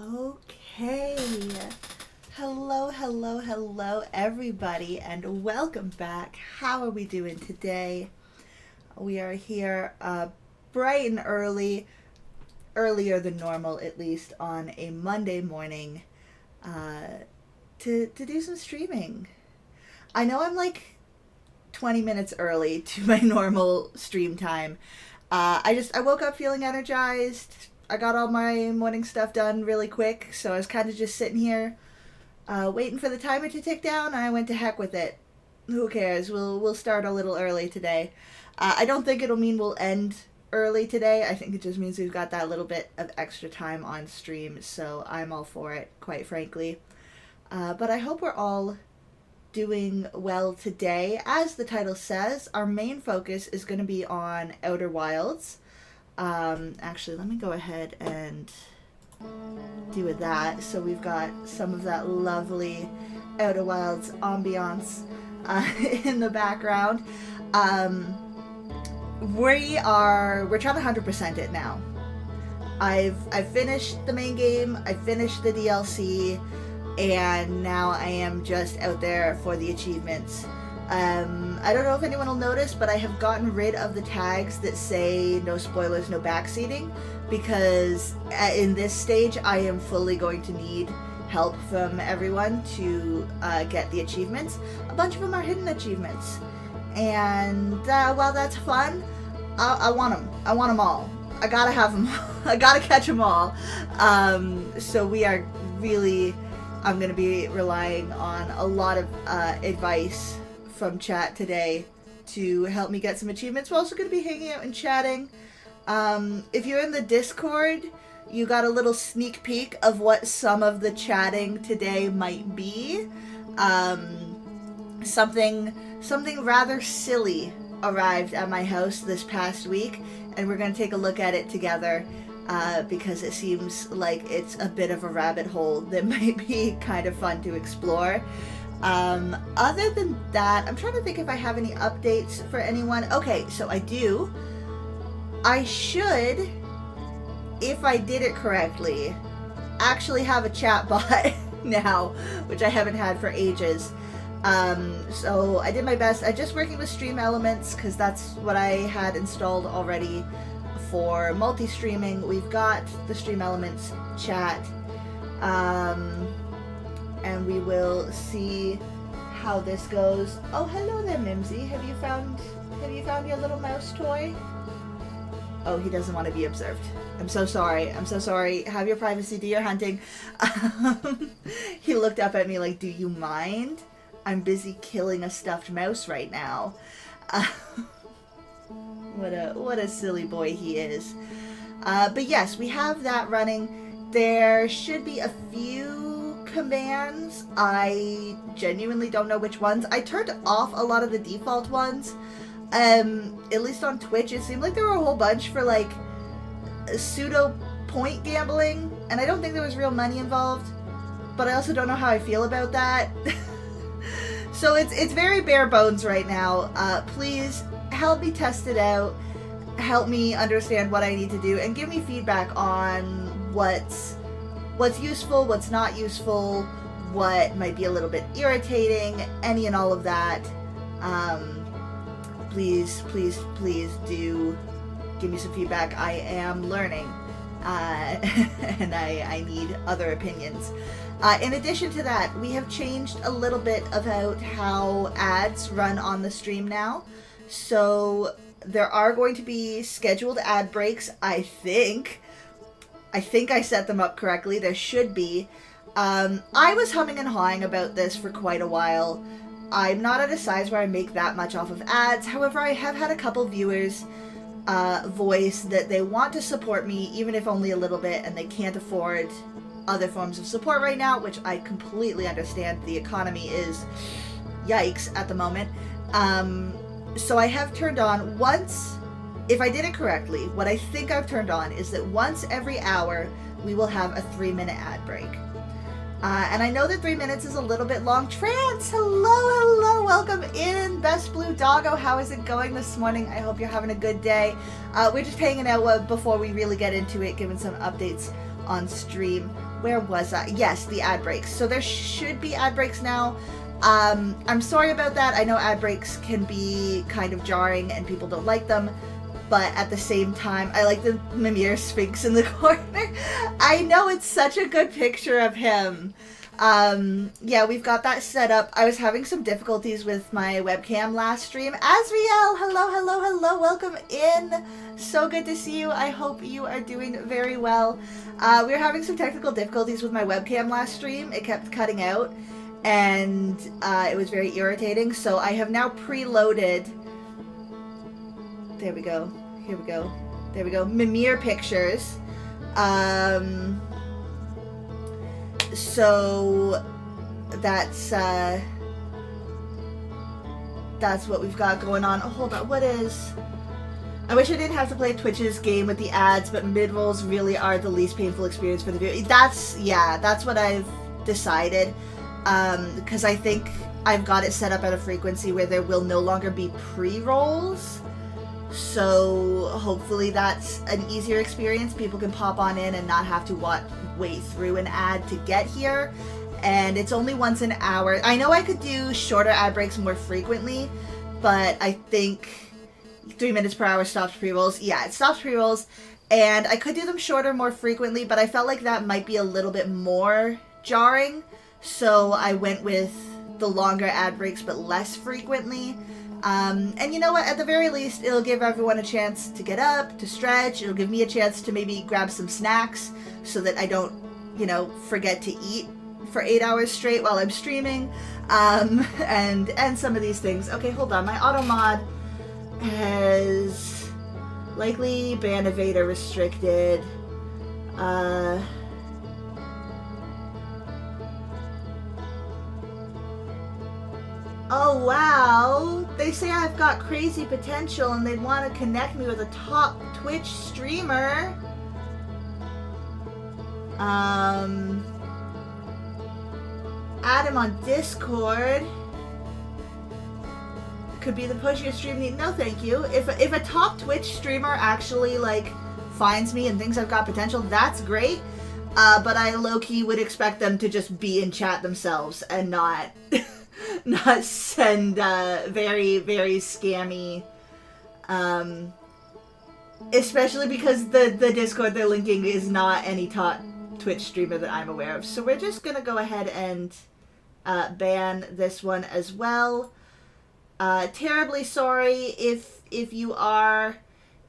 Okay. Hello, everybody, and welcome back. How are we doing today? We are here bright and early, earlier than normal at least, on a Monday morning to do some streaming. I know I'm like 20 minutes early to my normal stream time. I woke up feeling energized. I got all my morning stuff done really quick, so I was kind of just sitting here waiting for the timer to tick down, and I went to heck with it. Who cares? We'll start a little early today. I don't think it'll mean we'll end early today. I think it just means we've got that little bit of extra time on stream, so I'm all for it, quite frankly. But I hope we're all doing well today. As the title says, our main focus is going to be on Outer Wilds. Actually, let me go ahead and do with that. So we've got some of that lovely Outer Wilds ambiance in the background. We're trying to 100% it now. I've finished the main game. I finished the DLC, and now I am just out there for the achievements. I don't know if anyone will notice, but I have gotten rid of the tags that say no spoilers, no backseating, because in this stage I am fully going to need help from everyone to get the achievements. A bunch of them are hidden achievements, and while that's fun, I want them. I want them all. I gotta have them. I gotta catch them all. So we are really, I'm gonna be relying on a lot of advice from chat today to help me get some achievements. We're also going to be hanging out and chatting. If you're in the Discord, you got a little sneak peek of what some of the chatting today might be. Something rather silly arrived at my house this past week, and we're going to take a look at it together because it seems like it's a bit of a rabbit hole that might be kind of fun to explore. Other than that, I'm trying to think if I have any updates for anyone. Okay, so I do. I should, if I did it correctly, actually have a chat bot now, which I haven't had for ages. So I did my best. I'm just working with Stream Elements because that's what I had installed already for multi-streaming. We've got the Stream Elements chat. And we will see how this goes. Oh, hello there, Mimsy. Have you found your little mouse toy? Oh, he doesn't want to be observed. I'm so sorry. Have your privacy, do your hunting. He looked up at me like, do you mind? I'm busy killing a stuffed mouse right now. What a silly boy he is. But yes, we have that running. There should be a few commands. I genuinely don't know which ones. I turned off a lot of the default ones. At least on Twitch, it seemed like there were a whole bunch for like pseudo point gambling, and I don't think there was real money involved, but I also don't know how I feel about that. So it's very bare bones right now. Please help me test it out, help me understand what I need to do, and give me feedback on what's useful, what's not useful, what might be a little bit irritating, any and all of that. Please do give me some feedback. I am learning, and I need other opinions. In addition to that, we have changed a little bit about how ads run on the stream now. So there are going to be scheduled ad breaks, I think I set them up correctly. There should be. I was humming and hawing about this for quite a while. I'm not at a size where I make that much off of ads. However, I have had a couple viewers voice that they want to support me, even if only a little bit, and they can't afford other forms of support right now, which I completely understand. The economy is yikes at the moment. So I have turned on once. If I did it correctly, what I think I've turned on is that once every hour, we will have a 3-minute ad break. And I know that 3 minutes is a little bit long. Trance, hello, welcome in. Best Blue Doggo, how is it going this morning? I hope you're having a good day. We're just hanging out before we really get into it, giving some updates on stream. where was I? Yes, the ad breaks. So there should be ad breaks now. I'm sorry about that. I know ad breaks can be kind of jarring and people don't like them, but at the same time, I like the Mimir Sphinx in the corner. I know, it's such a good picture of him. Yeah, we've got that set up. I was having some difficulties with my webcam last stream. Azriel, hello, welcome in. So good to see you. I hope you are doing very well. We were having some technical difficulties with my webcam last stream. It kept cutting out, and it was very irritating. So I have now preloaded. There we go. Here we go. There we go. Mimir pictures. So that's what we've got going on. Oh, hold on. What is... I wish I didn't have to play Twitch's game with the ads, but mid-rolls really are the least painful experience for the viewer. That's what I've decided. Because I think I've got it set up at a frequency where there will no longer be pre-rolls. So hopefully that's an easier experience. People can pop on in and not have to wait through an ad to get here. And it's only once an hour. I know I could do shorter ad breaks more frequently, but I think 3 minutes per hour stops pre-rolls. Yeah, it stops pre-rolls. And I could do them shorter more frequently, but I felt like that might be a little bit more jarring. So I went with the longer ad breaks, but less frequently. And you know what? At the very least, it'll give everyone a chance to get up, to stretch. It'll give me a chance to maybe grab some snacks so that I don't, forget to eat for 8 hours straight while I'm streaming. And some of these things. Okay, hold on. My auto mod has likely ban evader restricted. Oh wow, they say I've got crazy potential and they'd want to connect me with a top Twitch streamer. Add him on Discord. Could be the push your stream need. No thank you. If a top Twitch streamer actually finds me and thinks I've got potential, that's great. But I low-key would expect them to just be in chat themselves and not not send very, very scammy, especially because the Discord they're linking is not any top Twitch streamer that I'm aware of. So we're just gonna go ahead and ban this one as well. Terribly sorry if you are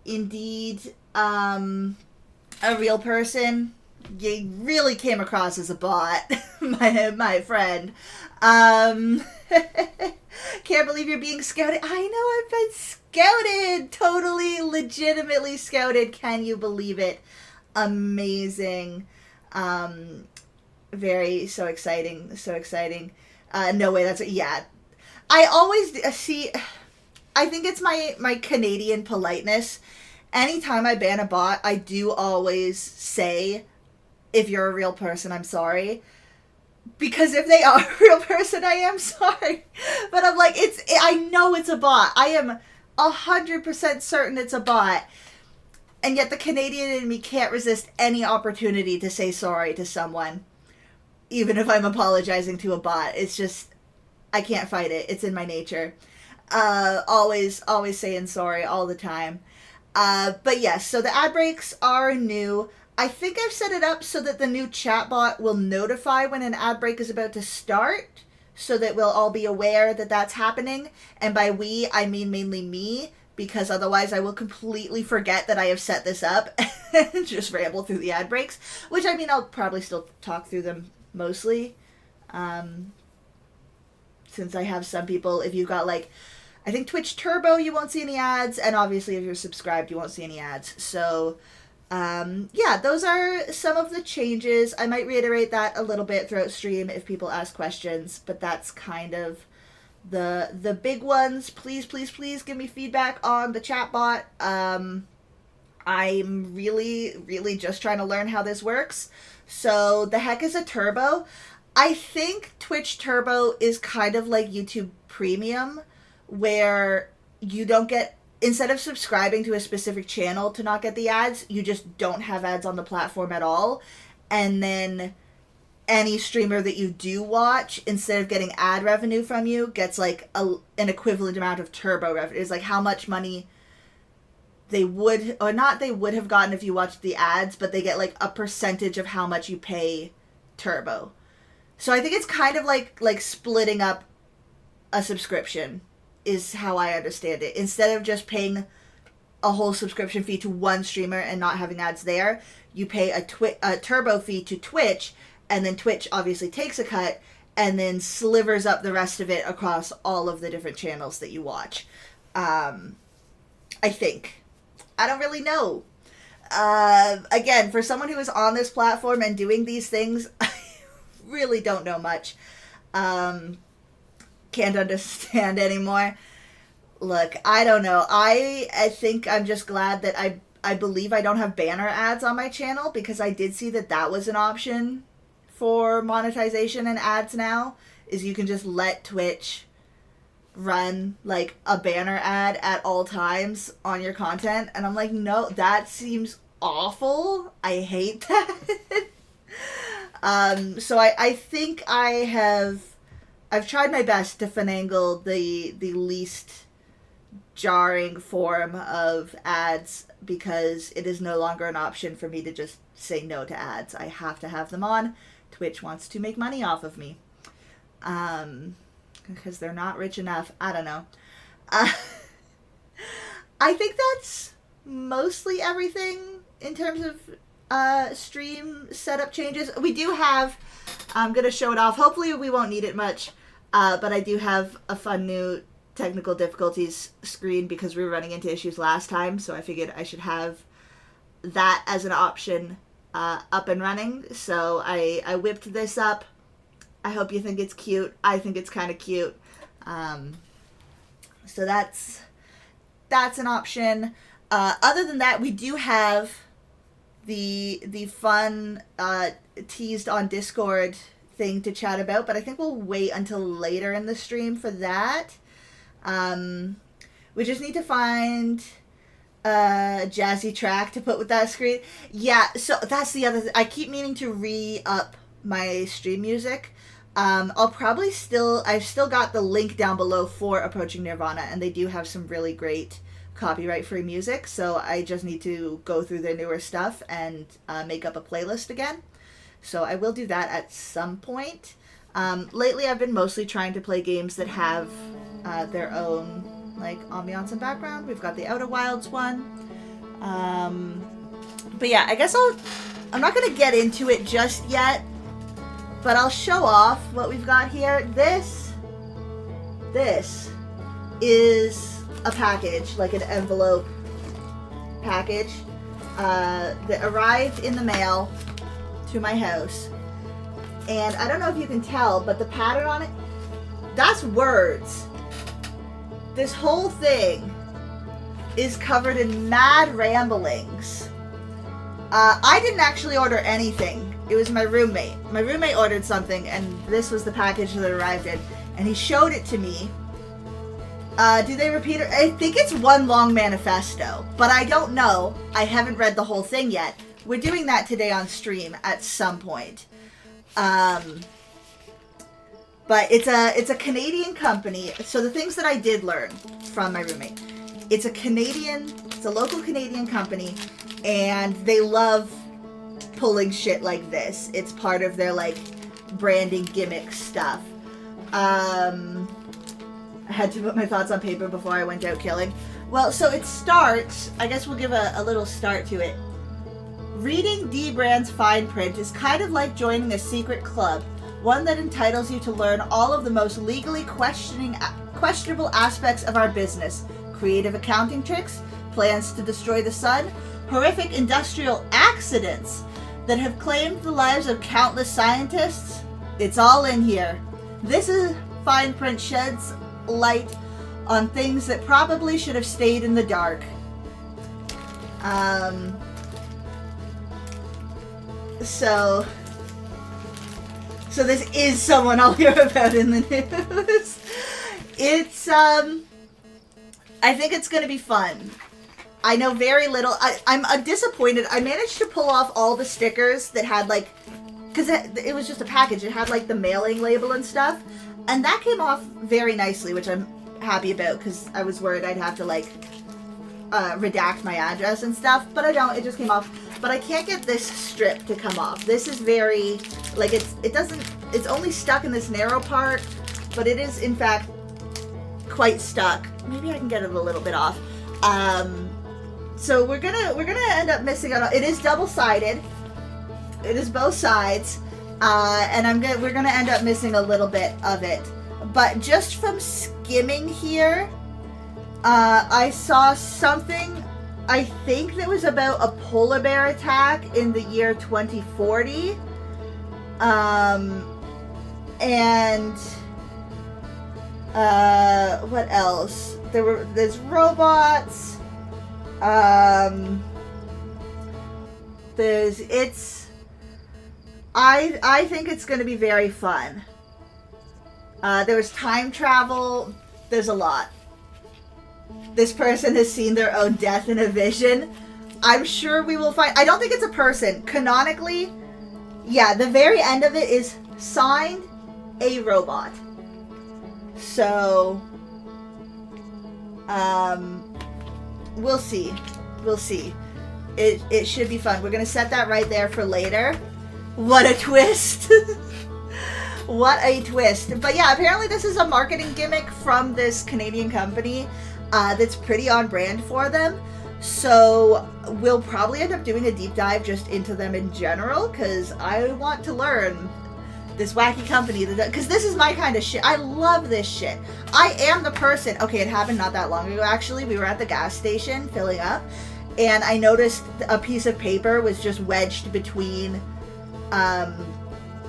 indeed a real person. You really came across as a bot, my friend. Can't believe you're being scouted. I know, I've been scouted. Totally, legitimately scouted. Can you believe it? Amazing. So exciting. So exciting. No way, yeah. I always see, I think it's my Canadian politeness. Anytime I ban a bot, I do always say, if you're a real person, I'm sorry. Because if they are a real person, I am sorry. But I'm like, I know it's a bot. I am 100% certain it's a bot. And yet the Canadian in me can't resist any opportunity to say sorry to someone. Even if I'm apologizing to a bot. It's just, I can't fight it. It's in my nature. Always saying sorry all the time. But yes, so the ad breaks are new. I think I've set it up so that the new chatbot will notify when an ad break is about to start, so that we'll all be aware that that's happening. And by we, I mean mainly me, because otherwise I will completely forget that I have set this up and just ramble through the ad breaks, which I mean, I'll probably still talk through them mostly. Since I have some people, if you've got I think Twitch Turbo, you won't see any ads, and obviously if you're subscribed, you won't see any ads. So yeah, those are some of the changes. I might reiterate that a little bit throughout stream if people ask questions, but that's kind of the big ones. Please give me feedback on the chatbot. I'm really just trying to learn how this works. So the heck is a turbo? I think Twitch Turbo is kind of like YouTube Premium, where you don't get, instead of subscribing to a specific channel to not get the ads, you just don't have ads on the platform at all. And then any streamer that you do watch, instead of getting ad revenue from you, gets like an equivalent amount of turbo revenue. It's like how much money they would, or not they would have gotten if you watched the ads, but they get like a percentage of how much you pay turbo. So I think it's kind of like splitting up a subscription is how I understand it. Instead of just paying a whole subscription fee to one streamer and not having ads there, you pay a turbo fee to Twitch, and then Twitch obviously takes a cut and then slivers up the rest of it across all of the different channels that you watch. I think. I don't really know. Again, for someone who is on this platform and doing these things, I really don't know much. Can't understand anymore. Look, I don't know. I think I'm just glad that I believe I don't have banner ads on my channel, because I did see that was an option for monetization and ads now, is you can just let Twitch run like a banner ad at all times on your content. And I'm like, no, that seems awful. I hate that. So I think I've tried my best to finagle the least jarring form of ads, because it is no longer an option for me to just say no to ads. I have to have them on. Twitch wants to make money off of me. Because they're not rich enough. I don't know. I think that's mostly everything in terms of stream setup changes. We do have, I'm going to show it off. Hopefully we won't need it much, but I do have a fun new technical difficulties screen because we were running into issues last time, so I figured I should have that as an option up and running. So I whipped this up. I hope you think it's cute. I think it's kind of cute. So that's an option. Other than that, we do have the fun teased on Discord thing to chat about, but I think we'll wait until later in the stream for that. We just need to find a jazzy track to put with that screen. Yeah, so that's the other thing. I keep meaning to re-up my stream music. I've still got the link down below for Approaching Nirvana, and they do have some really great copyright-free music, so I just need to go through their newer stuff and make up a playlist again. So I will do that at some point. Lately I've been mostly trying to play games that have their own like ambiance and background. We've got the Outer Wilds one. But yeah, I guess I'm not going to get into it just yet, but I'll show off what we've got here. This is a package, like an envelope package, that arrived in the mail to my house. And I don't know if you can tell, but the pattern on it, that's words. This whole thing is covered in mad ramblings. I didn't actually order anything. It was my roommate. My roommate ordered something, and this was the package that arrived in. And he showed it to me. Do they repeat it? I think it's one long manifesto, but I don't know. I haven't read the whole thing yet. We're doing that today on stream at some point. But it's a Canadian company. So the things that I did learn from my roommate, it's a local Canadian company, and they love pulling shit like this. It's part of their like branding gimmick stuff. I had to put my thoughts on paper before I went out killing. Well, so it starts, I guess we'll give a little start to it. Reading Dbrand's fine print is kind of like joining a secret club, one that entitles you to learn all of the most legally questionable aspects of our business. Creative accounting tricks, plans to destroy the sun, horrific industrial accidents that have claimed the lives of countless scientists. It's all in here. This is fine print sheds light on things that probably should have stayed in the dark. So this is someone I'll hear about in the news. It's, I think it's going to be fun. I know very little. I'm disappointed. I managed to pull off all the stickers that had, like, because it was just a package. It had like the mailing label and stuff, and that came off very nicely, which I'm happy about because I was worried I'd have to like redact my address and stuff, but I don't. It just came off. But I can't get this strip to come off. This is very like it's only stuck in this narrow part, but it is in fact quite stuck. Maybe I can get it a little bit off. So we're gonna end up missing out. It is double-sided. It is both sides, and we're gonna end up missing a little bit of it. But just from skimming here, I saw something. I think that was about a polar bear attack in the year 2040. And what else? There's robots. I think it's going to be very fun. There was time travel. There's a lot. This person has seen their own death in a vision. I'm sure we will find... I don't think it's a person. Canonically, yeah, the very end of it is signed a robot. So, we'll see. We'll see. It should be fun. We're going to set that right there for later. What a twist. What a twist. But yeah, apparently this is a marketing gimmick from this Canadian company that's pretty on brand for them. So we'll probably end up doing a deep dive just into them in general, because I want to learn this wacky company, because this is my kind of shit. I love this shit. I am the person. Okay, it happened not that long ago, actually. We were at the gas station filling up, and I noticed a piece of paper was just wedged between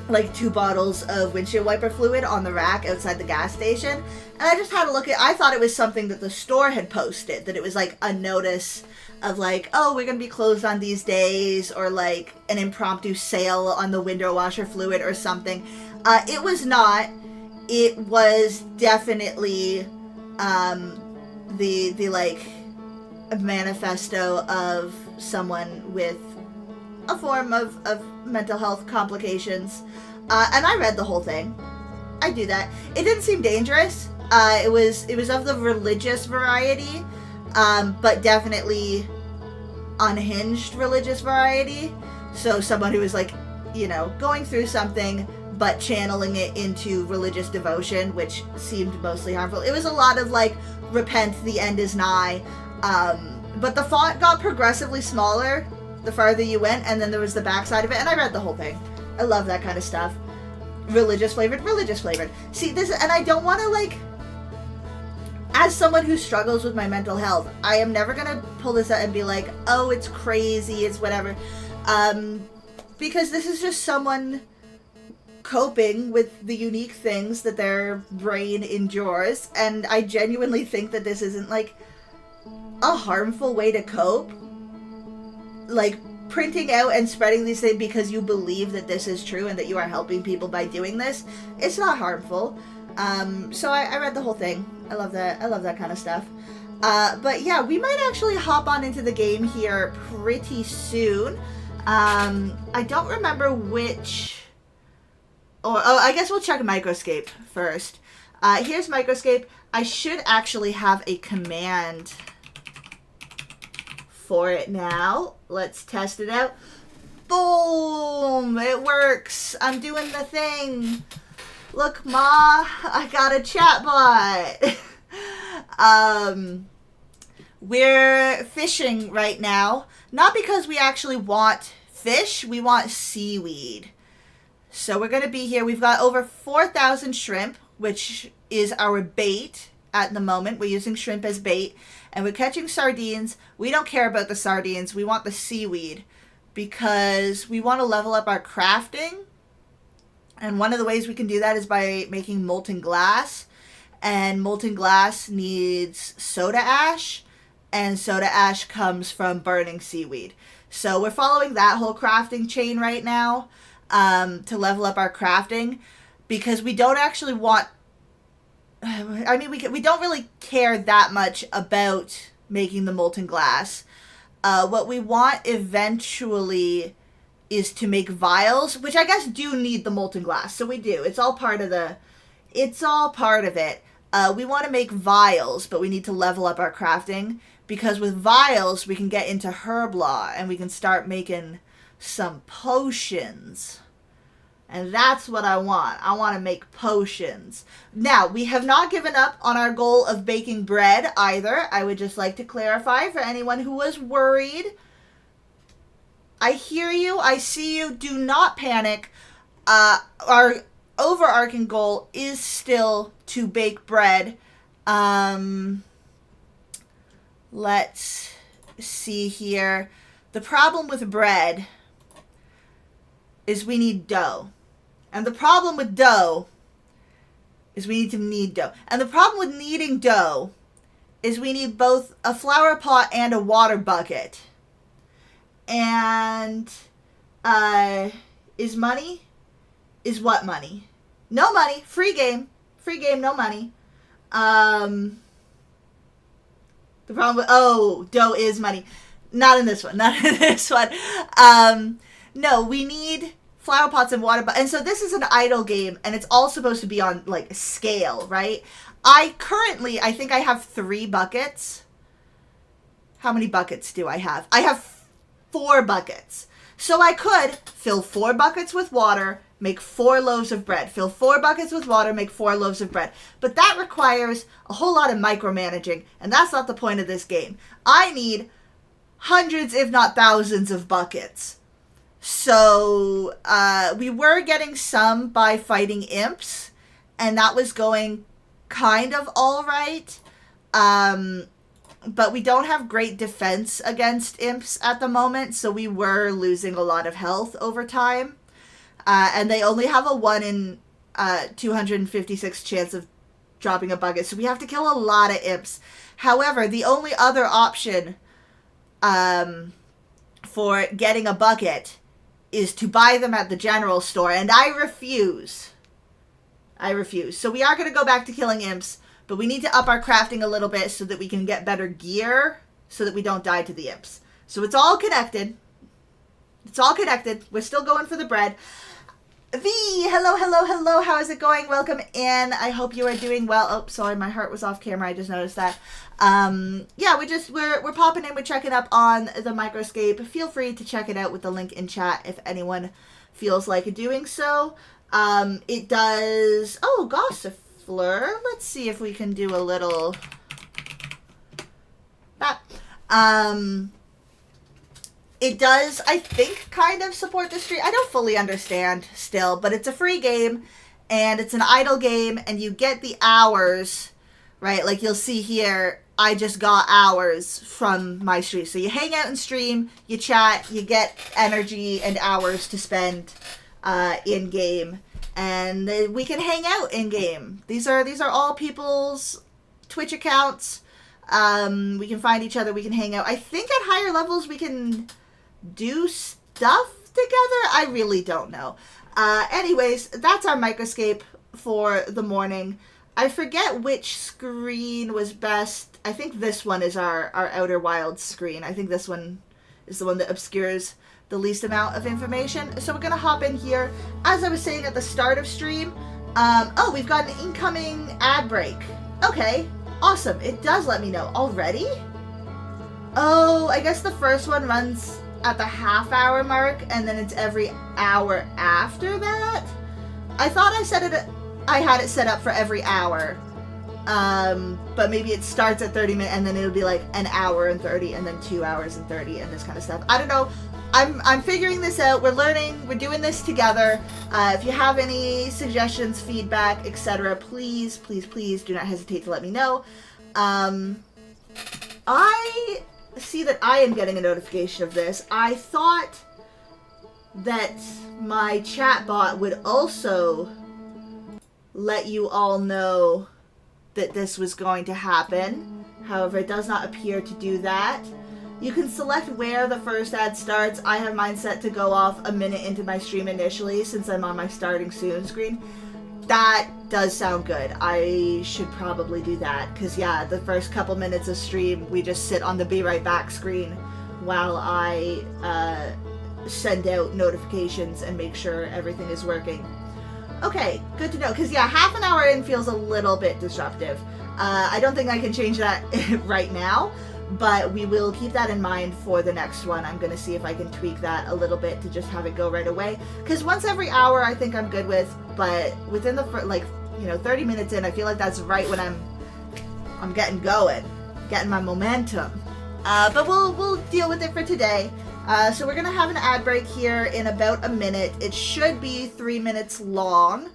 like 2 bottles of windshield wiper fluid on the rack outside the gas station. And I just had a look at, I thought it was something that the store had posted, that it was like a notice of like, oh, we're going to be closed on these days, or like an impromptu sale on the window washer fluid or something. It was not. It was definitely the like a manifesto of someone with a form of mental health complications. And I read the whole thing. I do that. It didn't seem dangerous. It was of the religious variety, but definitely unhinged religious variety. So someone who was like, you know, going through something, but channeling it into religious devotion, which seemed mostly harmful. It was a lot of like, repent, the end is nigh. But the font got progressively smaller the farther you went, and then there was the backside of it, and I read the whole thing. I love that kind of stuff. Religious flavored. See, this, and I don't want to, like, as someone who struggles with my mental health, I am never going to pull this out and be like, oh, it's crazy, it's whatever. Because this is just someone coping with the unique things that their brain endures, and I genuinely think that this isn't, like, a harmful way to cope. Like, printing out and spreading these things because you believe that this is true and that you are helping people by doing this, it's not harmful. So I read the whole thing. I love that kind of stuff. But yeah, we might actually hop on into the game here pretty soon. I don't remember which... I guess we'll check Microscape first. Here's Microscape. I should actually have a command for it now. Let's test it out. Boom! It works. I'm doing the thing. Look, Ma, I got a chatbot. We're fishing right now. Not because we actually want fish, we want seaweed. So we're going to be here. We've got over 4,000 shrimp, which is our bait at the moment. We're using shrimp as bait. And we're catching sardines. We don't care about the sardines. We want the seaweed because we want to level up our crafting. And one of the ways we can do that is by making molten glass. And molten glass needs soda ash. And soda ash comes from burning seaweed. So we're following that whole crafting chain right now to level up our crafting. Because we don't actually want... I mean, we don't really care that much about making the molten glass. What we want eventually is to make vials, which I guess do need the molten glass. So we do. It's all part of it. We want to make vials, but we need to level up our crafting, because with vials we can get into herb law and we can start making some potions. And that's what I want. I want to make potions. Now, we have not given up on our goal of baking bread either. I would just like to clarify for anyone who was worried. I hear you. I see you. Do not panic. Our overarching goal is still to bake bread. Let's see here. The problem with bread is we need dough. And the problem with dough is we need to knead dough. And the problem with kneading dough is we need both a flower pot and a water bucket. And is what money? No money. Free game, no money. The problem with, dough is money. Not in this one. No, we need flower pots and water, and so this is an idle game, and it's all supposed to be on, like, scale, right? I think I have 3 buckets. How many buckets do I have? I have 4 buckets. So I could fill 4 buckets with water, make 4 loaves of bread. Fill 4 buckets with water, make 4 loaves of bread. But that requires a whole lot of micromanaging, and that's not the point of this game. I need hundreds, if not thousands, of buckets. So we were getting some by fighting imps, and that was going kind of all right. But we don't have great defense against imps at the moment, so we were losing a lot of health over time. And they only have a 1 in 256 chance of dropping a bucket, so we have to kill a lot of imps. However, the only other option for getting a bucket is to buy them at the general store, and I refuse. So we are going to go back to killing imps, but we need to up our crafting a little bit so that we can get better gear so that we don't die to the imps. So it's all connected. We're still going for the bread. V, hello, how is it going? Welcome in. I hope you are doing well. Oh, sorry, my heart was off camera. I just noticed that. Yeah, we're popping in, we're checking up on the Microscape. Feel free to check it out with the link in chat if anyone feels like doing so. It does, Gossifleur. Let's see if we can do a little that. It does, I think, kind of support the stream. I don't fully understand still, but it's a free game, and it's an idle game, and you get the hours, right? Like you'll see here, I just got hours from my stream. So you hang out and stream, you chat, you get energy and hours to spend in-game, and we can hang out in-game. These are all people's Twitch accounts. We can find each other, we can hang out. I think at higher levels we can do stuff together. I really don't know. Anyways, that's our Microscape for the morning. I forget which screen was best. I think this one is our Outer Wilds screen. I think this one is the one that obscures the least amount of information. So we're gonna hop in here. As I was saying at the start of stream, we've got an incoming ad break. Okay, awesome. It does let me know already. Oh, I guess the first one runs at the half-hour mark, and then it's every hour after that. I thought I had it set up for every hour, but maybe it starts at 30 minutes, and then it'll be like an hour and 30, and then 2 hours and 30, and this kind of stuff. I don't know. I'm figuring this out. We're learning. We're doing this together. If you have any suggestions, feedback, etc., please do not hesitate to let me know. I see that I am getting a notification of this. I thought that my chat bot would also let you all know that this was going to happen. However, it does not appear to do that. You can select where the first ad starts. I have mine set to go off a minute into my stream initially, since I'm on my starting soon screen. That does sound good. I should probably do that, because yeah, the first couple minutes of stream, we just sit on the be right back screen while I send out notifications and make sure everything is working. Okay, good to know, because yeah, half an hour in feels a little bit disruptive. I don't think I can change that right now, but we will keep that in mind for the next one. I'm going to see if I can tweak that a little bit to just have it go right away, because once every hour I think I'm good with, but within the, 30 minutes in, I feel like that's right when I'm getting going, getting my momentum. But we'll deal with it for today. So we're going to have an ad break here in about a minute. It should be 3 minutes long.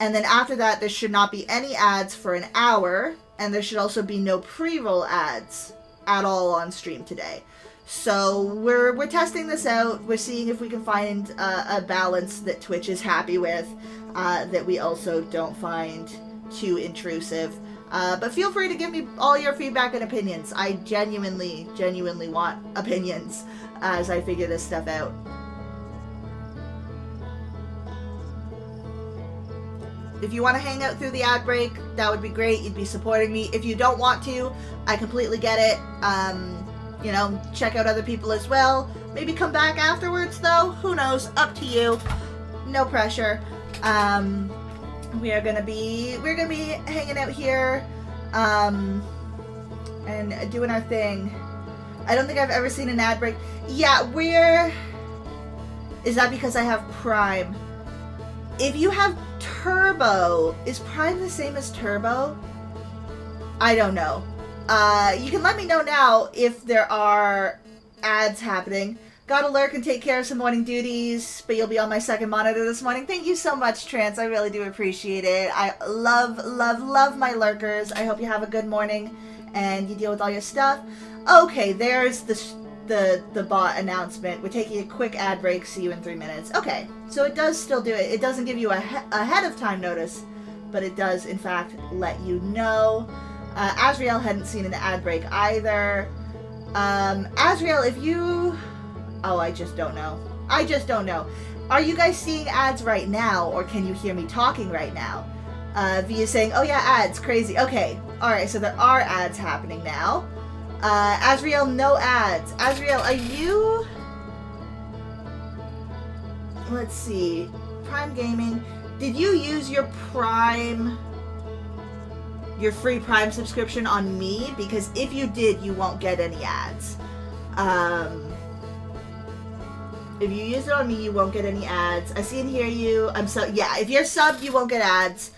And then after that, there should not be any ads for an hour. And there should also be no pre-roll ads at all on stream today. So we're testing this out. We're seeing if we can find a balance that Twitch is happy with, that we also don't find too intrusive. But feel free to give me all your feedback and opinions. I genuinely want opinions as I figure this stuff out. If you want to hang out through the ad break, that would be great. You'd be supporting me. If you don't want to, I completely get it. Check out other people as well. Maybe come back afterwards, though. Who knows? Up to you. No pressure. We're gonna be hanging out here, and doing our thing. I don't think I've ever seen an ad break. Yeah, is that because I have Prime? If you have Turbo, is Prime the same as Turbo? I don't know. You can let me know now if there are ads happening. Gotta lurk and take care of some morning duties, but you'll be on my second monitor this morning. Thank you so much, Trance. I really do appreciate it. I love my lurkers. I hope you have a good morning and you deal with all your stuff. Okay, there's the bot announcement. We're taking a quick ad break. See you in 3 minutes. Okay, so it does still do it. It doesn't give you ahead of time notice, but it does, in fact, let you know. Azriel hadn't seen an ad break either. Azriel, if you... Oh, I just don't know. Are you guys seeing ads right now, or can you hear me talking right now? V is saying, oh yeah, ads, crazy. Okay, alright, so there are ads happening now. Azriel, no ads. Azriel, are you... Let's see. Prime Gaming. Did you use your free Prime subscription on me? Because if you did, you won't get any ads. If you use it on me, you won't get any ads. I see and hear you. Yeah, if you're subbed, you won't get ads.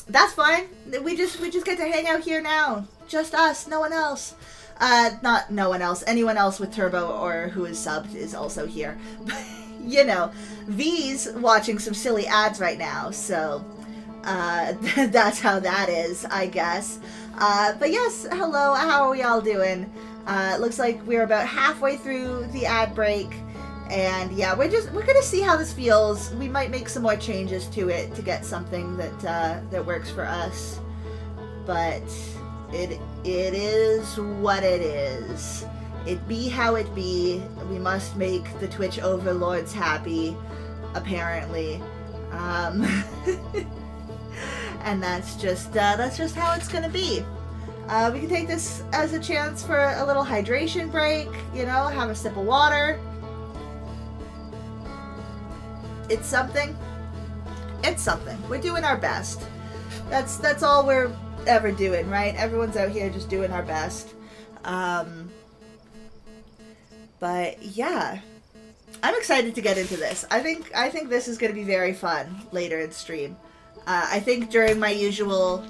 That's fine. We just get to hang out here now. Just us, no one else. Not no one else. Anyone else with Turbo or who is subbed is also here. V's watching some silly ads right now, so that's how that is, I guess. But yes, hello, how are we all doing? It looks like we're about halfway through the ad break, and yeah, we're gonna see how this feels. We might make some more changes to it to get something that works for us, but it is what it is. It be how it be. We must make the Twitch overlords happy, apparently, and that's just how it's gonna be. We can take this as a chance for a little hydration break, have a sip of water. It's something. We're doing our best. That's all we're ever doing, right? Everyone's out here just doing our best. But yeah, I'm excited to get into this. I think this is going to be very fun later in stream. I think during my usual,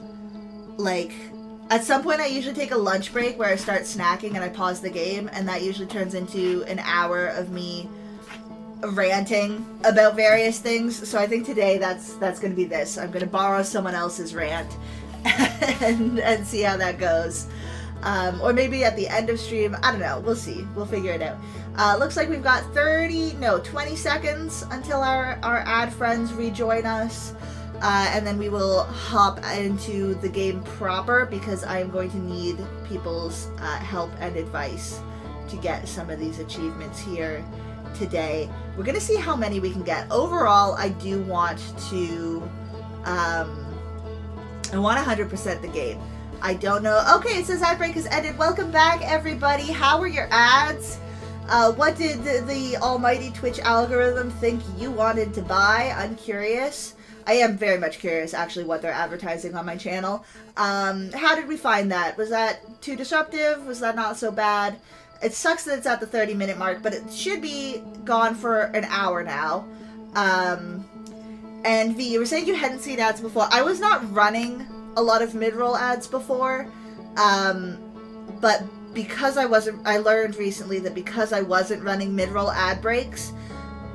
at some point I usually take a lunch break where I start snacking and I pause the game, and that usually turns into an hour of me ranting about various things. So I think today that's going to be this. I'm going to borrow someone else's rant and see how that goes. Or maybe at the end of stream, I don't know. We'll see. We'll figure it out. Looks like we've got 20 seconds until our ad friends rejoin us. And then we will hop into the game proper, because I am going to need people's help and advice to get some of these achievements here today. We're going to see how many we can get. Overall, I do want to... I want 100% the game. I don't know. Okay, it says ad break has ended. Welcome back, everybody. How are your ads? What did the almighty Twitch algorithm think you wanted to buy? I'm curious. I am very much curious, actually, what they're advertising on my channel. How did we find that? Was that too disruptive? Was that not so bad? It sucks that it's at the 30-minute mark, but it should be gone for an hour now. And V, you were saying you hadn't seen ads before. I was not running a lot of mid-roll ads before, but because I learned recently that because I wasn't running mid-roll ad breaks,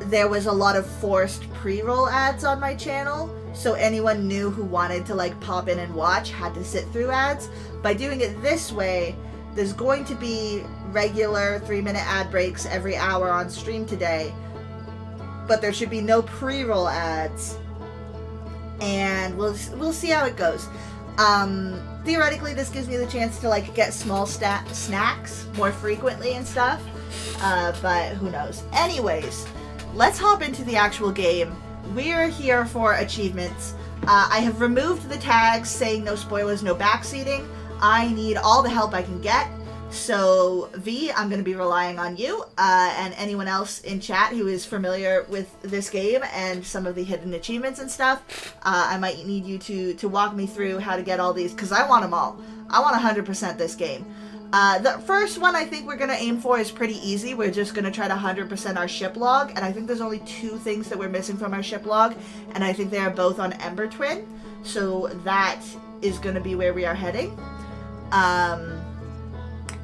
there was a lot of forced pre-roll ads on my channel, so anyone new who wanted to like pop in and watch had to sit through ads. By doing it this way, there's going to be regular 3-minute ad breaks every hour on stream today, but there should be no pre-roll ads, and we'll see how it goes. Theoretically, this gives me the chance to like get small snacks more frequently and stuff, but who knows. Anyways, let's hop into the actual game. We're here for achievements. I have removed the tags saying no spoilers, no backseating. I need all the help I can get. So, V, I'm going to be relying on you, and anyone else in chat who is familiar with this game and some of the hidden achievements and stuff. I might need you to walk me through how to get all these, because I want them all. I want 100% this game. The first one I think we're going to aim for is pretty easy. We're just going to try to 100% our ship log, and I think there's only 2 things that we're missing from our ship log, and I think they are both on Ember Twin, so that is going to be where we are heading.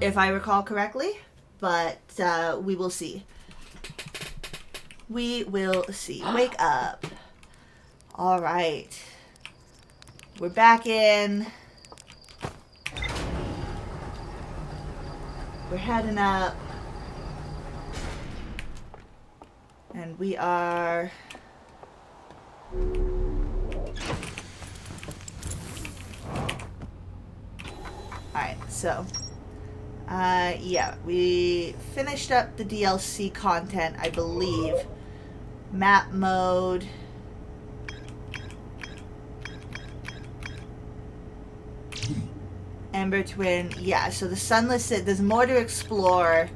If I recall correctly, but we will see. We will see. Wake up. All right. We're back in. We're heading up. And we are... Alright, so... yeah, we finished up the DLC content, I believe. Map mode. Ember Twin. Yeah, so the Sunless City, there's more to explore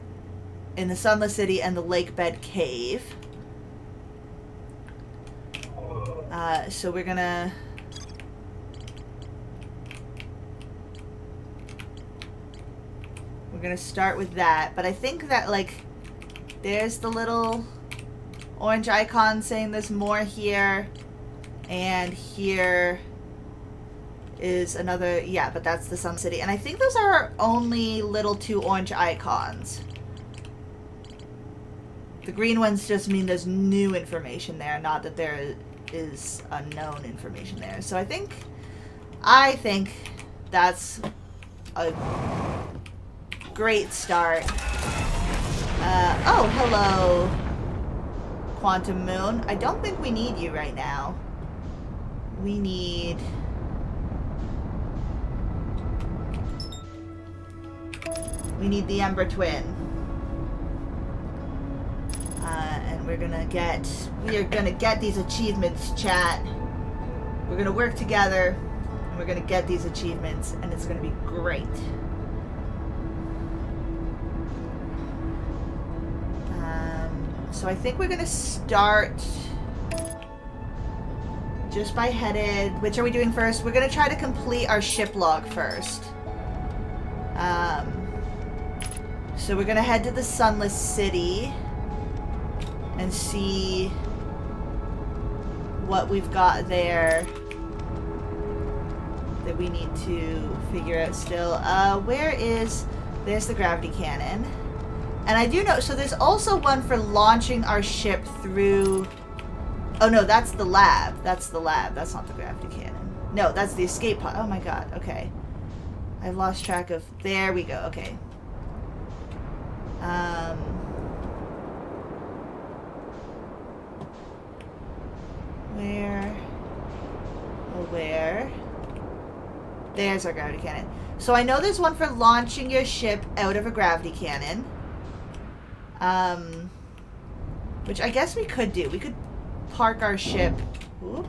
in the Sunless City and the Lakebed Cave. So we're gonna... We're gonna start with that, but I think that, like, there's the little orange icon saying there's more here, and here is another, yeah, but that's the Sun City, and I think those are our only little 2 orange icons. The green ones just mean there's new information there, not that there is unknown information there. So I think that's a great start. Oh, hello, Quantum Moon. I don't think we need you right now. We need... the Ember Twin. And we are gonna get these achievements, chat. We're gonna work together, and we're gonna get these achievements, and it's gonna be great. So I think we're gonna start just by headed. Which are we doing first? We're gonna try to complete our ship log first. So we're gonna head to the Sunless City and see what we've got there that we need to figure out still. There's the gravity cannon. And I do know, so there's also one for launching our ship through... Oh no, that's the lab. That's the lab. that's not the gravity cannon. No, that's the escape pod. Oh my god, okay. I've lost track of... There we go, okay. Where? There's our gravity cannon. So I know there's one for launching your ship out of a gravity cannon. Which I guess we could do. We could park our ship. Oop.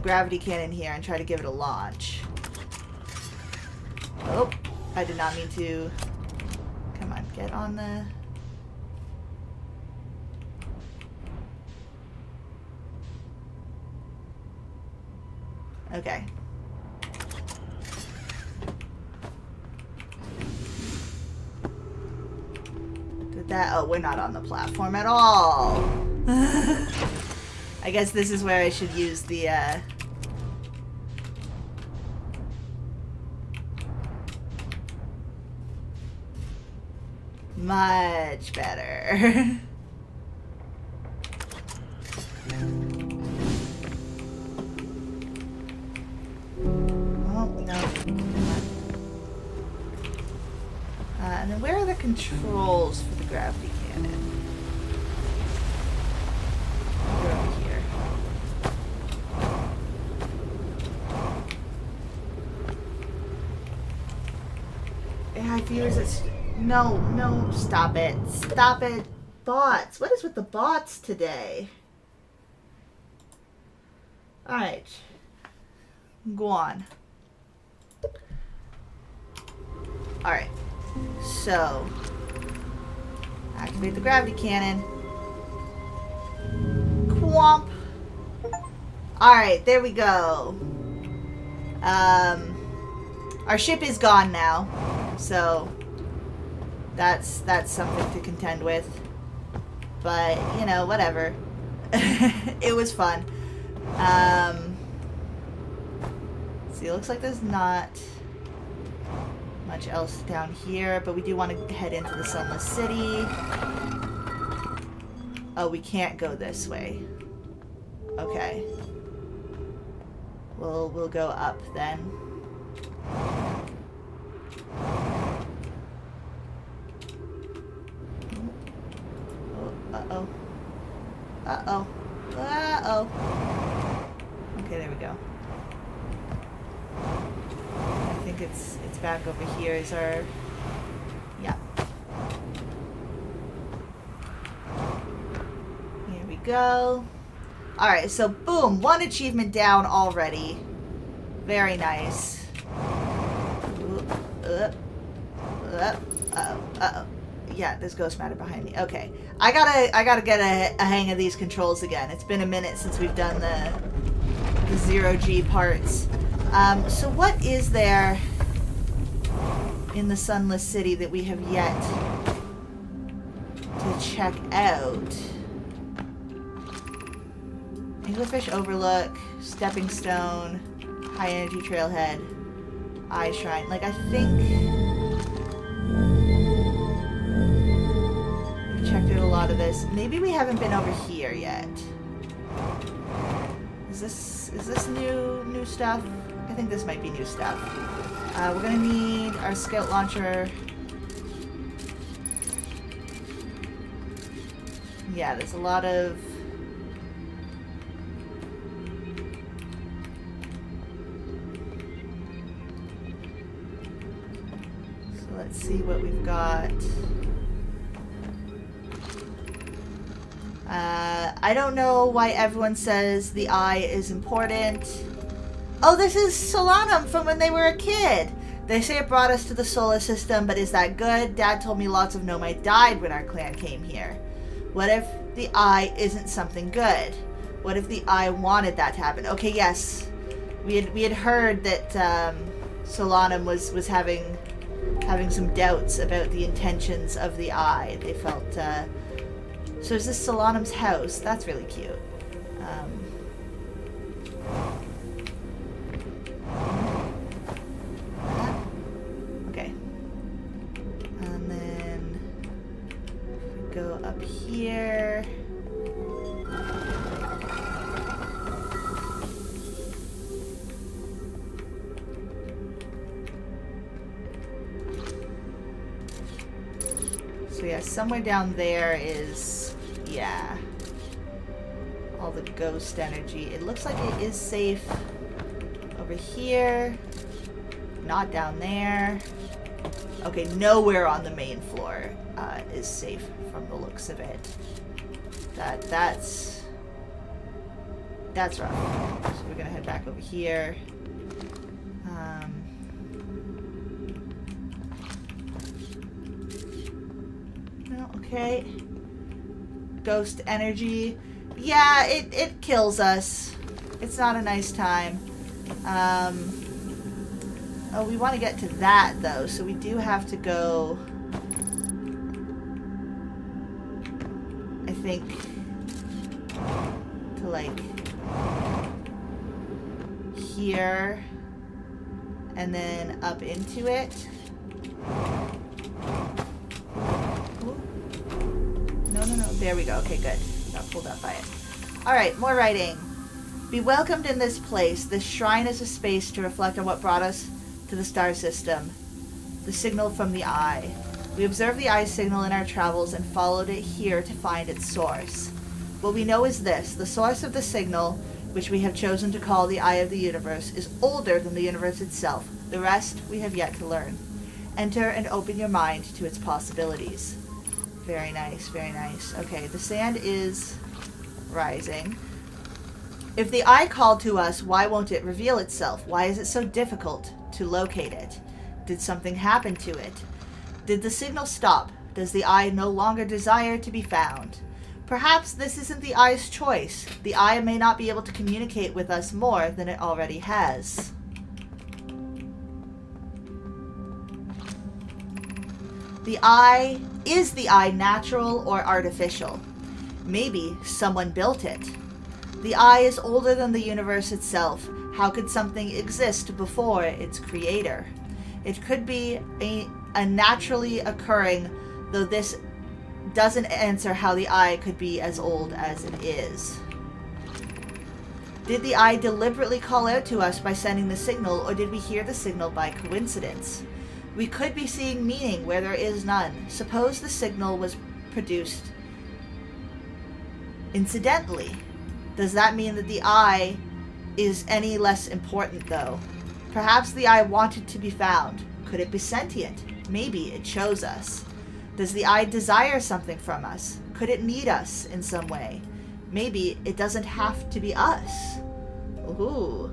gravity cannon here and try to give it a launch. Oh, I did not mean to. Come on, get on the... Okay. Did that... Oh, we're not on the platform at all. I guess this is where I should use the, much better. And then where are the controls for the gravity cannon? They're over here. AI viewers, it's... No, no, stop it. Stop it. Bots. What is with the bots today? Alright. Go on. Alright. So, activate the gravity cannon. Quomp. Alright, there we go. Our ship is gone now, so that's something to contend with. But, you know, whatever. It was fun. See, it looks like there's not much else down here, but we do want to head into the Sunless City. Oh, we can't go this way. Okay. We'll go up then. Uh-oh. Uh-oh. Uh-oh. Okay, there we go. I think it's back over here is our... Yeah. Here we go. Alright, so boom, one achievement down already. Very nice. Uh-oh. Yeah, there's ghost matter behind me. Okay. I gotta get a hang of these controls again. It's been a minute since we've done the 0G parts. So what is there in the Sunless City that we have yet to check out? Anglerfish Overlook, Stepping Stone, High Energy Trailhead, Eye Shrine. Like, I think we've checked out a lot of this. Maybe we haven't been over here yet. Is this new stuff? I think this might be new stuff. We're gonna need our scout launcher. Yeah, there's a lot of... So let's see what we've got. I don't know why everyone says the eye is important. Oh, this is Solanum from when they were a kid. They say it brought us to the solar system, but is that good? Dad told me lots of Nomai died when our clan came here. What if the eye isn't something good? What if the eye wanted that to happen? Okay, yes. We had heard that Solanum was having some doubts about the intentions of the eye. They felt so is this Solanum's house? That's really cute. Okay. And then we go up here. So yeah, somewhere down there is, yeah, all the ghost energy. It looks like it is safe over here, not down there. Okay, nowhere on the main floor is safe from the looks of it. That's rough. So we're gonna head back over here. No, okay. Ghost energy. Yeah, it kills us. It's not a nice time. Oh, we want to get to that, though, so we do have to go... I think... to, like... here... and then up into it. Ooh. No. There we go. Okay, good. Got pulled up by it. Alright, more writing. Be welcomed in this place. This shrine is a space to reflect on what brought us to the star system. The signal from the eye. We observed the eye signal in our travels and followed it here to find its source. What we know is this. The source of the signal, which we have chosen to call the eye of the universe, is older than the universe itself. The rest we have yet to learn. Enter and open your mind to its possibilities. Very nice, very nice. Okay, the sand is rising. If the eye called to us, why won't it reveal itself? Why is it so difficult to locate it? Did something happen to it? Did the signal stop? Does the eye no longer desire to be found? Perhaps this isn't the eye's choice. The eye may not be able to communicate with us more than it already has. Is the eye natural or artificial? Maybe someone built it. The eye is older than the universe itself. How could something exist before its creator? It could be a naturally occurring, though this doesn't answer how the eye could be as old as it is. Did the eye deliberately call out to us by sending the signal, or did we hear the signal by coincidence? We could be seeing meaning where there is none. Suppose the signal was produced incidentally. Does that mean that the eye is any less important, though? Perhaps the eye wanted to be found. Could it be sentient? Maybe it chose us. Does the eye desire something from us? Could it need us in some way? Maybe it doesn't have to be us. Ooh.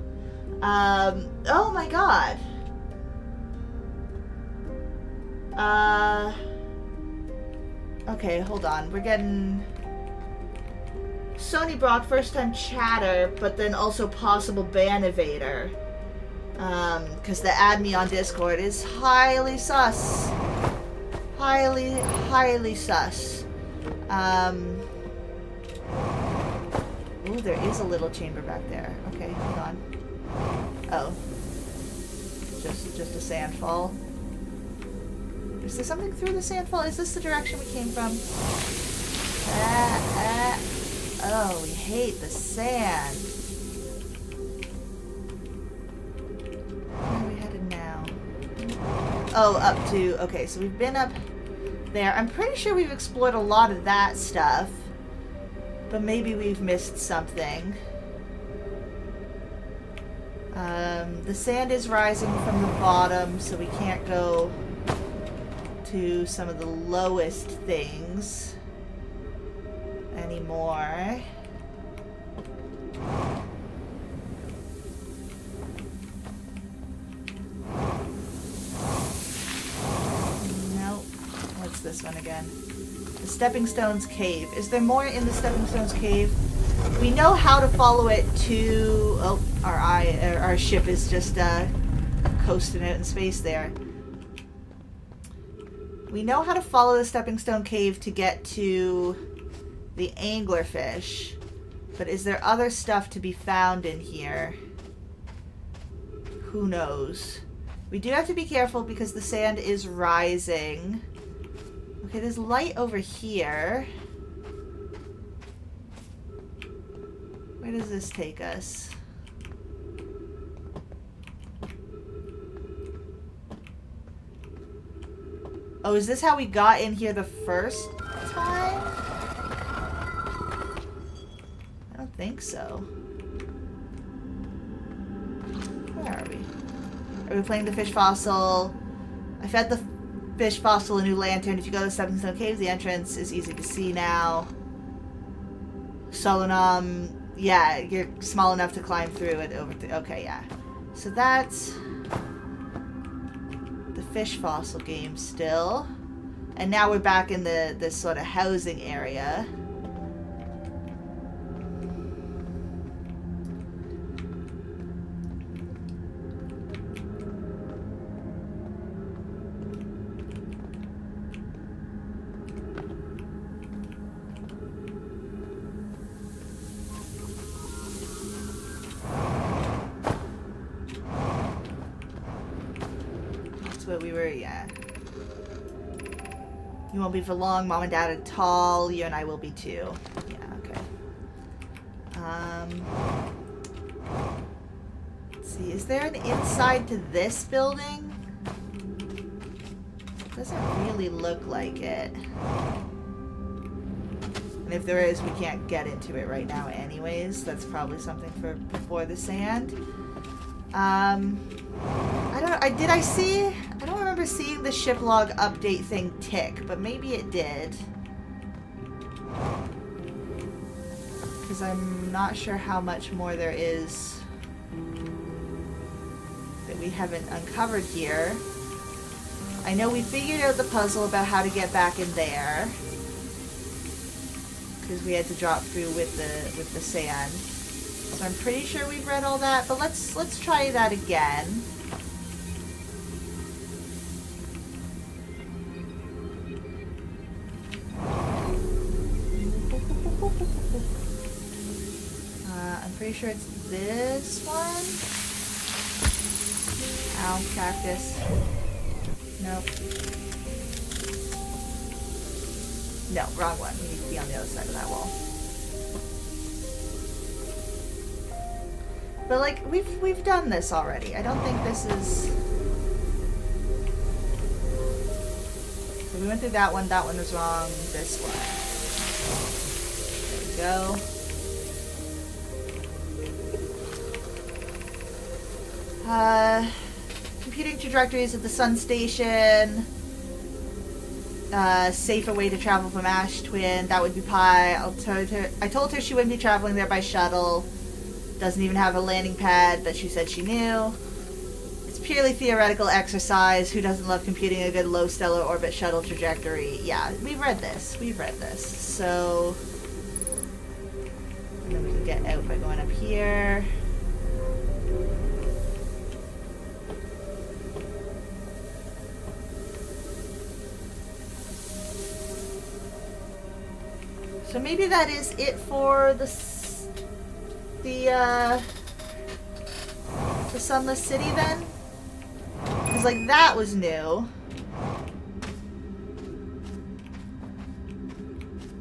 Oh my god. Okay, hold on. We're getting... Sony Brock, first time chatter, but then also possible ban evader. Because the add me on Discord is highly sus. Highly sus. Ooh, there is a little chamber back there. Okay, hold on. Oh. Just a sandfall. Is there something through the sandfall? Is this the direction we came from? Oh, we hate the sand. Where are we headed now? Oh, up to... Okay, so we've been up there. I'm pretty sure we've explored a lot of that stuff. But maybe we've missed something. The sand is rising from the bottom, so we can't go to some of the lowest things anymore. Nope. What's this one again? The Stepping Stones Cave. Is there more in the Stepping Stones Cave? We know how to follow it to... Oh, our ship is just coasting out in space there. We know how to follow the Stepping Stone Cave to get to the anglerfish. But is there other stuff to be found in here? Who knows? We do have to be careful because the sand is rising. Okay, there's light over here. Where does this take us? Oh, is this how we got in here the first time? I don't think so. Where are we? Are we playing the fish fossil? I fed the fish fossil a new lantern. If you go to the Stepping Stone Cave, the entrance is easy to see now. Solonam Yeah, you're small enough to climb through it over. Okay, yeah. So that's the fish fossil game still, and now we're back in this sort of housing area. What we were, yeah. You won't be for long. Mom and Dad are tall. You and I will be too. Yeah, okay. Let's see. Is there an inside to this building? Doesn't really look like it. And if there is, we can't get into it right now anyways. That's probably something for before the sand. I don't remember seeing the ship log update thing tick, but maybe it did. Because I'm not sure how much more there is that we haven't uncovered here. I know we figured out the puzzle about how to get back in there. Because we had to drop through with the sand. So I'm pretty sure we've read all that, but let's try that again. I'm pretty sure it's this one. Ow, cactus. Nope. No, wrong one. We need to be on the other side of that wall. But like we've done this already. I don't think this is. So we went through that one. That one was wrong. This one. There we go. Computing trajectories at the Sun Station. Safer way to travel from Ash Twin. That would be Pi. I told her she wouldn't be traveling there by shuttle. Doesn't even have a landing pad, but she said she knew. It's purely theoretical exercise. Who doesn't love computing a good low stellar orbit shuttle trajectory? Yeah, we've read this. We've read this. So, and then we can get out by going up here. So maybe that is it for the Sunless City then? Because like that was new.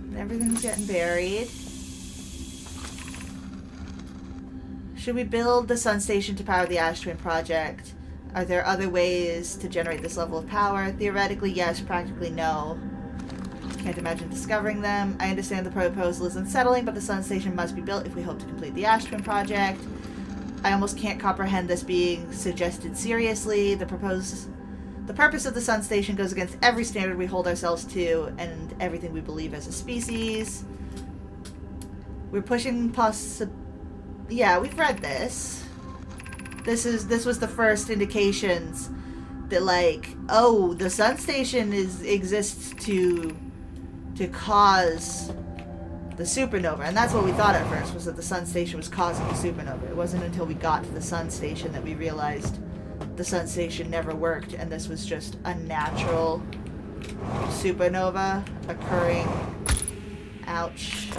And everything's getting buried. Should we build the Sun Station to power the Ash Twin project? Are there other ways to generate this level of power? Theoretically, yes. Practically, no. Can't imagine discovering them. I understand the proposal is unsettling, but the Sun Station must be built if we hope to complete the Ash Twin project. I almost can't comprehend this being suggested seriously. The purpose of the Sun Station goes against every standard we hold ourselves to and everything we believe as a species. We're pushing Yeah, we've read this. This was the first indications that like, oh, the Sun Station exists to cause the supernova, and that's what we thought at first, was that the Sun Station was causing the supernova. It wasn't until we got to the Sun Station that we realized the Sun Station never worked, and this was just a natural supernova occurring. Ouch.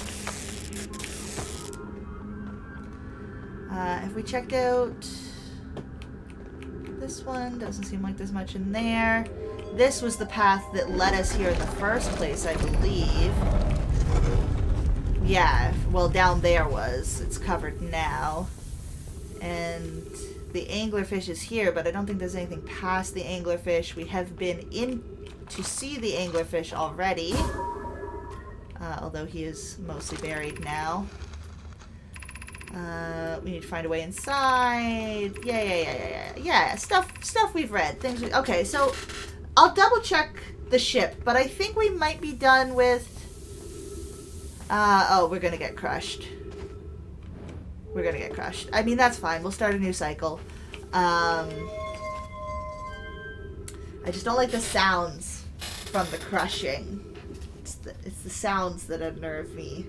If we checked out this one, doesn't seem like there's much in there. This was the path that led us here in the first place, I believe. Yeah, well, down there was. It's covered now. And the anglerfish is here, but I don't think there's anything past the anglerfish. We have been in to see the anglerfish already. Although he is mostly buried now. We need to find a way inside. Yeah, stuff we've read. Okay, so I'll double check the ship, but I think we might be done with... oh, we're gonna get crushed. we're gonna get crushed. I mean, that's fine. We'll start a new cycle. I just don't like the sounds from the crushing. It's the sounds that unnerve me.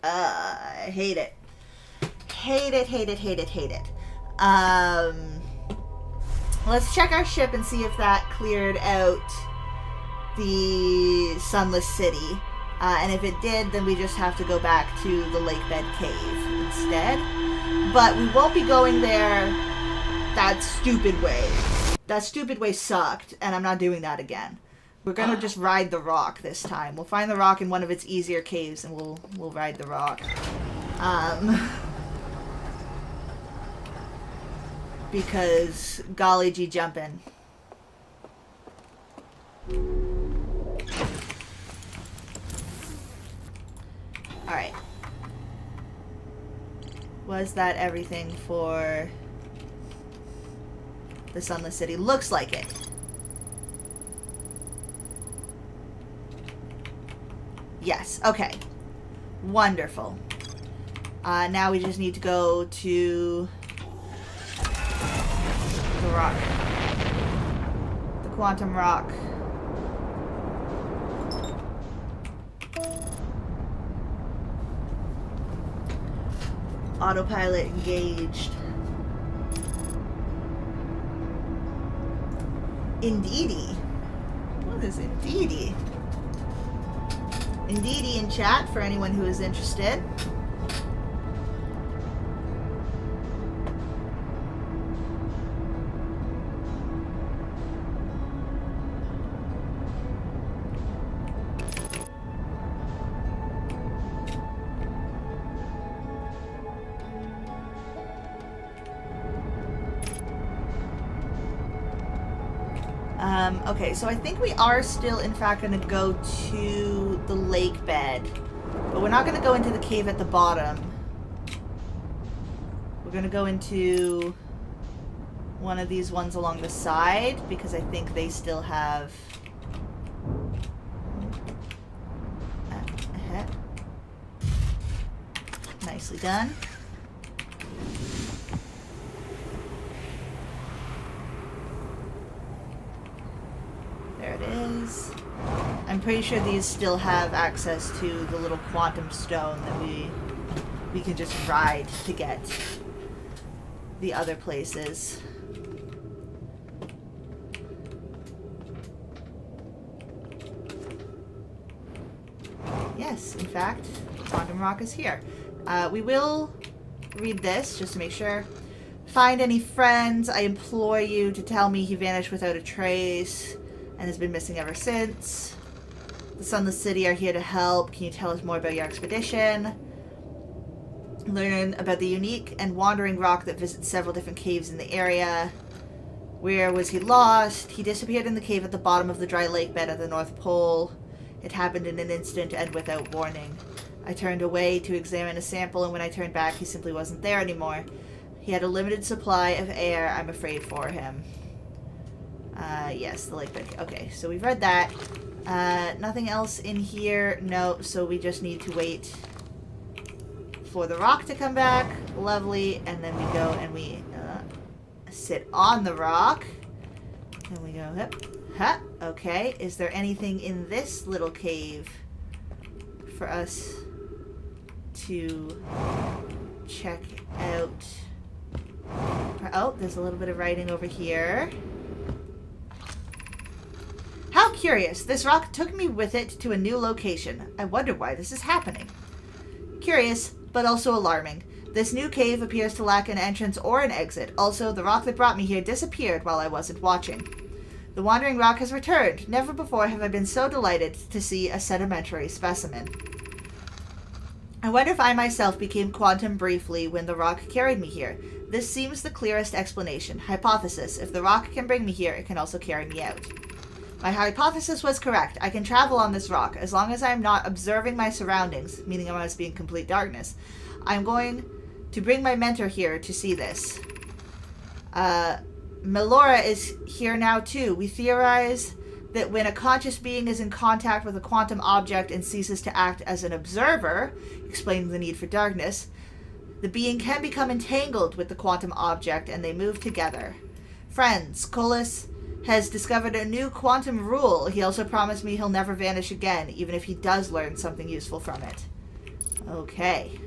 I hate it. Hate it, hate it, hate it, hate it. Let's check our ship and see if that cleared out the Sunless City. And if it did, then we just have to go back to the Lakebed Cave instead. But we won't be going there that stupid way. That stupid way sucked, and I'm not doing that again. We're gonna just ride the rock this time. We'll find the rock in one of its easier caves, and we'll ride the rock. Because golly gee jumpin'. Alright. Was that everything for the Sunless City? Looks like it. Yes, okay. Wonderful. Now we just need to go to the rock. The quantum rock. Autopilot engaged. Indeedy. What is Indeedy? Indeedy in chat for anyone who is interested. Okay, so I think we are still, in fact, going to go to the lake bed. But we're not going to go into the cave at the bottom. We're going to go into one of these ones along the side, because I think they still have... Nicely done. There it is. I'm pretty sure these still have access to the little quantum stone that we can just ride to get the other places. Yes, in fact, quantum rock is here. We will read this just to make sure. Find any friends. I implore you to tell me he vanished without a trace and has been missing ever since. The Sunless City are here to help. Can you tell us more about your expedition? Learn about the unique and wandering rock that visits several different caves in the area. Where was he lost? He disappeared in the cave at the bottom of the dry lake bed at the North Pole. It happened in an instant and without warning. I turned away to examine a sample, and when I turned back, he simply wasn't there anymore. He had a limited supply of air. I'm afraid for him. Yes, the lake bed. Okay, so we've read that. Nothing else in here. No, so we just need to wait for the rock to come back. Lovely. And then we go and we sit on the rock. And we go, hup, hup. Okay, is there anything in this little cave for us to check out? Oh, there's a little bit of writing over here. How curious. This rock took me with it to a new location. I wonder why this is happening. Curious, but also alarming. This new cave appears to lack an entrance or an exit. Also, the rock that brought me here disappeared while I wasn't watching. The wandering rock has returned. Never before have I been so delighted to see a sedimentary specimen. I wonder if I myself became quantum briefly when the rock carried me here. This seems the clearest explanation. Hypothesis. If the rock can bring me here, it can also carry me out. My hypothesis was correct. I can travel on this rock. As long as I am not observing my surroundings, meaning I must be in complete darkness, I'm going to bring my mentor here to see this. Melora is here now too. We theorize that when a conscious being is in contact with a quantum object and ceases to act as an observer, explaining the need for darkness, the being can become entangled with the quantum object and they move together. Friends, Colas has discovered a new quantum rule. He also promised me he'll never vanish again, even if he does learn something useful from it. Okay.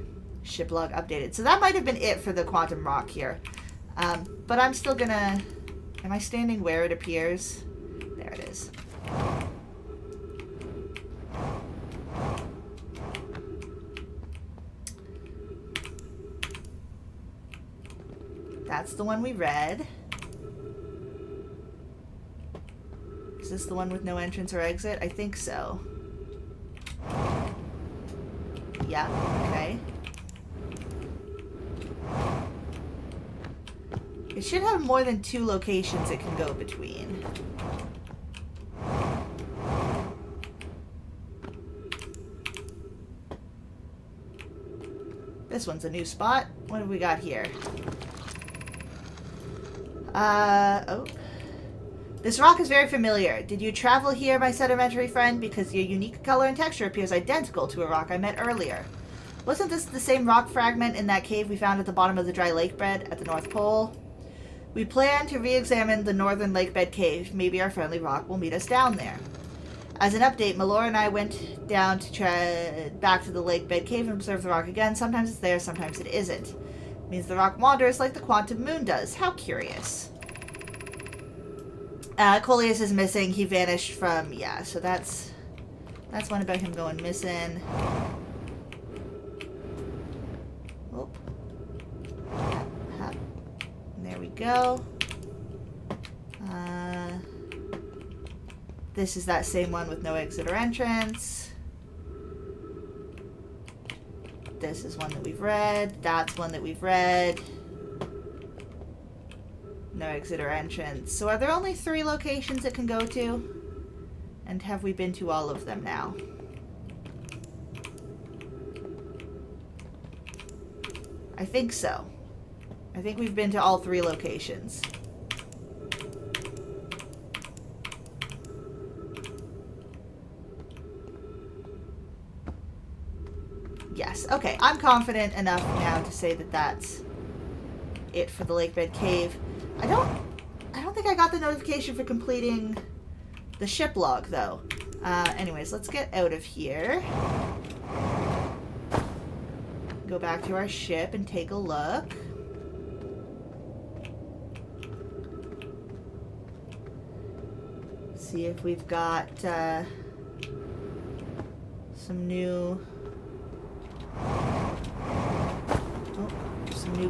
Ship log updated. So that might have been it for the quantum rock here. But I'm still gonna... Am I standing where it appears? There it is. That's the one we read. Is this the one with no entrance or exit? I think so. Yeah, okay. It should have more than 2 locations it can go between. This one's a new spot. What have we got here? Oh. This rock is very familiar. Did you travel here, my sedimentary friend? Because your unique color and texture appears identical to a rock I met earlier. Wasn't this the same rock fragment in that cave we found at the bottom of the dry lake bed at the North Pole? We plan to re-examine the northern lake bed cave. Maybe our friendly rock will meet us down there. As an update, Malora and I went down to back to the lake bed cave and observed the rock again. Sometimes it's there, sometimes it isn't. It means the rock wanders like the quantum moon does. How curious. Coleus is missing. He vanished from... Yeah, so that's one about him going missing. Oop. There we go. This is that same one with no exit or entrance. This is one that we've read. That's one that we've read. No exit or entrance. So are there only 3 locations it can go to? And have we been to all of them now? I think so. I think we've been to all 3 locations. Yes, okay. I'm confident enough now to say that that's it for the lake bed cave. I don't think I got the notification for completing the ship log, though. Anyways, let's get out of here. Go back to our ship and take a look. See if we've got some new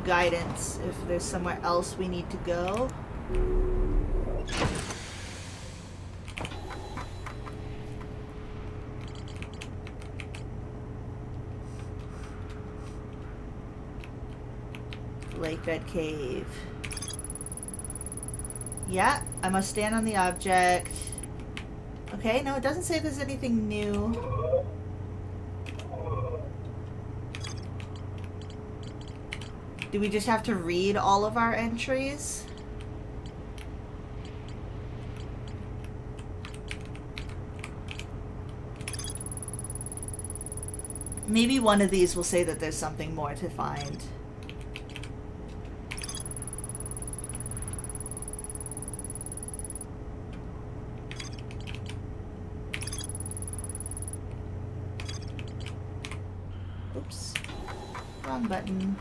guidance, if there's somewhere else we need to go. Lake bed cave. Yeah, I must stand on the object. Okay, no, it doesn't say there's anything new. Do we just have to read all of our entries? Maybe one of these will say that there's something more to find. Oops. Wrong button.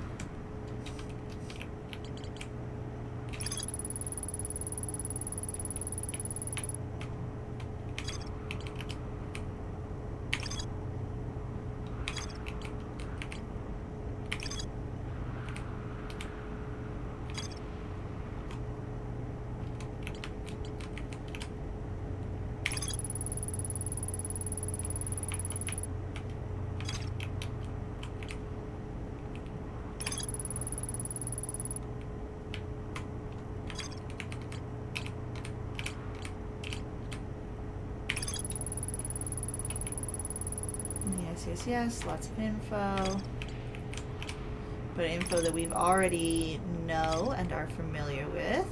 Yes, lots of info. But info that we've already know and are familiar with.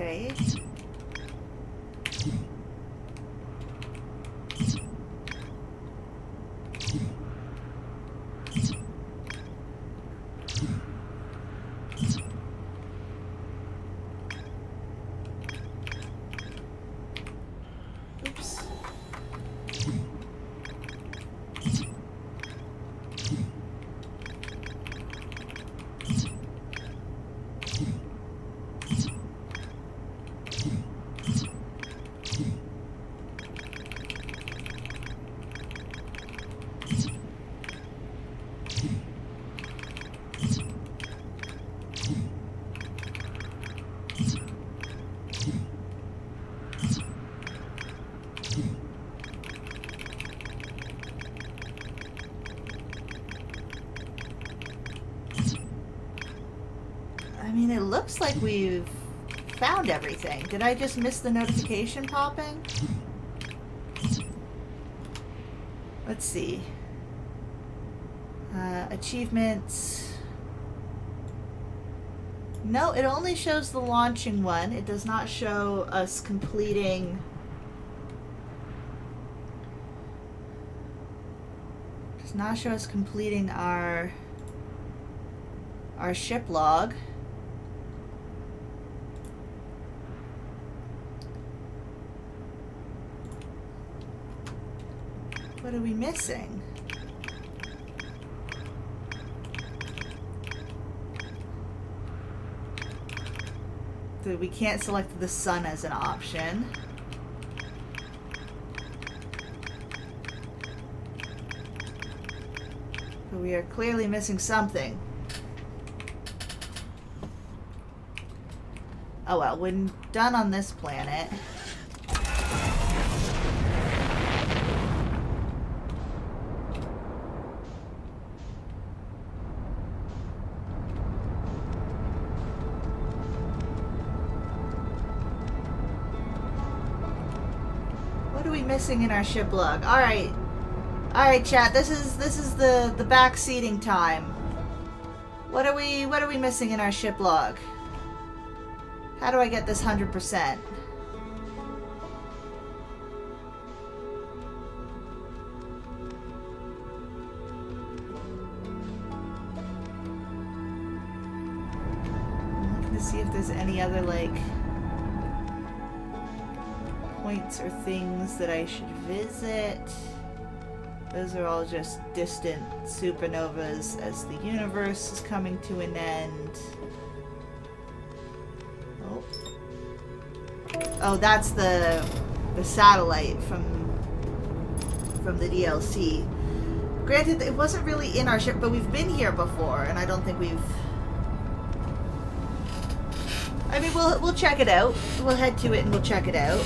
Okay. Oops. I mean, it looks like we've found everything. Did I just miss the notification popping? Let's see. Achievements. No, it only shows the launching one. It does not show us completing... Does not show us completing our ship log. What are we missing? So we can't select the sun as an option. But we are clearly missing something. Oh well, when done on this planet... What are we missing in our ship log? Alright. Alright, chat, this is the back seating time. What are we missing in our ship log? How do I get this 100%? I'm looking to see if there's any other, like, points or things that I should visit. Those are all just distant supernovas as the universe is coming to an end. Oh, that's the satellite from the DLC. Granted, it wasn't really in our ship, but we've been here before, and I don't think we've... I mean, we'll check it out. We'll head to it and we'll check it out.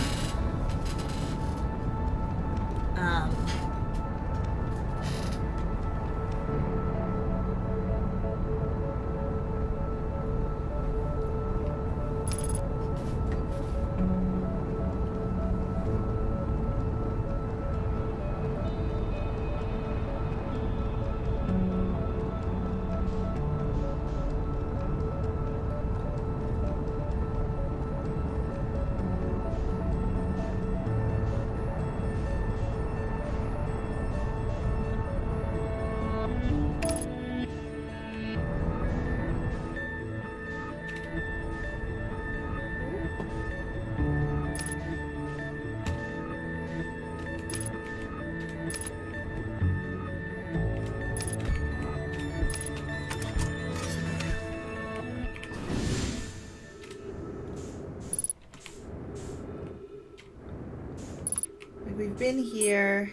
We've been here.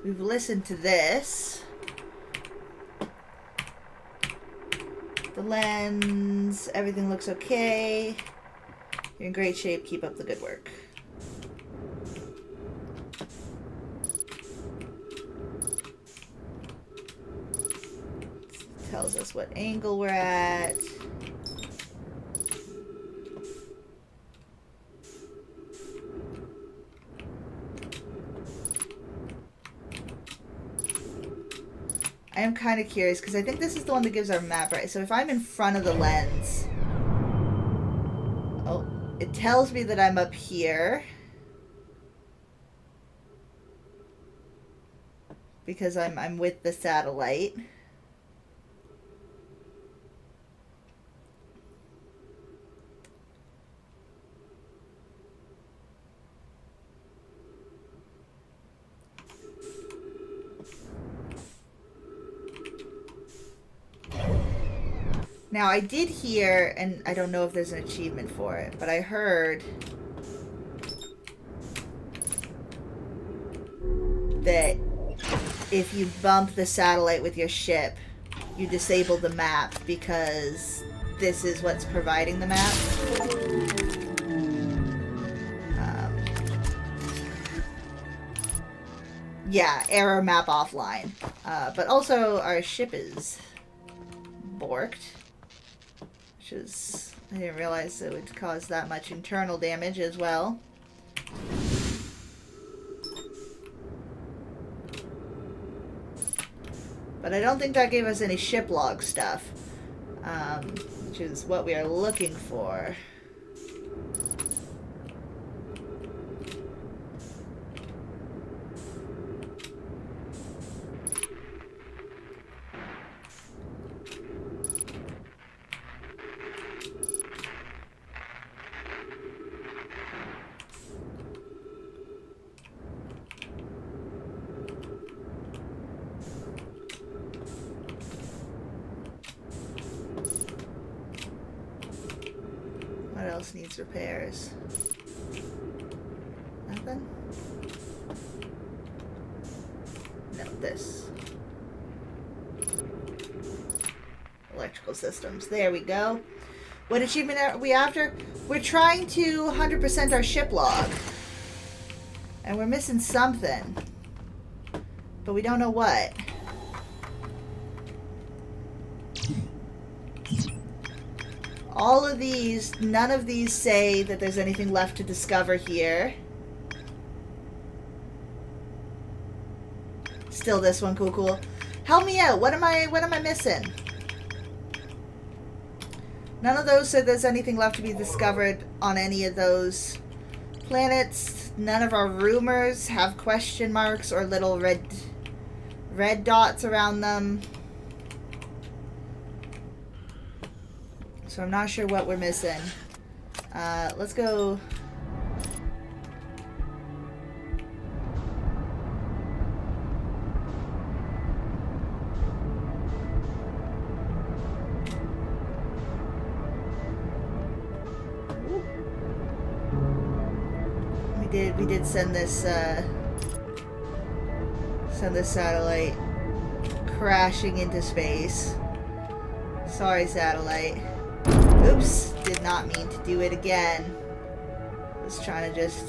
We've listened to this. The lens, everything looks okay. You're in great shape. Keep up the good work. Tells us what angle we're at. I am kind of curious, because I think this is the one that gives our map, right? So if I'm in front of the lens... Oh, it tells me that I'm up here. Because I'm with the satellite. Now, I did hear, and I don't know if there's an achievement for it, but I heard that if you bump the satellite with your ship, you disable the map because this is what's providing the map. Yeah, error map offline. But also, our ship is borked. Which is... I didn't realize it would cause that much internal damage as well. But I don't think that gave us any ship log stuff. Which is what we are looking for. What else needs repairs? Nothing? No, this. Electrical systems. There we go. What achievement are we after? We're trying to 100% our ship log. And we're missing something. But we don't know what. All of these, none of these say that there's anything left to discover here. Still this one, cool. Help me out. What am I missing? None of those said there's anything left to be discovered on any of those planets. None of our rumors have question marks or little red dots around them. So I'm not sure what we're missing. Let's go... We did send this satellite crashing into space. Sorry, satellite. Oops, did not mean to do it again. Was trying to just...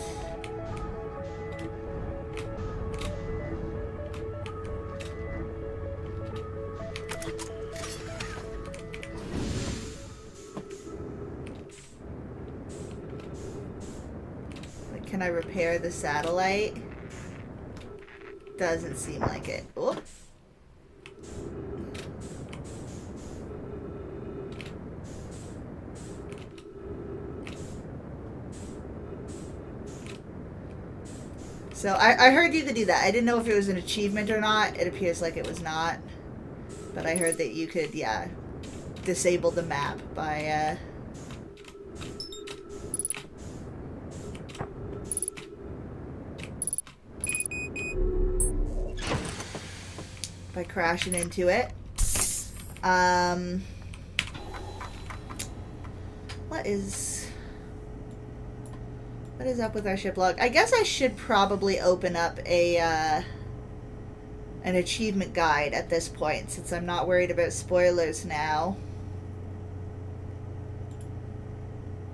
Like, can I repair the satellite? Doesn't seem like it. Oh. So I heard you could do that. I didn't know if it was an achievement or not. It appears like it was not. But I heard that you could, yeah, disable the map by crashing into it. What is up with our ship log? I guess I should probably open up an achievement guide at this point, since I'm not worried about spoilers now.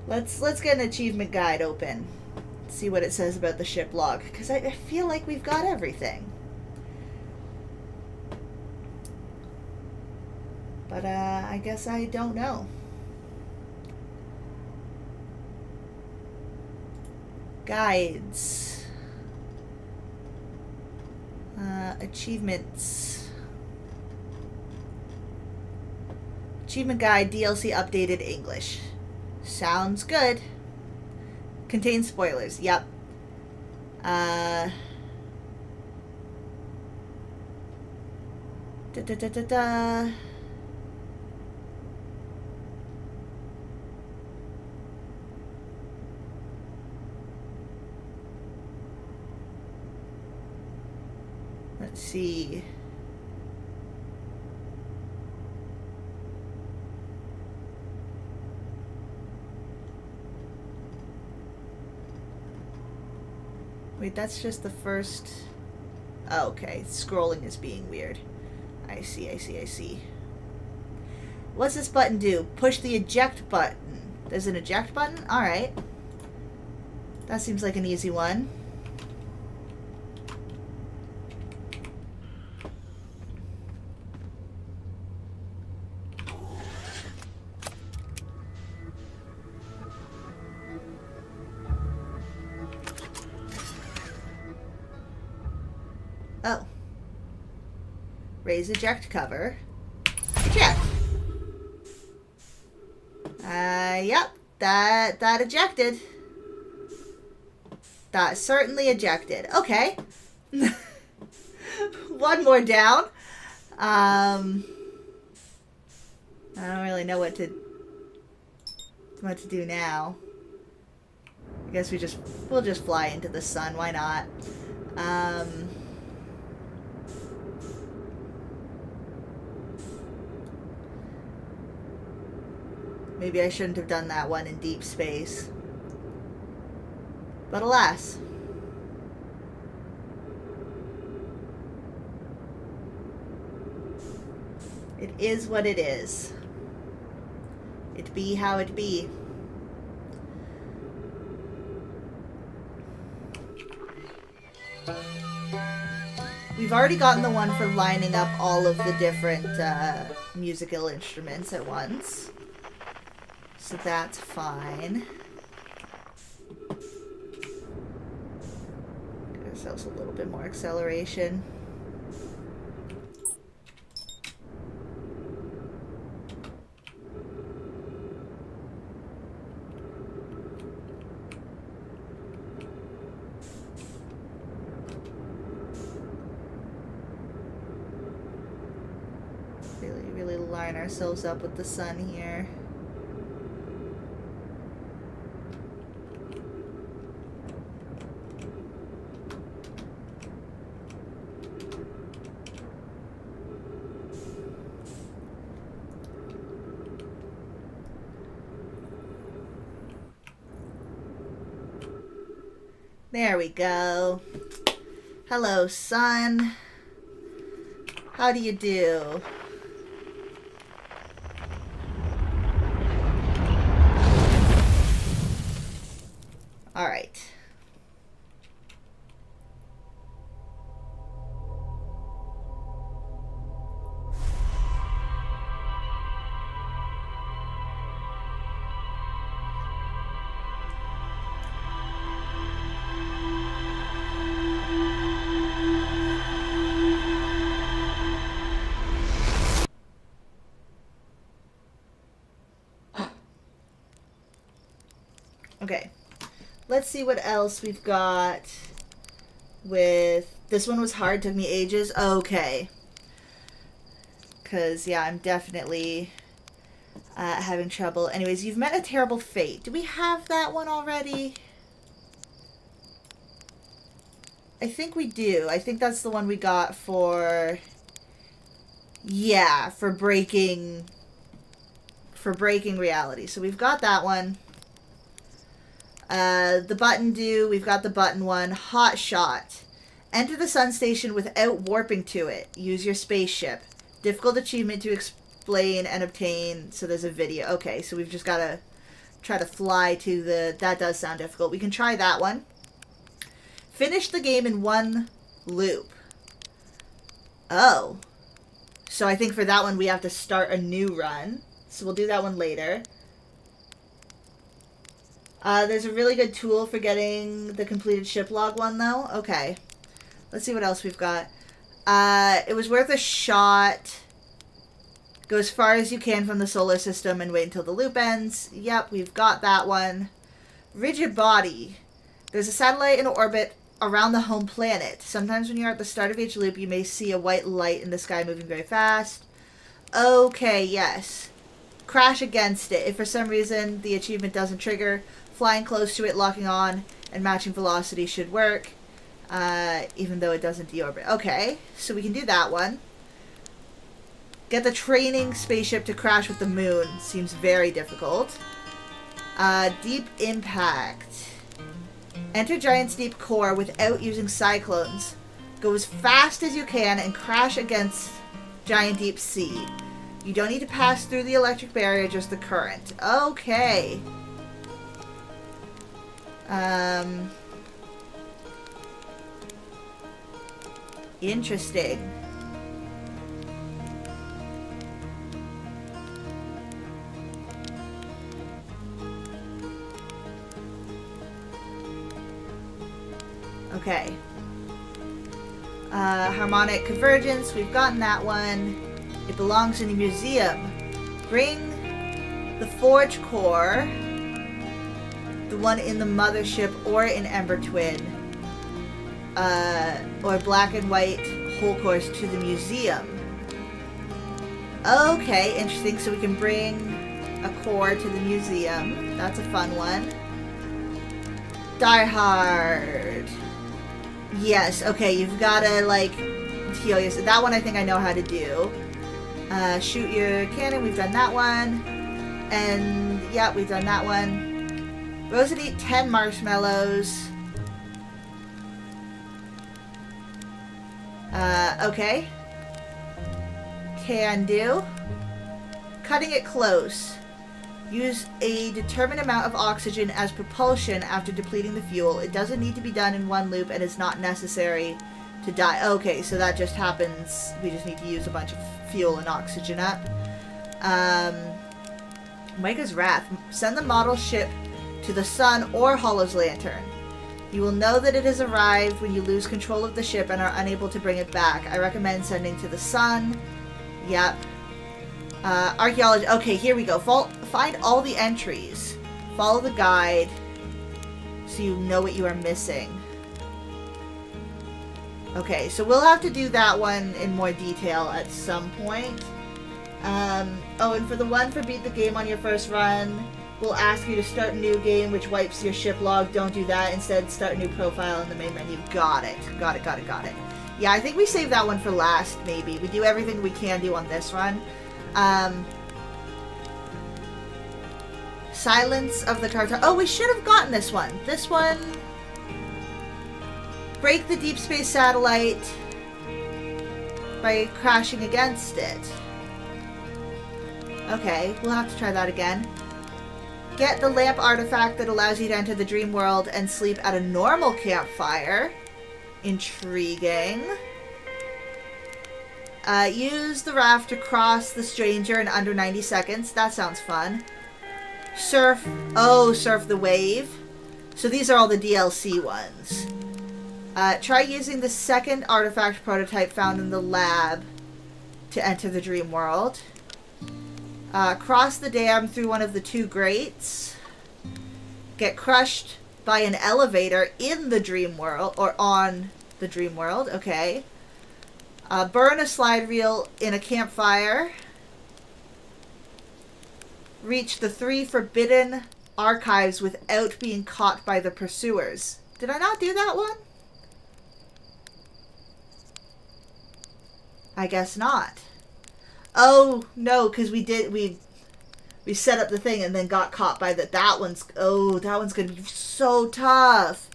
Let's get an achievement guide open. See what it says about the ship log, because I feel like we've got everything. But I guess I don't know. Guides. Achievements. Achievement Guide DLC updated English. Sounds good. Contains spoilers. Yep. Da da da da da. Let's see. Wait, that's just the first... Oh, okay. Scrolling is being weird. I see. What's this button do? Push the eject button. There's an eject button? Alright. That seems like an easy one. Oh. Raise eject cover. Eject. Yep. That ejected. That certainly ejected. Okay. One more down. I don't really know what to do now. I guess we'll just fly into the sun. Why not? Maybe I shouldn't have done that one in deep space. But alas. It is what it is. It be how it be. We've already gotten the one for lining up all of the different musical instruments at once. So that's fine. Give ourselves a little bit more acceleration. Really line ourselves up with the sun here. There we go. Hello, sun. How do you do? All right. Okay, let's see what else we've got with... This one was hard, took me ages. Okay. Because, yeah, I'm definitely having trouble. Anyways, You've Met a Terrible Fate. Do we have that one already? I think we do. I think that's the one we got for... Yeah, for breaking reality. So we've got that one. The button do. We've got the button one. Hot shot. Enter the sun station without warping to it. Use your spaceship. Difficult achievement to explain and obtain. So there's a video. Okay, so we've just got to try to fly to the... That does sound difficult. We can try that one. Finish the game in one loop. Oh. So I think for that one we have to start a new run. So we'll do that one later. There's a really good tool for getting the completed ship log one, though. Okay. Let's see what else we've got. It was worth a shot Go as far as you can from the solar system and wait until the loop ends. Yep, we've got that one. Rigid body. There's a satellite in orbit around the home planet. Sometimes when you're at the start of each loop, you may see a white light in the sky moving very fast. Okay, yes. Crash against it. If for some reason the achievement doesn't trigger, flying close to it, locking on, and matching velocity should work. Even though it doesn't deorbit. Okay, so we can do that one. Get the training spaceship to crash with the moon. Seems very difficult. Deep impact. Enter Giant's deep core without using cyclones. Go as fast as you can and crash against Giant Deep Sea. You don't need to pass through the electric barrier, just the current. Okay. Interesting. Okay. Harmonic convergence, we've gotten that one. It belongs in the museum. Bring the Forge Core, the one in the mothership or in Ember Twin, or black and white whole cores to the museum. Okay, interesting. So we can bring a core to the museum. That's a fun one. Die Hard. Yes, okay, you've gotta, like, heal yourself. That one I think I know how to do. Shoot your cannon, we've done that one. And, yeah, we've done that one. Rose would eat 10 marshmallows. Okay. Can do. Cutting it close. Use a determined amount of oxygen as propulsion after depleting the fuel. It doesn't need to be done in one loop and is not necessary to die. Okay, so that just happens. We just need to use a bunch of fuel and oxygen up. Micah's Wrath. Send the model ship to the sun or Hollow's Lantern. You will know that it has arrived when you lose control of the ship and are unable to bring it back. I recommend sending to the sun. Yep. Archaeology. Okay, here we go. Find all the entries. Follow the guide so you know what you are missing. Okay, so we'll have to do that one in more detail at some point. Oh, and for the one for beat the game on your first run, we'll ask you to start a new game, which wipes your ship log. Don't do that. Instead, start a new profile in the main menu. Got it. Got it. Yeah, I think we saved that one for last, maybe. We do everything we can do on this run. Silence of the Cartel. Oh, we should have gotten this one. This one. Break the deep space satellite by crashing against it. Okay, we'll have to try that again. Get the lamp artifact that allows you to enter the dream world and sleep at a normal campfire. Intriguing. Use the raft to cross the stranger in under 90 seconds. That sounds fun. Surf the wave. So these are all the DLC ones. Try using the second artifact prototype found in the lab to enter the dream world. Cross the dam through one of the two grates. Get crushed by an elevator in the dream world, or on the dream world. Okay. Burn a slide reel in a campfire. Reach the 3 forbidden archives without being caught by the pursuers. Did I not do that one? I guess not. Oh, no, because we set up the thing and then got caught by that one's going to be so tough.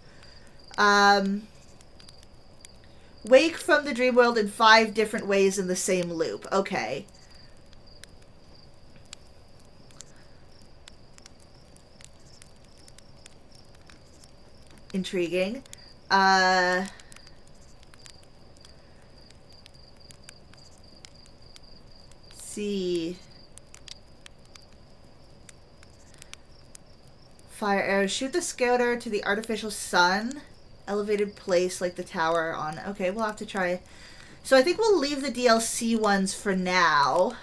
Wake from the dream world in 5 different ways in the same loop. Okay. Intriguing. See. Fire arrows. Shoot the scouter to the artificial sun. Elevated place like the tower on... Okay, we'll have to try... So I think we'll leave the DLC ones for now.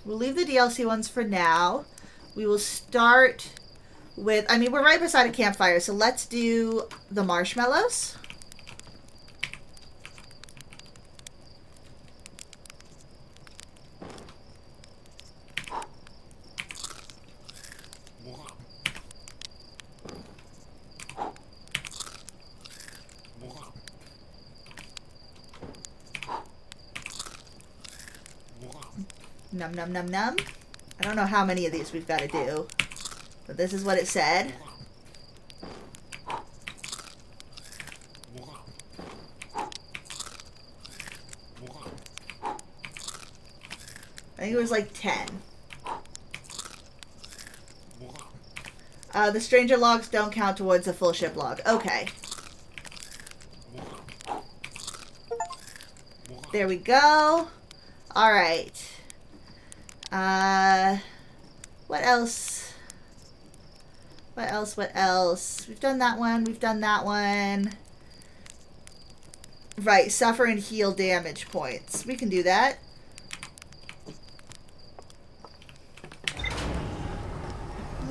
We'll leave the DLC ones for now. We will start with, I mean, we're right beside a campfire, so let's do the marshmallows. Num num num num. I don't know how many of these we've got to do, but this is what it said. I think it was like 10. The stranger logs don't count towards the full ship log. Okay. There we go. Alright. What else? What else? We've done that one. We've done that one. Right, suffer and heal damage points. We can do that.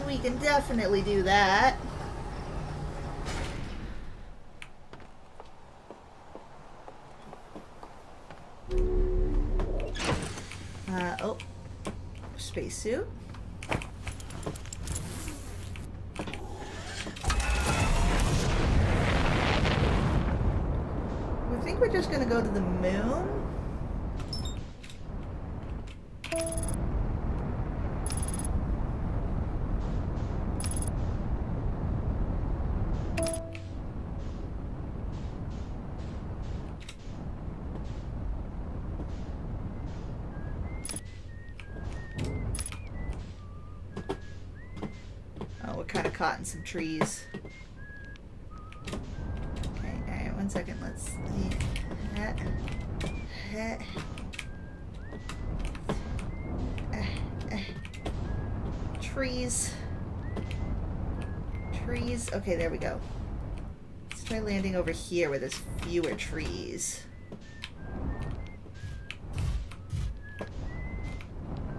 We can definitely do that. Oh. Spacesuit. I think we're just gonna go to the moon. Caught in some trees. Okay, alright, 1 second. Let's see. Trees. Trees. Okay, there we go. Let's try landing over here where there's fewer trees.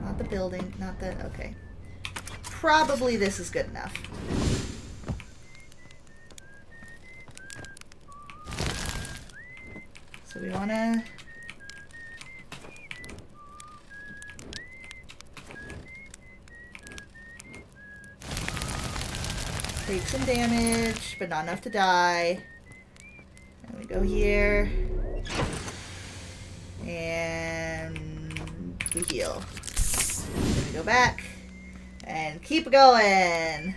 Not the building, not the... Okay. Probably this is good enough. So we want to... take some damage, but not enough to die. And we go here. And we heal. Then we go back. And keep going.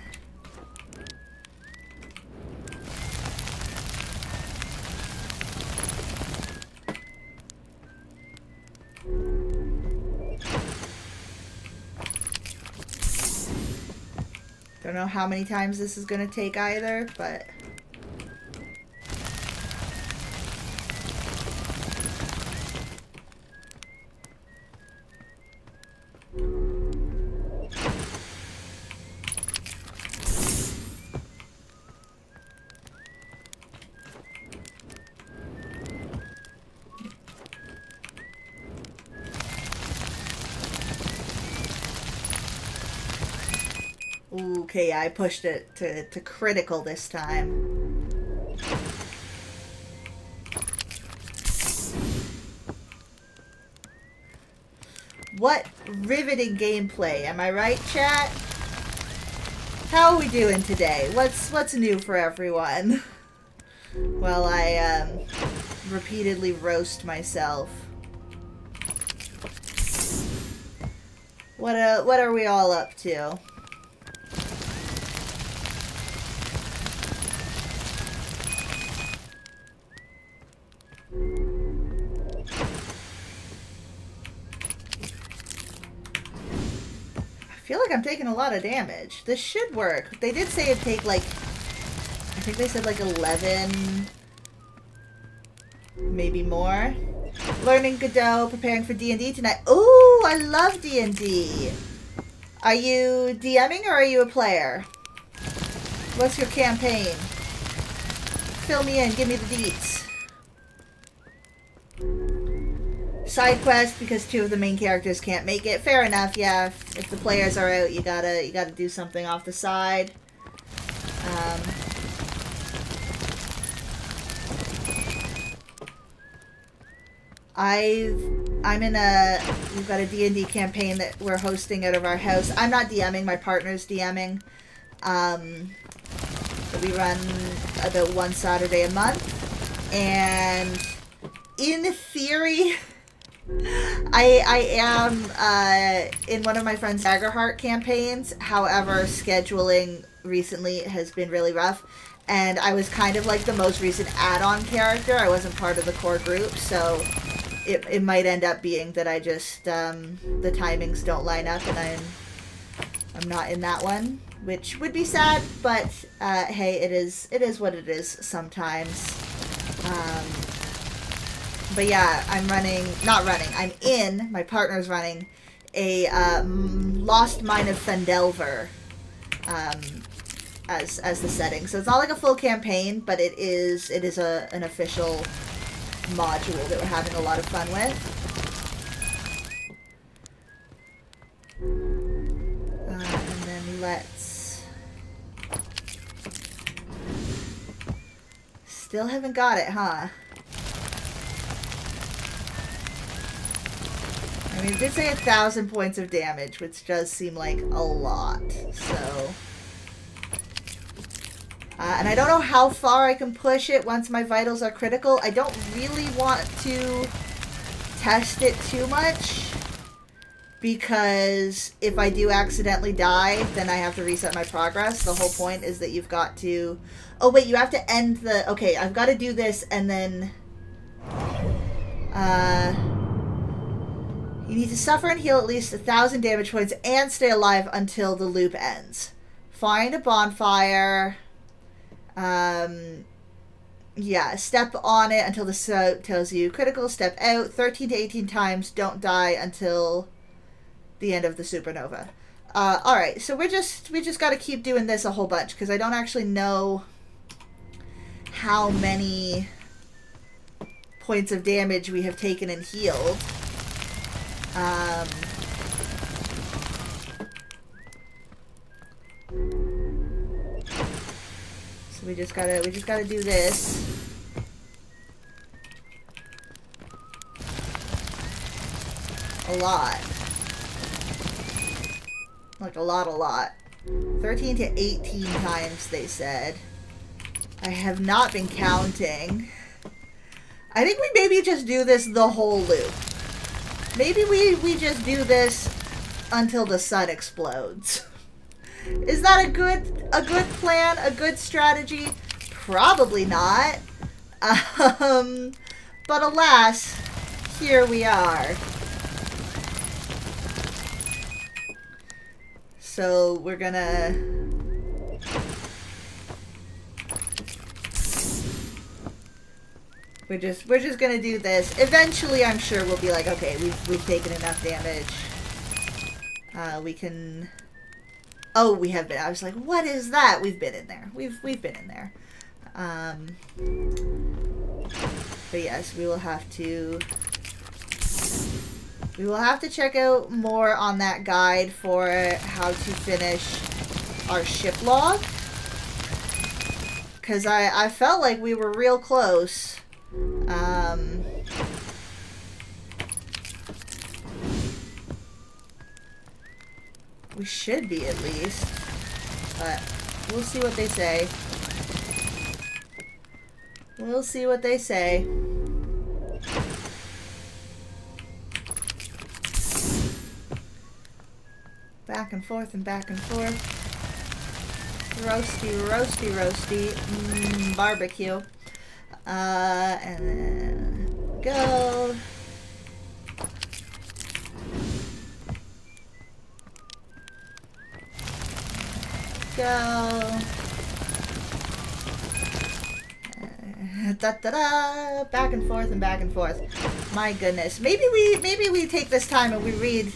Don't know how many times this is going to take either, but... Okay, I pushed it to critical this time. What riveting gameplay, am I right, chat? How are we doing today? What's new for everyone? While I repeatedly roast myself. What are we all up to? I feel like I'm taking a lot of damage. This should work. They did say it'd take like, I think they said like 11, maybe more. Learning Godot, preparing for D&D tonight. Ooh, I love D&D. Are you DMing or are you a player? What's your campaign? Fill me in, give me the deets. side quest because 2 of the main characters can't make it. Fair enough, yeah. If the players are out, you gotta do something off the side. We've got a D&D campaign that we're hosting out of our house. I'm not DMing, my partner's DMing. We run about 1 Saturday a month, and in theory, I am in one of my friend's Daggerheart campaigns. However, scheduling recently has been really rough, and I was kind of like the most recent add-on character. I wasn't part of the core group, so it might end up being that I just the timings don't line up, and I'm not in that one, which would be sad, but hey, it is what it is sometimes. But yeah, my partner's running a Lost Mine of Phandelver as the setting. So it's not like a full campaign, but it is an official module that we're having a lot of fun with. And then let's... Still haven't got it, huh? I mean, it did say 1,000 points of damage, which does seem like a lot, so... and I don't know how far I can push it once my vitals are critical. I don't really want to test it too much, because if I do accidentally die, then I have to reset my progress. The whole point is that you've got to... Oh, wait, you have to end the... Okay, I've got to do this, and then... You need to suffer and heal at least 1,000 damage points and stay alive until the loop ends. Find a bonfire. Yeah, step on it until the soap tells you critical, step out 13 to 18 times, don't die until the end of the supernova. Alright, so we just got to keep doing this a whole bunch, because I don't actually know how many points of damage we have taken and healed. So we just gotta do this. A lot. Like a lot. 13 to 18 times, they said. I have not been counting. I think we maybe just do this the whole loop. Maybe we just do this until the sun explodes. Is that a good plan? A good strategy? Probably not. But alas, here we are. So we're gonna... We're just gonna do this. Eventually, I'm sure we'll be like, okay, we've taken enough damage. We can... Oh, we have been. I was like, what is that? We've been in there. We've been in there. But yes, we will have to check out more on that guide for how to finish our ship log. Because I felt like we were real close. We should be, at least. But we'll see what they say. We'll see what they say. Back and forth and back and forth. Roasty, roasty, roasty. Barbecue. And then go. Go. Da-da-da. Back and forth and back and forth. My goodness. Maybe we take this time and we read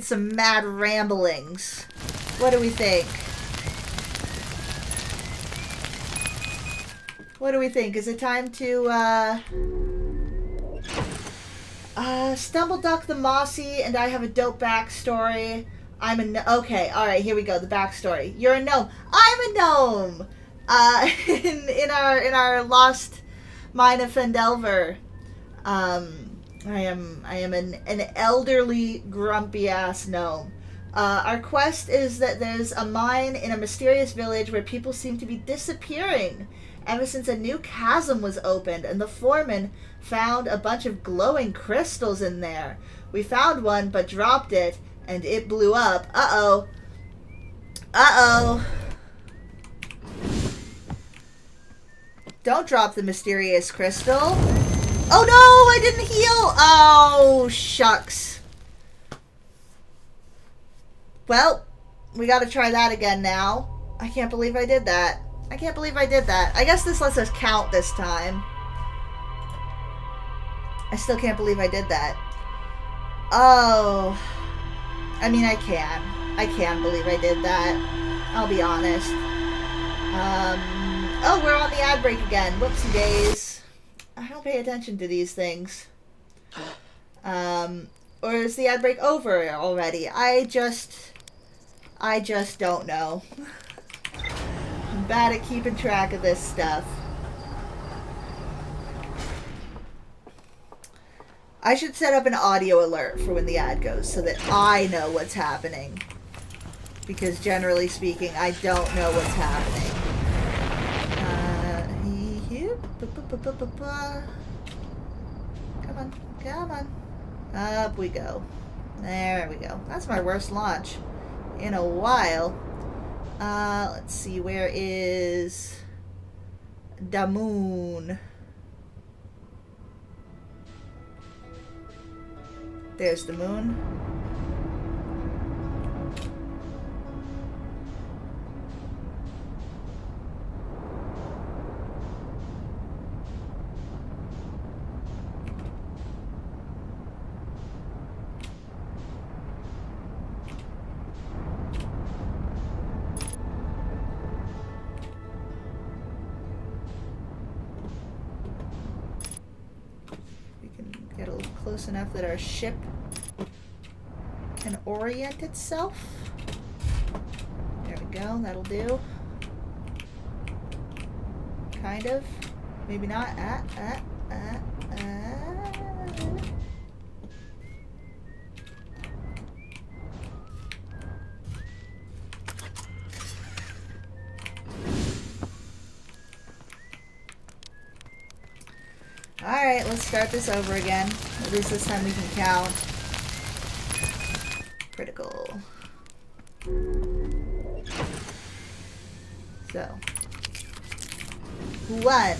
some mad ramblings. What do we think? What do we think? Is it time to Stumbleduck the Mossy and I have a dope backstory. Okay, alright, here we go, the backstory. You're a gnome. I'm a gnome! In our Lost Mine of Fendelver, I am an elderly, grumpy-ass gnome. Our quest is that there's a mine in a mysterious village where people seem to be disappearing ever since a new chasm was opened, and the foreman found a bunch of glowing crystals in there. We found one, but dropped it, and it blew up. Uh-oh. Uh-oh. Don't drop the mysterious crystal. Oh no, I didn't heal! Oh, shucks. Well, we gotta try that again now. I can't believe I did that. I can't believe I did that. I guess this lets us count this time. I still can't believe I did that. Oh. I mean, I can believe I did that. I'll be honest. Oh, we're on the ad break again. Whoopsie days. I don't pay attention to these things. Or is the ad break over already? I just don't know. I'm bad at keeping track of this stuff. I should set up an audio alert for when the ad goes so that I know what's happening. Because generally speaking, I don't know what's happening. Come on, come on. Up we go. There we go. That's my worst launch in a while. Let's see, where is the moon? There's the moon. Close enough that our ship can orient itself. There we go, that'll do. Kind of. Maybe not. Alright, let's start this over again. At least this time we can count. Critical. So. 1.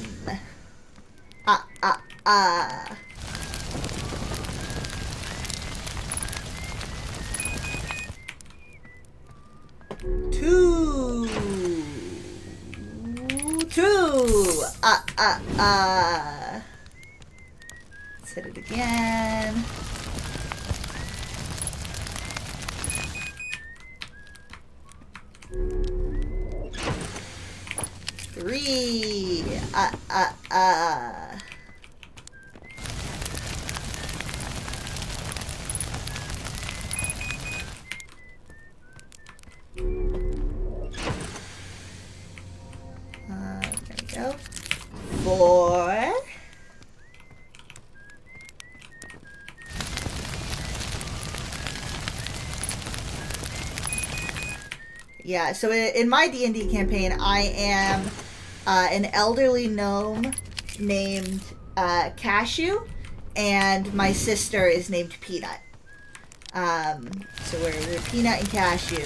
2. 2. Let's hit it again. 3. There we go. 4. Yeah, so in my D&D campaign, I am an elderly gnome named Cashew, and my sister is named Peanut. So we're Peanut and Cashew.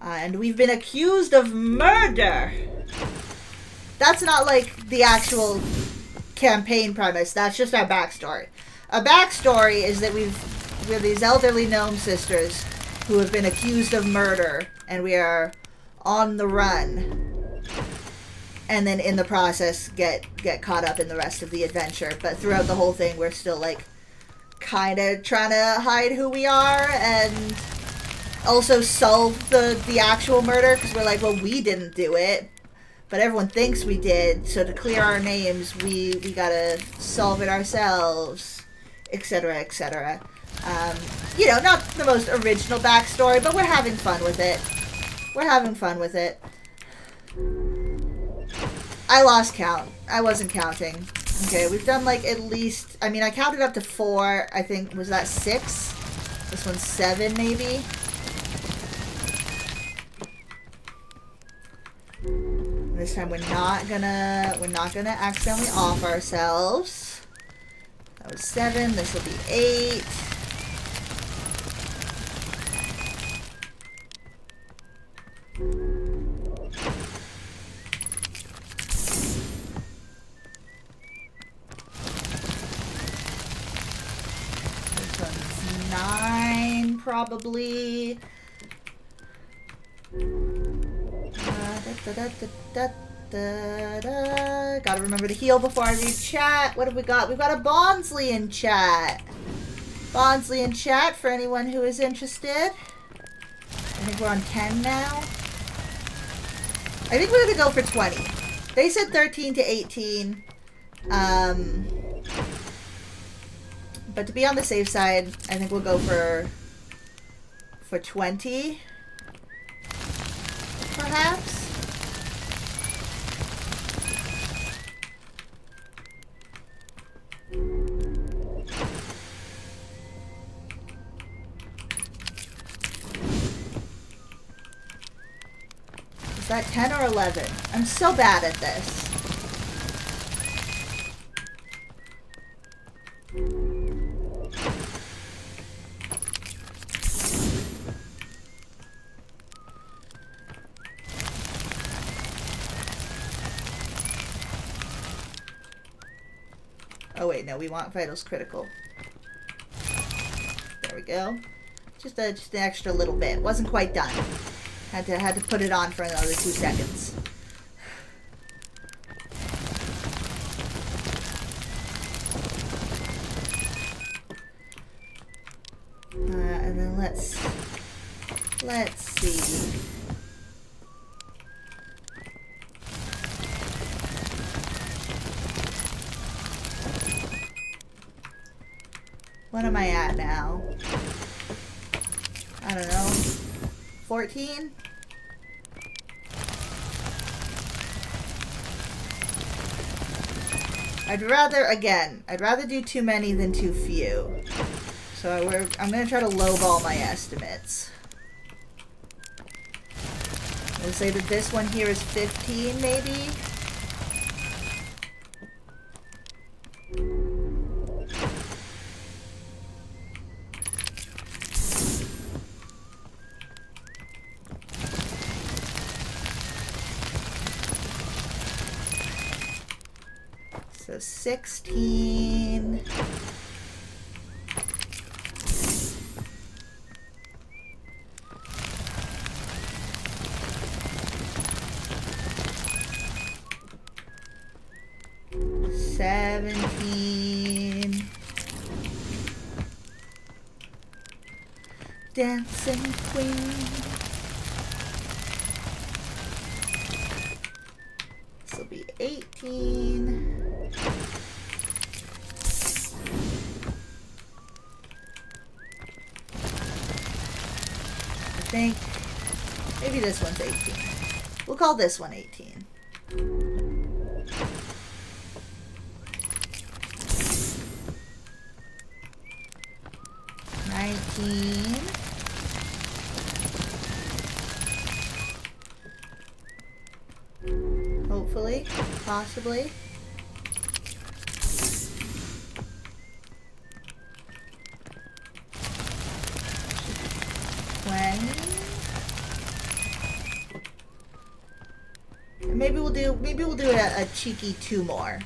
And we've been accused of murder! That's not like the actual campaign premise, that's just our backstory. Our backstory is that we're these elderly gnome sisters who have been accused of murder, and we are on the run. And then in the process get caught up in the rest of the adventure. But throughout the whole thing, we're still like kind of trying to hide who we are and also solve the actual murder, because we're like, well, we didn't do it. but everyone thinks we did, so to clear our names, we gotta solve it ourselves, etc., etc. You know, not the most original backstory, but we're having fun with it. We're having fun with it. I lost count. I wasn't counting. Okay, we've done like at least... I mean, I counted up to 4. I think, was that 6? This one's 7, maybe? This time we're not gonna accidentally off ourselves. That was 7. This will be 8. This one's 9, probably. Gotta remember to heal before I read chat. What have we got? We've got a Bondsley in chat. Bondsley in chat for anyone who is interested. I think we're on 10 now. I think we're gonna go for 20. They said 13 to 18. But to be on the safe side, I think we'll go for 20. Perhaps. Is that 10 or 11? I'm so bad at this. Oh wait, no, we want Vitals Critical. There we go. Just an extra little bit. Wasn't quite done. Had to put it on for another 2 seconds. And then let's see. What am I at now? I don't know. 14? I'd rather do too many than too few. So I'm going to try to lowball my estimates. We'll say that this one here is 15, maybe? So 16. Dancing Queen. This will be 18. I think maybe this one's 18. We'll call this one 18. Hopefully, possibly. 20. Maybe we'll do a cheeky 2 more,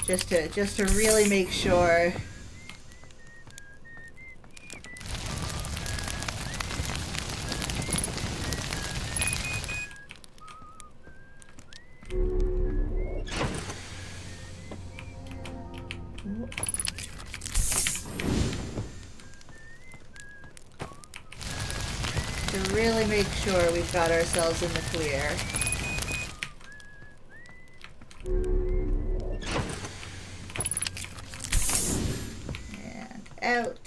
just to really make sure. To really make sure we've got ourselves in the clear. out.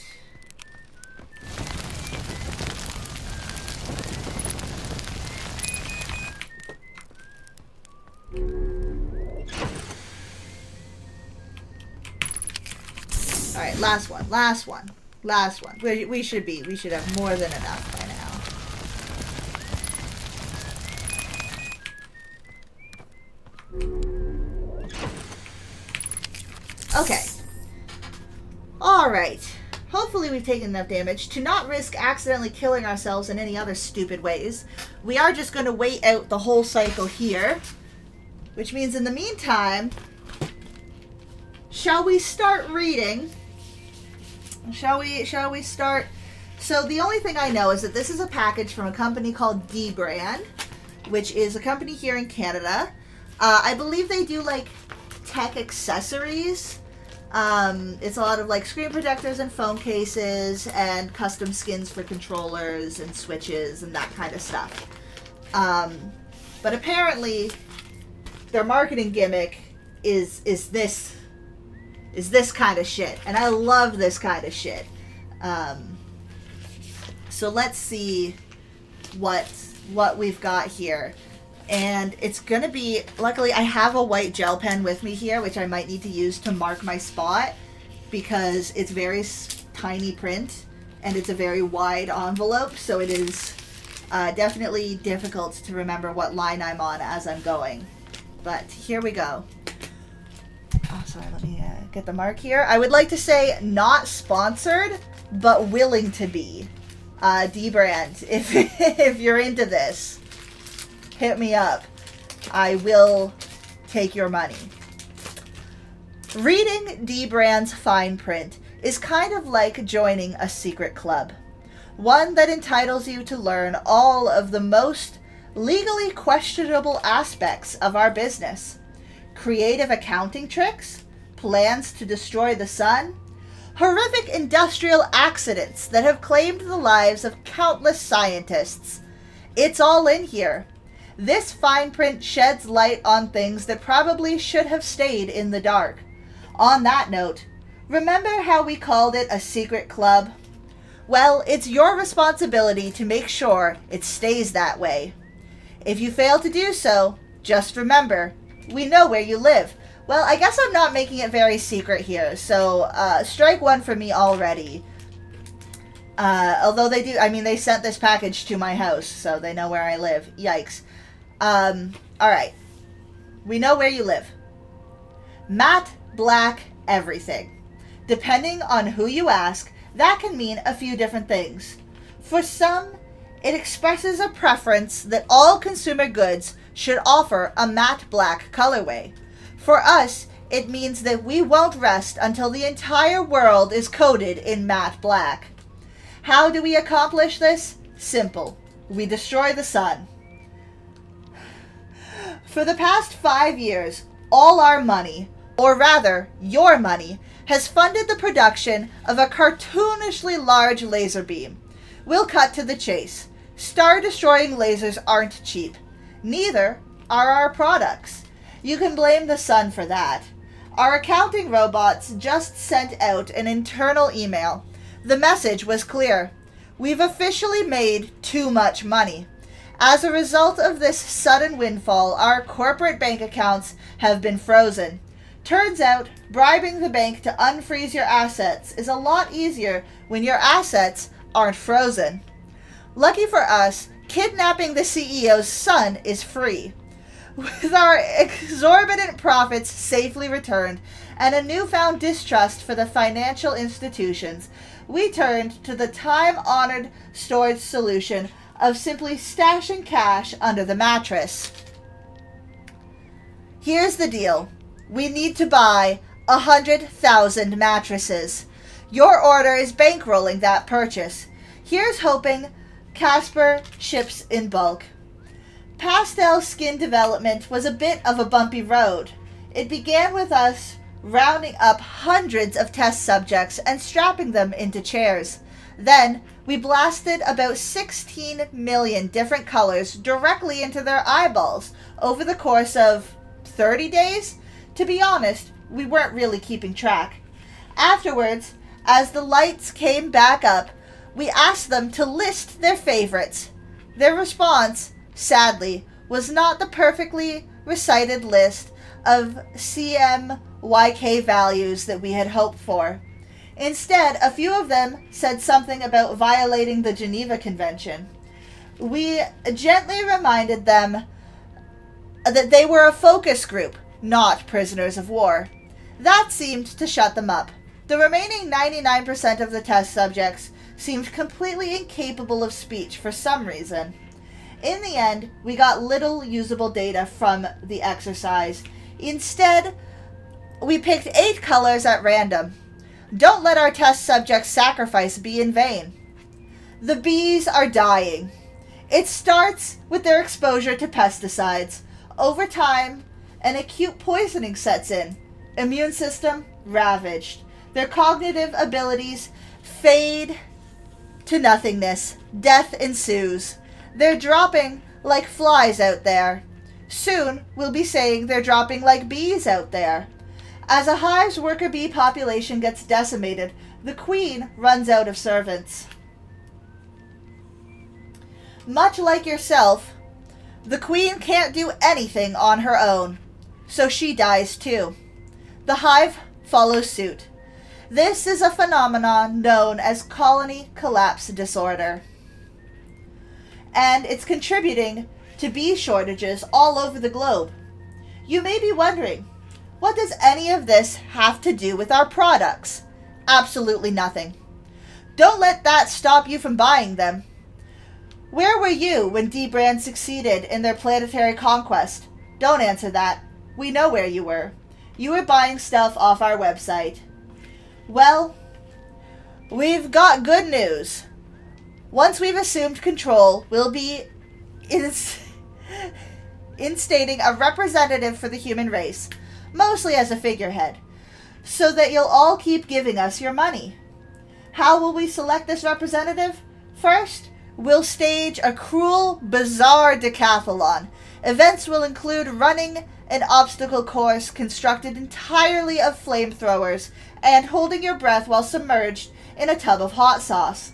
All right, last one. We should have more than enough by now. Okay. All right. Hopefully we've taken enough damage to not risk accidentally killing ourselves in any other stupid ways. We are just going to wait out the whole cycle here, which means in the meantime, shall we start reading? Shall we start? So the only thing I know is that this is a package from a company called Dbrand, which is a company here in Canada. I believe they do like tech accessories. It's a lot of like screen protectors and phone cases and custom skins for controllers and switches and that kind of stuff. But apparently their marketing gimmick is this kind of shit, and I love this kind of shit. So let's see what we've got here. And it's gonna be, luckily I have a white gel pen with me here, which I might need to use to mark my spot, because it's very tiny print and it's a very wide envelope, so it is definitely difficult to remember what line I'm on as I'm going. But here we go. Oh, sorry, let me get the mark here. I would like to say not sponsored, but willing to be. Dbrand, if you're into this, hit me up. I will take your money. Reading Dbrand's fine print is kind of like joining a secret club. One that entitles you to learn all of the most legally questionable aspects of our business. Creative accounting tricks, plans to destroy the sun, horrific industrial accidents that have claimed the lives of countless scientists. It's all in here. This fine print sheds light on things that probably should have stayed in the dark. On that note, remember how we called it a secret club? Well, it's your responsibility to make sure it stays that way. If you fail to do so, just remember, we know where you live. Well, I guess I'm not making it very secret here, so strike one for me already. Although they sent this package to my house, so they know where I live. Yikes. Alright. We know where you live. Matte black everything. Depending on who you ask, that can mean a few different things. For some, it expresses a preference that all consumer goods should offer a matte black colorway. For us, it means that we won't rest until the entire world is coated in matte black. How do we accomplish this? Simple. We destroy the sun. For the past 5 years, all our money, or rather, your money, has funded the production of a cartoonishly large laser beam. We'll cut to the chase. Star-destroying lasers aren't cheap. Neither are our products. You can blame the sun for that. Our accounting robots just sent out an internal email. The message was clear. We've officially made too much money. As a result of this sudden windfall, our corporate bank accounts have been frozen. Turns out, bribing the bank to unfreeze your assets is a lot easier when your assets aren't frozen. Lucky for us, kidnapping the CEO's son is free. With our exorbitant profits safely returned and a newfound distrust for the financial institutions, we turned to the time-honored storage solution of simply stashing cash under the mattress. Here's the deal. We need to buy 100,000 mattresses. Your order is bankrolling that purchase. Here's hoping Casper ships in bulk. Pastel skin development was a bit of a bumpy road. It began with us rounding up hundreds of test subjects and strapping them into chairs. Then, we blasted about 16 million different colors directly into their eyeballs over the course of 30 days? To be honest, we weren't really keeping track. Afterwards, As the lights came back up, we asked them to list their favorites. Their response, sadly, was not the perfectly recited list of CMYK values that we had hoped for. Instead, a few of them said something about violating the Geneva Convention. We gently reminded them that they were a focus group, not prisoners of war. That seemed to shut them up. The remaining 99% of the test subjects seemed completely incapable of speech for some reason. In the end, we got little usable data from the exercise. Instead, we picked 8 colors at random. Don't let our test subjects' sacrifice be in vain. The bees are dying. It starts with their exposure to pesticides. Over time, an acute poisoning sets in. Immune system ravaged. Their cognitive abilities fade to nothingness. Death ensues. They're dropping like flies out there. Soon, we'll be saying they're dropping like bees out there. As a hive's worker bee population gets decimated, the queen runs out of servants. Much like yourself, the queen can't do anything on her own, so she dies too. The hive follows suit. This is a phenomenon known as colony collapse disorder, and it's contributing to bee shortages all over the globe. You may be wondering, what does any of this have to do with our products? Absolutely nothing. Don't let that stop you from buying them. Where were you when dbrand succeeded in their planetary conquest? Don't answer that. We know where you were. You were buying stuff off our website. Well, we've got good news. Once we've assumed control, we'll be instating a representative for the human race, mostly as a figurehead, so that you'll all keep giving us your money. How will we select this representative? First, we'll stage a cruel, bizarre decathlon. Events will include running an obstacle course constructed entirely of flamethrowers and holding your breath while submerged in a tub of hot sauce.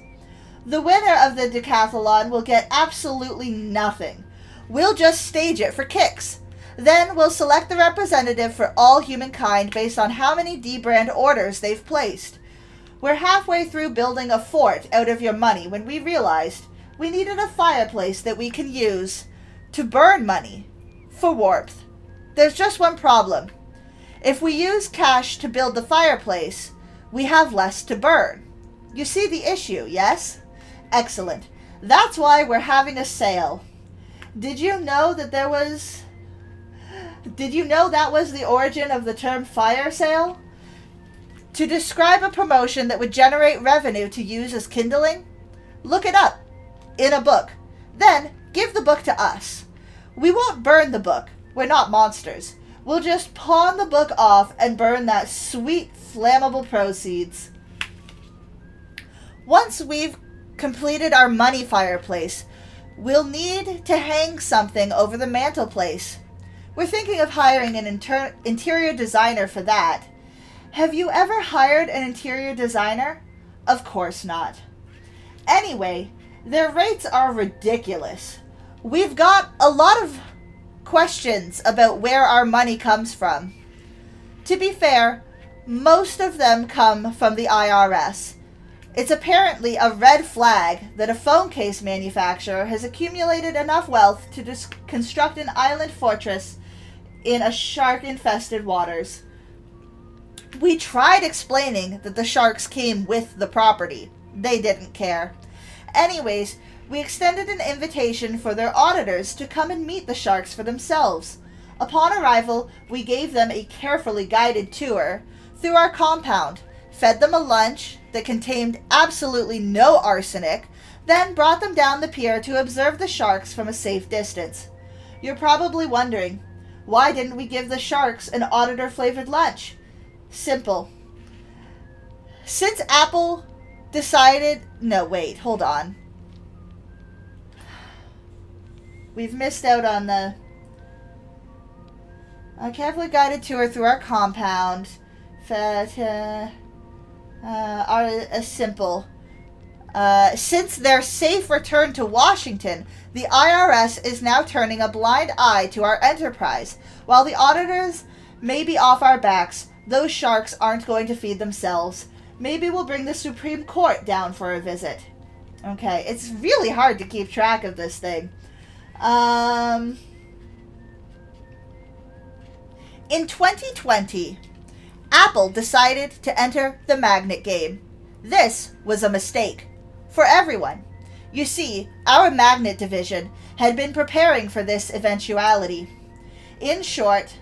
The winner of the decathlon will get absolutely nothing. We'll just stage it for kicks. Then we'll select the representative for all humankind based on how many dbrand orders they've placed. We're halfway through building a fort out of your money when we realized we needed a fireplace that we can use to burn money for warmth. There's just one problem. If we use cash to build the fireplace, we have less to burn. You see the issue, yes? Excellent. That's why we're having a sale. Did you know that was the origin of the term fire sale? To describe a promotion that would generate revenue to use as kindling? Look it up in a book. Then give the book to us. We won't burn the book. We're not monsters. We'll just pawn the book off and burn that sweet, flammable proceeds. Once we've completed our money fireplace, we'll need to hang something over the mantelpiece. We're thinking of hiring an interior designer for that. Have you ever hired an interior designer? Of course not. Anyway, their rates are ridiculous. We've got a lot of questions about where our money comes from. To be fair, most of them come from the IRS. It's apparently a red flag that a phone case manufacturer has accumulated enough wealth to construct an island fortress in a shark-infested waters. We tried explaining that the sharks came with the property. They didn't care. Anyways, we extended an invitation for their auditors to come and meet the sharks for themselves. Upon arrival, we gave them a carefully guided tour through our compound, fed them a lunch that contained absolutely no arsenic, then brought them down the pier to observe the sharks from a safe distance. You're probably wondering, why didn't we give the sharks an auditor-flavored lunch? Simple. Since Apple decided... No, wait, hold on. We've missed out on a carefully guided tour through our compound. are simple. Since their safe return to Washington, the IRS is now turning a blind eye to our enterprise. While the auditors may be off our backs, those sharks aren't going to feed themselves. Maybe we'll bring the Supreme Court down for a visit. Okay, it's really hard to keep track of this thing. In 2020, Apple decided to enter the magnet game. This was a mistake for everyone. You see, our magnet division had been preparing for this eventuality. In short,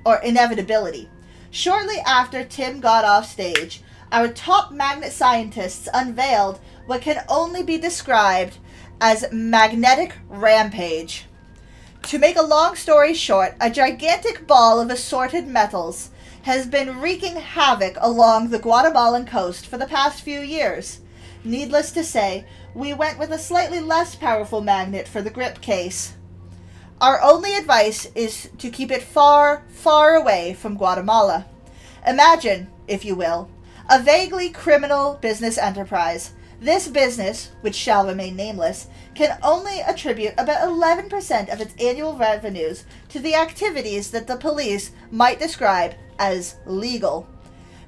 or inevitability. Shortly after Tim got off stage, our top magnet scientists unveiled what can only be described as magnetic rampage. To make a long story short, a gigantic ball of assorted metals has been wreaking havoc along the Guatemalan coast for the past few years. Needless to say, we went with a slightly less powerful magnet for the grip case. Our only advice is to keep it far, far away from Guatemala. Imagine, if you will, a vaguely criminal business enterprise. This business, which shall remain nameless, can only attribute about 11% of its annual revenues to the activities that the police might describe as legal.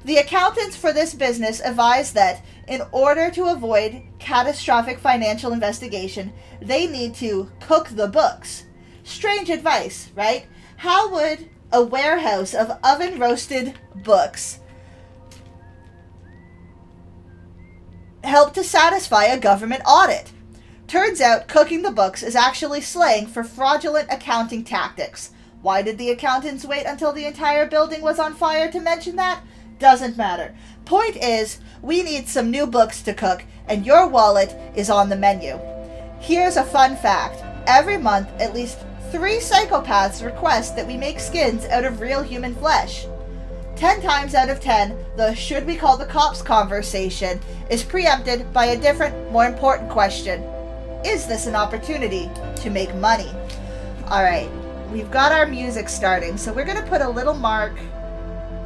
The accountants for this business advise that, in order to avoid catastrophic financial investigation, they need to cook the books. Strange advice, right? How would a warehouse of oven-roasted books help to satisfy a government audit? Turns out cooking the books is actually slang for fraudulent accounting tactics. Why did the accountants wait until the entire building was on fire to mention that? Doesn't matter. Point is, we need some new books to cook, and your wallet is on the menu. Here's a fun fact. Every month, at least 3 psychopaths request that we make skins out of real human flesh. 10 times out of 10, the should we call the cops conversation is preempted by a different, more important question. Is this an opportunity to make money? Alright, we've got our music starting, so we're going to put a little mark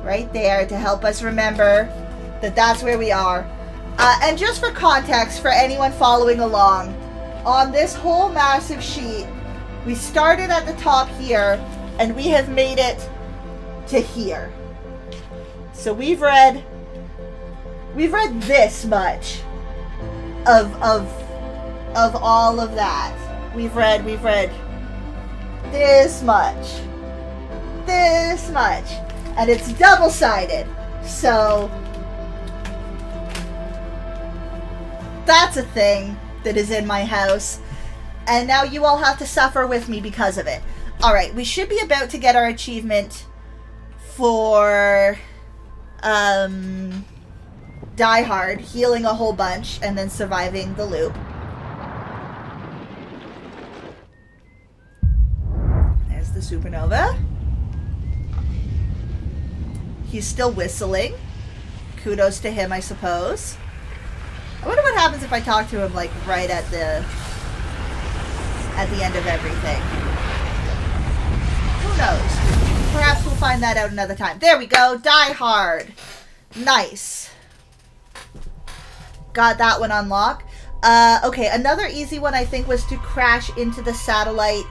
right there to help us remember that that's where we are. And just for context, for anyone following along, on this whole massive sheet, we started at the top here, and we have made it to here. So we've read this much of all of that. We've read this much, and it's double-sided. So that's a thing that is in my house, and now you all have to suffer with me because of it. Alright, we should be about to get our achievement for Die Hard, healing a whole bunch and then surviving the loop. There's the supernova. He's still whistling. Kudos to him, I suppose. I wonder what happens if I talk to him, like, right at the end of everything. Who knows? Perhaps we'll find that out another time. There we go. Die Hard. Nice. Got that one unlocked. Okay, another easy one I think was to crash into the satellite.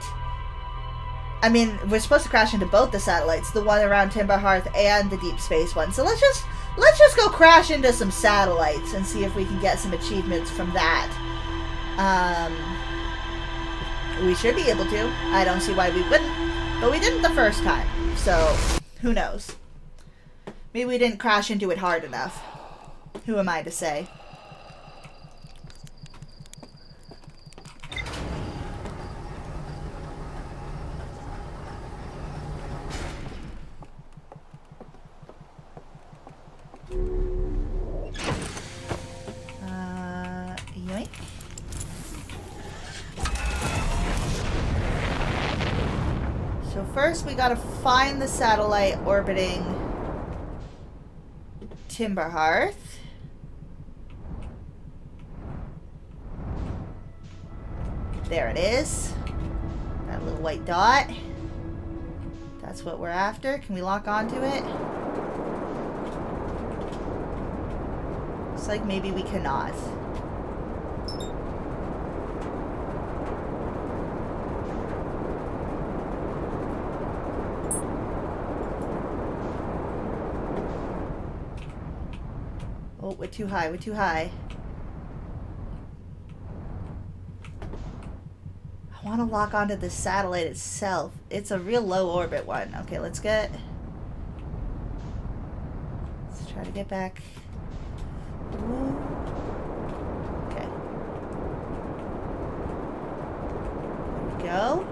I mean, we're supposed to crash into both the satellites, the one around Timber Hearth and the Deep Space one. So let's just go crash into some satellites and see if we can get some achievements from that. We should be able to. I don't see why we wouldn't. But we didn't the first time. So, who knows? Maybe we didn't crash into it hard enough. Who am I to say? Yoink. So first we gotta find the satellite orbiting Timber Hearth. There it is. That little white dot. That's what we're after. Can we lock onto it? Looks like maybe we cannot. Oh, we're too high, we're too high. I want to lock onto the satellite itself. It's a real low orbit one. Okay, let's try to get back. Ooh. Okay. Here we go.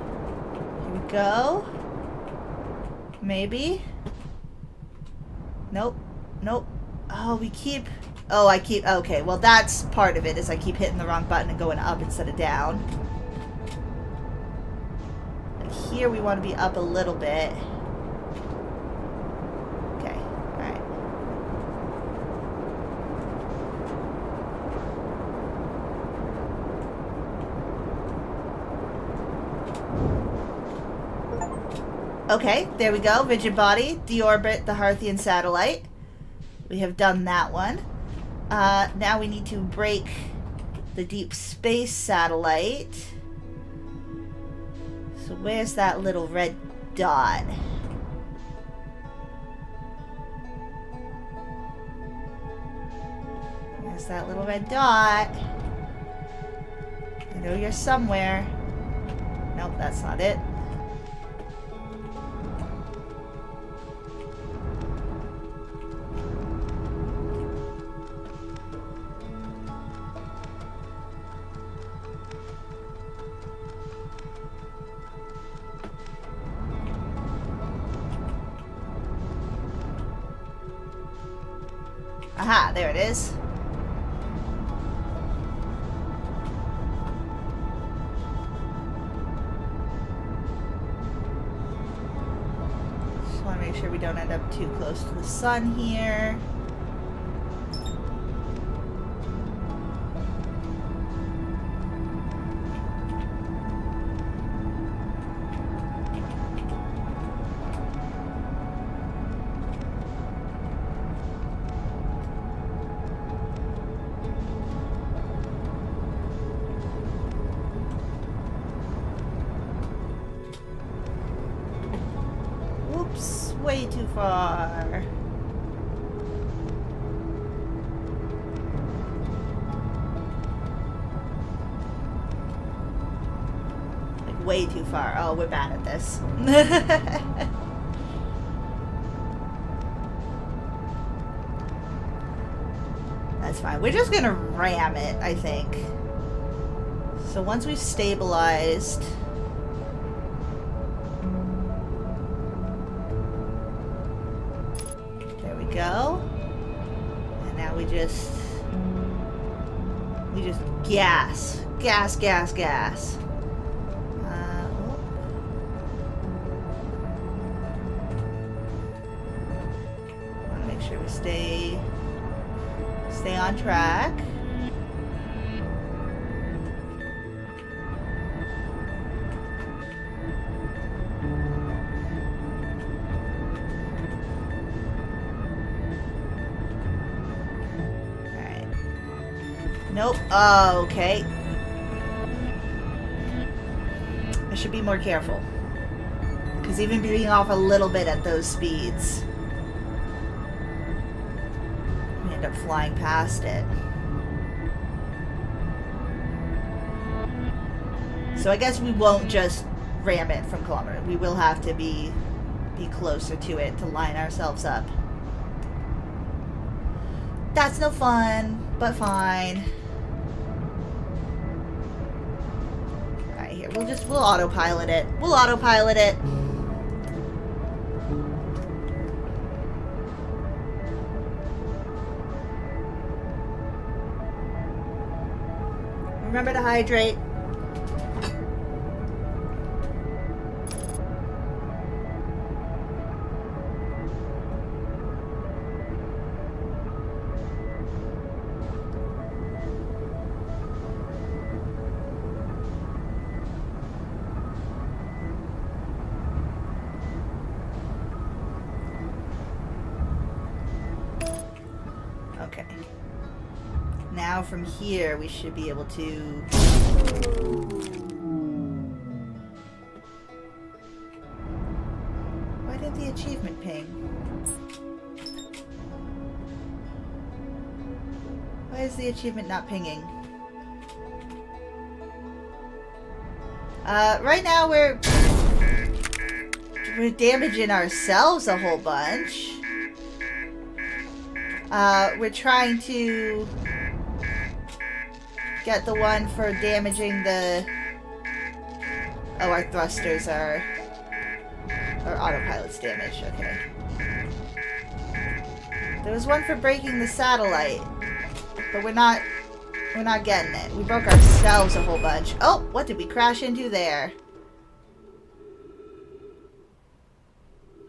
Here we go. Maybe. Nope. Nope. Oh, we keep... Oh, okay, well, that's part of it, is I keep hitting the wrong button and going up instead of down. And here we want to be up a little bit. Okay, alright. Okay, there we go. Rigid body, deorbit the Hearthian satellite. We have done that one. Now we need to break the deep space satellite. So where's that little red dot? Where's that little red dot? I know you're somewhere. Nope, that's not it. Aha, there it is. Just want to make sure we don't end up too close to the sun here. Way too far. Like way too far. Oh, we're bad at this. That's fine. We're just gonna ram it, I think. So once we've stabilized... go. And now we just gas. Want to make sure we stay on track. Nope. Oh, okay. I should be more careful. Because even being off a little bit at those speeds, we end up flying past it. So I guess we won't just ram it from kilometer. We will have to be closer to it to line ourselves up. That's no fun, but fine. We'll autopilot it. We'll autopilot it. Remember to hydrate. now from here we should be able to... Why did the achievement ping? Why is the achievement not pinging? Right now we're damaging ourselves a whole bunch. We're trying to get the one for damaging the... Oh, our thrusters are... Or autopilot's damaged, okay. There was one for breaking the satellite, but we're not getting it. We broke ourselves a whole bunch. Oh, what did we crash into there?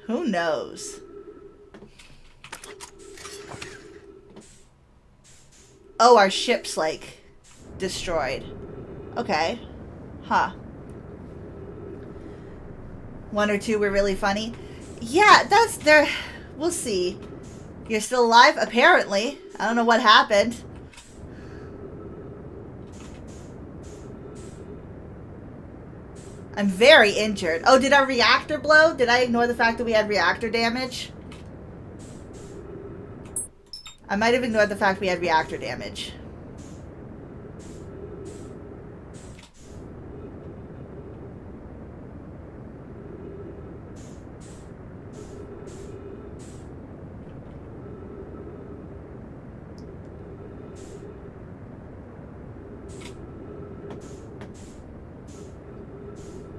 Who knows? Oh, our ship's, like, destroyed. Okay. Huh. One or two were really funny. Yeah, that's there. We'll see. You're still alive? Apparently. I don't know what happened. I'm very injured. Oh, did our reactor blow? Did I ignore the fact that we had reactor damage? I might have ignored the fact we had reactor damage.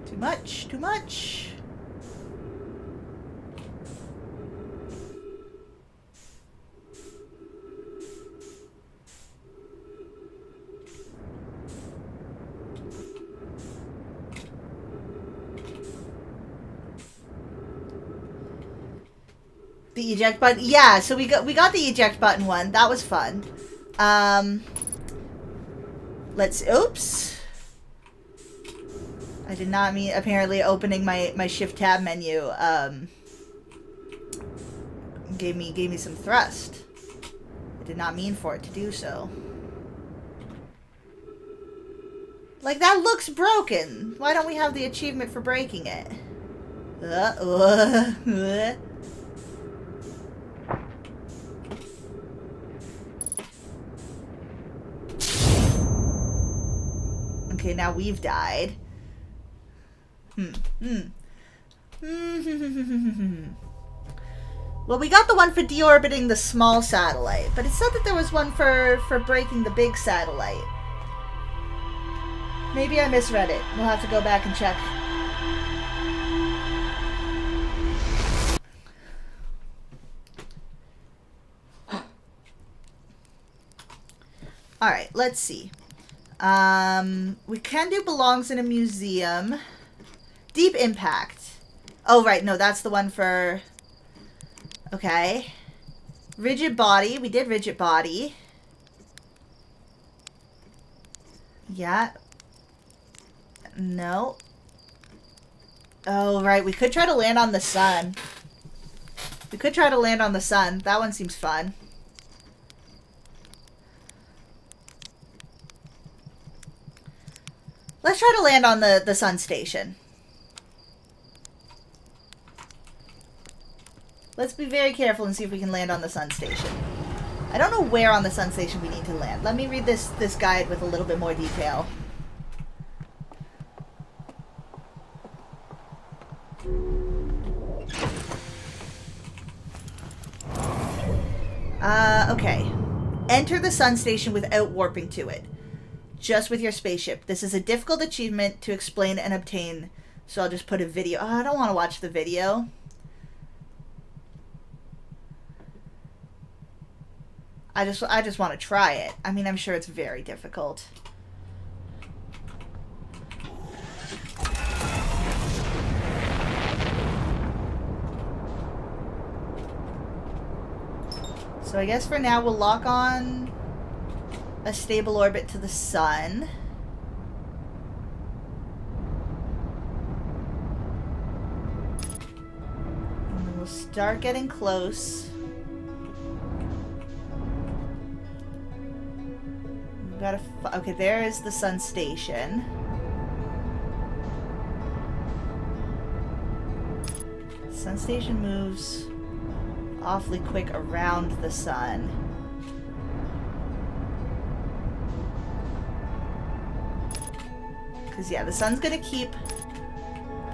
Too much, too much. The eject button, yeah. So we got the eject button one. That was fun. Oops. I did not mean, apparently opening my shift tab menu gave me some thrust. I did not mean for it to do so. Like, that looks broken. Why don't we have the achievement for breaking it? Okay, now we've died. Well, we got the one for deorbiting the small satellite, but it said that there was one for breaking the big satellite. Maybe I misread it. We'll have to go back and check. Alright, let's see. We can do belongs in a museum. Deep Impact. Oh, right. No, that's the one for... Okay. Rigid Body. We did Rigid Body. Yeah. No. Oh, right. We could try to land on the sun. We could try to land on the sun. That one seems fun. Let's try to land on the sun station. Let's be very careful and see if we can land on the sun station. I don't know where on the sun station we need to land. Let me read this guide with a little bit more detail. Okay. Enter the sun station without warping to it. Just with your spaceship. This is a difficult achievement to explain and obtain, so I'll just put a video. Oh, I don't want to watch the video. I just want to try it. I mean, I'm sure it's very difficult. So I guess for now we'll lock on a stable orbit to the sun. And we'll start getting close. gotta... Okay, there is the sun station. Sun station moves awfully quick around the sun. Because, yeah, the sun's gonna keep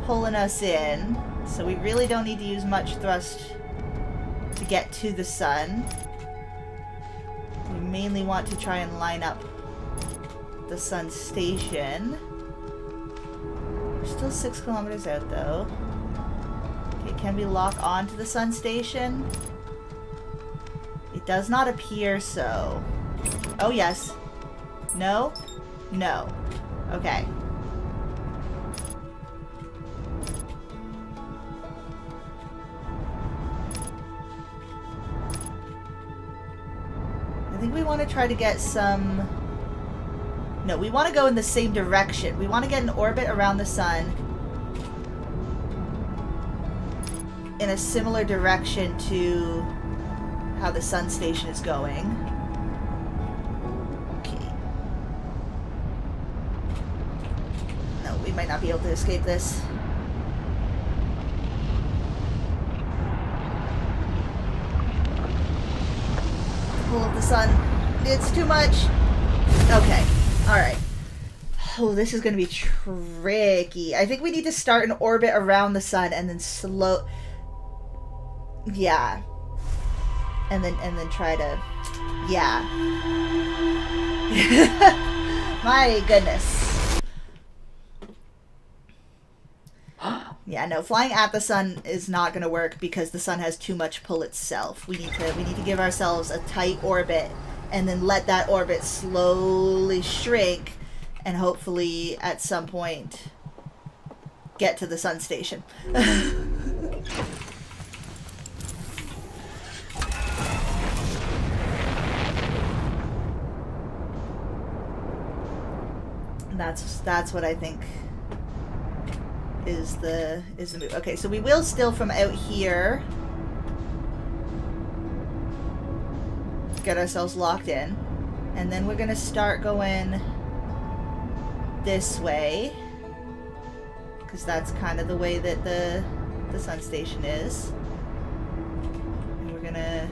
pulling us in, so we really don't need to use much thrust to get to the sun. We mainly want to try and line up the sun station. We're still 6 kilometers out, though. Okay, can we lock onto the sun station? It does not appear so. Oh, yes. No? No. Okay. I think we want to try to get some... No, we want to go in the same direction. We want to get an orbit around the sun in a similar direction to how the sun station is going. Okay. No, we might not be able to escape this. Pull of the sun. It's too much. Okay. Alright. Oh, this is going to be tricky. I think we need to start an orbit around the sun and then slow... Yeah. And then try to... Yeah. My goodness. Yeah, no, flying at the sun is not going to work because the sun has too much pull itself. We need to give ourselves a tight orbit and then let that orbit slowly shrink and hopefully at some point get to the sun station. That's what I think is the move. Okay, so we will still from out here get ourselves locked in, and then we're gonna start going this way because that's kind of the way that the sun station is, and we're gonna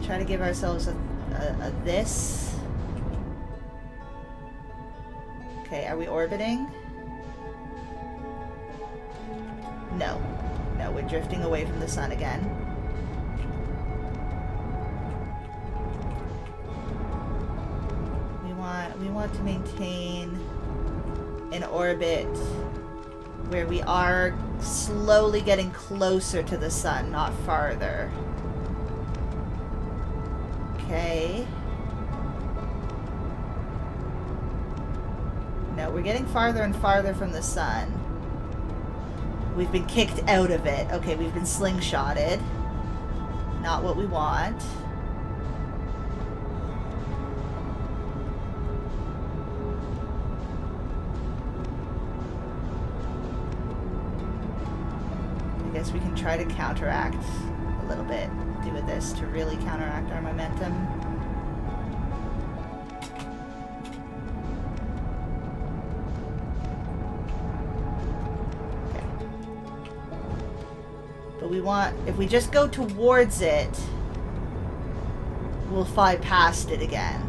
try to give ourselves a this. Okay, are we orbiting? No. No, we're drifting away from the sun again. We want to maintain an orbit where we are slowly getting closer to the sun, not farther. Okay. No, we're getting farther and farther from the sun. We've been kicked out of it. Okay, we've been slingshotted. Not what we want. I guess we can try to counteract a little bit. Do with this to really counteract our momentum. We want, if we just go towards it, we'll fly past it again.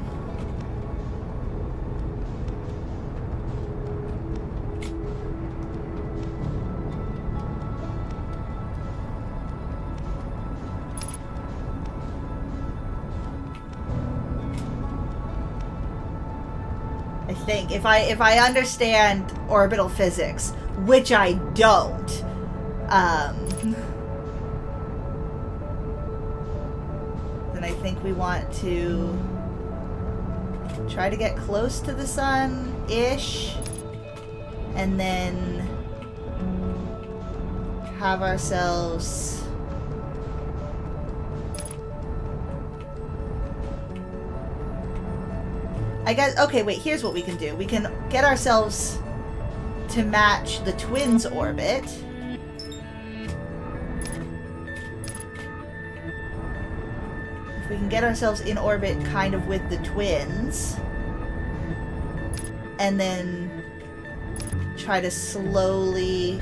I think if I understand orbital physics, which I don't, I think we want to try to get close to the sun-ish and then have ourselves I guess, okay, wait, here's what we can do. We can get ourselves to match the twins' orbit. If we can get ourselves in orbit kind of with the twins, and then try to slowly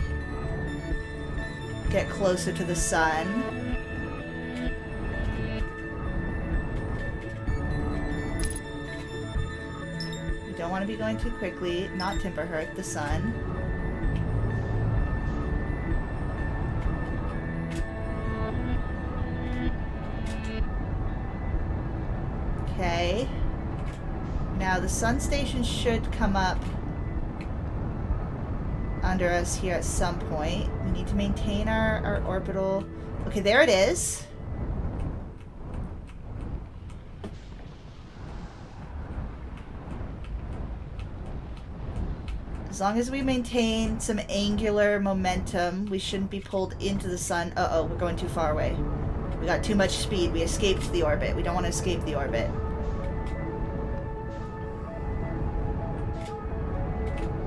get closer to the sun. We don't want to be going too quickly, not temper hurt the sun. Okay. Now the sun station should come up under us here at some point. We need to maintain our orbital. Okay, there it is. As long as we maintain some angular momentum, we shouldn't be pulled into the sun. Uh-oh, we're going too far away. We got too much speed. We escaped the orbit. We don't want to escape the orbit.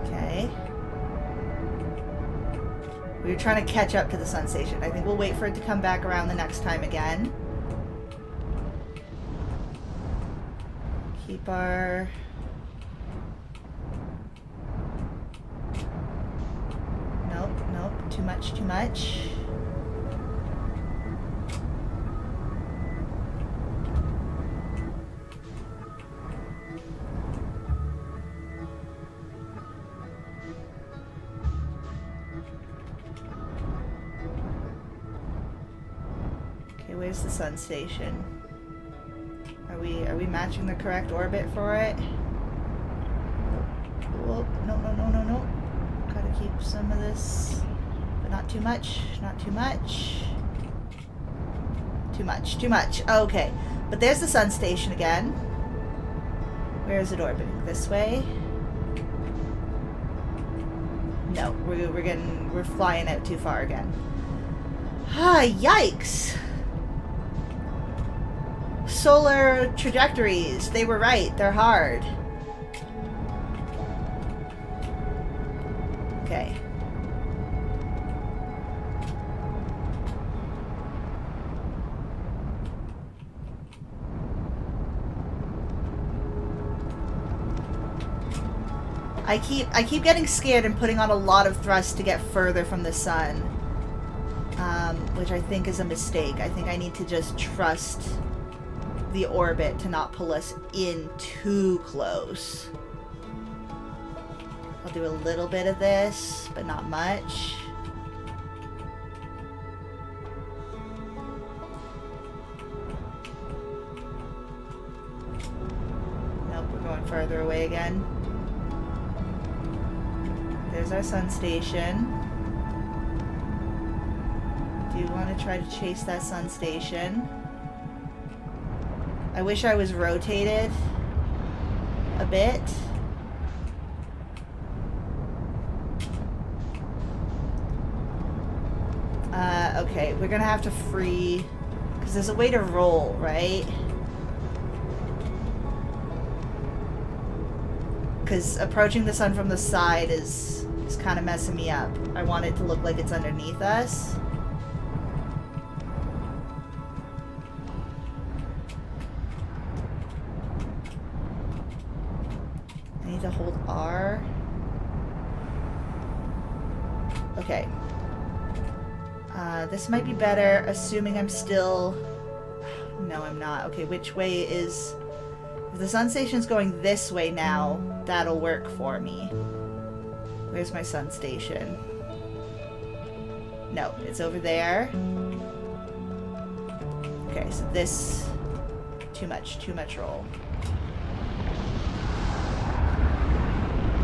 Okay. We were trying to catch up to the sun station. I think we'll wait for it to come back around the next time again. Keep our... Nope, nope. Too much, too much. Where's the sun station? Are we matching the correct orbit for it? Whoa, no, no, no, no, no. Gotta keep some of this, but not too much, not too much. Too much, too much. Okay, but there's the sun station again. Where is it orbiting? This way? No, we're flying out too far again. Ah, yikes! Solar trajectories. They were right. They're hard. Okay. I keep getting scared and putting on a lot of thrust to get further from the sun, which I think is a mistake. I think I need to just trust the orbit to not pull us in too close. I'll do a little bit of this, but not much. Nope, we're going further away again. There's our sun station. Do want to try to chase that sun station. I wish I was rotated a bit. Okay, we're gonna have to free, because there's a way to roll, right? Because approaching the sun from the side is kind of messing me up. I want it to look like it's underneath us. I need to hold R. Okay. This might be better, assuming I'm still... No, I'm not. Okay, which way is... If the sun station's going this way now, that'll work for me. Where's my sun station? No, it's over there. Okay, so this... Too much roll.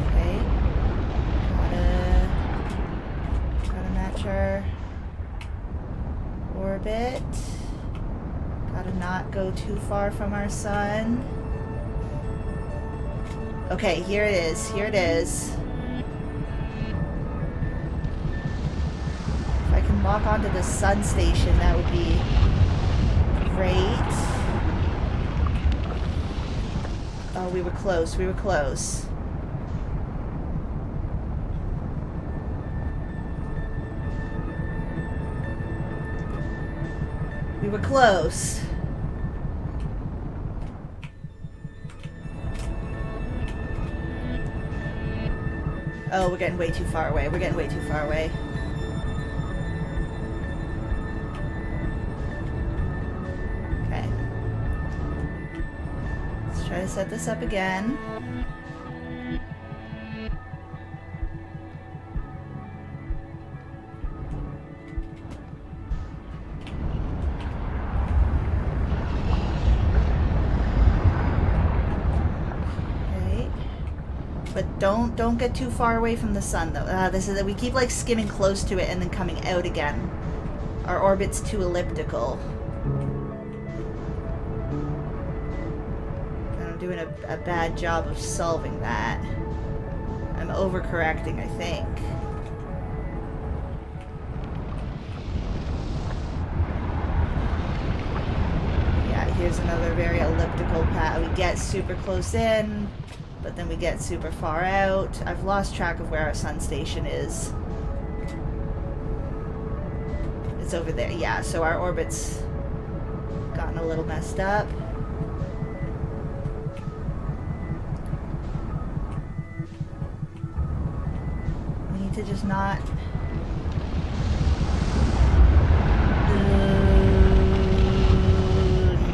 Okay. Gotta match our orbit. Gotta not go too far from our sun. Okay, here it is. Here it is. If I can lock onto the sun station, that would be great. Oh, we were close. We were close. We were close. Oh, we're getting way too far away. We're getting way too far away. Okay. Let's try to set this up again. Don't get too far away from the sun, though. This is that we keep like skimming close to it and then coming out again. Our orbit's too elliptical. And I'm doing a bad job of solving that. I'm overcorrecting, I think. Yeah, here's another very elliptical path. We get super close in, but then we get super far out. I've lost track of where our sun station is. It's over there. Yeah, so our orbit's gotten a little messed up. We need to just not...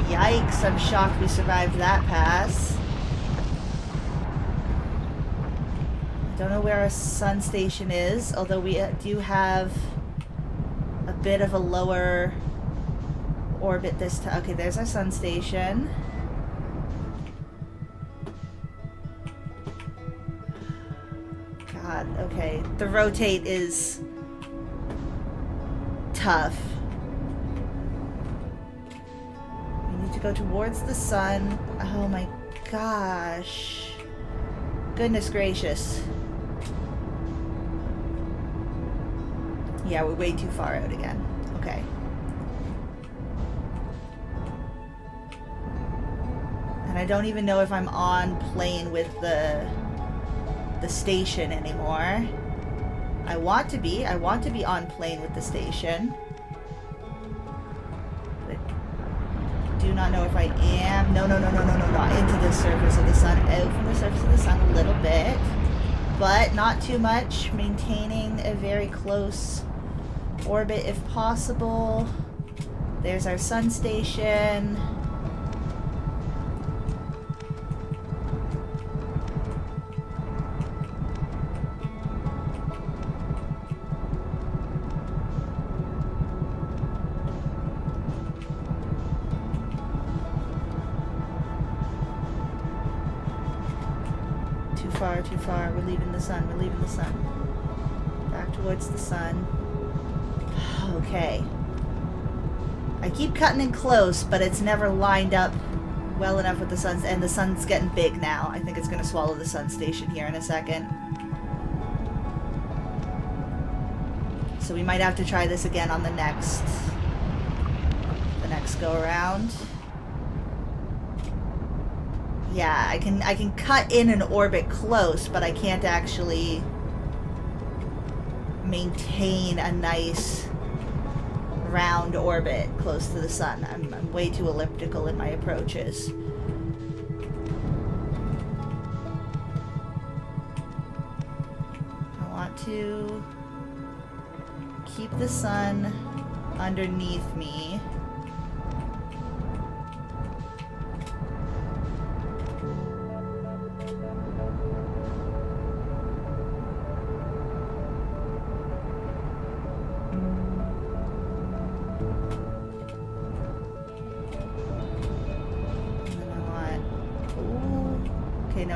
Yikes, I'm shocked we survived that pass. Don't know where our sun station is, although we do have a bit of a lower orbit this time. Okay, there's our sun station. God, okay. The rotate is tough. We need to go towards the sun. Oh my gosh. Goodness gracious. Yeah, we're way too far out again. Okay. And I don't even know if I'm on plane with the station anymore. I want to be. I want to be on plane with the station. But I do not know if I am. No, not into the surface of the sun. Out from the surface of the sun a little bit. But not too much. Maintaining a very close orbit if possible. There's our sun station. Too far. We're leaving the sun. Back towards the sun. Okay. I keep cutting in close, but it's never lined up well enough with the sun's, and the sun's getting big now. I think it's going to swallow the sun station here in a second. So we might have to try this again on the next go around. Yeah, I can cut in an orbit close, but I can't actually maintain a nice round orbit close to the sun. I'm way too elliptical in my approaches. I want to keep the sun underneath me.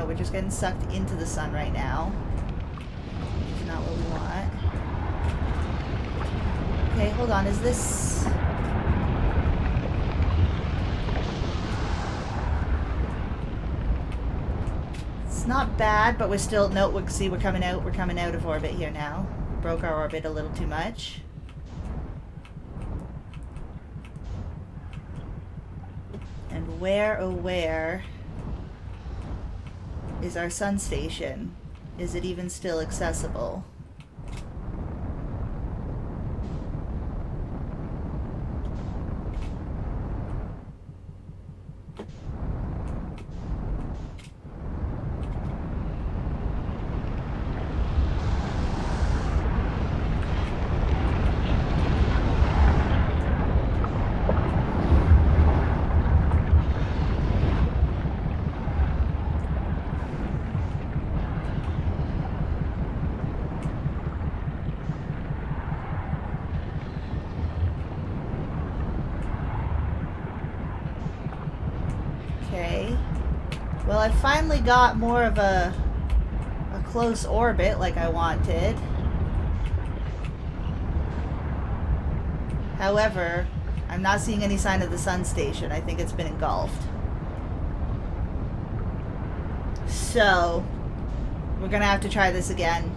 We're just getting sucked into the sun right now, which is not what we want. Okay, hold on. Is this... It's not bad, but we're still... No, see, we're coming out of orbit here now. Broke our orbit a little too much. And where, oh where... is our sun station? Is it even still accessible? I finally got more of a close orbit like I wanted. However, I'm not seeing any sign of the sun station. I think it's been engulfed. So, we're gonna have to try this again.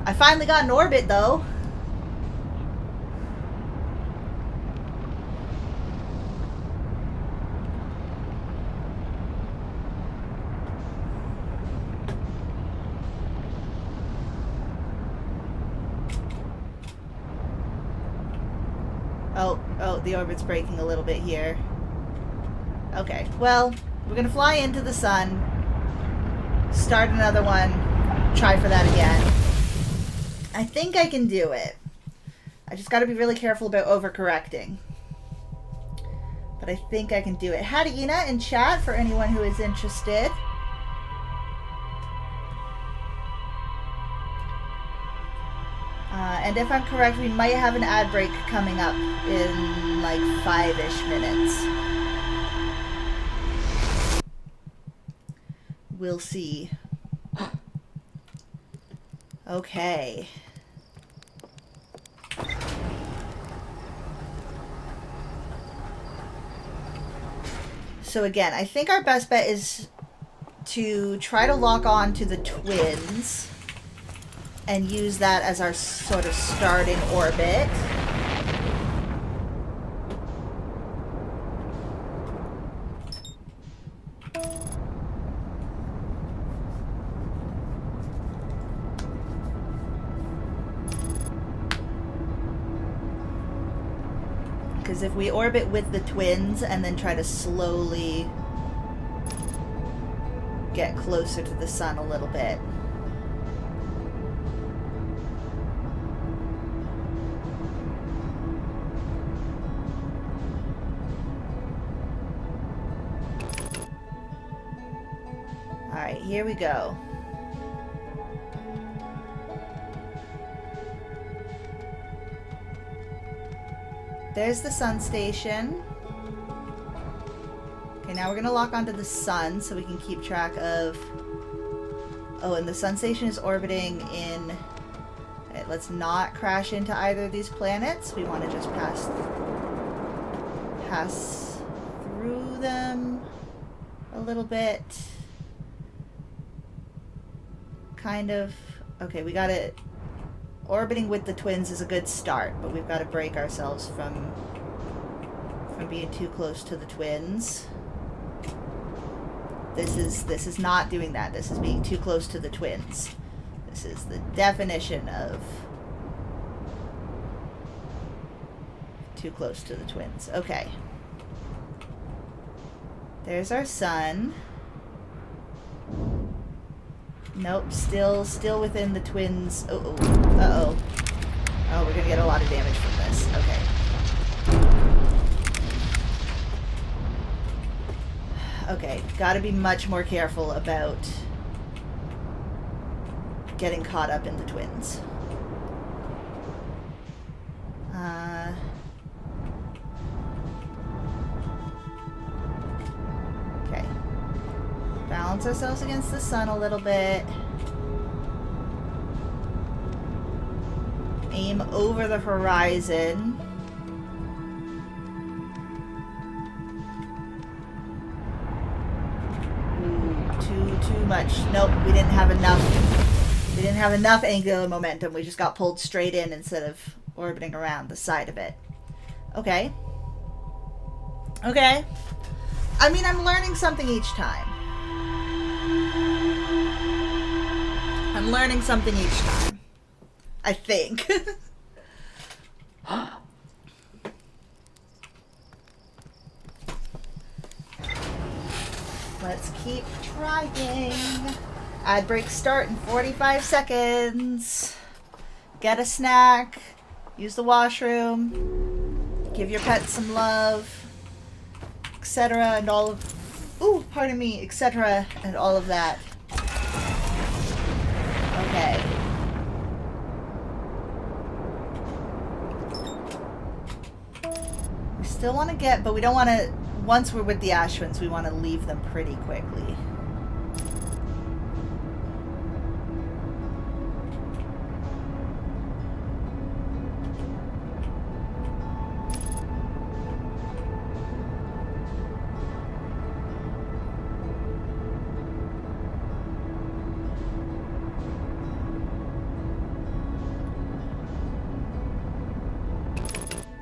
I finally got an orbit, though. Oh, the orbit's breaking a little bit here. Okay, well, we're gonna fly into the sun, start another one, try for that again. I think I can do it. I just gotta be really careful about overcorrecting. But I think I can do it. Hadina in chat for anyone who is interested. And if I'm correct, we might have an ad break coming up in like 5-ish minutes. We'll see. Okay. So again, I think our best bet is to try to lock on to the twins and use that as our sort of starting orbit. Because if we orbit with the twins and then try to slowly get closer to the sun a little bit. Alright, here we go. There's the sun station. Okay, now we're going to lock onto the sun so we can keep track of... Oh, and the sun station is orbiting in... Okay, let's not crash into either of these planets. We want to just pass through them a little bit. Kind of. Okay, we got it. Orbiting with the twins is a good start, but we've got to break ourselves from being too close to the twins. This is not doing that. This is being too close to the twins. This is the definition of too close to the twins. Okay. There's our sun. Nope, still within the twins. Uh-oh. Oh, we're gonna get a lot of damage from this. Okay. Okay, gotta be much more careful about getting caught up in the twins. Okay. Balance ourselves against the sun a little bit. Aim over the horizon. Ooh, too much. Nope, we didn't have enough. We didn't have enough angular momentum. We just got pulled straight in instead of orbiting around the side of it. Okay. Okay. I mean, I'm learning something each time. I'm learning something each time. I think. Let's keep trying. Ad break start in 45 seconds. Get a snack. Use the washroom. Give your pet some love. Etc. and all of... Ooh, pardon me. Etc. and all of that. Okay. Still want to get, but we don't want to, once we're with the Ashwins, we want to leave them pretty quickly.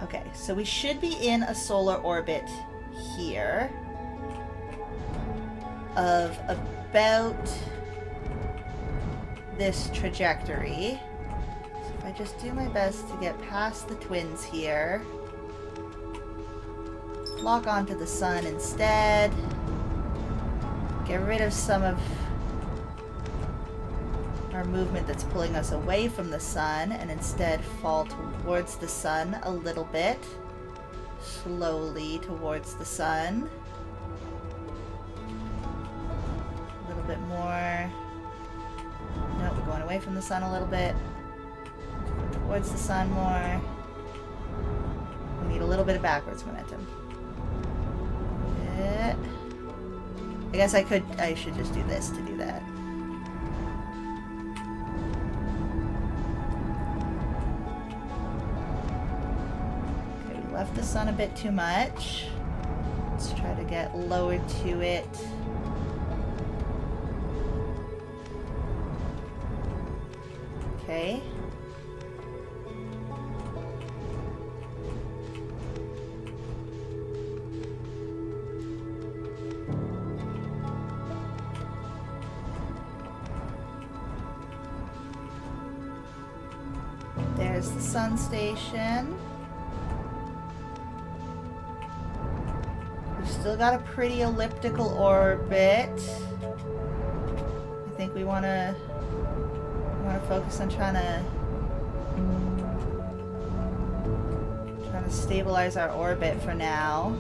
Okay, so we should be in a solar orbit here of about this trajectory. So if I just do my best to get past the twins here, lock onto the sun instead, get rid of some of our movement that's pulling us away from the sun, and instead fall towards the sun a little bit. Slowly towards the sun. A little bit more. Nope, we're going away from the sun a little bit. Towards the sun more. We need a little bit of backwards momentum. I guess I should just do this to do that. Left the sun a bit too much. Let's try to get lower to it. Okay. There's the sun station. Still got a pretty elliptical orbit. I think we want to focus on trying to stabilize our orbit for now.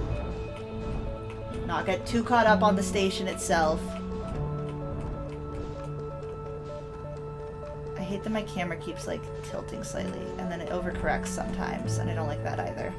Not get too caught up on the station itself. I hate that my camera keeps like tilting slightly and then it overcorrects sometimes, and I don't like that either.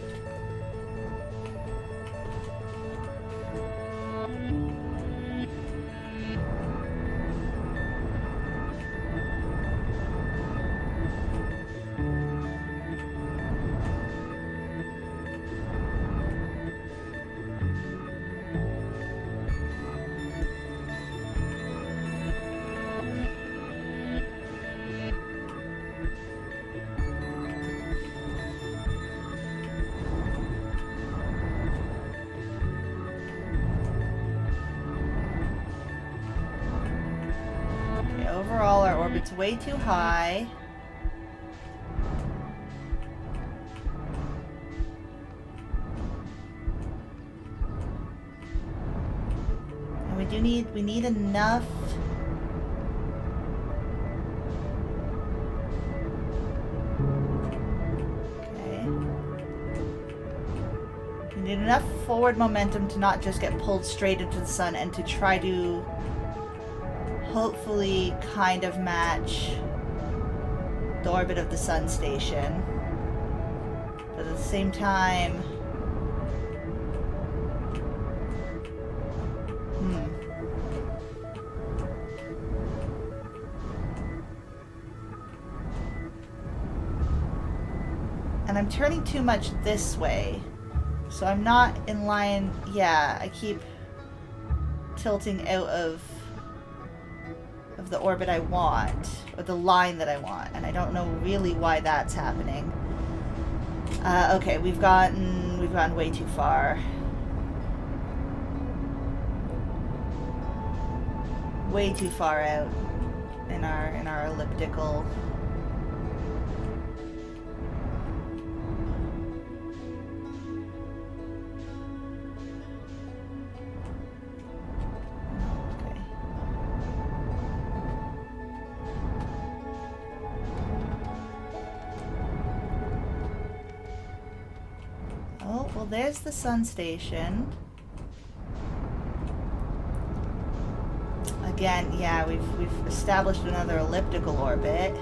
Overall, our orbit's way too high. And we need enough. Okay. We need enough forward momentum to not just get pulled straight into the sun and to try to hopefully kind of match the orbit of the sun station. But at the same time, and I'm turning too much this way, so I'm not in line. Yeah, I keep tilting out of the orbit I want, or the line that I want, and I don't know really why that's happening. Okay, we've gone way too far. Way too far out in our elliptical. Well, there's the sun station. Again, yeah, we've established another elliptical orbit.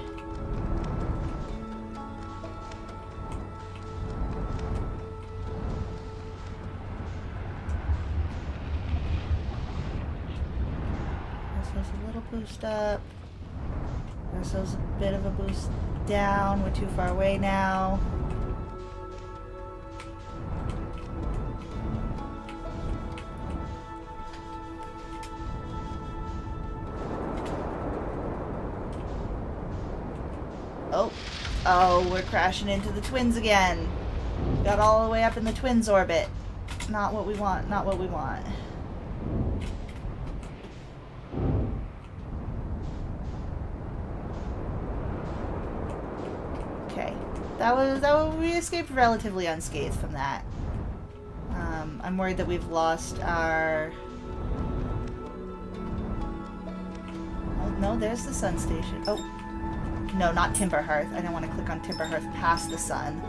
ourselves a little boost up. Give ourselves a bit of a boost down. We're too far away now. Oh. Oh, we're crashing into the twins again. Got all the way up in the twins orbit. Not what we want, not what we want. Okay. We escaped relatively unscathed from that. I'm worried that we've lost our... Oh, no, there's the sun station. Oh. No, not Timberhearth. I don't want to click on Timberhearth past the sun.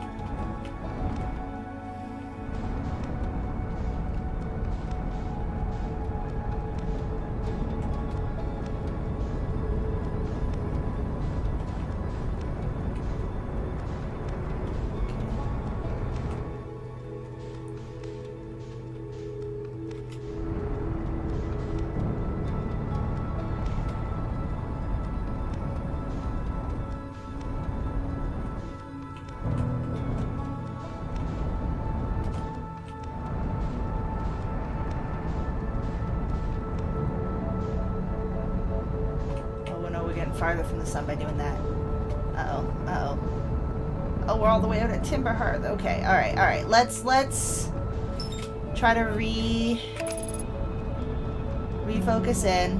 Farther from the sun by doing that. Uh-oh. Uh-oh. Oh, we're all the way out at Timberhearth. Okay. Alright. Alright. Let's try to refocus in.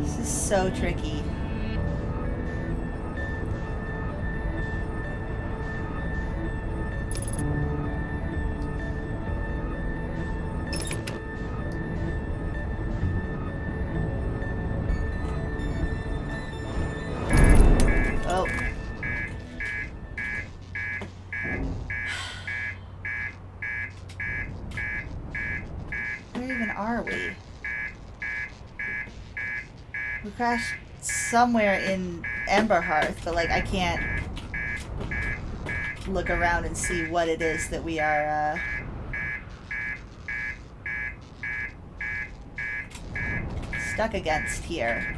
This is so tricky. We crashed somewhere in Emberhearth, but like I can't look around and see what it is that we are stuck against here.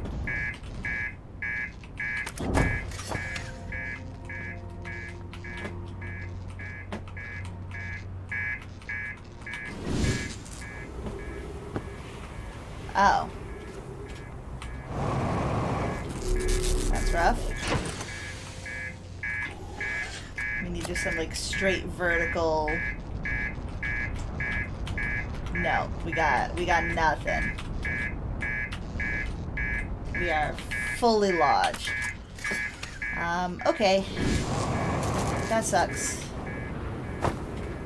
Oh. That's rough. We need just some, like, straight vertical... No, we got nothing. We are fully lodged. Okay. That sucks.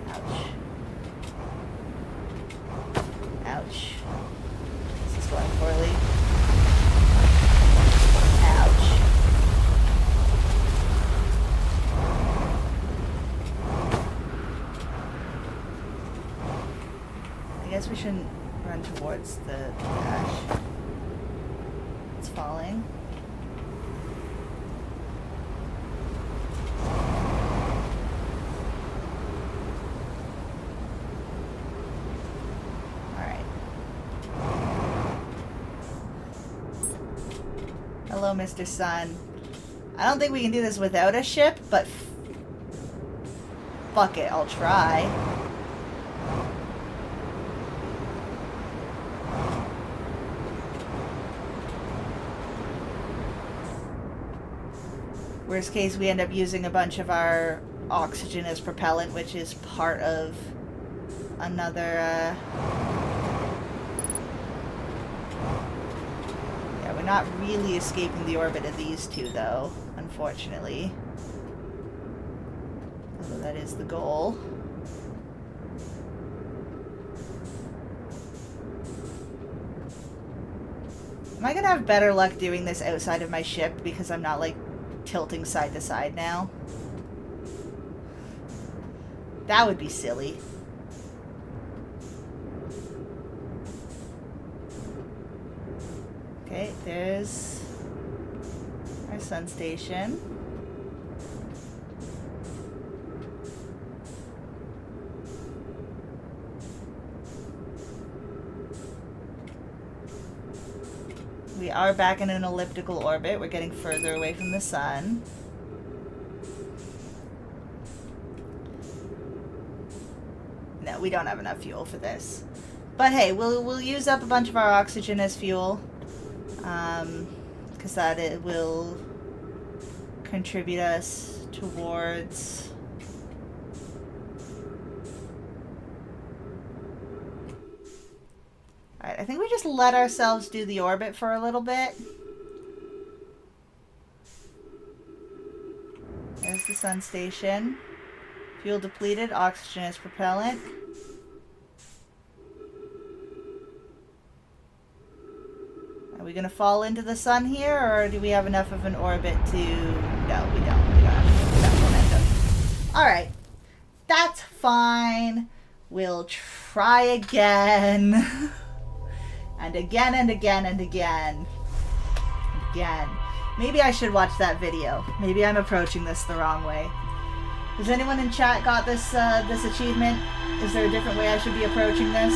Ouch. Ouch. This is going poorly. Ouch. I guess we shouldn't run towards the ash. It's falling. Hello, Mr. Sun. I don't think we can do this without a ship, but fuck it, I'll try. Worst case, we end up using a bunch of our oxygen as propellant, which is part of another, we're not really escaping the orbit of these two, though, unfortunately. Although that is the goal. Am I gonna have better luck doing this outside of my ship because I'm not, like, tilting side to side now? That would be silly. Okay, there's our sun station. We are back in an elliptical orbit. We're getting further away from the sun. No, we don't have enough fuel for this. But hey, we'll use up a bunch of our oxygen as fuel. Because it will contribute us towards... Alright, I think we just let ourselves do the orbit for a little bit. There's the sun station. Fuel depleted, oxygen is propellant. Are we gonna fall into the sun here, or do we have enough of an orbit to... No, we don't. We don't have enough momentum. Alright. That's fine. We'll try again. And again and again and again. Again. Maybe I should watch that video. Maybe I'm approaching this the wrong way. Has anyone in chat got this this achievement? Is there a different way I should be approaching this?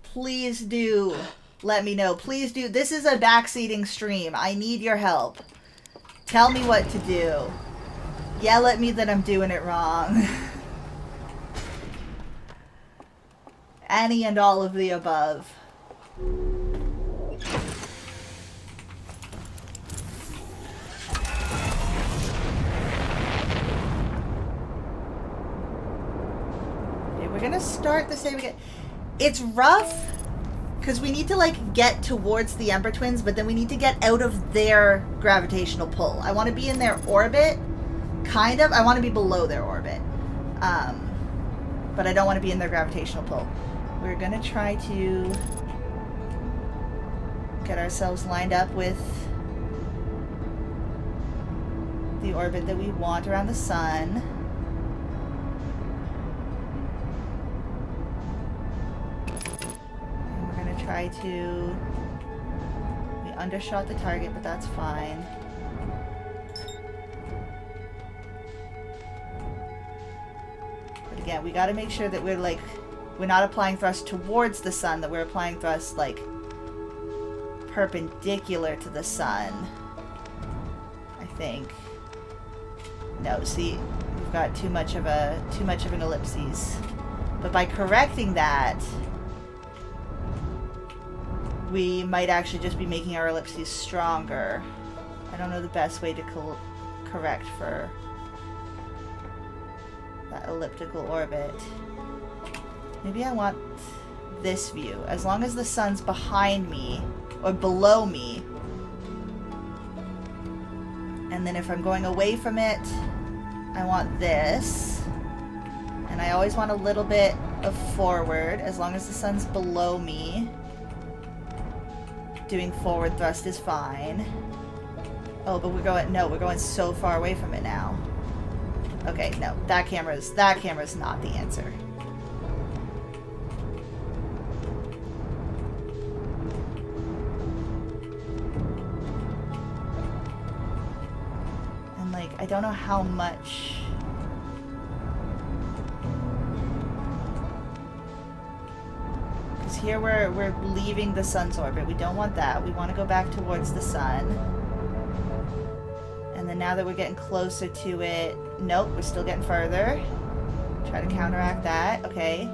Please do let me know. Please do. This is a backseating stream. I need your help. Tell me what to do. Yell at me that I'm doing it wrong. Any and all of the above. Okay, we're gonna start the same again. It's rough because we need to like get towards the Ember Twins, but then we need to get out of their gravitational pull. I want to be in their orbit, kind of. I want to be below their orbit, but I don't want to be in their gravitational pull. We're gonna try to get ourselves lined up with the orbit that we want around the sun. And we're gonna try to... We undershot the target, but that's fine. But again, we gotta make sure that we're like... We're not applying thrust towards the sun, that we're applying thrust, like, perpendicular to the sun. I think. No, see, we've got too much of an ellipses. But by correcting that, we might actually just be making our ellipses stronger. I don't know the best way to correct for that elliptical orbit. Maybe I want this view. As long as the sun's behind me, or below me. And then if I'm going away from it, I want this. And I always want a little bit of forward, as long as the sun's below me. Doing forward thrust is fine. Oh, but we're going so far away from it now. Okay, no, that camera's not the answer. I don't know how much... Because here we're leaving the sun's orbit. We don't want that. We want to go back towards the sun. And then now that we're getting closer to it... Nope, we're still getting further. Try to counteract that. Okay.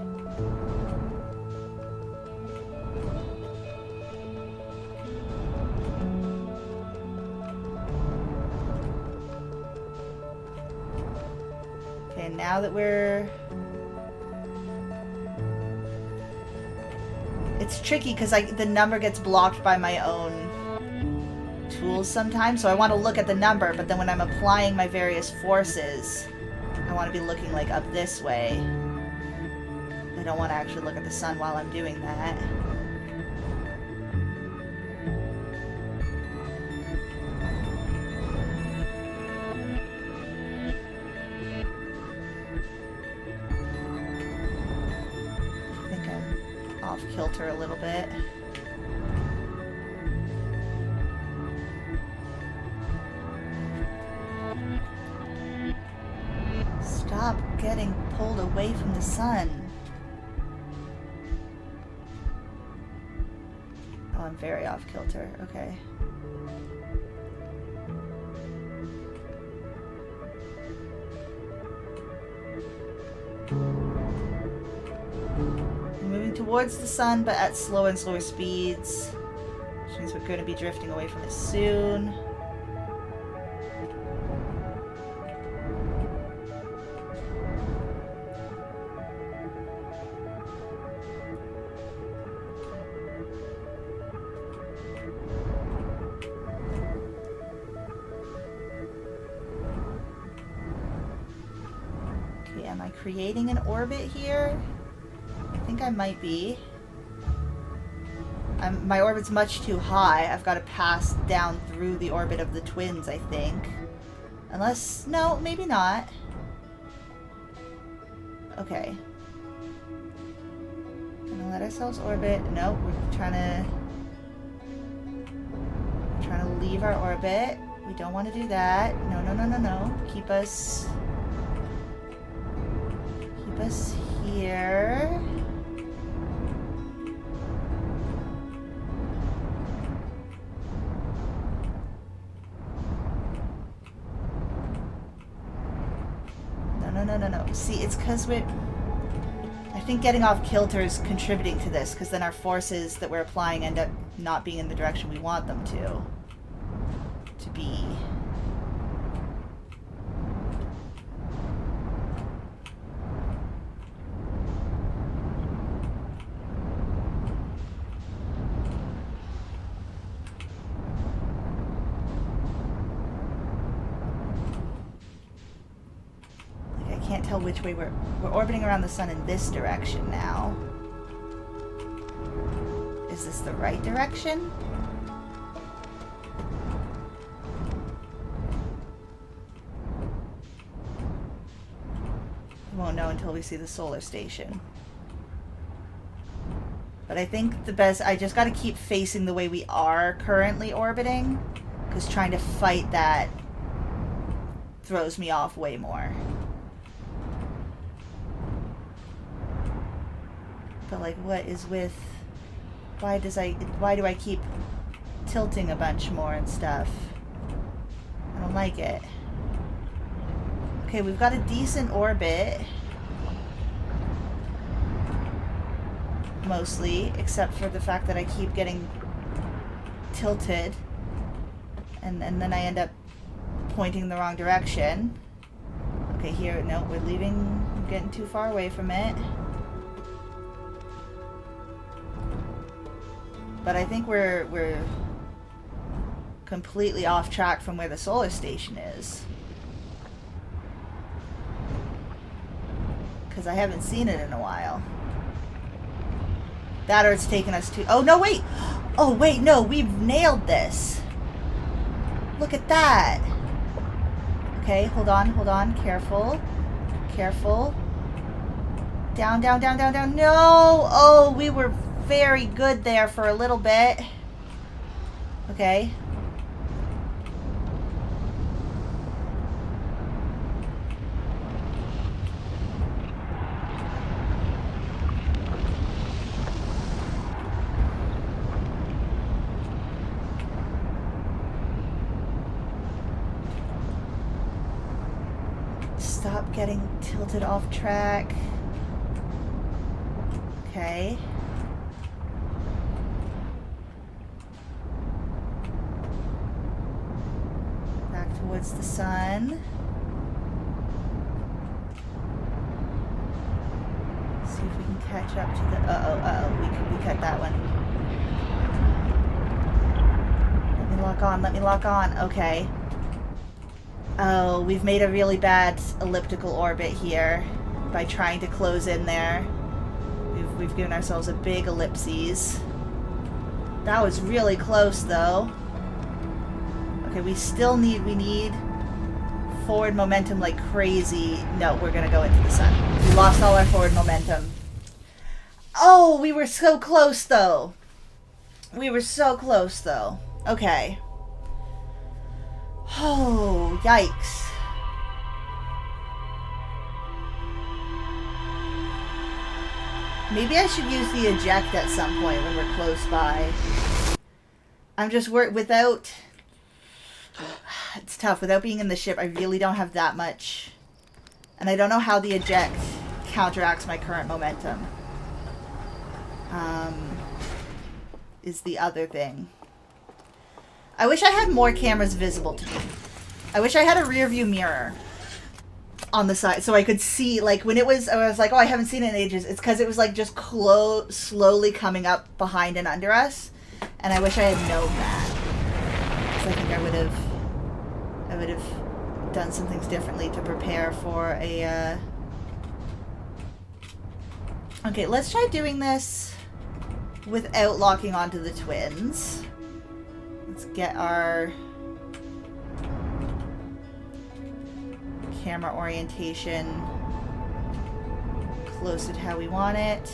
Now that we're... It's tricky because the number gets blocked by my own tools sometimes, so I want to look at the number, but then when I'm applying my various forces, I want to be looking like up this way. I don't want to actually look at the sun while I'm doing that. Kilter a little bit. pulled away from the sun. Oh, I'm very off kilter. Okay. Moving towards the sun, but at slower and slower speeds. Which means we're going to be drifting away from it soon. Okay, am I creating an orbit here? I think I might be. My orbit's much too high. I've got to pass down through the orbit of the twins, I think. Unless... no, maybe not. Okay. Gonna let ourselves orbit. Nope, we're trying to leave our orbit. We don't want to do that. No, no, no, no, no. Keep us here. No. See, it's because I think getting off kilter is contributing to this, because then our forces that we're applying end up not being in the direction we want them to be. Can't tell which way we're orbiting around the sun in this direction now. Is this the right direction? We won't know until we see the solar station. But I think I just got to keep facing the way we are currently orbiting, because trying to fight that throws me off way more. But like, what is with... why do I keep tilting a bunch more and stuff? I don't like it. Okay, we've got a decent orbit. Mostly, except for the fact that I keep getting tilted. And then I end up pointing in the wrong direction. Okay, here, no, we're getting too far away from it. But I think we're completely off track from where the solar station is. Because I haven't seen it in a while. That or it's taken us to... oh, no, wait! Oh, wait, no, we've nailed this. Look at that. Okay, hold on. Careful. Down. No! Oh, we were... very good there for a little bit. Okay. Stop getting tilted off track. Okay. Towards the sun. See if we can catch up to the... uh-oh, we cut that one. Let me lock on. Okay. Oh, we've made a really bad elliptical orbit here by trying to close in there. We've given ourselves a big ellipses. That was really close, though. Okay, we need forward momentum like crazy. No, we're gonna go into the sun. We lost all our forward momentum. Oh, we were so close, though. Okay. Oh, yikes. Maybe I should use the eject at some point when we're close by. I'm just worried without... It's tough. Without being in the ship, I really don't have that much. And I don't know how the eject counteracts my current momentum. Is the other thing. I wish I had more cameras visible to me. I wish I had a rear view mirror on the side so I could see, like, when it was, I was like, oh, I haven't seen it in ages. It's because it was, like, just slowly coming up behind and under us. And I wish I had known that. Because I think I would have done some things differently to prepare for a, Okay, let's try doing this without locking onto the twins. Let's get our camera orientation closer to how we want it.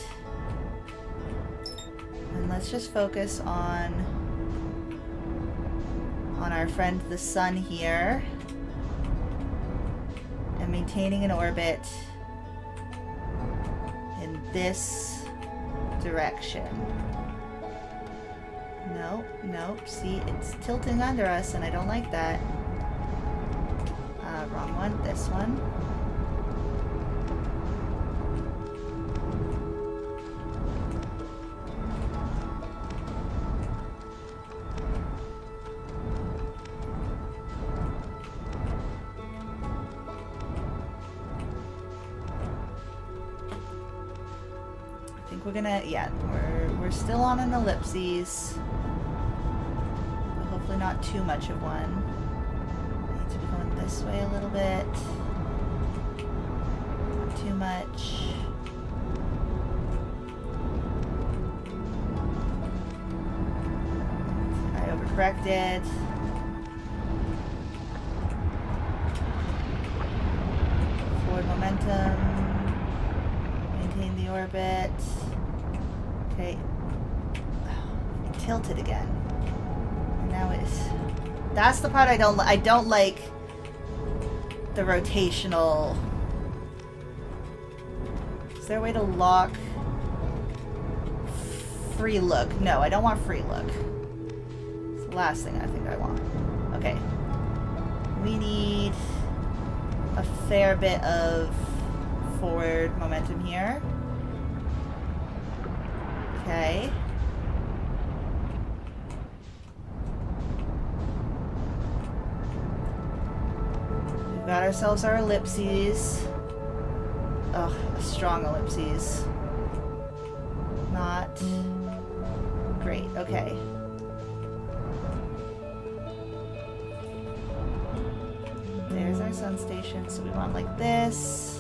And let's just focus on our friend the sun here. And maintaining an orbit in this direction. Nope. See, it's tilting under us, and I don't like that. Wrong one. This one. I think we're gonna, yeah, we're still on an ellipses. But hopefully not too much of one. I need to be going this way a little bit. Not too much. I overcorrected. Forward momentum. Maintain the orbit. Okay. It tilted again. And now it's... That's the part I don't like the rotational... Is there a way to lock... Free look? No, I don't want free look. It's the last thing I think I want. Okay. We need a fair bit of forward momentum here. Okay. We've got ourselves our ellipses. Ugh, a strong ellipses. Not great. Okay. There's our sun station, so we want like this.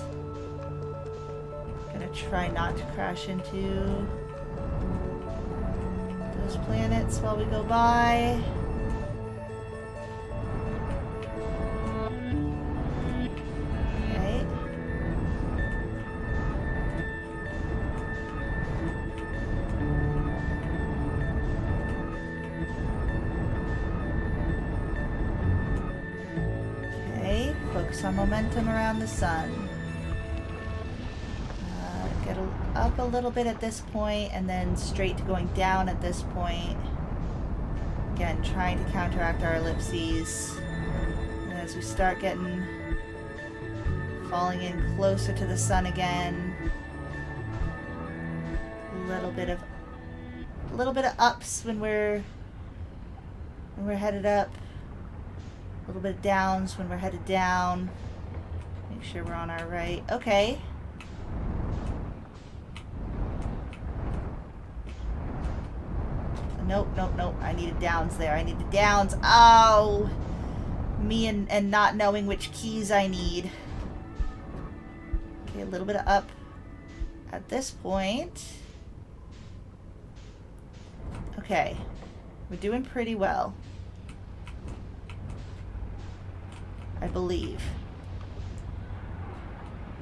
Gonna try not to crash into those planets while we go by. Okay. Okay, focus on momentum around the sun. Get up a little bit at this point and then straight to going down at this point. Again, trying to counteract our ellipses. And as we start falling in closer to the sun again, a little bit of ups when we're headed up, a little bit of downs when we're headed down. Make sure we're on our right. Okay. Nope. I needed downs there. I needed downs. Oh! Me and not knowing which keys I need. Okay, a little bit of up at this point. Okay. We're doing pretty well. I believe.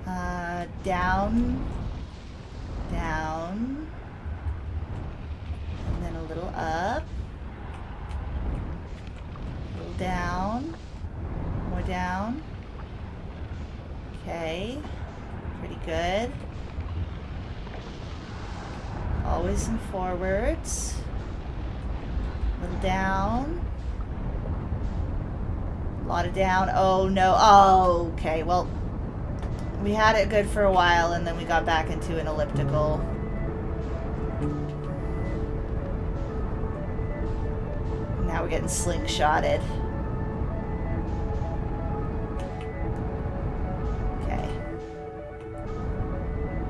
Down. Down. And then a little up. A little down. More down. Okay. Pretty good. Always some forwards. A little down. A lot of down. Oh no. Oh, okay. Well, we had it good for a while and then we got back into an elliptical. Now we're getting slingshotted. Okay.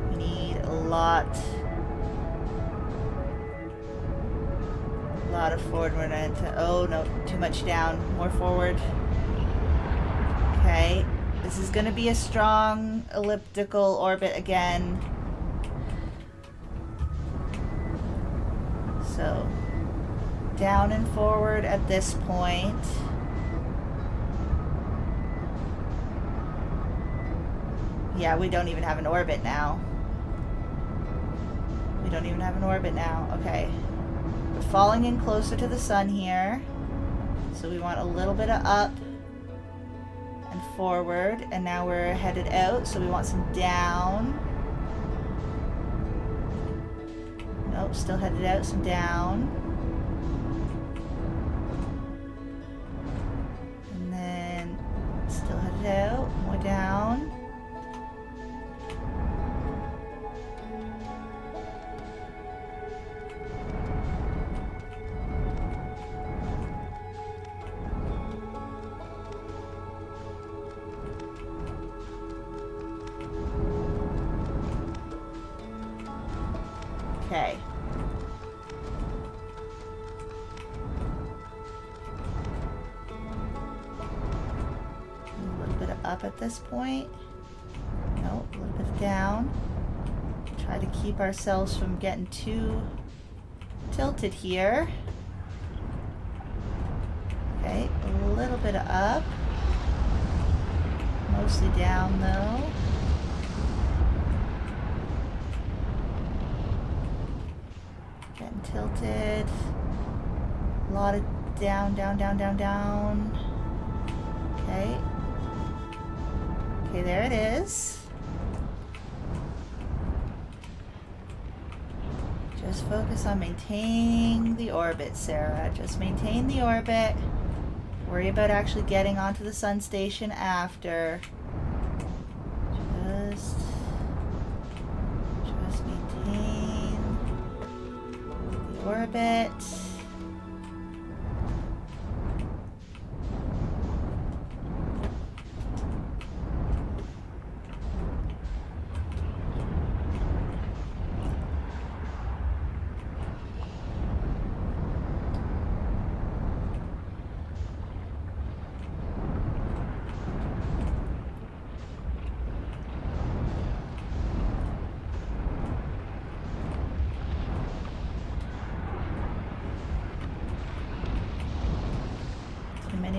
We need a lot of forward momentum. Oh no, too much down. More forward. Okay. This is going to be a strong elliptical orbit again. So, down and forward at this point. Yeah, we don't even have an orbit now. We don't even have an orbit now. Okay. We're falling in closer to the sun here. So we want a little bit of up and forward. And now we're headed out. So we want some down. Nope, still headed out. Some down. And then still headed out. More down. Okay. A little bit of up at this point. Nope, a little bit of down. Try to keep ourselves from getting too tilted here. Okay, a little bit of up. Mostly down though. Getting tilted. A lot of down, down, down, down, down. Okay. Okay, there it is. Just focus on maintaining the orbit, Sarah. Just maintain the orbit. Worry about actually getting onto the sun station after. Just maintain the orbit.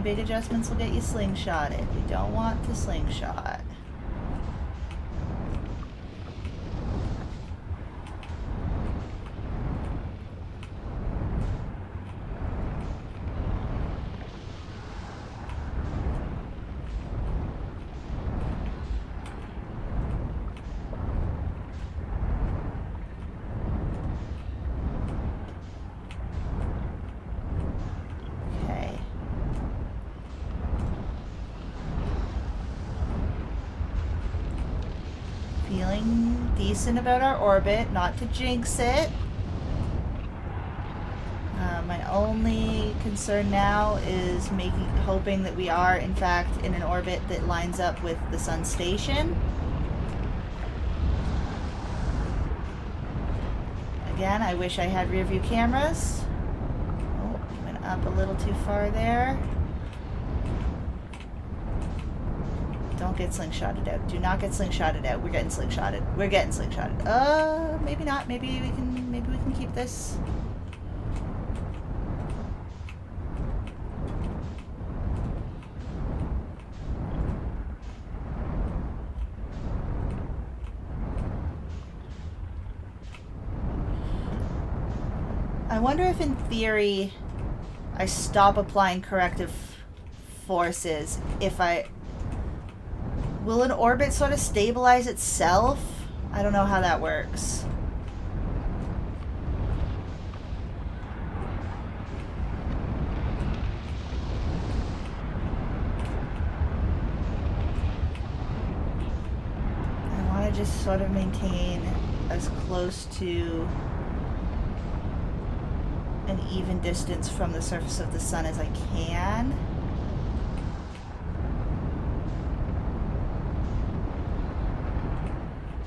Big adjustments will get you slingshotted. We don't want to slingshot. Feeling decent about our orbit, not to jinx it. My only concern now is hoping that we are in fact in an orbit that lines up with the sun station. Again, I wish I had rear view cameras. Oh, went up a little too far there. Don't get slingshotted out. Do not get slingshotted out. We're getting slingshotted. We're getting slingshotted. Maybe not. Maybe we can keep this. I wonder if in theory I stop applying corrective forces if I... Will an orbit sort of stabilize itself? I don't know how that works. sort of maintain as close to an even distance from the surface of the sun as I can.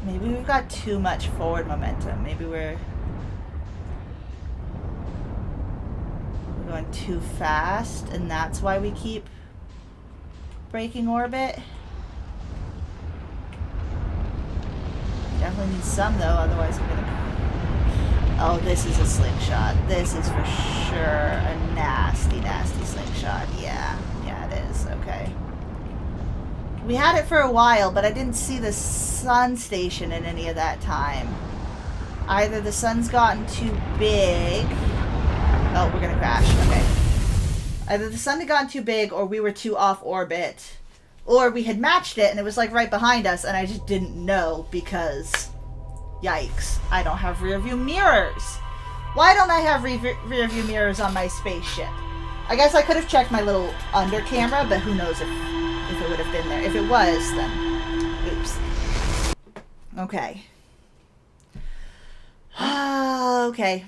Maybe we've got too much forward momentum. Maybe we're going too fast, and that's why we keep breaking orbit. Definitely need some, though, otherwise I'm gonna... Oh, this is a slingshot. This is for sure a nasty, nasty slingshot. Yeah, it is. Okay. We had it for a while, but I didn't see the sun station in any of that time. Either the sun's gotten too big... Oh, we're gonna crash. Okay. Either the sun had gotten too big, or we were too off orbit, or we had matched it and it was like right behind us and I just didn't know because, yikes, I don't have rear view mirrors. Why don't I have rear view mirrors on my spaceship? I guess I could have checked my little under camera, but who knows if it would have been there. If it was, then oops. Okay. Okay.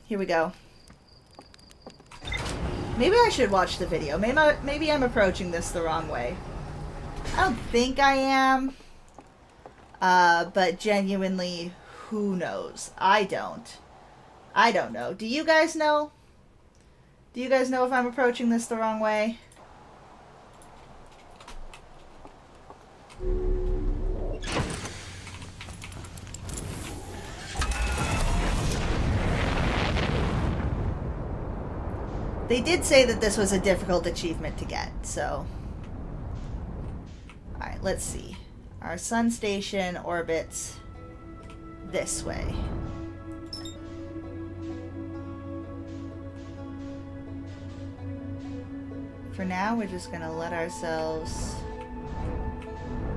Here we go. Maybe I should watch the video. Maybe I'm approaching this the wrong way. I don't think I am. But genuinely, who knows? I don't know. Do you guys know? Do you guys know if I'm approaching this the wrong way? They did say that this was a difficult achievement to get, so... Alright, let's see. Our sun station orbits this way. For now, we're just going to let ourselves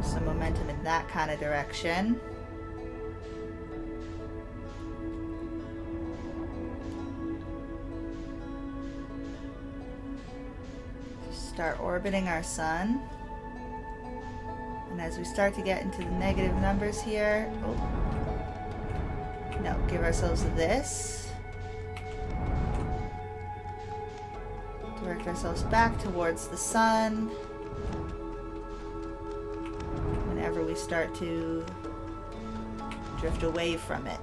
some momentum in that kind of direction. Start orbiting our sun. And as we start to get into the negative numbers here, no, give ourselves this. Direct ourselves back towards the sun. Whenever we start to drift away from it.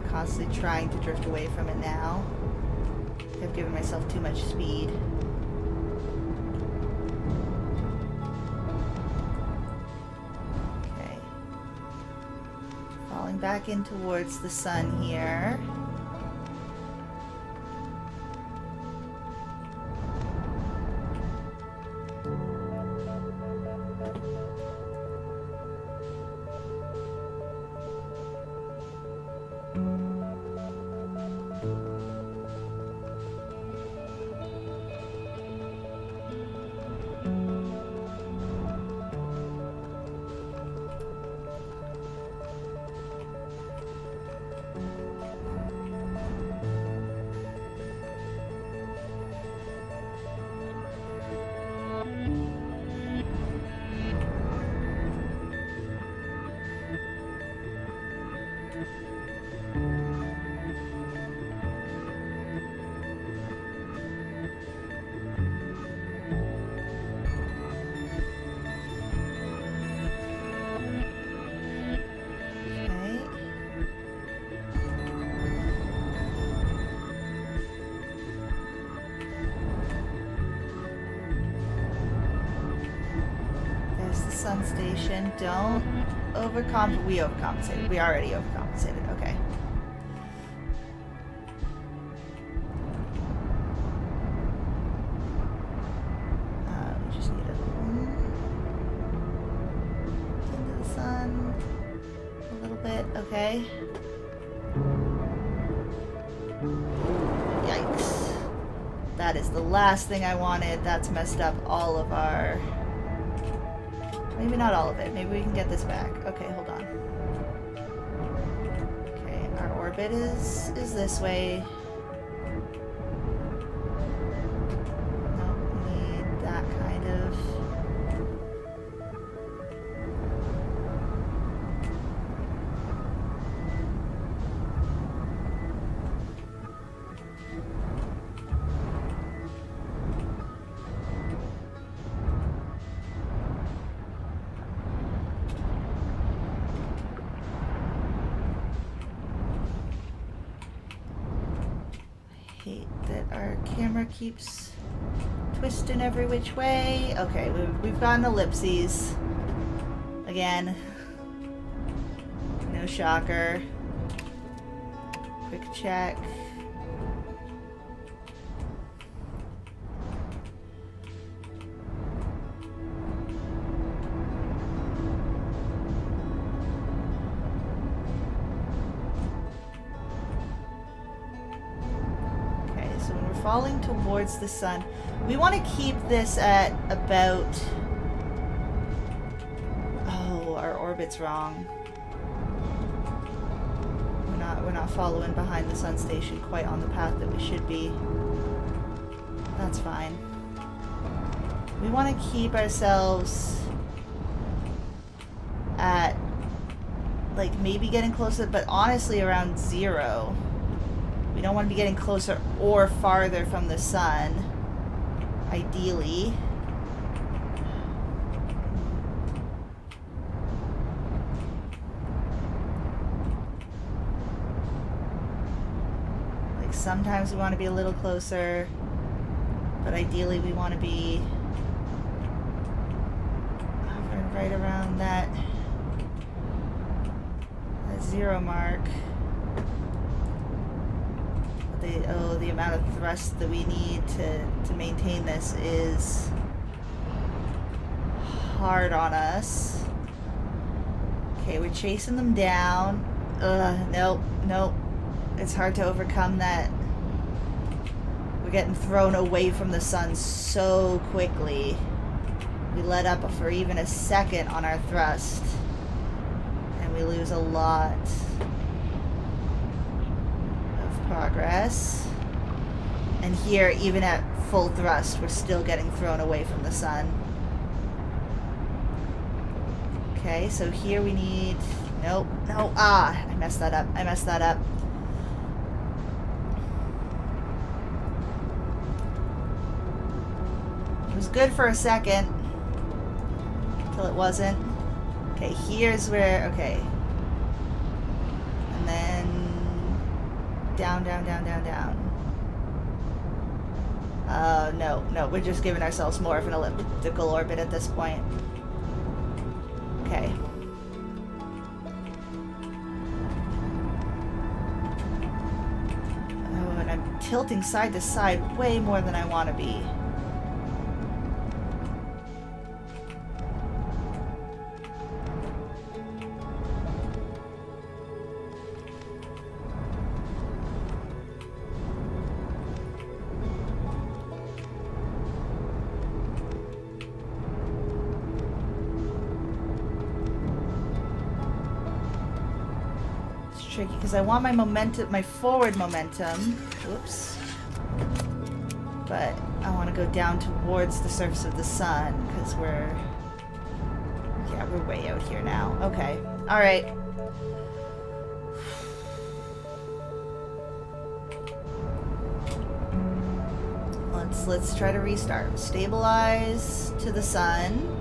Constantly trying to drift away from it now. I've given myself too much speed. Okay. Falling back in towards the sun here. sun station. Don't overcompensate. We overcompensated. We already overcompensated. Okay. We just need into the sun a little bit. Okay. Yikes. That is the last thing I wanted. That's messed up all of our... Maybe not all of it. Maybe we can get this back. Okay, hold on. Okay, our orbit is this way. Nope, we need that kind of... Our camera keeps twisting every which way. Okay, we've gotten ellipses. Again. No shocker. Quick check. Falling towards the sun. We want to keep this at about... Oh, our orbit's wrong. We're not following behind the sun station quite on the path that we should be. That's fine. We want to keep ourselves at like maybe getting closer, but honestly around 0. We don't want to be getting closer or farther from the sun, ideally. Like sometimes we want to be a little closer, but ideally we want to be hovering right around that 0 mark. The amount of thrust that we need to maintain this is hard on us. Okay, we're chasing them down. Nope. It's hard to overcome that. We're getting thrown away from the sun so quickly. We let up for even a second on our thrust, and we lose a lot progress. And here, even at full thrust, we're still getting thrown away from the sun. Okay, so here we need... Nope. No. I messed that up. It was good for a second. Until it wasn't. Okay, here's where... Okay. And then... Down. No, we're just giving ourselves more of an elliptical orbit at this point. Okay. Oh, and I'm tilting side to side way more than I want to be. Tricky because I want my momentum, my forward momentum. Whoops. But I want to go down towards the surface of the sun because we're way out here now. Okay. All right. Let's try to restart. Stabilize to the sun.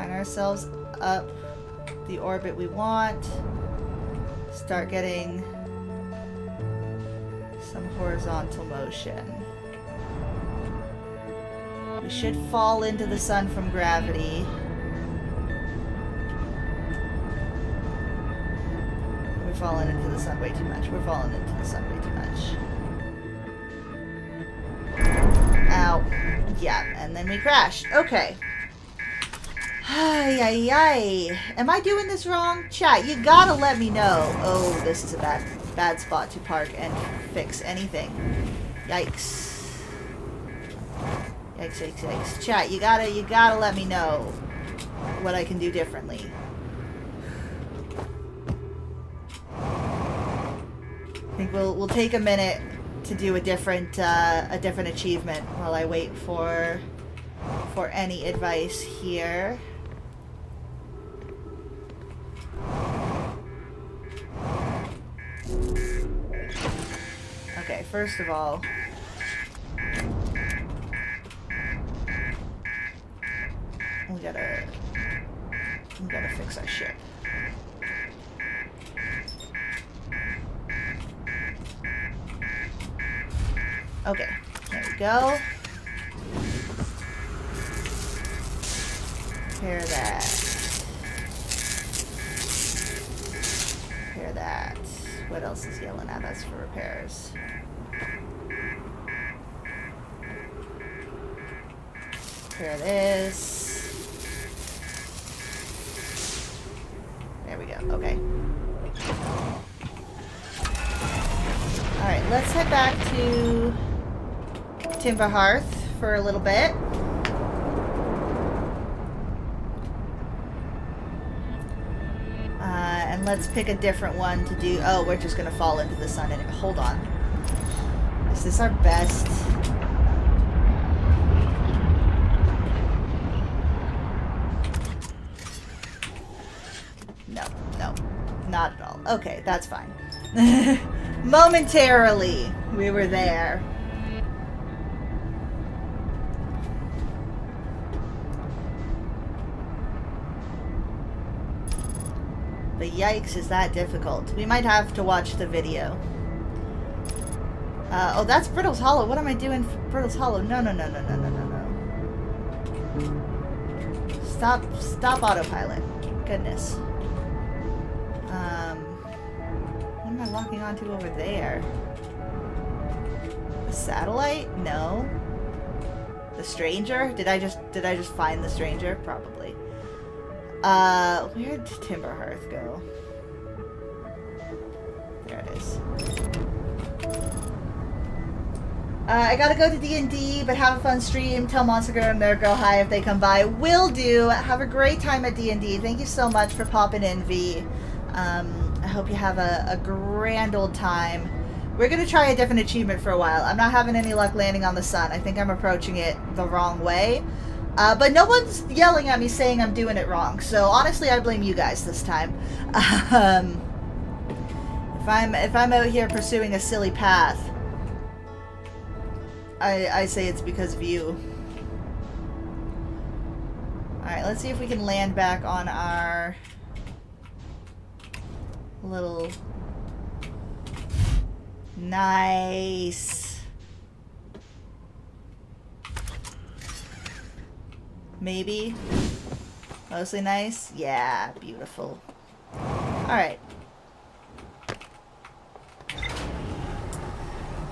Ourselves up the orbit we want. Start getting some horizontal motion. We should fall into the sun from gravity. We're falling into the sun way too much. We're falling into the sun way too much. Ow. Yeah, and then we crashed. Okay. Ay, ay, ay. Am I doing this wrong? Chat, you gotta let me know. Oh, this is a bad spot to park and fix anything. Yikes. Yikes, yikes, yikes. Chat, you gotta let me know what I can do differently. I think we'll take a minute to do a different achievement while I wait for any advice here. Okay, first of all, we gotta fix our ship. Okay, there we go. Repair that. Repair that. What else is yelling at us for repairs? Repair this. There we go. Okay. Alright, let's head back to Timber Hearth for a little bit. And let's pick a different one to do. Oh, we're just gonna fall into the sun. Hold on. Is this our best? No, not at all. Okay, that's fine. Momentarily, we were there. But yikes, is that difficult? We might have to watch the video. Oh, that's Brittle's Hollow. What am I doing for Brittle's Hollow? No. Stop autopilot. Goodness. What am I locking onto over there? The satellite? No. The stranger? Did I just find the stranger? Probably. Where did Timber Hearth go? There it is. I gotta go to D&D, but have a fun stream. Tell Monster Girl and their girl hi if they come by. Will do. Have a great time at D&D. Thank you so much for popping in, V. I hope you have a grand old time. We're gonna try a different achievement for a while. I'm not having any luck landing on the sun. I think I'm approaching it the wrong way. But no one's yelling at me saying I'm doing it wrong. So honestly, I blame you guys this time. If I'm out here pursuing a silly path, I say it's because of you. Alright, let's see if we can land back on our little... Nice. Maybe. Mostly nice? Yeah, beautiful. Alright.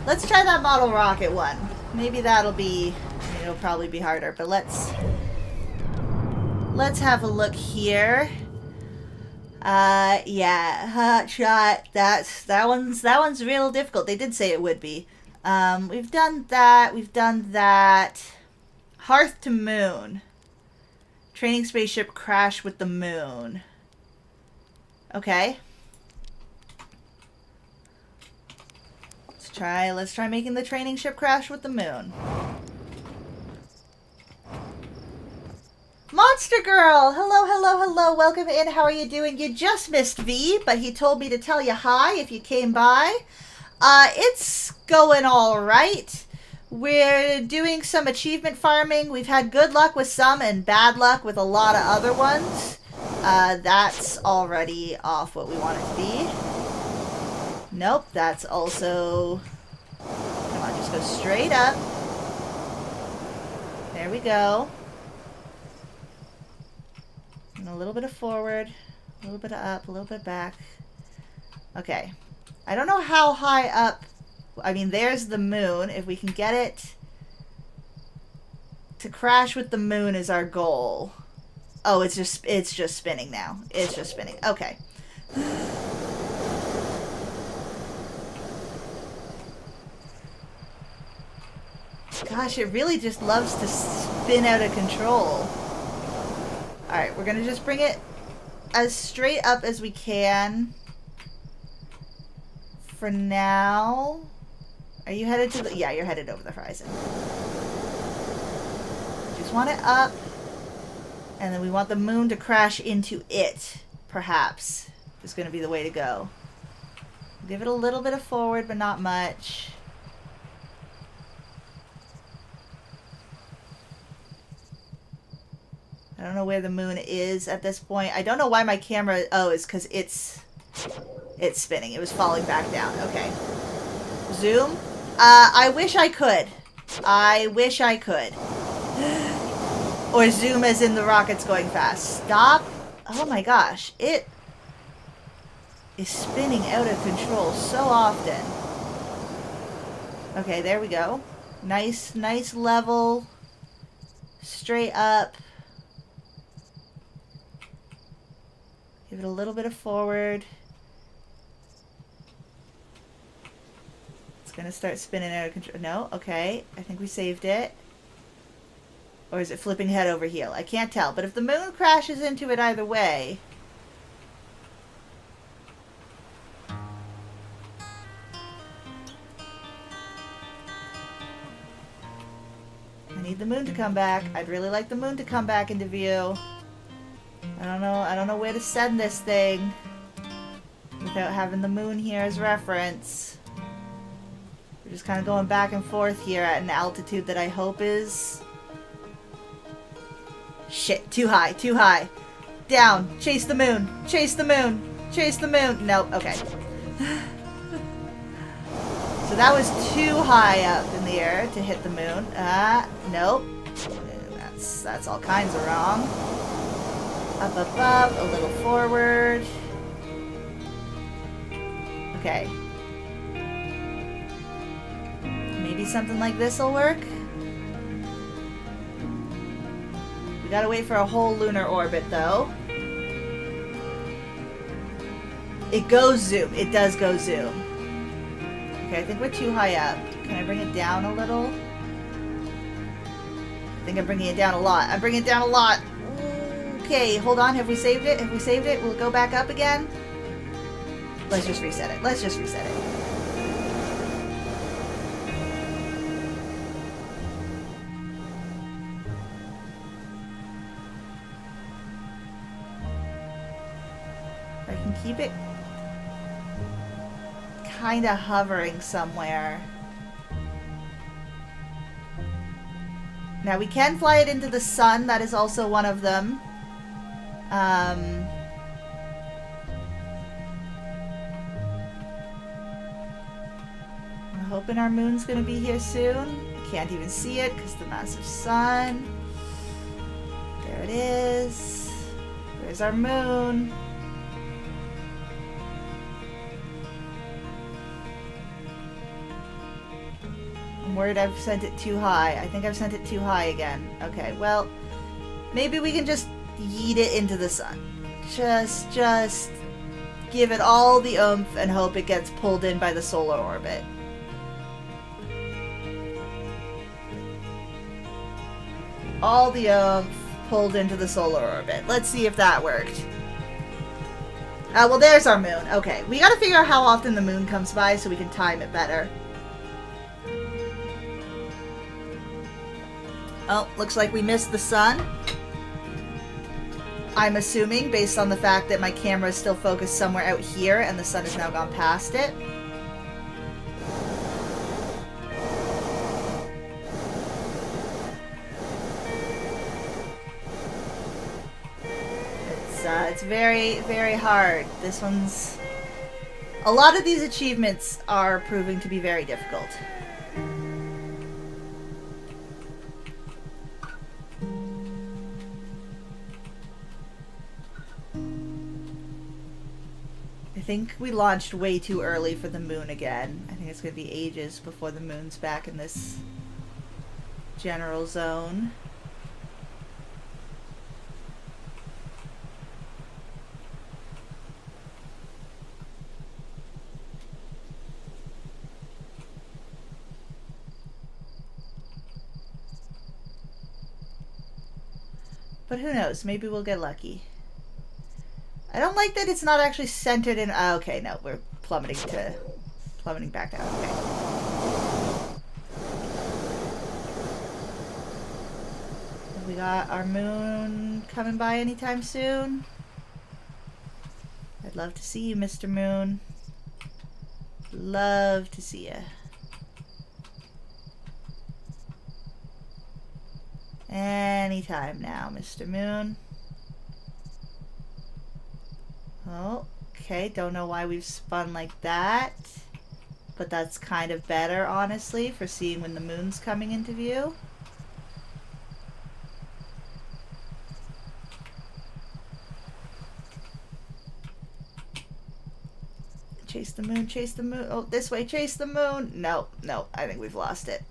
Let's try that model rocket one. Maybe that'll probably be harder, but let's have a look here. Yeah, hot shot. That one's real difficult. They did say it would be. We've done that. Hearth to moon. Training spaceship crash with the moon. Okay. Let's try making the training ship crash with the moon. Monster Girl! Hello. Welcome in. How are you doing? You just missed V, but he told me to tell you hi if you came by. It's going all right. We're doing some achievement farming. We've had good luck with some and bad luck with a lot of other ones. That's already off what we want it to be. Nope, that's also... Come on, just go straight up. There we go. And a little bit of forward, a little bit of up, a little bit back. Okay. I don't know how high up. I mean, there's the moon. If we can get it to crash with the moon is our goal. Oh, it's just spinning now. It's just spinning. Okay. Gosh, it really just loves to spin out of control. Alright, we're gonna just bring it as straight up as we can. For now. Are you headed to the... Yeah, you're headed over the horizon. Just want it up. And then we want the moon to crash into it. Perhaps. Is going to be the way to go. Give it a little bit of forward, but not much. I don't know where the moon is at this point. I don't know why my camera... Oh, it's because it's spinning. It was falling back down. Okay. Zoom. I wish I could. I wish I could. Or zoom as in the rocket's going fast. Stop. Oh my gosh. It is spinning out of control so often. Okay, there we go. Nice level. Straight up. Give it a little bit of forward. It's going to start spinning out of control. No? Okay. I think we saved it. Or is it flipping head over heel? I can't tell. But if the moon crashes into it either way... I need the moon to come back. I'd really like the moon to come back into view. I don't know where to send this thing without having the moon here as reference. We're just kind of going back and forth here at an altitude that I hope is... Shit, too high, too high. Down, chase the moon, chase the moon, chase the moon. Nope, okay. So that was too high up in the air to hit the moon. Nope. That's all kinds of wrong. Up, up, up, a little forward. Okay. Maybe something like this will work. We gotta wait for a whole lunar orbit, though. It goes zoom. It does go zoom. Okay, I think we're too high up. Can I bring it down a little? I think I'm bringing it down a lot. I'm bringing it down a lot. Okay, hold on. Have we saved it? Have we saved it? Will it go back up again? Let's just reset it. Let's just reset it. I can keep it kind of hovering somewhere. Now we can fly it into the sun. That is also one of them. I'm hoping our moon's gonna be here soon. Can't even see it because the massive sun. There it is. There's our moon. I'm worried I've sent it too high. I think I've sent it too high again. Okay, well, maybe we can just yeet it into the sun. Just give it all the oomph and hope it gets pulled in by the solar orbit. All the oomph pulled into the solar orbit. Let's see if that worked. Well, there's our moon. Okay, we gotta figure out how often the moon comes by so we can time it better. Oh, looks like we missed the sun. I'm assuming, based on the fact that my camera is still focused somewhere out here and the sun has now gone past it. It's very, very hard. This one's... A lot of these achievements are proving to be very difficult. think we launched way too early for the moon again. I think it's going to be ages before the moon's back in this general zone. But who knows? Maybe we'll get lucky. I don't like that it's not actually centered in... Oh, okay, no, we're plummeting back down. Okay. We got our moon coming by anytime soon. I'd love to see you, Mr. Moon. Love to see you. Anytime now, Mr. Moon. Oh, okay. Don't know why we've spun like that. But that's kind of better, honestly, for seeing when the moon's coming into view. Chase the moon, chase the moon. Oh, this way, chase the moon. No, no, I think we've lost it.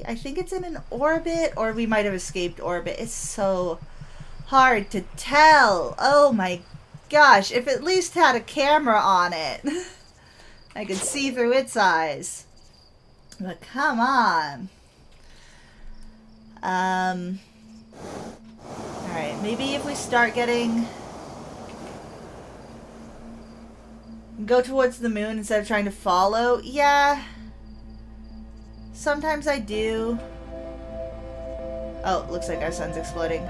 I think it's in an orbit, or we might have escaped orbit. It's so hard to tell. Oh my gosh, if it at least had a camera on it, I could see through its eyes. But come on. Alright, maybe if we start getting... Go towards the moon instead of trying to follow. Yeah. Sometimes I do. Oh, looks like our sun's exploding.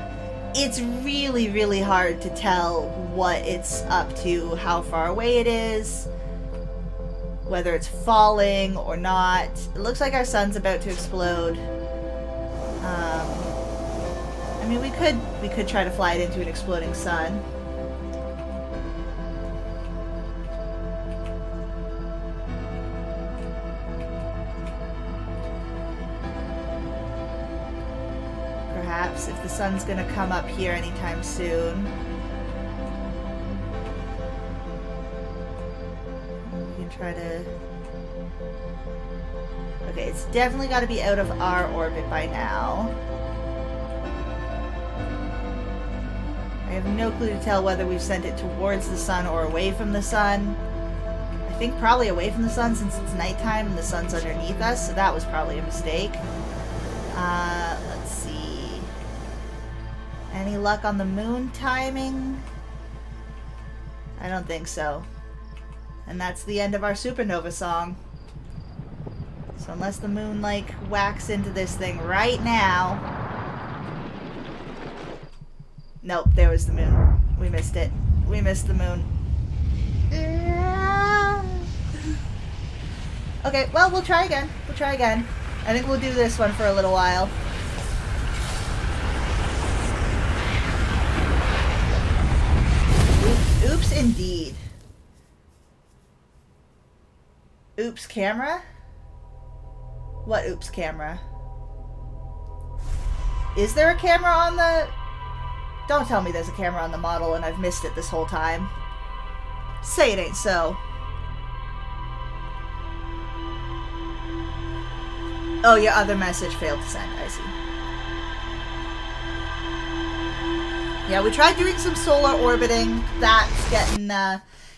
It's really, really hard to tell what it's up to, how far away it is, whether it's falling or not. It looks like our sun's about to explode. I mean, we could try to fly it into an exploding sun. Perhaps if the sun's gonna come up here anytime soon. We can try to... Okay, it's definitely got to be out of our orbit by now. I have no clue to tell whether we've sent it towards the sun or away from the sun. I think probably away from the sun since it's nighttime and the sun's underneath us, so that was probably a mistake. Let's see. Any luck on the moon timing? I don't think so. And that's the end of our supernova song. So unless the moon, like, whacks into this thing right now... Nope, there was the moon. We missed it. We missed the moon. Okay, well, we'll try again. We'll try again. I think we'll do this one for a little while. Oops, indeed. Oops, camera? What oops, camera? Is there a camera on the... Don't tell me there's a camera on the model and I've missed it this whole time. Say it ain't so. Oh, your other message failed to send. I see. Yeah, we tried doing some solar orbiting. That's getting,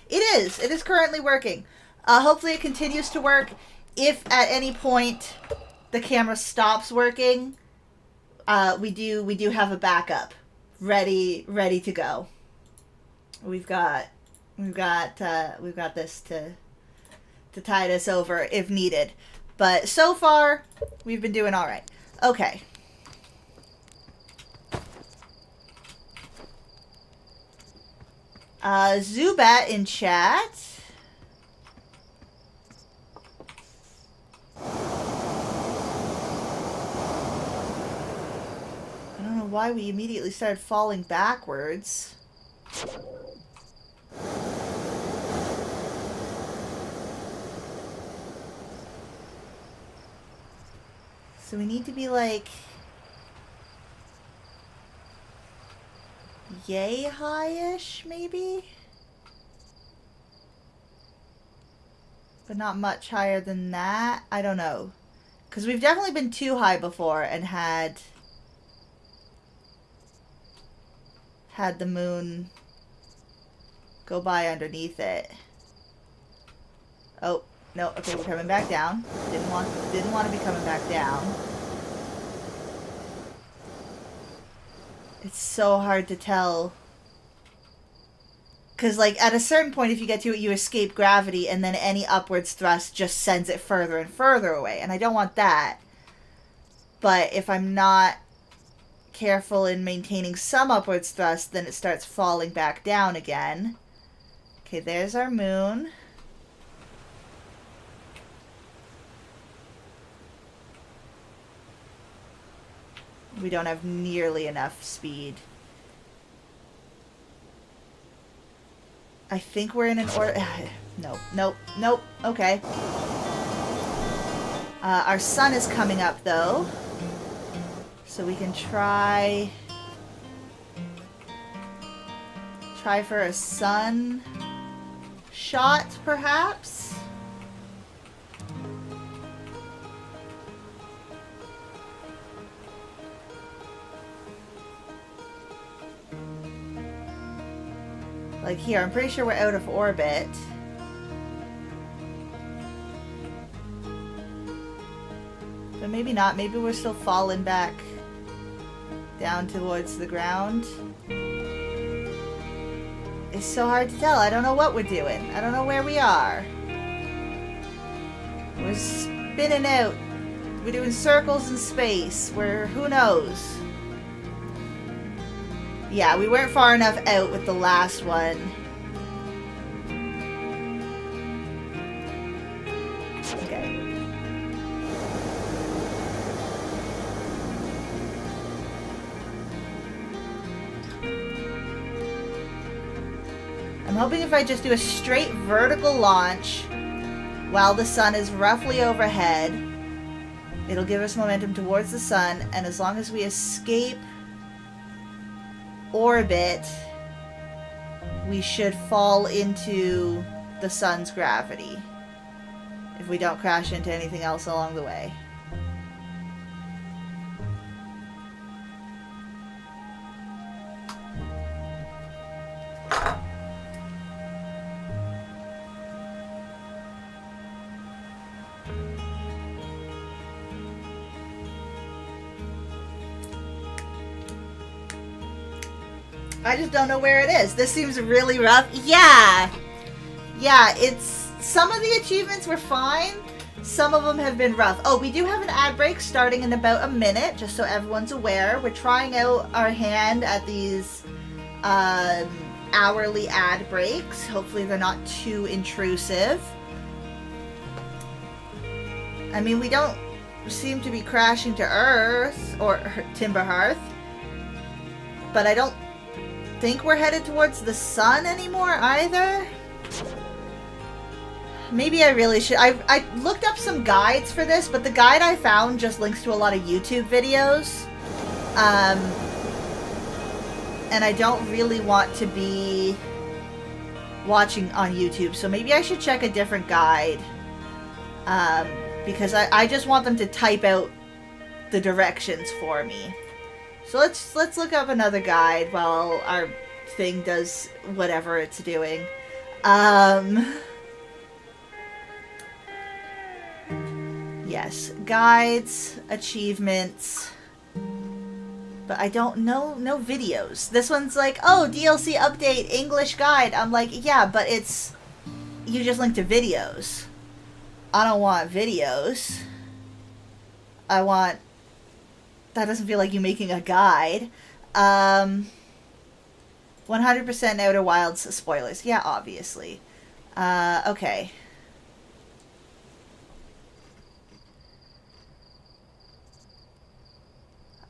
It is currently working. Hopefully it continues to work. If at any point the camera stops working, we do have a backup ready to go. We've got this to tide us over if needed. But so far, we've been doing all right. Okay. Zubat in chat. I don't know why we immediately started falling backwards. So we need to be like yay high-ish, maybe? But not much higher than that. I don't know. Because we've definitely been too high before and had the moon go by underneath it. Oh, no. Okay, we're coming back down. Didn't want to be coming back down. It's so hard to tell. Because, like, at a certain point, if you get to it, you escape gravity, and then any upwards thrust just sends it further and further away. And I don't want that. But if I'm not careful in maintaining some upwards thrust, then it starts falling back down again. Okay, there's our moon. We don't have nearly enough speed. I think we're in an order. Nope. Okay. Our sun is coming up, though. So we can try for a sun shot, perhaps? Like here, I'm pretty sure we're out of orbit. But maybe not. Maybe we're still falling back down towards the ground. It's so hard to tell. I don't know what we're doing. I don't know where we are. We're spinning out. We're doing circles in space. Who knows? Yeah, we weren't far enough out with the last one. Okay. I'm hoping if I just do a straight vertical launch while the sun is roughly overhead, it'll give us momentum towards the sun, and as long as we escape orbit, we should fall into the sun's gravity if we don't crash into anything else along the way. I just don't know where it is. This seems really rough. Yeah, it's... Some of the achievements were fine. Some of them have been rough. Oh, we do have an ad break starting in about a minute, just so everyone's aware. We're trying out our hand at these hourly ad breaks. Hopefully they're not too intrusive. I mean, we don't seem to be crashing to Earth or Timber Hearth, but I don't think we're headed towards the sun anymore either. Maybe I really should. I looked up some guides for this, but the guide I found just links to a lot of YouTube videos. And I don't really want to be watching on YouTube, so maybe I should check a different guide. Because I just want them to type out the directions for me. So let's look up another guide while our thing does whatever it's doing. Yes, guides, achievements, but I don't know, no videos. This one's like, oh, DLC update, English guide. I'm like, yeah, but you just link to videos. I don't want videos. That doesn't feel like you making a guide. 100% Outer Wilds spoilers. Yeah, obviously. Okay.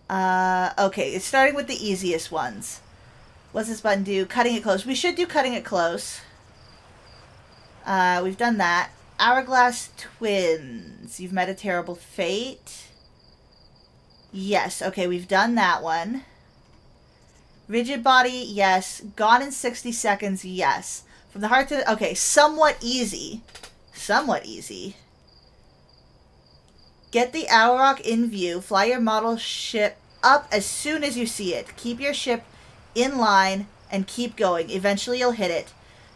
Okay, it's starting with the easiest ones. What's this button do? Cutting it close. We should do cutting it close. We've done that. Hourglass Twins. You've met a terrible fate. Yes. Okay, we've done that one. Rigid body, yes. Gone in 60 seconds, yes. From the heart to... Okay, somewhat easy. Somewhat easy. Get the Owl Rock in view. Fly your model ship up as soon as you see it. Keep your ship in line and keep going. Eventually you'll hit it.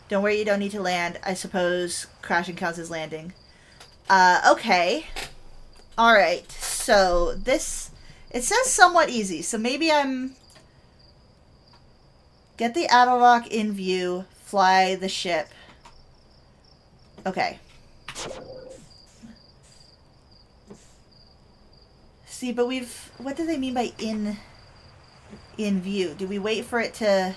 Don't worry, you don't need to land. I suppose crashing counts as landing. Okay. Alright, so this... It says somewhat easy, so maybe I'm... Get the Attlerock in view. Fly the ship. Okay. See, but we've... What do they mean by in view? Do we wait for it to...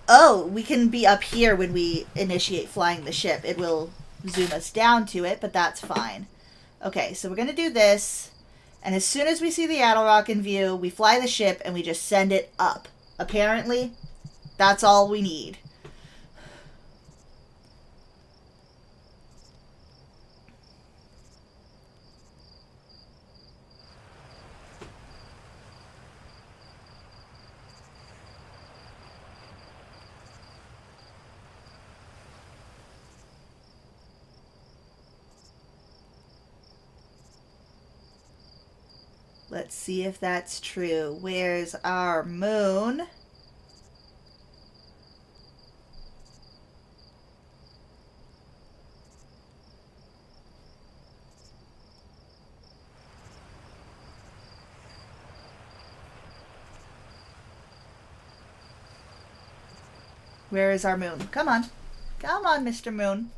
Oh, we can be up here when we initiate flying the ship. It will zoom us down to it, but that's fine. Okay, so we're going to do this. And as soon as we see the Attlerock in view, we fly the ship and we just send it up. Apparently, that's all we need. Let's see if that's true. Where's our moon? Where is our moon? Come on. Come on, Mr. Moon.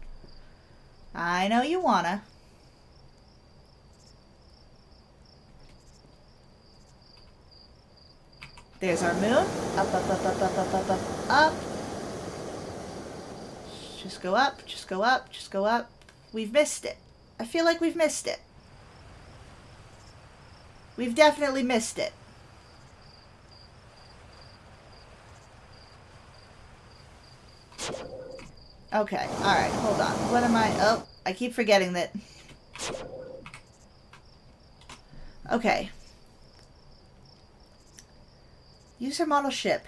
I know you wanna. There's our moon. Up, up, up, up, up, up, up, up, up. Just go up, just go up, just go up. We've missed it. I feel like we've missed it. We've definitely missed it. Okay, alright, hold on. What am I... Oh, I keep forgetting that... Okay. Use your model ship.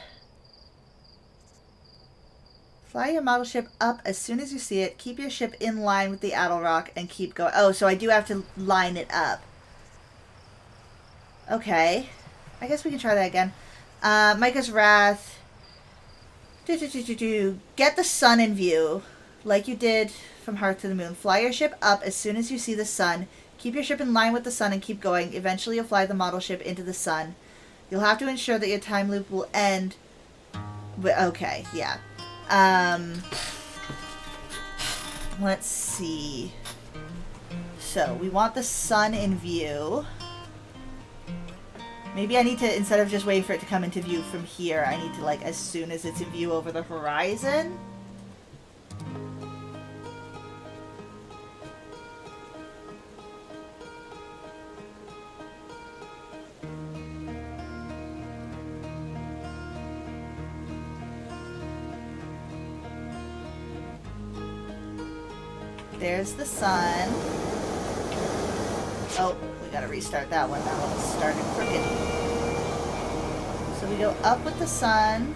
Fly your model ship up as soon as you see it. Keep your ship in line with the Attlerock and keep going. Oh, so I do have to line it up. Okay. I guess we can try that again. Micah's Wrath. Get the sun in view, like you did from Hearth to the Moon. Fly your ship up as soon as you see the sun. Keep your ship in line with the sun and keep going. Eventually you'll fly the model ship into the sun. You'll have to ensure that your time loop will end... Okay, yeah. Let's see. So, we want the sun in view. Maybe I need to, instead of just waiting for it to come into view from here, I need to, like, as soon as it's in view over the horizon? There's the sun. Oh, we gotta restart that one. That one's started crooked. So we go up with the sun.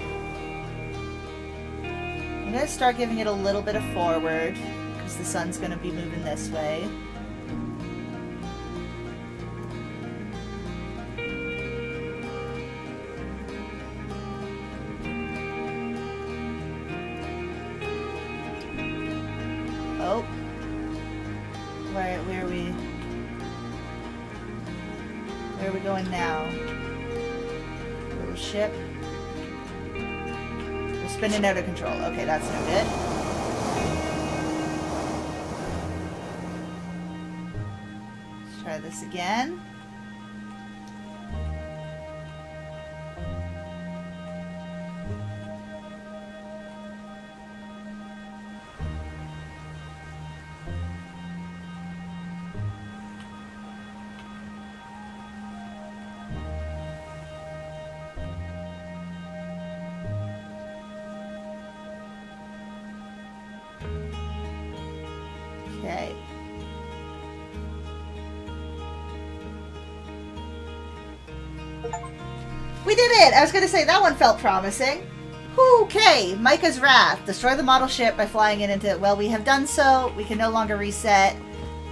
I'm gonna start giving it a little bit of forward, because the sun's gonna be moving this way. Oh. Where are we? Where are we going now? Little ship. We're spinning out of control. Okay, that's no good. Let's try this again. Okay. We did it! I was going to say, that one felt promising. Okay, Micah's Wrath. Destroy the model ship by flying it into... Well, we have done so. We can no longer reset.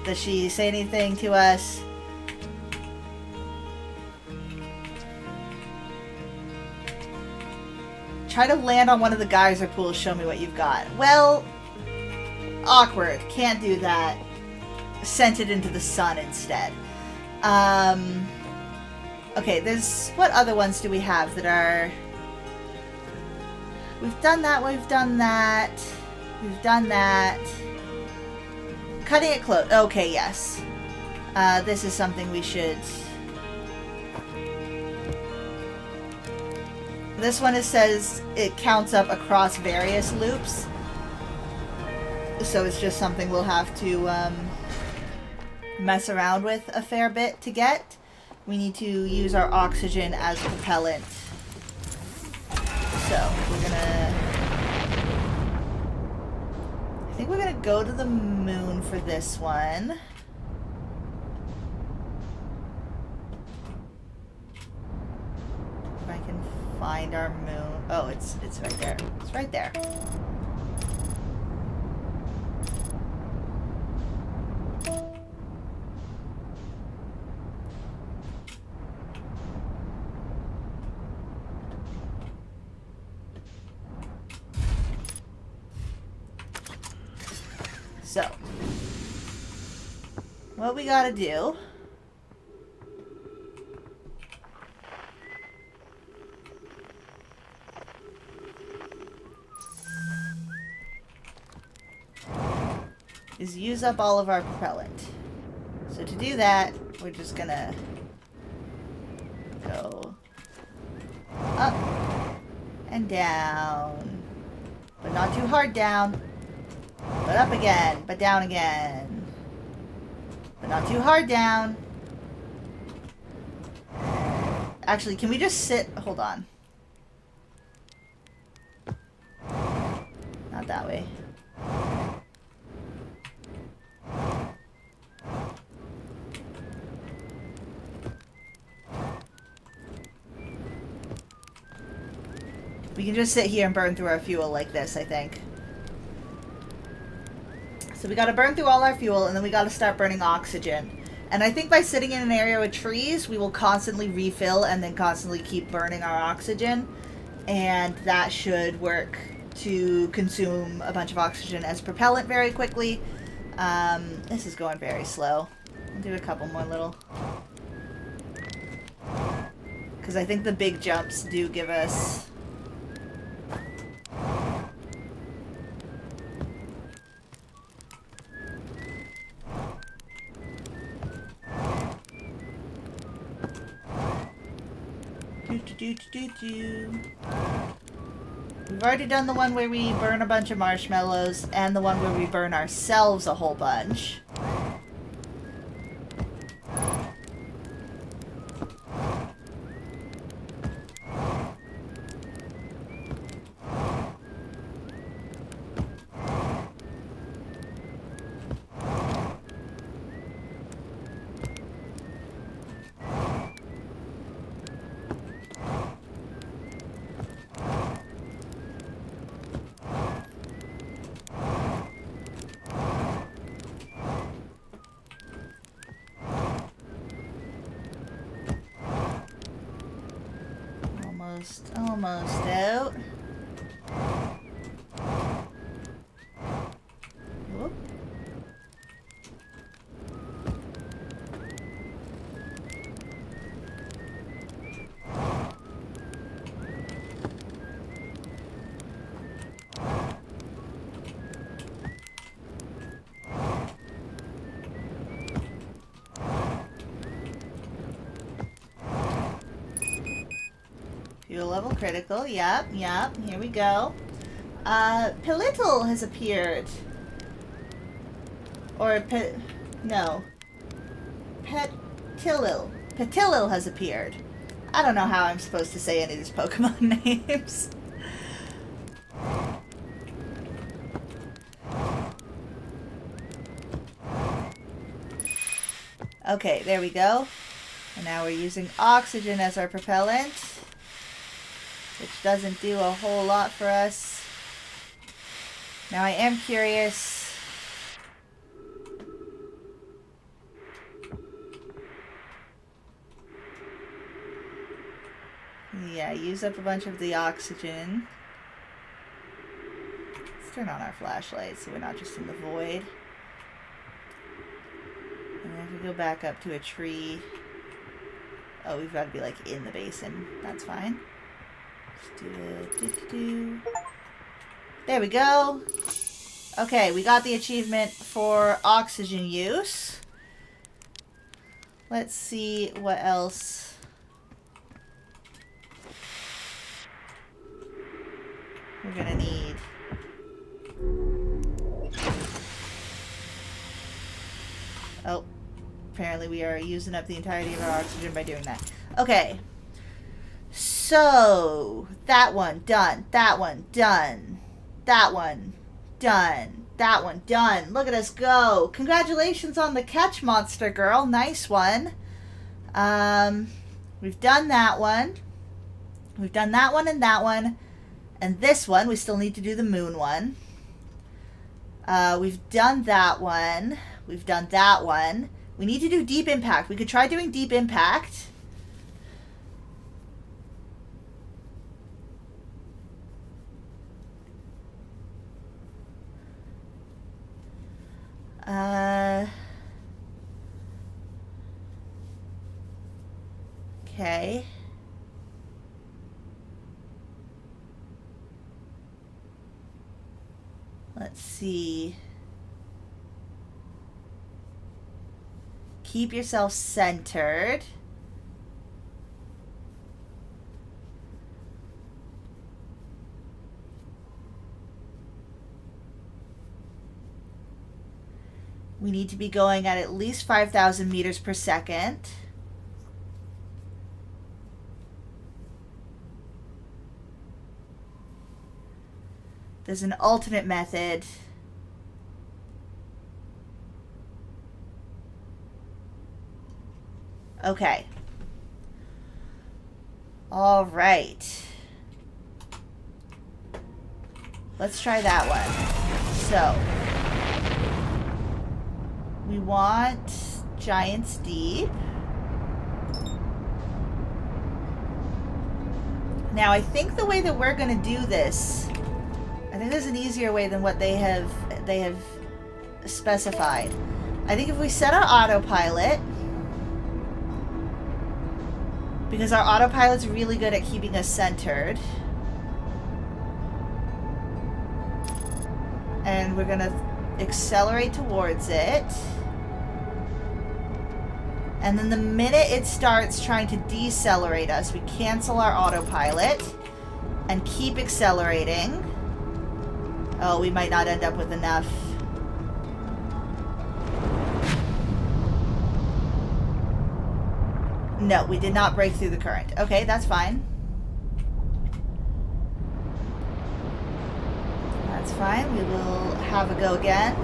Does she say anything to us? Try to land on one of the geyser pools. Show me what you've got. Well, awkward. Can't do that. Sent it into the sun instead. Okay, there's... What other ones do we have that are... We've done that, we've done that. We've done that. Cutting it close. Okay, yes. This is something we should... This one, it says it counts up across various loops. So it's just something we'll have to mess around with a fair bit to get. We need to use our oxygen as propellant. So, we're gonna... I think we're gonna go to the moon for this one. If I can find our moon... Oh, it's right there. It's right there. So, what we gotta do is use up all of our propellant. So to do that, we're just gonna go up and down, but not too hard down. But up again, but down again. But not too hard down. Actually, can we just sit? Hold on. Not that way. We can just sit here and burn through our fuel like this, I think. So we gotta burn through all our fuel, and then we gotta start burning oxygen. And I think by sitting in an area with trees, we will constantly refill and then constantly keep burning our oxygen. And that should work to consume a bunch of oxygen as propellant very quickly. This is going very slow. I'll do a couple more little... Because I think the big jumps do give us... We've already done the one where we burn a bunch of marshmallows and the one where we burn ourselves a whole bunch. Almost out. Whoop. Fuel level critical. Yep. Here we go. Pelittle has appeared. Or no. Petilil. Petilil has appeared. I don't know how I'm supposed to say any of these Pokemon names. Okay, there we go. And now we're using oxygen as our propellant. doesn't do a whole lot for us. Now I am curious. Yeah, use up a bunch of the oxygen. Let's turn on our flashlight so we're not just in the void. And then if we go back up to a tree... Oh, we've got to be, like, in the basin. That's fine. Let's do it. There we go. Okay, we got the achievement for oxygen use. Let's see what else... we're gonna need. Oh, apparently we are using up the entirety of our oxygen by doing that. Okay. So, that one done. That one done. That one done. That one done. Look at us go. Congratulations on the catch, monster girl. Nice one. We've done that one. We've done that one and that one. And this one, we still need to do the moon one. We've done that one. We've done that one. We need to do deep impact. We could try doing deep impact. Okay. Let's see. Keep yourself centered. We need to be going at least 5,000 meters per second. There's an alternate method. Okay. All right. Let's try that one. So, we want Giant's Deep. Now, I think the way that we're going to do this, I think there's an easier way than what they have specified. I think if we set our autopilot, because our autopilot's really good at keeping us centered, and we're gonna accelerate towards it, and then the minute it starts trying to decelerate us, we cancel our autopilot and keep accelerating. Oh, we might not end up with enough. No, we did not break through the current. Okay, that's fine. That's fine. We will have a go again.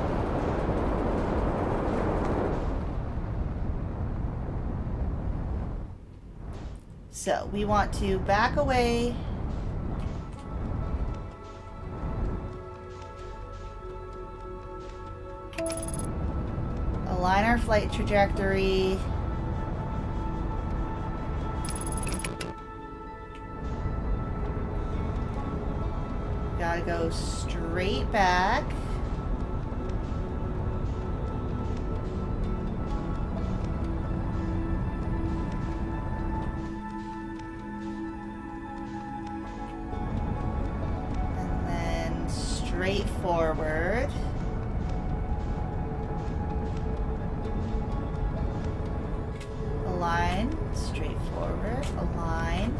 So, we want to back away. Align our flight trajectory. Gotta go straight back. And then straight forward. Align, straight forward, align.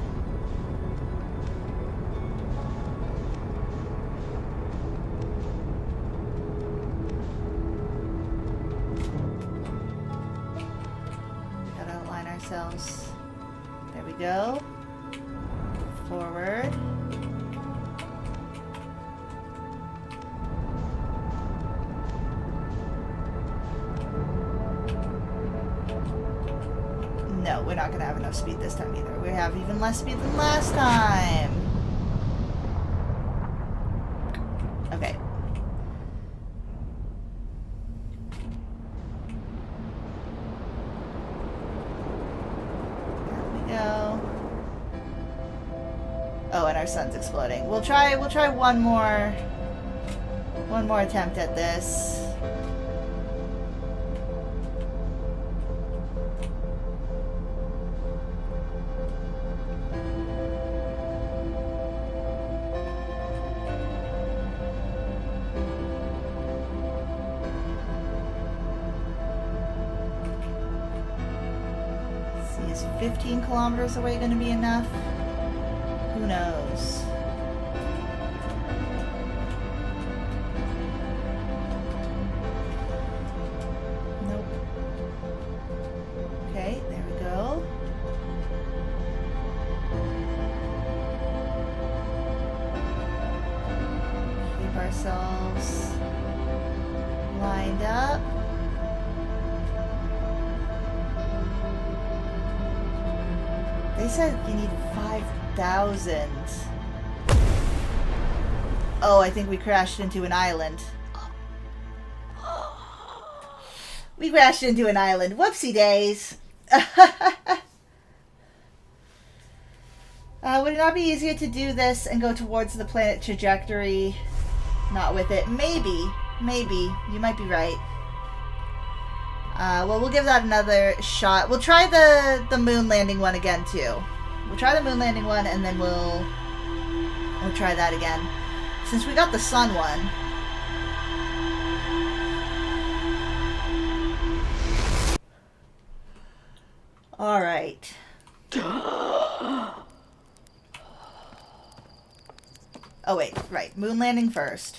Gotta align ourselves. There we go. Forward. No, we're not going to have enough speed this time either. We have even less speed than last time. Okay. There we go. Oh, and our sun's exploding. We'll try one more attempt at this. Is 15 kilometers away going to be enough? Who knows? Nope. Okay, there we go. Keep ourselves lined up. They said you need 5,000. Oh, I think we crashed into an island. We crashed into an island. Whoopsie days. Would it not be easier to do this and go towards the planet trajectory? Not with it. Maybe. Maybe. You might be right. Well, we'll give that another shot. We'll try the moon landing one again, too. We'll try the moon landing one, and then we'll try that again. Since we got the sun one. Alright. Oh, wait. Right. Moon landing first.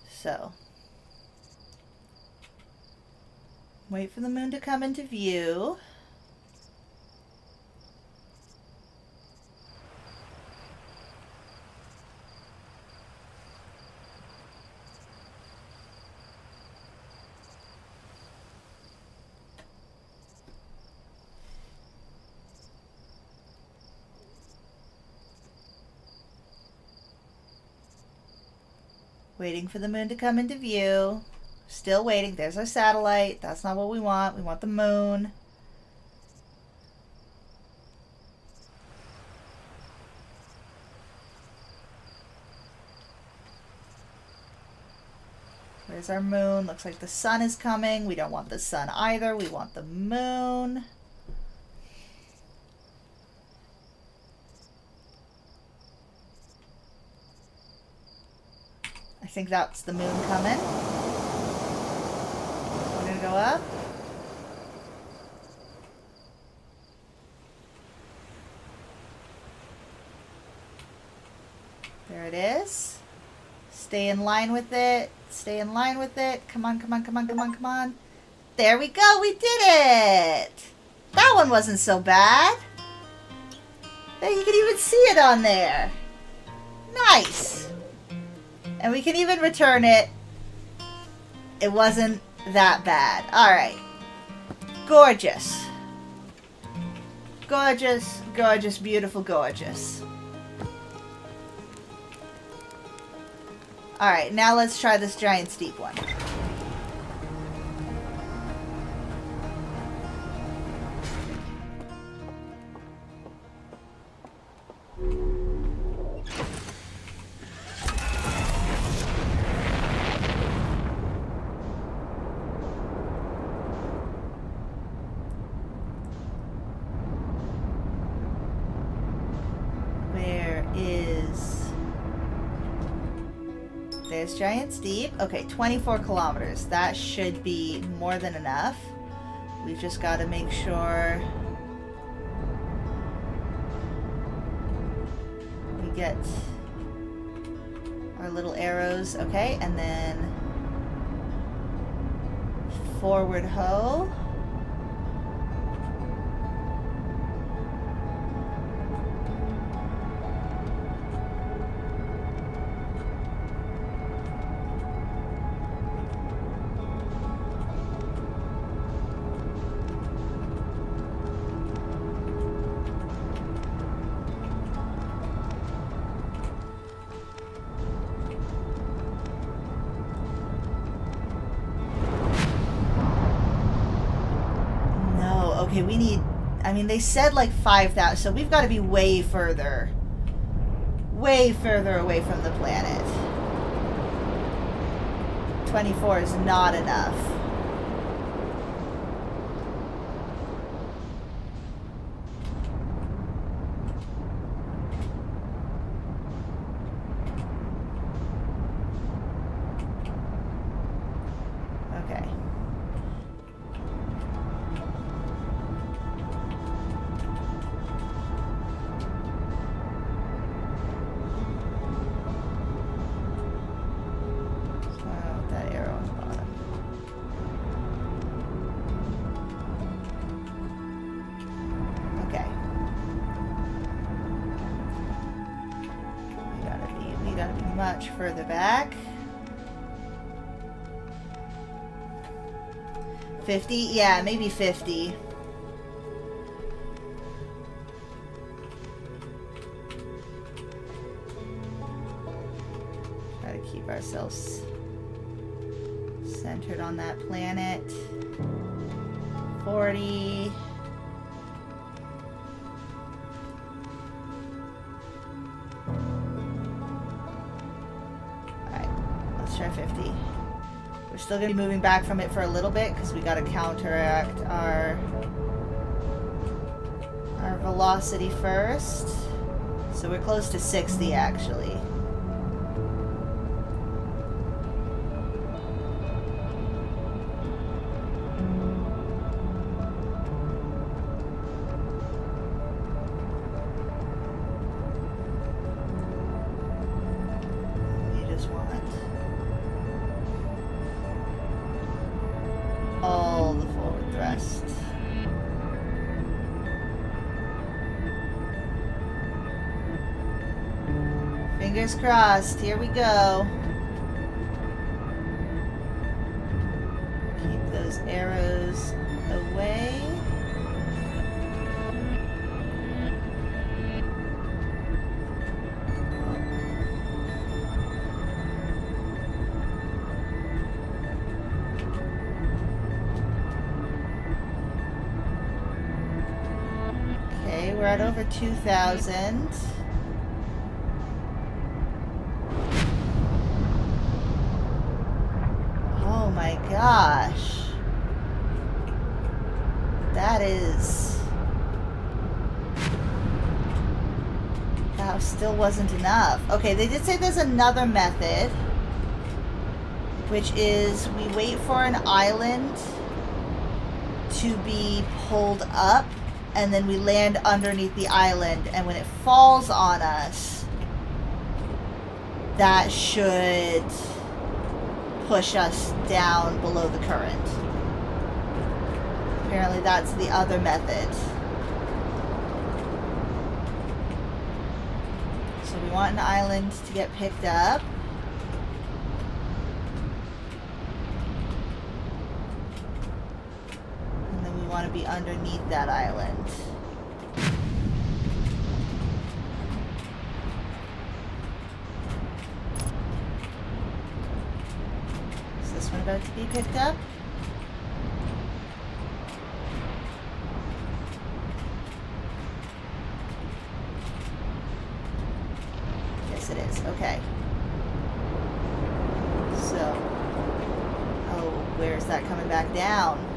So, wait for the moon to come into view. Waiting for the moon to come into view. Still waiting. There's our satellite. That's not what we want. We want the moon. Where's our moon? Looks like the sun is coming. We don't want the sun either. We want the moon. I think that's the moon coming. We're gonna go up. There it is. Stay in line with it. Stay in line with it. Come on, come on, come on, come on, come on. There we go. We did it. That one wasn't so bad. You can even see it on there. Nice. And we can even return it. It wasn't that bad. Alright. Gorgeous. Gorgeous, gorgeous, beautiful, gorgeous. Alright, now let's try this giant steep one. There's Giant Steep. Okay, 24 kilometers. That should be more than enough. We've just got to make sure we get our little arrows. Okay, and then forward ho. Okay, we need... I mean, they said like 5,000, so we've got to be way further away from the planet. 24 is not enough. Okay. Much further back. 50? Yeah, maybe 50. Try to keep ourselves centered on that planet. 40. Try 50. We're still going to be moving back from it for a little bit because we got to counteract our velocity first. So we're close to 60 actually. All the forward thrust. Fingers crossed. Here we go. Keep those arrows away. We're at over 2,000. Oh my gosh. That still wasn't enough. Okay, they did say there's another method, which is we wait for an island to be pulled up, and then we land underneath the island, and when it falls on us, that should push us down below the current. Apparently that's the other method. So we want an island to get picked up. Want to be underneath that island. Is this one about to be picked up? Yes, it is. Okay. So, where's that coming back down?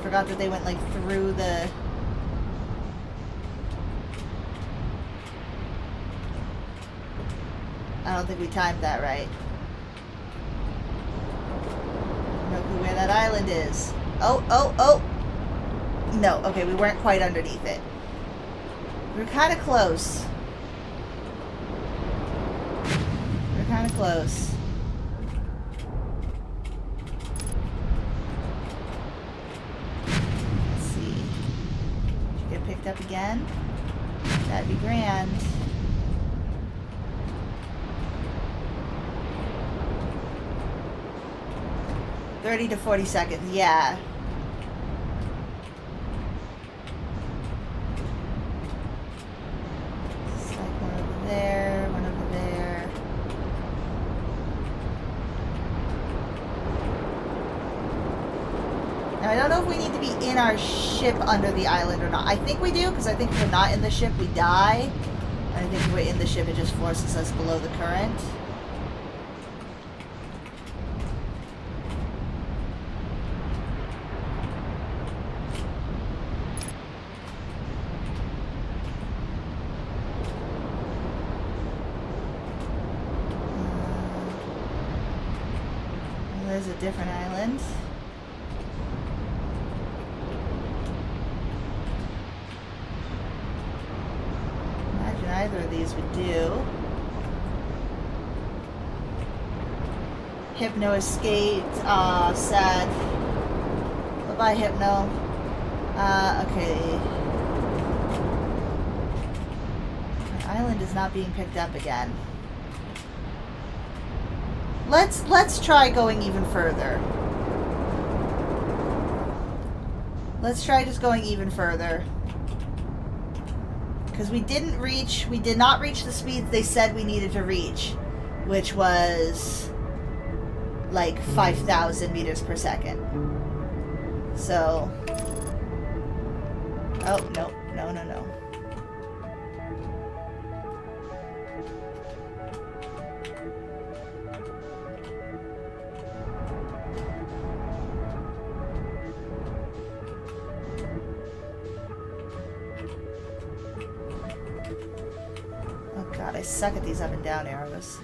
Forgot that they went like through the... I don't think we timed that right. No clue where that island is. Oh! No, okay, we weren't quite underneath it. We were kind of close. Up again. That'd be grand. $30 to 40 seconds, yeah. It's like one over there, one over there. I don't know if we need to be in our ship under the island or not. I think we do, because I think if we're not in the ship, we die. And I think if we're in the ship, it just forces us below the current. There's a different island. Imagine either of these would do. Hypno escaped. Aw, sad. Bye-bye, Hypno. Okay. My island is not being picked up again. Let's try going even further. Let's try just going even further. Because we did not reach the speeds they said we needed to reach, which was like 5,000 meters per second. So, oh, no. God, I suck at these up and down arrows.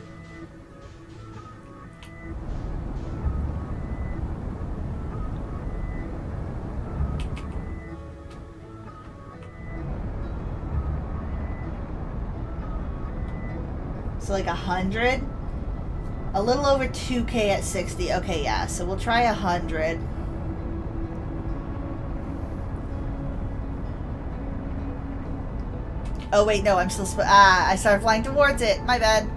So like 100? A little over 2K at 60. Okay, yeah, so we'll try 100. Oh wait, no, I'm still I started flying towards it. My bad.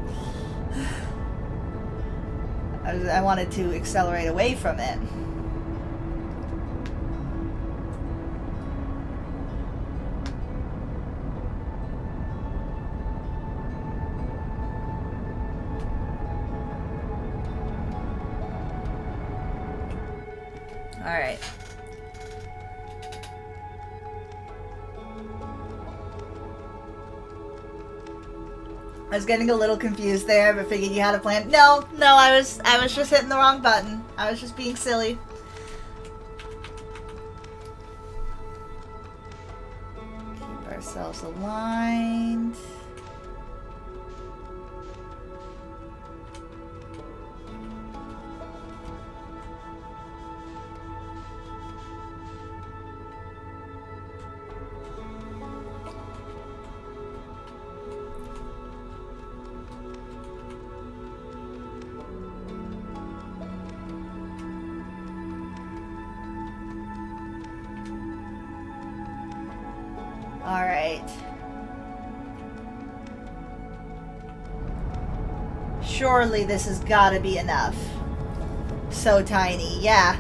I wanted to accelerate away from it. All right. I was getting a little confused there, but figured you had a plan. No, I was just hitting the wrong button. I was just being silly. Keep ourselves aligned. All right. Surely this has got to be enough. So tiny, yeah.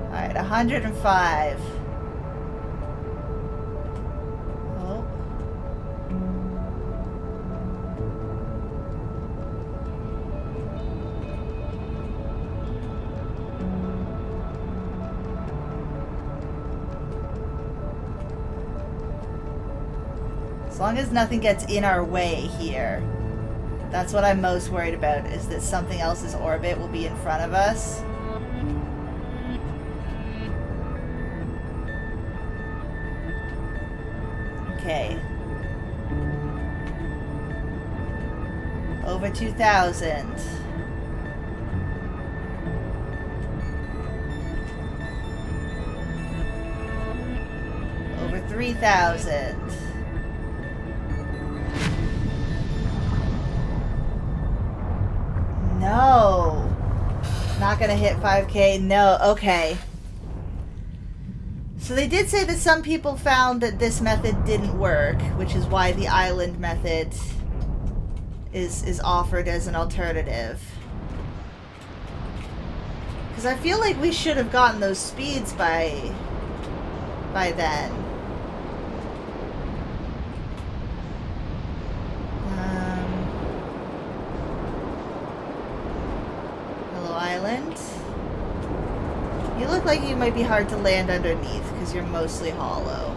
All right, 105. Oh. As long as nothing gets in our way here. That's what I'm most worried about, is that something else's orbit will be in front of us. Okay. Over 2,000. Over 3,000. No. Not gonna hit 5K. No. Okay. So they did say that some people found that this method didn't work, which is why the island method is offered as an alternative. Because I feel like we should have gotten those speeds by then. Hello, island. You look like you might be hard to land underneath because you're mostly hollow.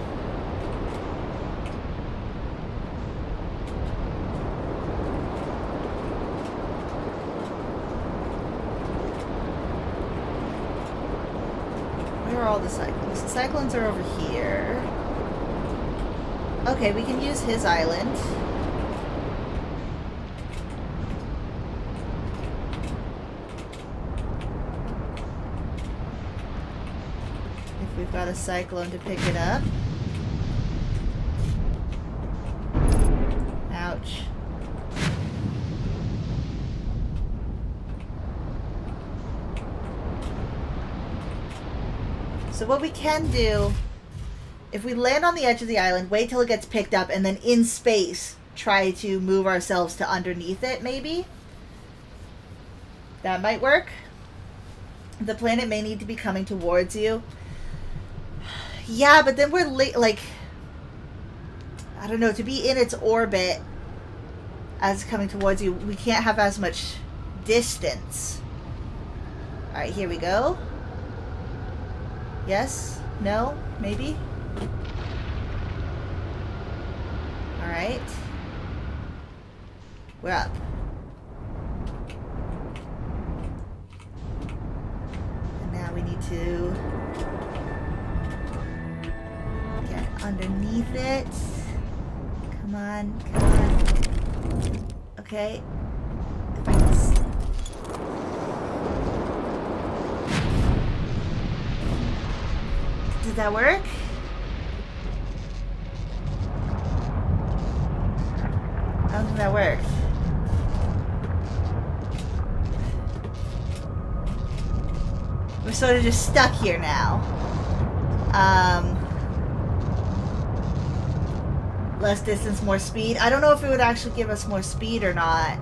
Where are all the cyclones? The cyclones are over here. Okay, we can use his island. We've got a cyclone to pick it up. Ouch. So what we can do, if we land on the edge of the island, wait till it gets picked up, and then in space, try to move ourselves to underneath it, maybe? That might work. The planet may need to be coming towards you. Yeah, but then we're like, I don't know, to be in its orbit as coming towards you, we can't have as much distance. Alright, here we go. Yes? No? Maybe? Alright. We're up. And now we need to underneath it. Come on, come on. Okay. If I can Did that work? I don't think that worked. We're sort of just stuck here now. Less distance, more speed. I don't know if it would actually give us more speed or not.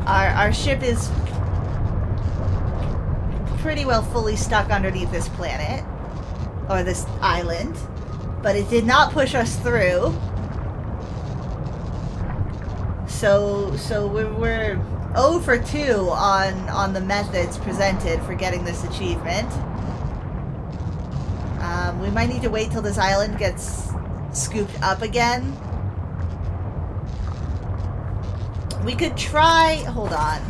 Our ship is pretty well fully stuck underneath this planet, or this island, but it did not push us through. So we're 0 for 2 on the methods presented for getting this achievement. We might need to wait till this island gets scooped up again. We could try... Hold on.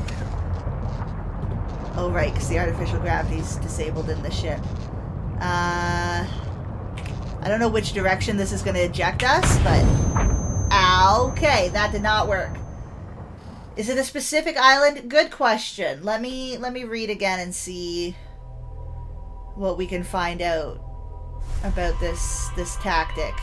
Oh, right, because the artificial gravity's disabled in the ship. I don't know which direction this is going to eject us, but... Okay, that did not work. Is it a specific island? Good question. Let me read again and see what we can find out about this tactic.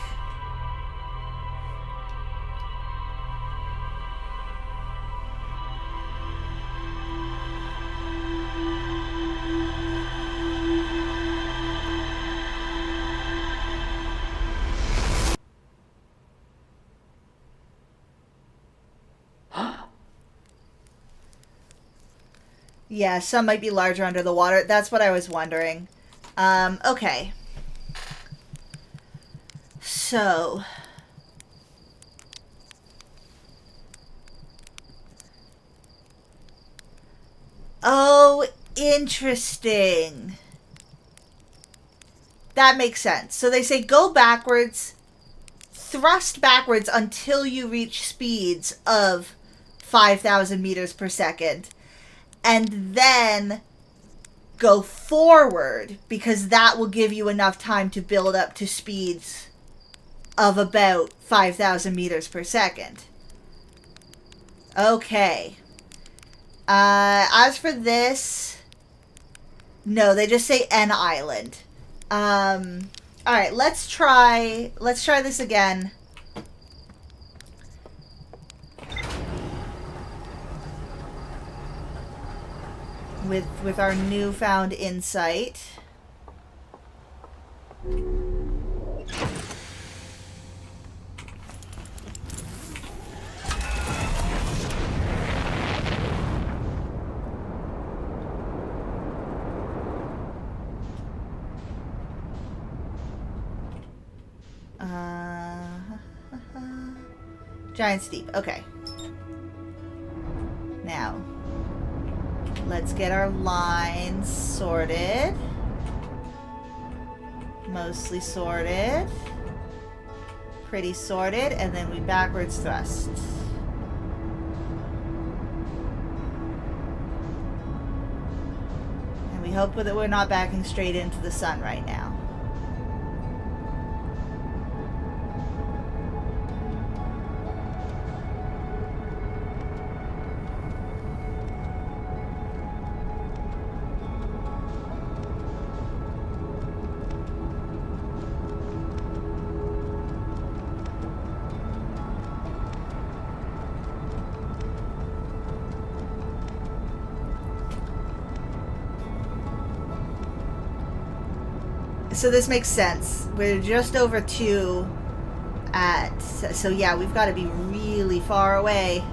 Yeah, some might be larger under the water. That's what I was wondering. Okay. So... Oh, interesting. That makes sense. So they say go backwards, thrust backwards until you reach speeds of 5,000 meters per second. And then go forward, because that will give you enough time to build up to speeds of about 5,000 meters per second. Okay. As for this, no, they just say an island. Alright, let's try this again with our newfound insight. Giant Steep. Okay. Now, let's get our lines sorted. Mostly sorted. Pretty sorted. And then we backwards thrust. And we hope that we're not backing straight into the sun right now. So this makes sense. We're just over 2 at... So yeah, we've got to be really far away.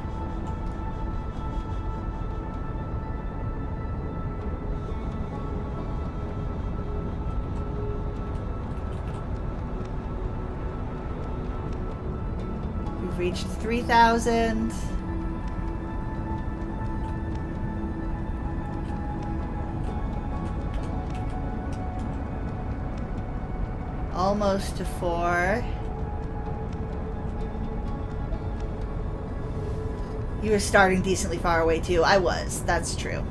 We've reached 3,000. Almost to 4. You were starting decently far away too. I was. That's true.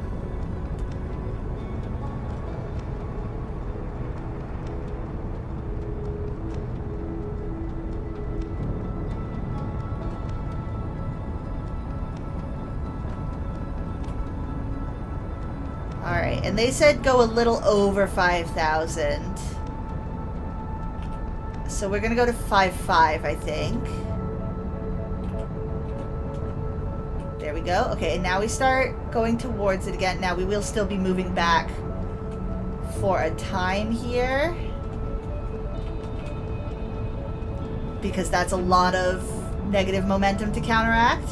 Alright, and they said go a little over 5,000. So we're going to go to 5.5, I think. There we go. Okay, and now we start going towards it again. Now we will still be moving back for a time here. Because that's a lot of negative momentum to counteract.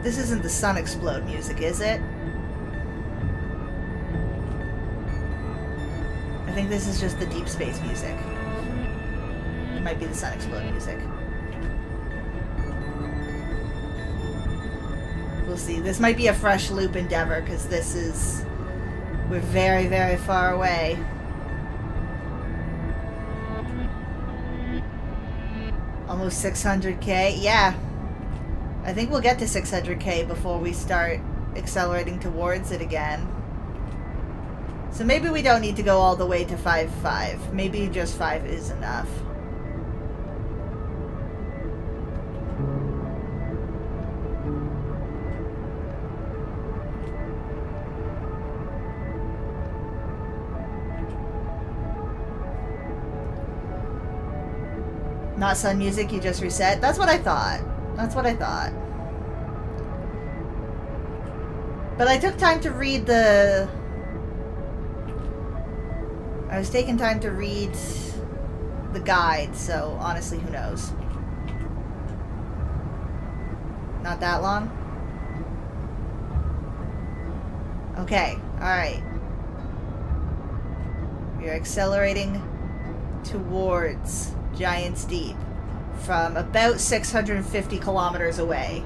This isn't the Sun Explode music, is it? I think this is just the Deep Space music. It might be the Sun Explode music. We'll see. This might be a fresh loop endeavor, because this is... We're very, very far away. Almost 600k? Yeah. I think we'll get to 600k before we start accelerating towards it again. So maybe we don't need to go all the way to 5.5. Maybe just 5 is enough. Not Sun music, you just reset? That's what I thought. That's what I thought. But I took time to read the... I was taking time to read the guide, so honestly, who knows? Not that long? Okay, alright. We are accelerating towards Giant's Deep from about 650 kilometers away.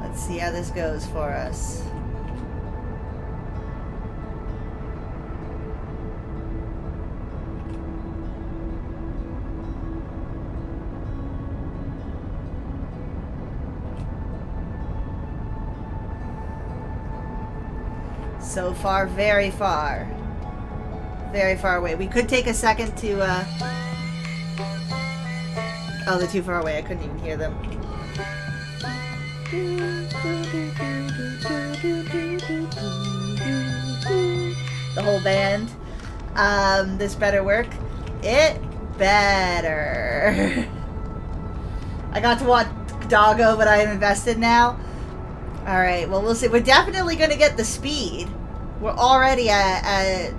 Let's see how this goes for us. So far, very far. Very far away. We could take a second to, Oh, they're too far away. I couldn't even hear them. The whole band. This better work. It better. I got to watch Doggo, but I am invested now. Alright, well, we'll see. We're definitely going to get the speed. We're already at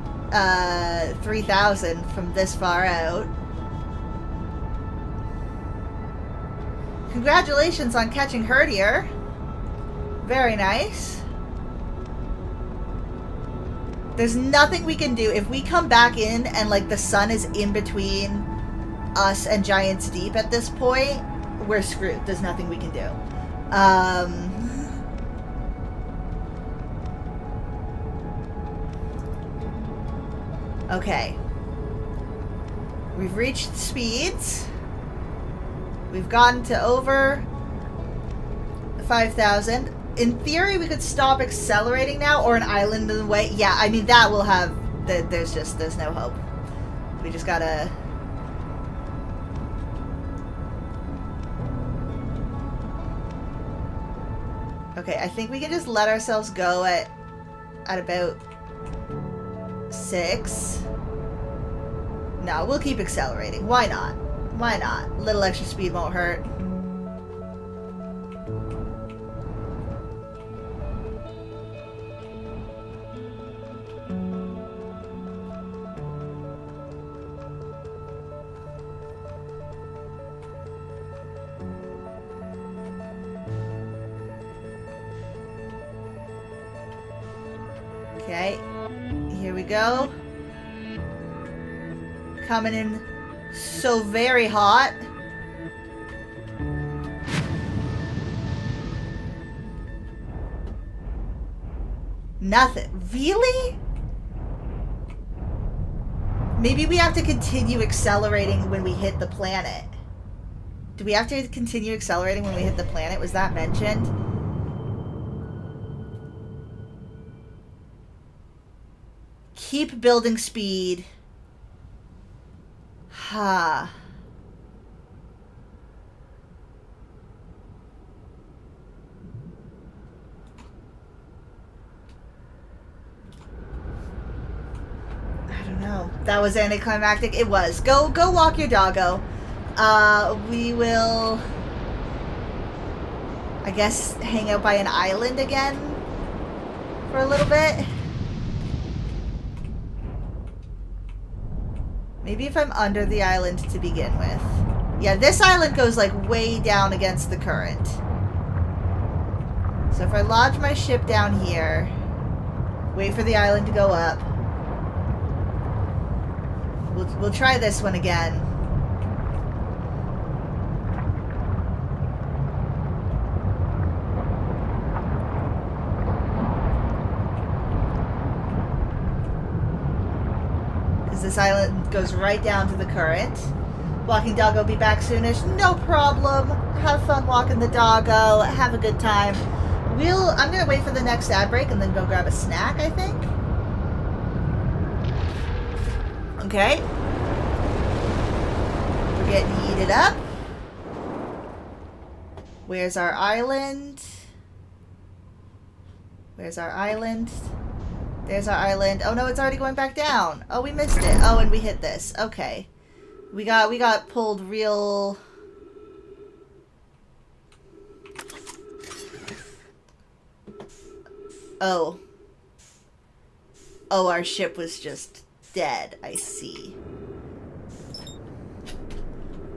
3,000 from this far out. Congratulations on catching Herdier. Very nice. There's nothing we can do. If we come back in and, like, the sun is in between us and Giant's Deep at this point, we're screwed. There's nothing we can do. Okay. We've reached speeds. We've gotten to over 5,000. In theory, we could stop accelerating now, or an island in the way. Yeah, I mean, that will have... There's no hope. We just gotta... Okay, I think we can just let ourselves go at about 6. No, we'll keep accelerating. Why not? Why not? A little extra speed won't hurt. Okay, here we go. Coming in so very hot. Nothing. Really? Maybe we have to continue accelerating when we hit the planet. Do we have to continue accelerating when we hit the planet? Was that mentioned? Keep building speed. Ha. I don't know. That was anticlimactic. It was. Go walk your doggo. We will, I guess, hang out by an island again for a little bit. Maybe if I'm under the island to begin with. Yeah, this island goes like way down against the current. So if I lodge my ship down here, wait for the island to go up. We'll try this one again. This island goes right down to the current. Walking doggo will be back soonish. No problem. Have fun walking the doggo. Have a good time. I'm going to wait for the next ad break and then go grab a snack, I think. Okay. We're getting heated up. Where's our island? Where's our island? There's our island. Oh no, it's already going back down. Oh, we missed it. Oh, and we hit this. Okay. We got pulled real... Oh. Oh, our ship was just dead. I see.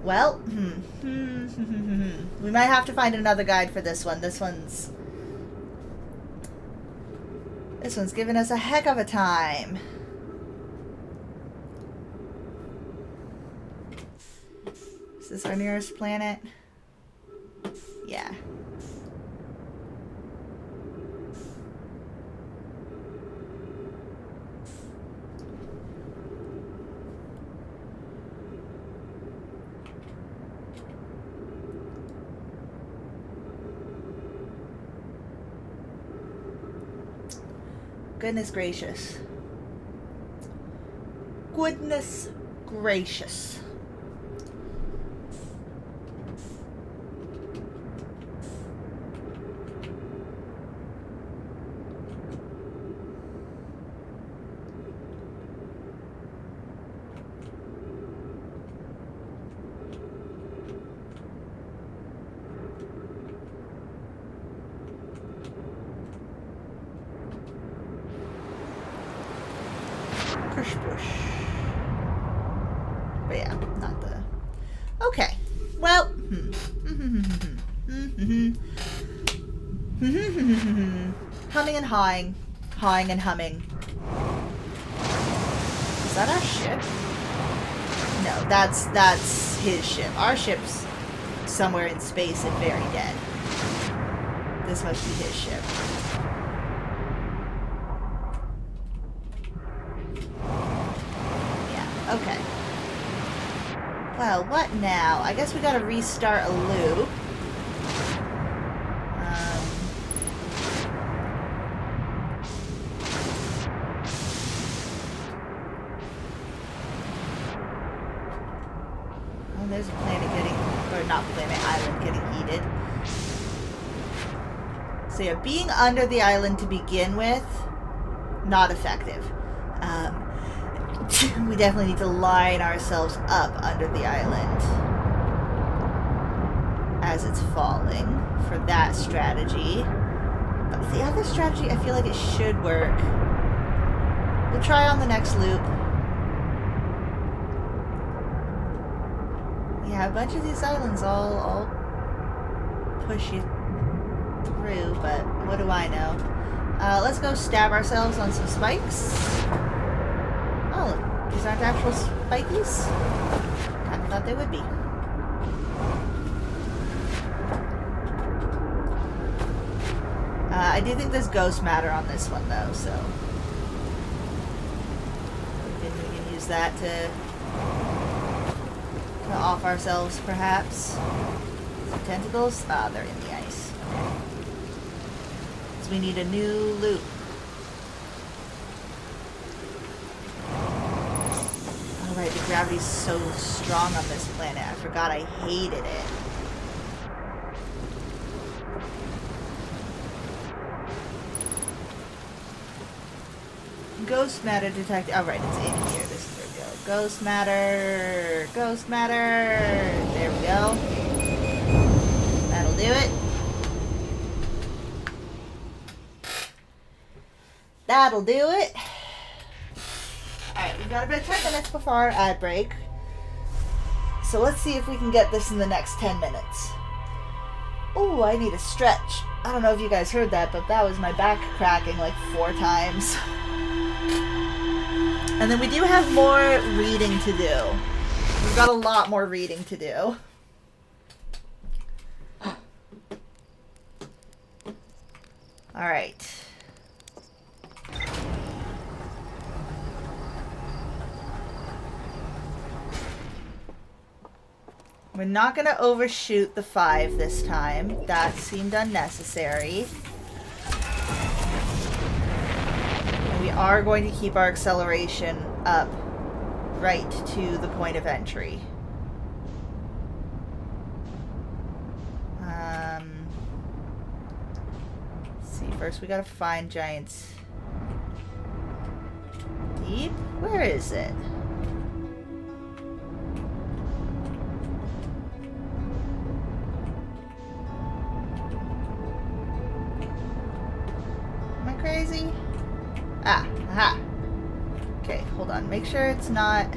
Well, we might have to find another guide for this one. This one's giving us a heck of a time. Is this our nearest planet? Yeah. Goodness gracious. Goodness gracious. Push push. But yeah, not the... Okay. Well... Humming and hawing. Hawing and humming. Is that our ship? No, that's his ship. Our ship's somewhere in space and very dead. This must be his ship. Okay. Well, what now? I guess we gotta restart a loop. Oh, there's a planet getting... Or not planet, island getting heated. So yeah, being under the island to begin with, not effective. We definitely need to line ourselves up under the island as it's falling for that strategy. But the other strategy, I feel like it should work. We'll try on the next loop. Yeah, a bunch of these islands all push you through, but what do I know? Let's go stab ourselves on some spikes. Oh, these aren't actual spikies? Kinda thought they would be. I do think there's ghost matter on this one, though, so... we can use that to off ourselves, perhaps. Some tentacles? Ah, they're in the ice. So we need a new loop. Right, the gravity's so strong on this planet. I forgot I hated it. Ghost matter detected. Oh, right, it's in here. This is where we go. Ghost matter. Ghost matter. There we go. That'll do it. That'll do it. Alright, we've got about 10 minutes before our ad break. So let's see if we can get this in the next 10 minutes. Oh, I need a stretch. I don't know if you guys heard that, but that was my back cracking like 4 times. And then we do have more reading to do. We've got a lot more reading to do. Alright. We're not going to overshoot the 5 this time. That seemed unnecessary. And we are going to keep our acceleration up right to the point of entry. Let's see, first we got to find Giant's Deep. Where is it? Crazy? Ah, aha. Okay, hold on. Make sure it's not...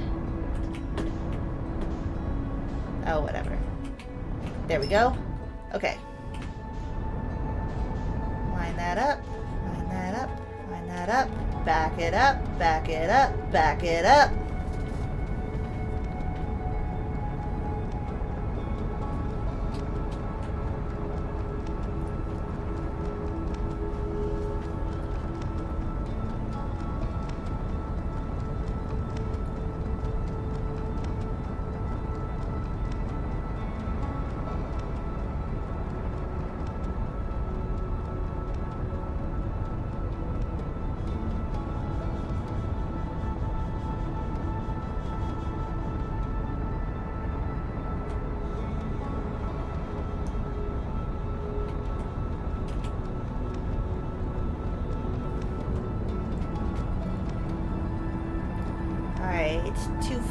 Oh, whatever. There we go. Okay. Line that up. Line that up. Line that up. Back it up. Back it up. Back it up.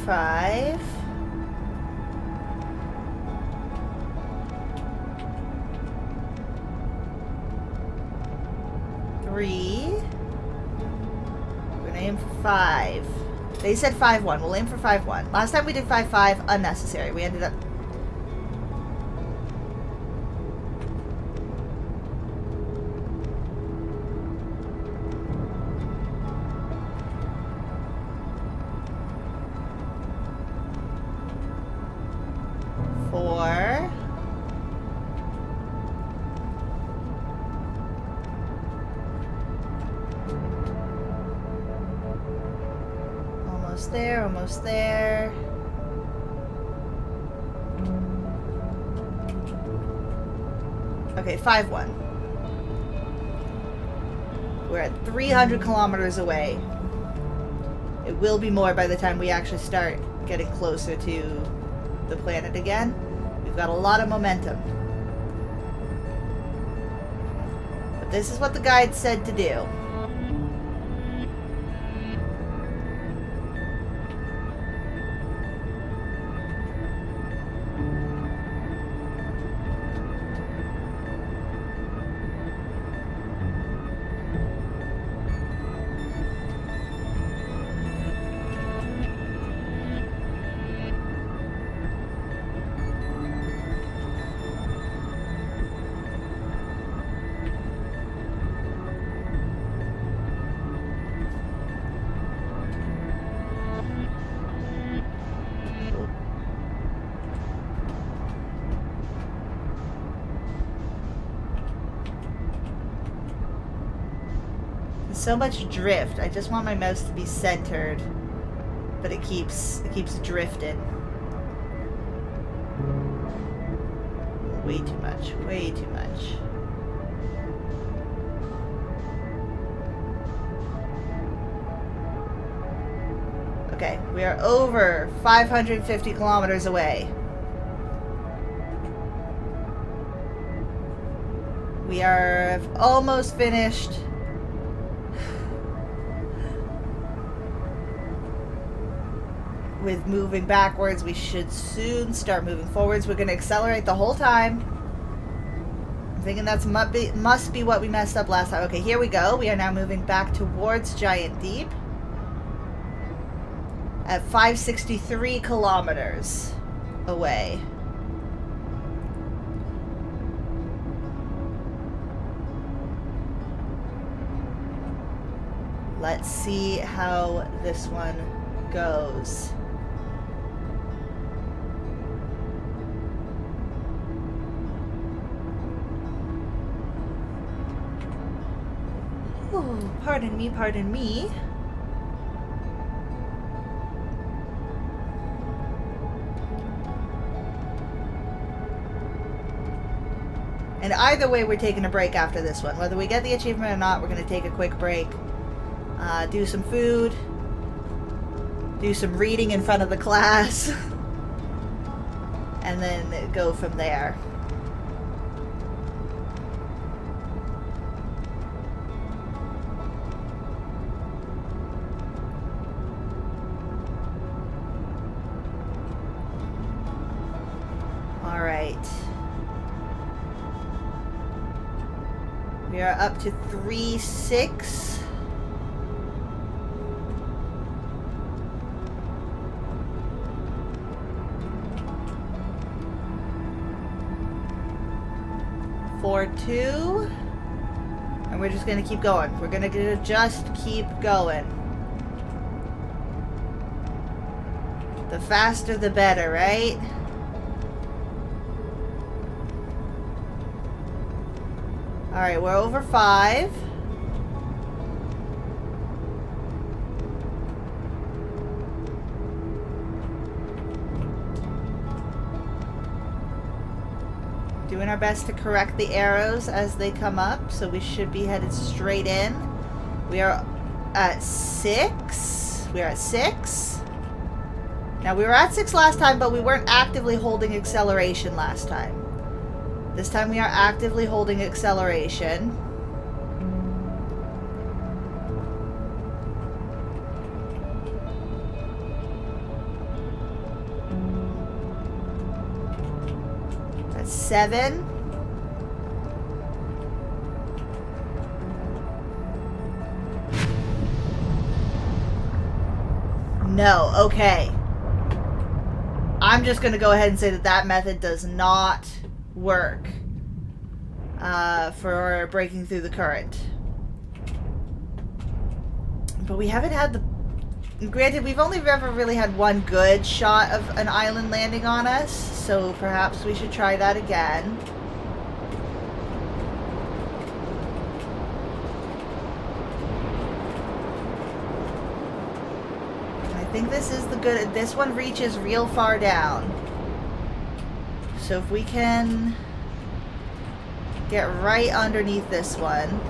5. Three. We're gonna aim for 5. They said 5-1. We'll aim for 5-1. Last time we did 5-5, unnecessary. We ended up... Almost there. Okay, 5-1. We're at 300 kilometers away. It will be more by the time we actually start getting closer to the planet again. We've got a lot of momentum. But this is what the guide said to do. So much drift. I just want my mouse to be centered, but it keeps drifting. Way too much. Way too much. Okay, we are over 550 kilometers away. We are almost finished. With moving backwards, we should soon start moving forwards. We're going to accelerate the whole time. I'm thinking that must be what we messed up last time. Okay, here we go. We are now moving back towards Giant Deep at 563 kilometers away. Let's see how this one goes. Oh, pardon me, pardon me. And either way, we're taking a break after this one. Whether we get the achievement or not, we're going to take a quick break. Do some food. Do some reading in front of the class. And then go from there. We are up to 3.6. Four, 2. And we're just going to keep going. We're going to just keep going. The faster the better, right? Alright, we're over 5. Doing our best to correct the arrows as they come up, so we should be headed straight in. We are at 6. We are at 6. Now, we were at 6 last time, but we weren't actively holding acceleration last time. This time we are actively holding acceleration. 7. No, okay. I'm just going to go ahead and say that that method does not work for breaking through the current. But we haven't had the... Granted, we've only ever really had one good shot of an island landing on us, so perhaps we should try that again. I think this is the good... This one reaches real far down. So if we can get right underneath this one...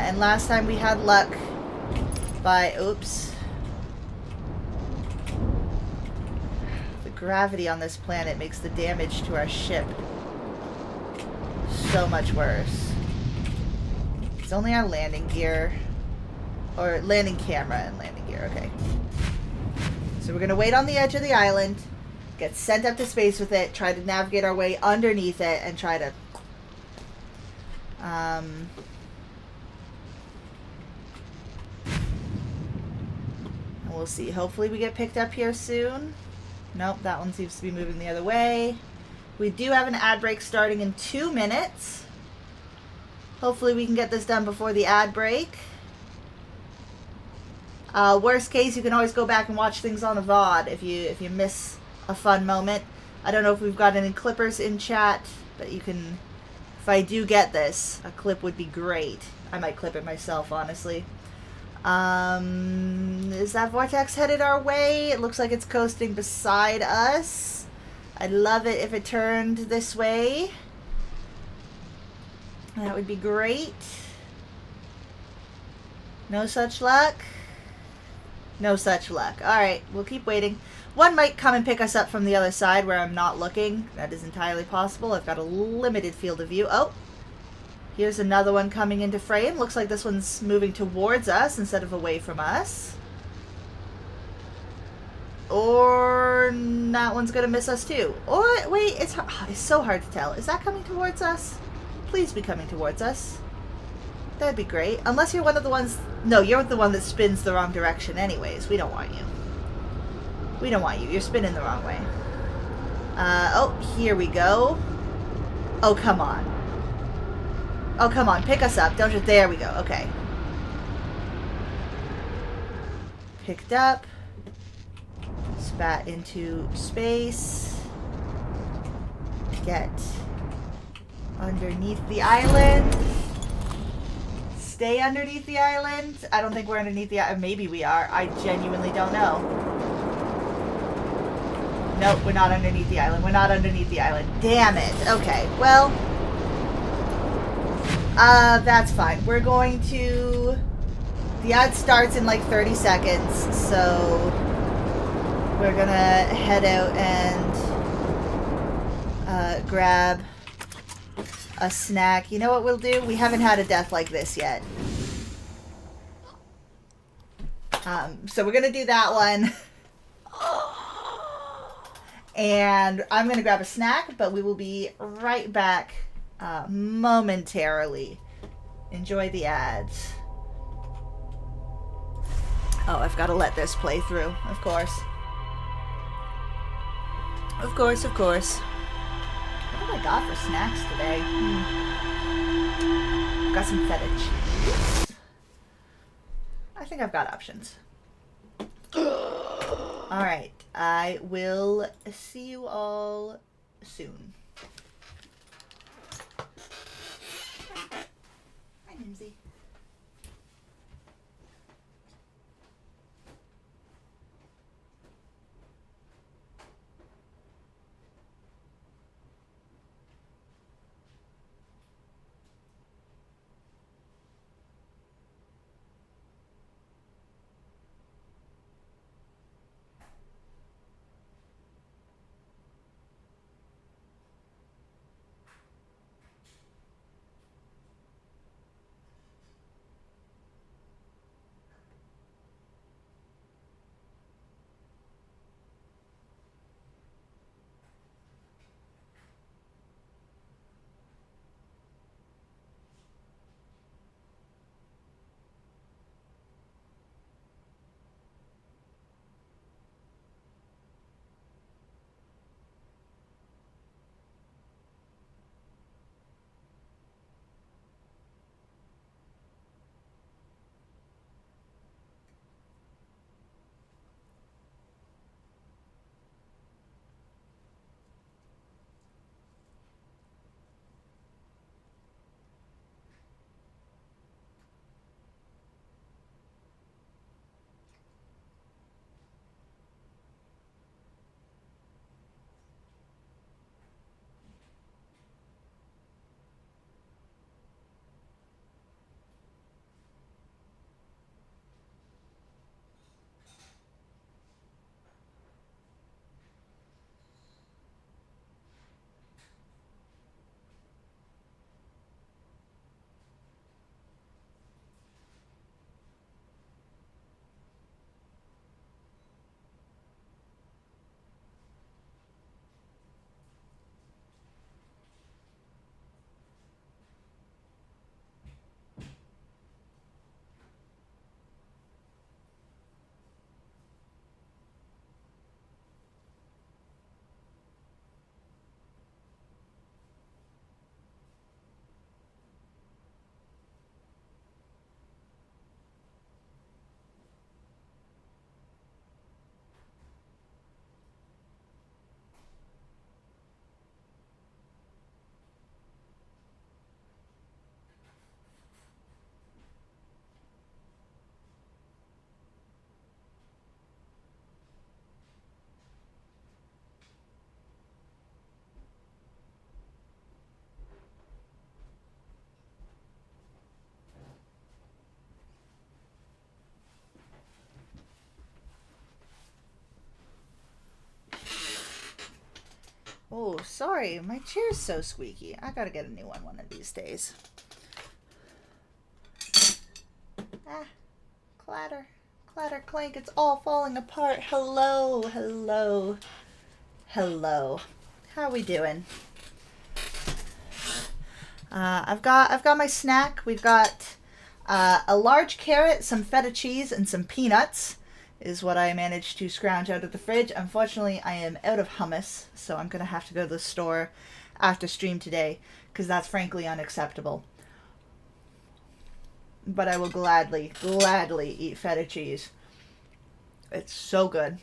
and last time we had luck by... Oops. The gravity on this planet makes the damage to our ship so much worse. It's only our landing gear. Or landing camera and landing gear. Okay. So we're going to wait on the edge of the island. Get sent up to space with it. Try to navigate our way underneath it. And try to... we'll see. Hopefully we get picked up here soon. Nope, that one seems to be moving the other way. We do have an ad break starting in 2 minutes. Hopefully we can get this done before the ad break. Worst case, you can always go back and watch things on the VOD if you miss a fun moment. I don't know if we've got any clippers in chat, but you can... If I do get this, a clip would be great. I might clip it myself, honestly. Is that vortex headed our way? It looks like it's coasting beside us. I'd love it if it turned this way. That would be great. No such luck. No such luck. Alright, we'll keep waiting. One might come and pick us up from the other side where I'm not looking. That is entirely possible. I've got a limited field of view. Oh! Here's another one coming into frame. Looks like this one's moving towards us instead of away from us. Or that one's going to miss us too. Or, wait, it's so hard to tell. Is that coming towards us? Please be coming towards us. That'd be great. Unless you're one of the ones... No, you're the one that spins the wrong direction anyways. We don't want you. We don't want you. You're spinning the wrong way. Oh, here we go. Oh, come on. Oh, come on. Pick us up. Don't you... There we go. Okay. Picked up. Spat into space. Get underneath the island. Stay underneath the island. I don't think we're underneath the island. Maybe we are. I genuinely don't know. Nope, we're not underneath the island. We're not underneath the island. Damn it. Okay, well... that's fine. We're going to... The ad starts in like 30 seconds, so... We're gonna head out and... grab... a snack. You know what we'll do? We haven't had a death like this yet. So we're gonna do that one. And I'm gonna grab a snack, but we will be right back momentarily. Enjoy the ads. Oh, I've got to let this play through, of course. Of course, of course. What have I got for snacks today? I've got some feta cheese. I think I've got options. Alright, I will see you all soon. Hi, Nimsy. Oh, sorry. My chair's so squeaky. I gotta get a new one of these days. Ah, clatter. Clatter, clank. It's all falling apart. Hello, hello, hello. How are we doing? I've got my snack. We've got a large carrot, some feta cheese, and some peanuts is what I managed to scrounge out of the fridge. Unfortunately, I am out of hummus, so I'm going to have to go to the store after stream today, because that's frankly unacceptable. But I will gladly eat feta cheese. It's so good.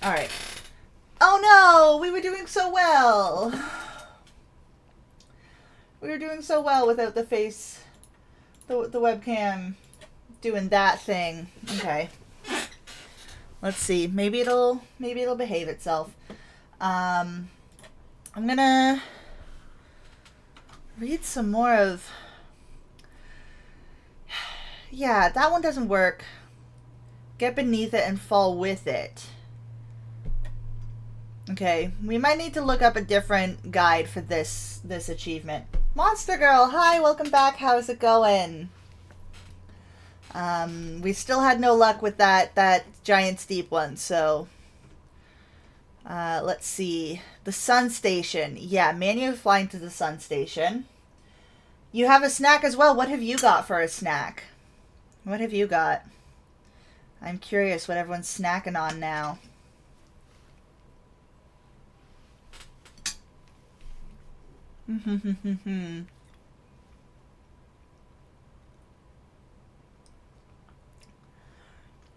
Alright. Oh no! We were doing so well! We were doing so well without the face, the webcam doing that thing. Okay. Let's see. Maybe it'll behave itself. I'm gonna read some more of... Yeah, that one doesn't work. Get beneath it and fall with it. Okay, we might need to look up a different guide for this achievement. Monster Girl, hi, welcome back. How's it going? We still had no luck with that giant steep one, so let's see. The Sun Station. Yeah, manually flying to the Sun Station. You have a snack as well. What have you got for a snack? What have you got? I'm curious what everyone's snacking on now.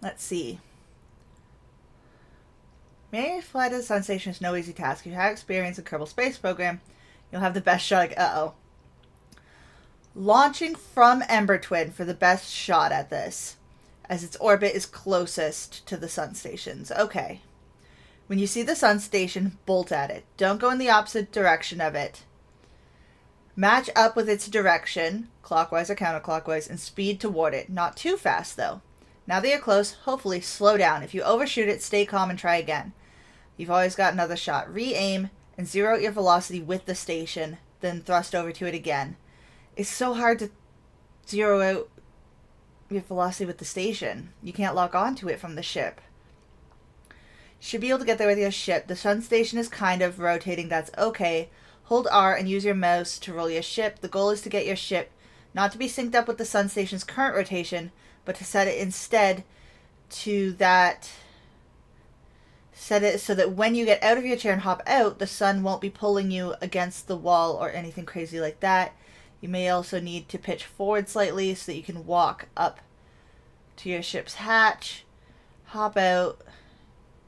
Let's see. Maybe fly to the Sun Station is no easy task. If you have experience in Kerbal Space Program, you'll have the best shot. Uh-oh. Launching from Ember Twin for the best shot at this, as its orbit is closest to the Sun Station's. Okay. When you see the Sun Station, bolt at it. Don't go in the opposite direction of it. Match up with its direction, clockwise or counterclockwise, and speed toward it. Not too fast, though. Now that you're close, hopefully slow down. If you overshoot it, stay calm and try again. You've always got another shot. Re-aim and zero out your velocity with the station, then thrust over to it again. It's so hard to zero out your velocity with the station. You can't lock onto it from the ship. You should be able to get there with your ship. The Sun Station is kind of rotating. That's okay. Hold R and use your mouse to roll your ship. The goal is to get your ship not to be synced up with the Sun Station's current rotation, but to set it instead to that... Set it so that when you get out of your chair and hop out, the sun won't be pulling you against the wall or anything crazy like that. You may also need to pitch forward slightly so that you can walk up to your ship's hatch, hop out,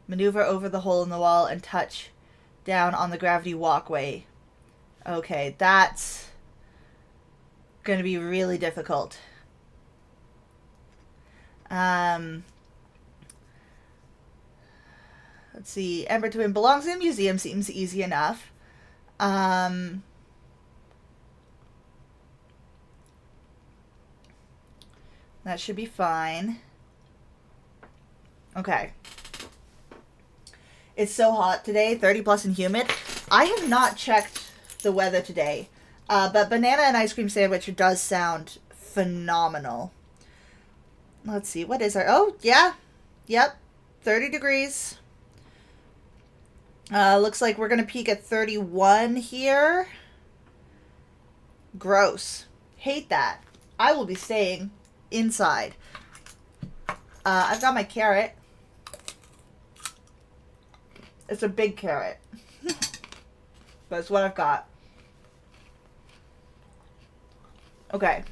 maneuver over the hole in the wall, and touch down on the gravity walkway. Okay, that's going to be really difficult. Let's see. Ember Twin belongs in a museum. Seems easy enough. That should be fine. Okay. It's so hot today, 30 plus and humid. I have not checked the weather today, but banana and ice cream sandwich does sound phenomenal. Let's see, what is our... Oh, yeah. Yep. 30 degrees. Looks like we're going to peak at 31 here. Gross. Hate that. I will be staying inside. I've got my carrot. It's a big carrot. But it's what I've got. Okay.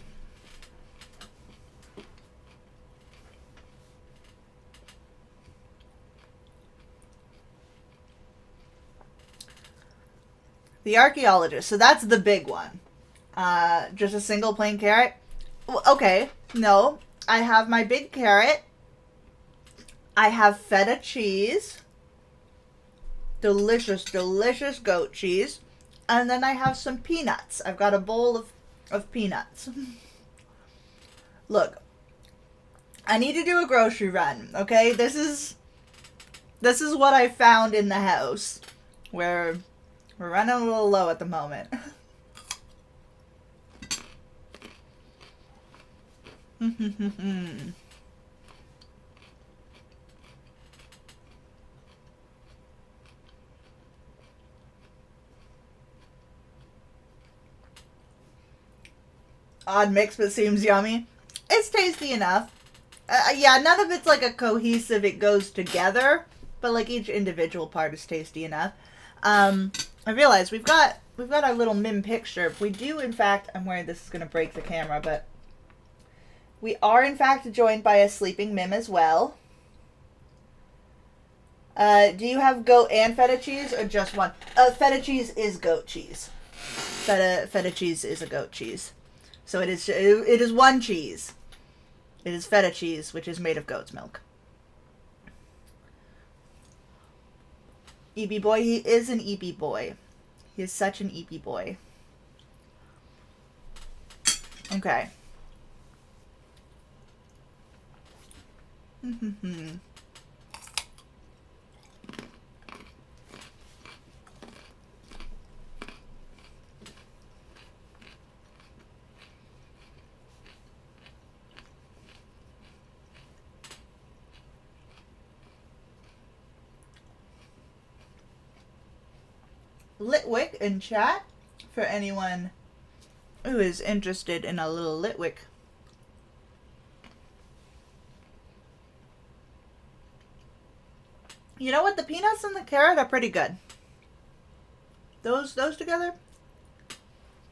The archaeologist. So that's the big one. Just a single plain carrot? Okay. No. I have my big carrot. I have feta cheese. Delicious, delicious goat cheese. And then I have some peanuts. I've got a bowl of peanuts. Look. I need to do a grocery run, okay? This is This is what I found in the house. We're running a little low at the moment. Odd mix, but seems yummy. It's tasty enough. Yeah, none of it's like a cohesive, it goes together, but like each individual part is tasty enough. I realize we've got our little Mim picture. We do, in fact, I'm worried this is going to break the camera, but we are, in fact, joined by a sleeping Mim as well. Do you have goat and feta cheese or just one? Feta cheese is goat cheese. Feta cheese is a goat cheese. So it is one cheese. It is feta cheese, which is made of goat's milk. EB boy, he is an EB boy. He is such an EB boy. Okay. Litwick in chat for anyone who is interested in a little Litwick. You know what? The peanuts and the carrot are pretty good. Those together,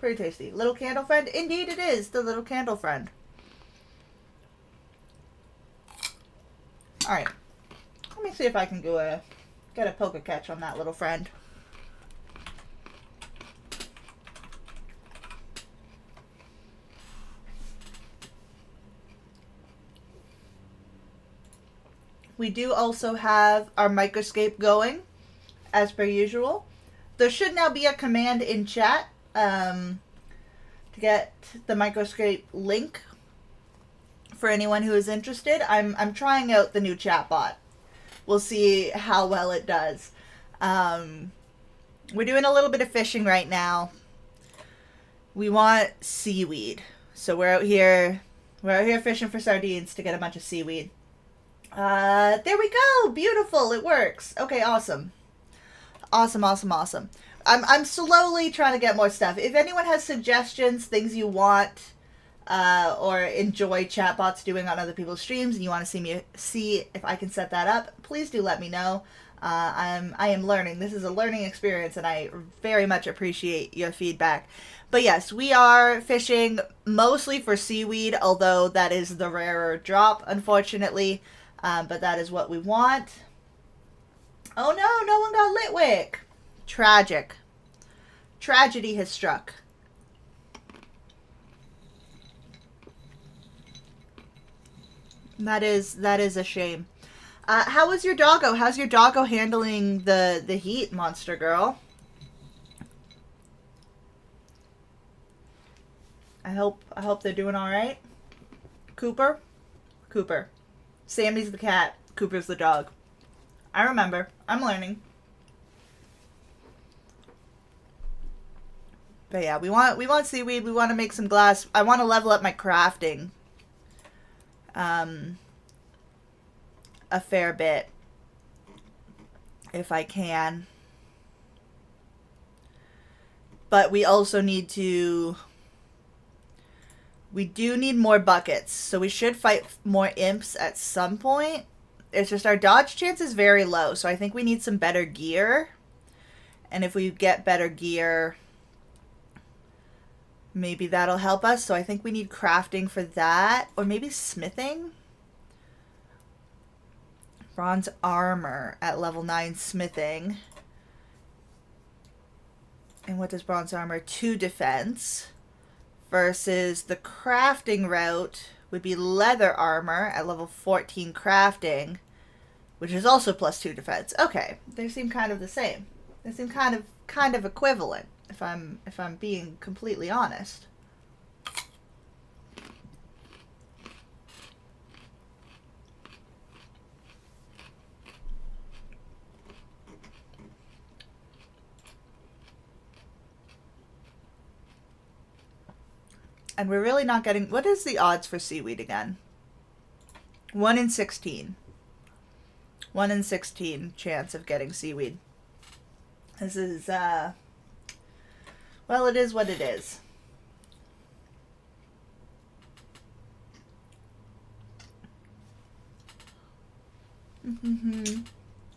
pretty tasty. Little candle friend. Indeed it is the little candle friend. Alright. Let me see if I can get a poker catch on that little friend. We do also have our microscape going, as per usual. There should now be a command in chat to get the microscape link for anyone who is interested. I'm trying out the new chat bot. We'll see how well it does. We're doing a little bit of fishing right now. We want seaweed, so we're out here fishing for sardines to get a bunch of seaweed. There we go. Beautiful. It works. Okay, awesome. Awesome. I'm slowly trying to get more stuff. If anyone has suggestions, things you want, or enjoy chatbots doing on other people's streams, and you want to see if I can set that up, please do let me know. I am learning. This is a learning experience, and I very much appreciate your feedback. But yes, we are fishing mostly for seaweed, although that is the rarer drop, unfortunately. But that is what we want. Oh no, no one got Litwick. Tragic. Tragedy has struck. That is a shame. How is your doggo? How's your doggo handling the heat, Monster Girl? I hope they're doing all right. Cooper. Sammy's the cat. Cooper's the dog. I remember. I'm learning. But yeah, we want seaweed. We want to make some glass. I want to level up my crafting. A fair bit. If I can. But we also need to... We do need more buckets, so we should fight more imps at some point. It's just our dodge chance is very low, so I think we need some better gear. And if we get better gear, maybe that'll help us. So I think we need crafting for that, or maybe smithing. Bronze armor at level 9 smithing. And what does bronze armor? 2 defense. Versus the crafting route would be leather armor at level 14 crafting, which is also plus 2 defense. Okay, they seem kind of the same. They seem kind of equivalent, if I'm being completely honest. And we're really not getting... What is the odds for seaweed again? 1 in 16. 1 in 16 chance of getting seaweed. This is, well, it is what it is.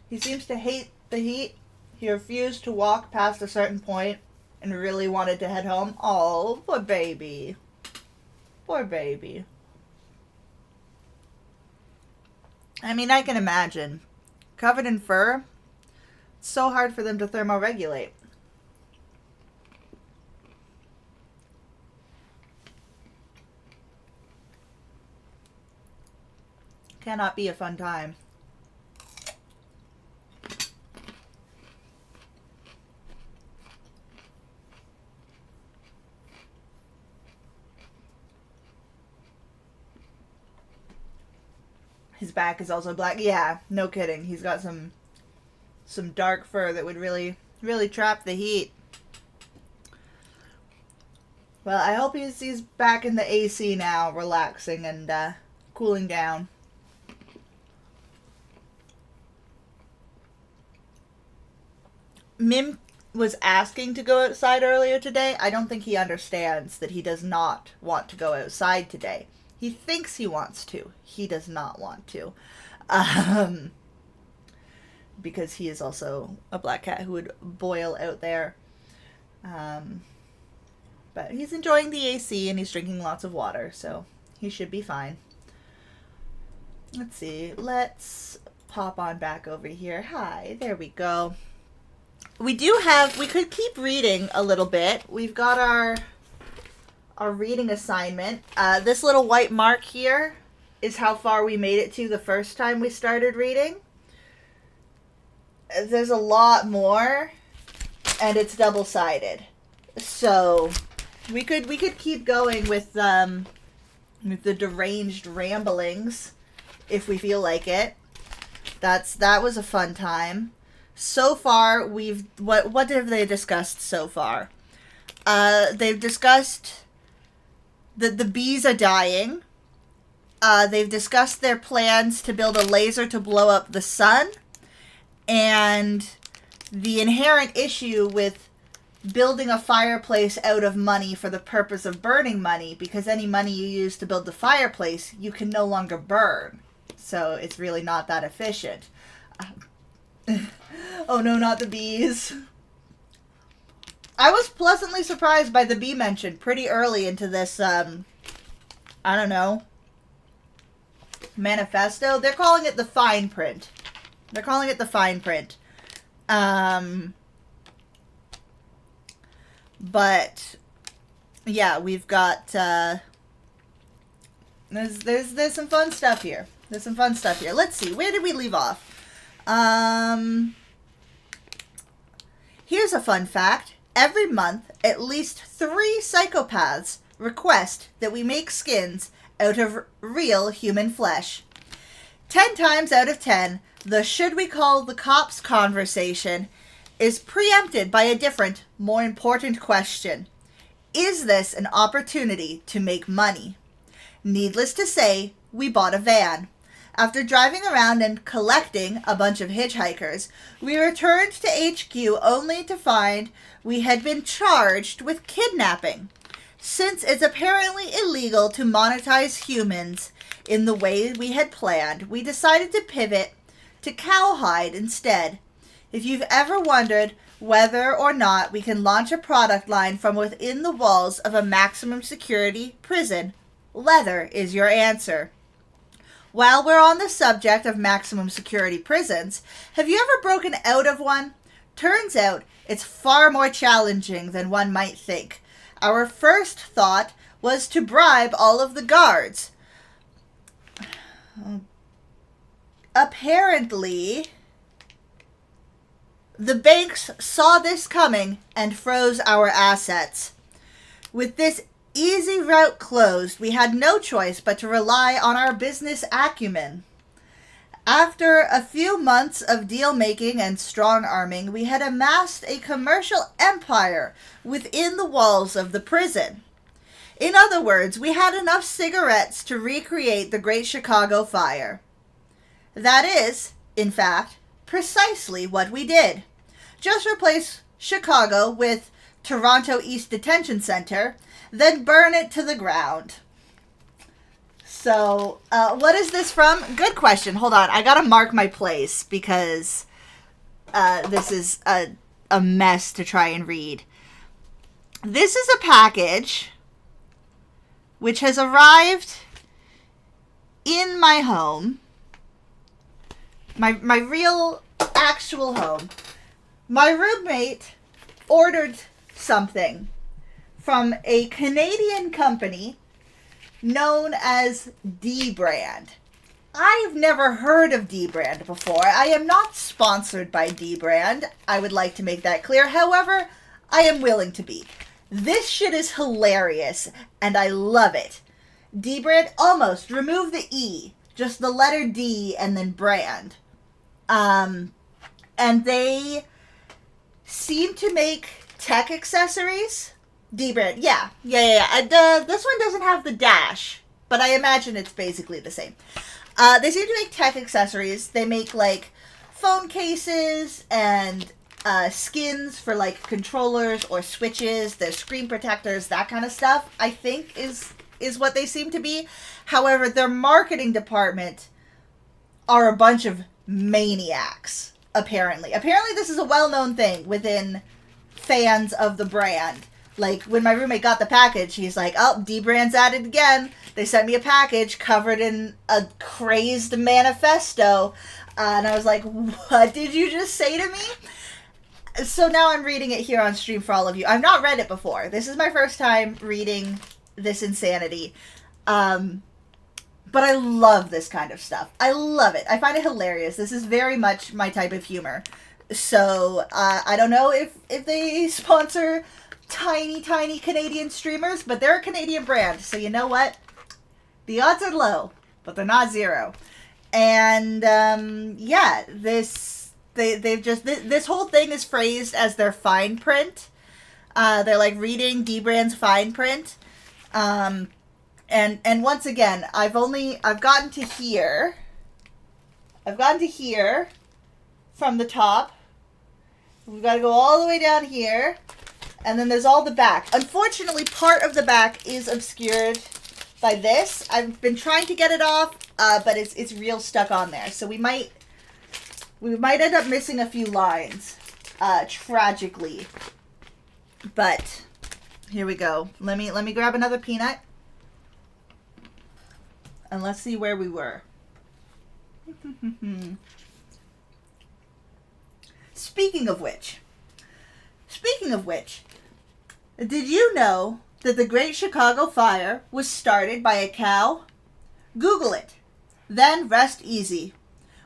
He seems to hate the heat. He refused to walk past a certain point and really wanted to head home. Oh, poor baby. Poor baby. I mean, I can imagine. Covered in fur, it's so hard for them to thermoregulate. Cannot be a fun time. His back is also black. Yeah, no kidding. He's got some dark fur that would really, really trap the heat. Well, I hope he's back in the AC now, relaxing and cooling down. Mim was asking to go outside earlier today. I don't think he understands that he does not want to go outside today. He thinks he wants to. He does not want to. Because he is also a black cat who would boil out there. But he's enjoying the AC and he's drinking lots of water, so he should be fine. Let's see. Let's pop on back over here. Hi, there we go. We could keep reading a little bit. We've got our reading assignment. This little white mark here is how far we made it to the first time we started reading. There's a lot more, and it's double-sided. So we could keep going with the deranged ramblings if we feel like it. That was a fun time. So far, what have they discussed so far? They've discussed that the bees are dying. They've discussed their plans to build a laser to blow up the sun. And the inherent issue with building a fireplace out of money for the purpose of burning money, because any money you use to build the fireplace, you can no longer burn. So it's really not that efficient. Oh no, not the bees. I was pleasantly surprised by the bee mention pretty early into this, I don't know, manifesto. They're calling it the fine print. But yeah, we've got there's some fun stuff here. Let's see, where did we leave off? Here's a fun fact. Every month, at least 3 psychopaths request that we make skins out of real human flesh. 10 times out of 10, the should we call the cops conversation is preempted by a different, more important question. Is this an opportunity to make money? Needless to say, we bought a van. After driving around and collecting a bunch of hitchhikers, we returned to HQ only to find we had been charged with kidnapping. Since it's apparently illegal to monetize humans in the way we had planned, we decided to pivot to cowhide instead. If you've ever wondered whether or not we can launch a product line from within the walls of a maximum security prison, leather is your answer. While we're on the subject of maximum security prisons, have you ever broken out of one? Turns out it's far more challenging than one might think. Our first thought was to bribe all of the guards. Apparently, the banks saw this coming and froze our assets. With this easy route closed, we had no choice but to rely on our business acumen. After a few months of deal-making and strong-arming, we had amassed a commercial empire within the walls of the prison. In other words, we had enough cigarettes to recreate the Great Chicago Fire. That is, in fact, precisely what we did. Just replace Chicago with Toronto East Detention Center, then burn it to the ground. So, what is this from? Good question. Hold on. I gotta mark my place because this is a mess to try and read. This is a package which has arrived in my home. My real, actual home. My roommate ordered something from a Canadian company known as dbrand. I've never heard of dbrand before. I am not sponsored by dbrand. I would like to make that clear. However, I am willing to be. This shit is hilarious, and I love it. dbrand, almost. Remove the E. Just the letter D and then brand. And they seem to make tech accessories. dbrand, yeah. This one doesn't have the dash, but I imagine it's basically the same. They seem to make tech accessories. They make, like, phone cases and skins for, like, controllers or switches. There's screen protectors, that kind of stuff, I think is what they seem to be. However, their marketing department are a bunch of maniacs, apparently. Apparently this is a well-known thing within fans of the brand. Like, when my roommate got the package, he's like, oh, dbrand's at it again. They sent me a package covered in a crazed manifesto. And I was like, what did you just say to me? So now I'm reading it here on stream for all of you. I've not read it before. This is my first time reading this insanity. But I love this kind of stuff. I love it. I find it hilarious. This is very much my type of humor. So, I don't know if they sponsor tiny Canadian streamers, but they're a Canadian brand. So you know what? The odds are low, but they're not zero. And, yeah, this whole thing is phrased as their fine print. They're like reading dbrand's fine print. And once again, I've gotten to here. I've gotten to here from the top. We've got to go all the way down here. And then there's all the back. Unfortunately, part of the back is obscured by this. I've been trying to get it off, but it's real stuck on there. So we might end up missing a few lines, tragically. But here we go. Let me grab another peanut. And let's see where we were. Speaking of which, did you know that the Great Chicago Fire was started by a cow? Google it. Then rest easy.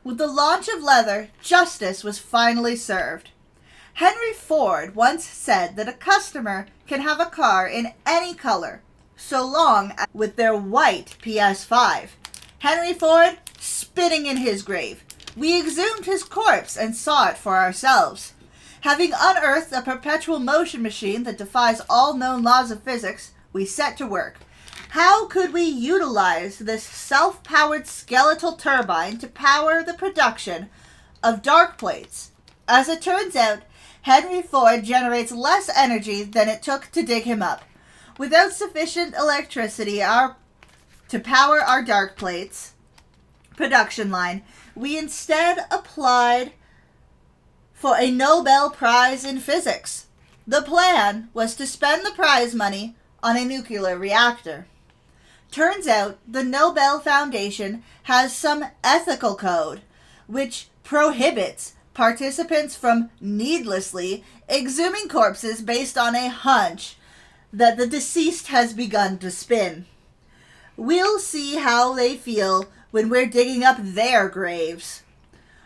With the launch of leather, justice was finally served. Henry Ford once said that a customer can have a car in any color, so long as with their white PS5. Henry Ford, spitting in his grave. We exhumed his corpse and saw it for ourselves. Having unearthed a perpetual motion machine that defies all known laws of physics, we set to work. How could we utilize this self-powered skeletal turbine to power the production of dark plates? As it turns out, Henry Ford generates less energy than it took to dig him up. Without sufficient electricity to power our dark plates production line, we instead applied for a Nobel Prize in Physics. The plan was to spend the prize money on a nuclear reactor. Turns out the Nobel Foundation has some ethical code which prohibits participants from needlessly exhuming corpses based on a hunch that the deceased has begun to spin. We'll see how they feel when we're digging up their graves.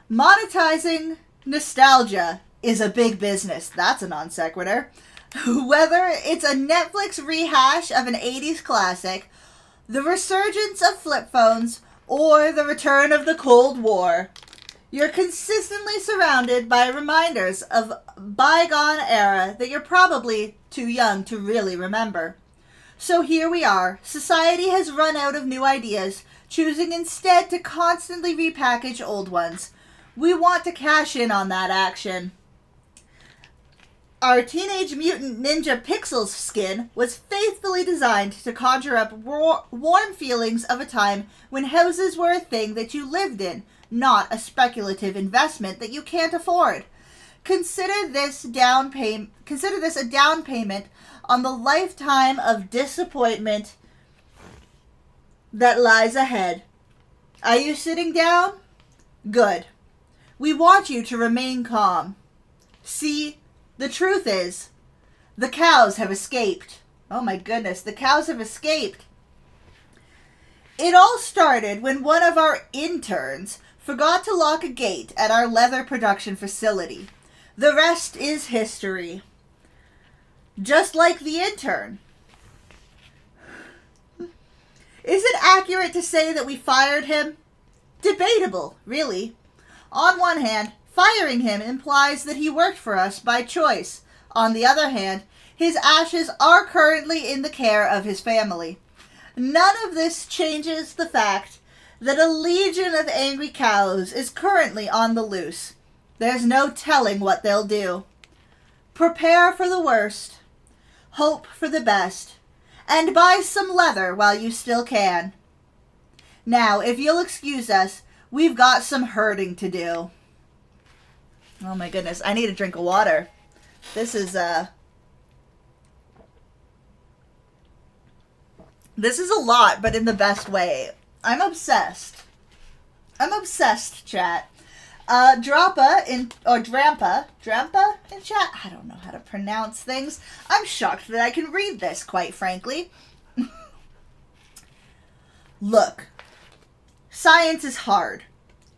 Monetizing nostalgia is a big business. That's a non sequitur. Whether it's a Netflix rehash of an 80s classic, the resurgence of flip phones, or the return of the Cold War, you're consistently surrounded by reminders of bygone era that you're probably too young to really remember. So here we are. Society has run out of new ideas, choosing instead to constantly repackage old ones. We want to cash in on that action. Our Teenage Mutant Ninja Pixels skin was faithfully designed to conjure up warm feelings of a time when houses were a thing that you lived in, not a speculative investment that you can't afford. Consider this a down payment on the lifetime of disappointment that lies ahead. Are you sitting down? Good. We want you to remain calm. See, the truth is, the cows have escaped. Oh my goodness, the cows have escaped. It all started when one of our interns forgot to lock a gate at our leather production facility. The rest is history. Just like the intern. Is it accurate to say that we fired him? Debatable, really. On one hand, firing him implies that he worked for us by choice. On the other hand, his ashes are currently in the care of his family. None of this changes the fact that a legion of angry cows is currently on the loose. There's no telling what they'll do. Prepare for the worst. Hope for the best. And buy some leather while you still can. Now, if you'll excuse us, we've got some herding to do. Oh my goodness, I need a drink of water. This is a lot, but in the best way. I'm obsessed. Chat. Drampa in chat. I don't know how to pronounce things. I'm shocked that I can read this, quite frankly. Look, science is hard.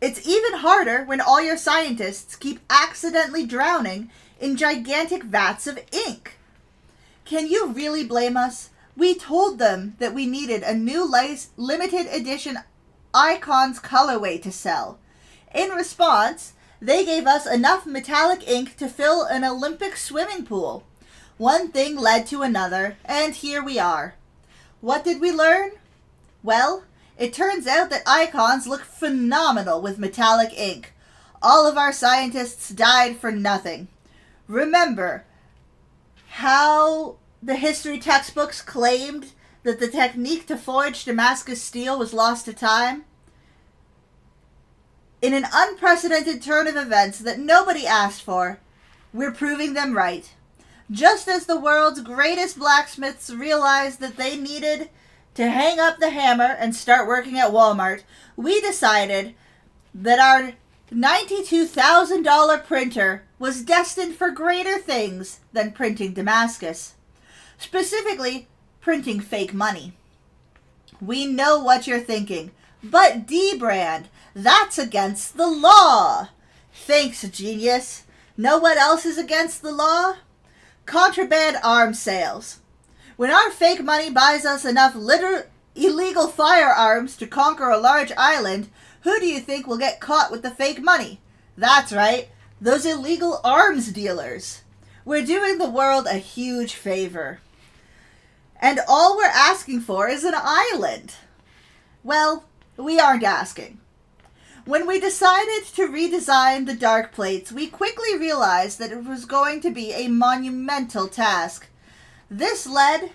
It's even harder when all your scientists keep accidentally drowning in gigantic vats of ink. Can you really blame us? We told them that we needed a new limited edition Icons colorway to sell. In response, they gave us enough metallic ink to fill an Olympic swimming pool. One thing led to another, and here we are. What did we learn? Well, it turns out that Icons look phenomenal with metallic ink. All of our scientists died for nothing. Remember how the history textbooks claimed that the technique to forge Damascus steel was lost to time? In an unprecedented turn of events that nobody asked for, we're proving them right. Just as the world's greatest blacksmiths realized that they needed to hang up the hammer and start working at Walmart, we decided that our $92,000 printer was destined for greater things than printing Damascus. Specifically, printing fake money. We know what you're thinking, but dbrand, that's against the law. Thanks, genius. Know what else is against the law? Contraband arms sales. When our fake money buys us enough illegal firearms to conquer a large island, who do you think will get caught with the fake money? That's right, those illegal arms dealers. We're doing the world a huge favor. And all we're asking for is an island. Well, we aren't asking. When we decided to redesign the dark plates, we quickly realized that it was going to be a monumental task. This led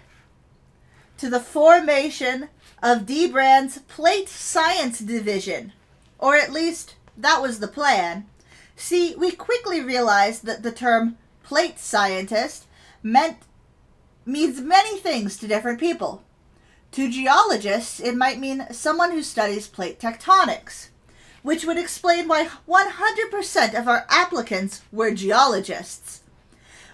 to the formation of dbrand's Plate Science Division. Or at least, that was the plan. See, we quickly realized that the term plate scientist means many things to different people. To geologists, it might mean someone who studies plate tectonics, which would explain why 100% of our applicants were geologists.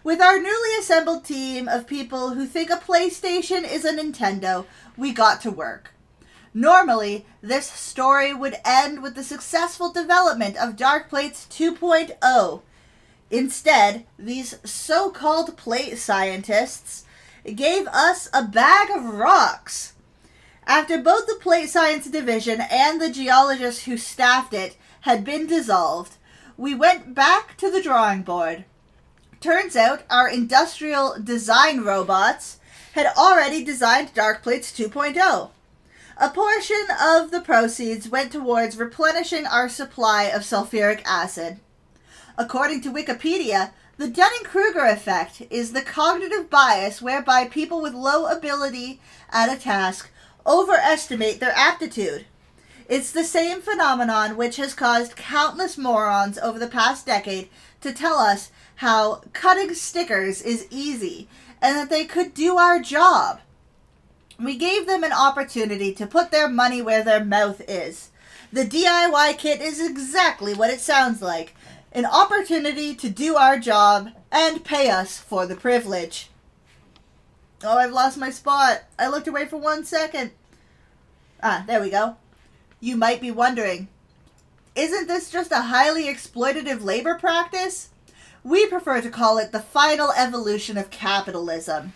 With our newly assembled team of people who think a PlayStation is a Nintendo, we got to work. Normally, this story would end with the successful development of Dark Plates 2.0. Instead, these so-called plate scientists gave us a bag of rocks. After both the Plate Science Division and the geologists who staffed it had been dissolved, we went back to the drawing board. Turns out our industrial design robots had already designed Darkplates 2.0. A portion of the proceeds went towards replenishing our supply of sulfuric acid. According to Wikipedia, the Dunning-Kruger effect is the cognitive bias whereby people with low ability at a task overestimate their aptitude. It's the same phenomenon which has caused countless morons over the past decade to tell us how cutting stickers is easy and that they could do our job. We gave them an opportunity to put their money where their mouth is. The DIY kit is exactly what it sounds like. An opportunity to do our job and pay us for the privilege. Oh, I've lost my spot. I looked away for 1 second. There we go. You might be wondering, isn't this just a highly exploitative labor practice? We prefer to call it the final evolution of capitalism.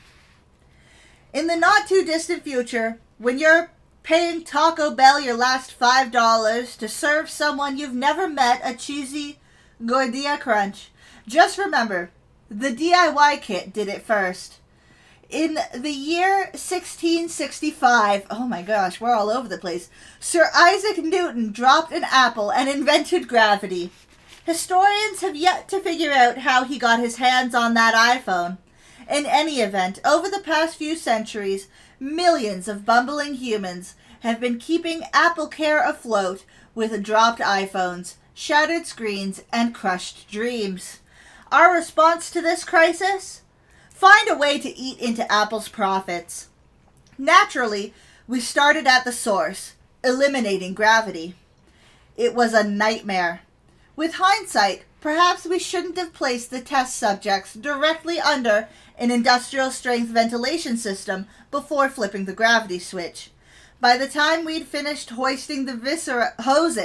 In the not-too-distant future, when you're paying Taco Bell your last $5 to serve someone you've never met a cheesy Gordita Crunch, just remember, the DIY kit did it first. In the year 1665, oh my gosh, we're all over the place, Sir Isaac Newton dropped an apple and invented gravity. Historians have yet to figure out how he got his hands on that iPhone. In any event, over the past few centuries, millions of bumbling humans have been keeping AppleCare afloat with dropped iPhones, shattered screens, and crushed dreams. Our response to this crisis? Find a way to eat into Apple's profits. Naturally, we started at the source, eliminating gravity. It was a nightmare. With hindsight, perhaps we shouldn't have placed the test subjects directly under an industrial-strength ventilation system before flipping the gravity switch. By the time we'd finished hosing the viscera off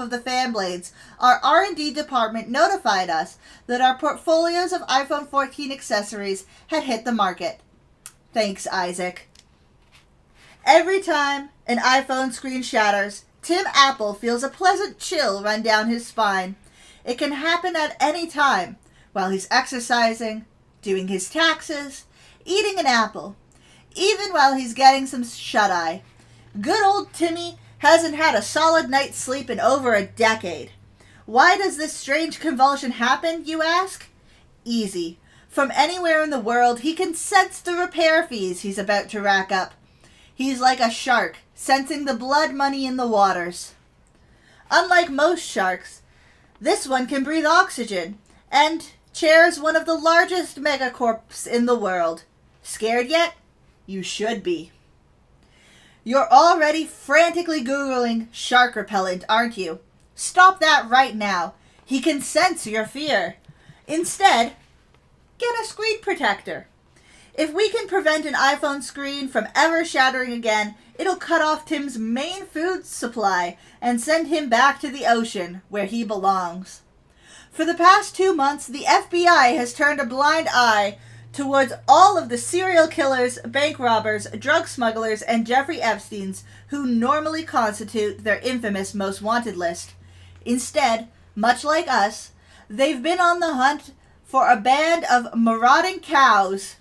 of the fan blades, our R&D department notified us that our portfolios of iPhone 14 accessories had hit the market. Thanks, Isaac. Every time an iPhone screen shatters, Tim Apple feels a pleasant chill run down his spine. It can happen at any time, while he's exercising, doing his taxes, eating an apple, even while he's getting some shut-eye. Good old Timmy hasn't had a solid night's sleep in over a decade. Why does this strange convulsion happen, you ask? Easy. From anywhere in the world, he can sense the repair fees he's about to rack up. He's like a shark, sensing the blood money in the waters. Unlike most sharks, this one can breathe oxygen, and chairs one of the largest megacorps in the world. Scared yet? You should be. You're already frantically Googling shark repellent, aren't you? Stop that right now. He can sense your fear. Instead, get a screen protector. If we can prevent an iPhone screen from ever shattering again, it'll cut off Tim's main food supply and send him back to the ocean, where he belongs. For the past 2 months, the FBI has turned a blind eye towards all of the serial killers, bank robbers, drug smugglers, and Jeffrey Epsteins who normally constitute their infamous most wanted list. Instead, much like us, they've been on the hunt for a band of marauding cows.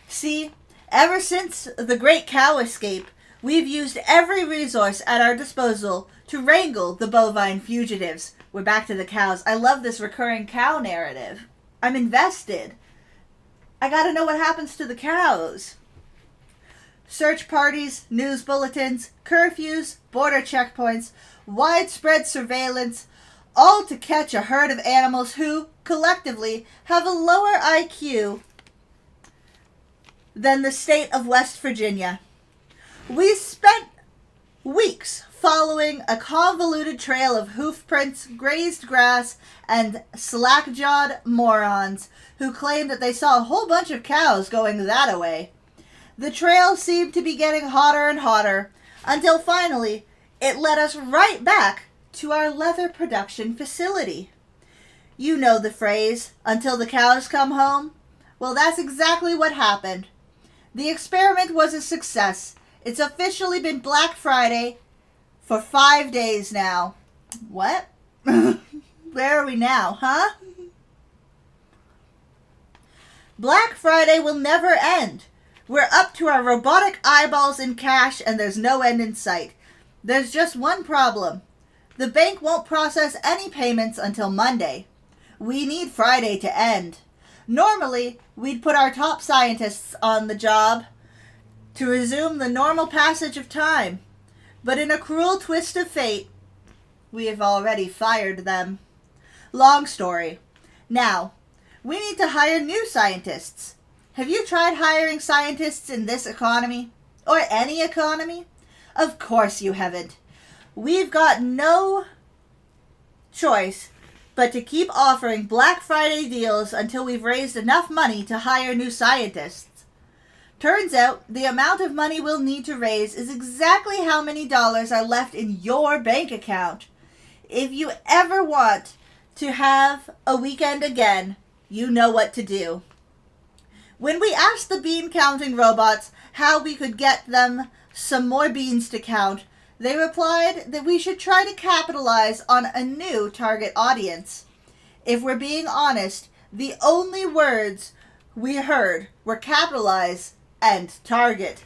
See, ever since the Great Cow Escape, we've used every resource at our disposal to wrangle the bovine fugitives. We're back to the cows. I love this recurring cow narrative. I'm invested. I gotta know what happens to the cows. Search parties, news bulletins, curfews, border checkpoints, widespread surveillance, all to catch a herd of animals who, collectively, have a lower IQ than the state of West Virginia. We spent weeks following a convoluted trail of hoof prints, grazed grass, and slack-jawed morons who claimed that they saw a whole bunch of cows going that-a-way. The trail seemed to be getting hotter and hotter, until finally it led us right back to our leather production facility. You know the phrase, until the cows come home? Well, that's exactly what happened. The experiment was a success. It's officially been Black Friday for 5 days now. What? Where are we now, huh? Black Friday will never end. We're up to our robotic eyeballs in cash and there's no end in sight. There's just one problem. The bank won't process any payments until Monday. We need Friday to end. Normally, we'd put our top scientists on the job to resume the normal passage of time. But in a cruel twist of fate, we have already fired them. Long story. Now, we need to hire new scientists. Have you tried hiring scientists in this economy? Or any economy? Of course you haven't. We've got no choice but to keep offering Black Friday deals until we've raised enough money to hire new scientists. Turns out the amount of money we'll need to raise is exactly how many dollars are left in your bank account. If you ever want to have a weekend again, you know what to do. When we asked the bean counting robots how we could get them some more beans to count, they replied that we should try to capitalize on a new target audience. If we're being honest, the only words we heard were capitalize and target.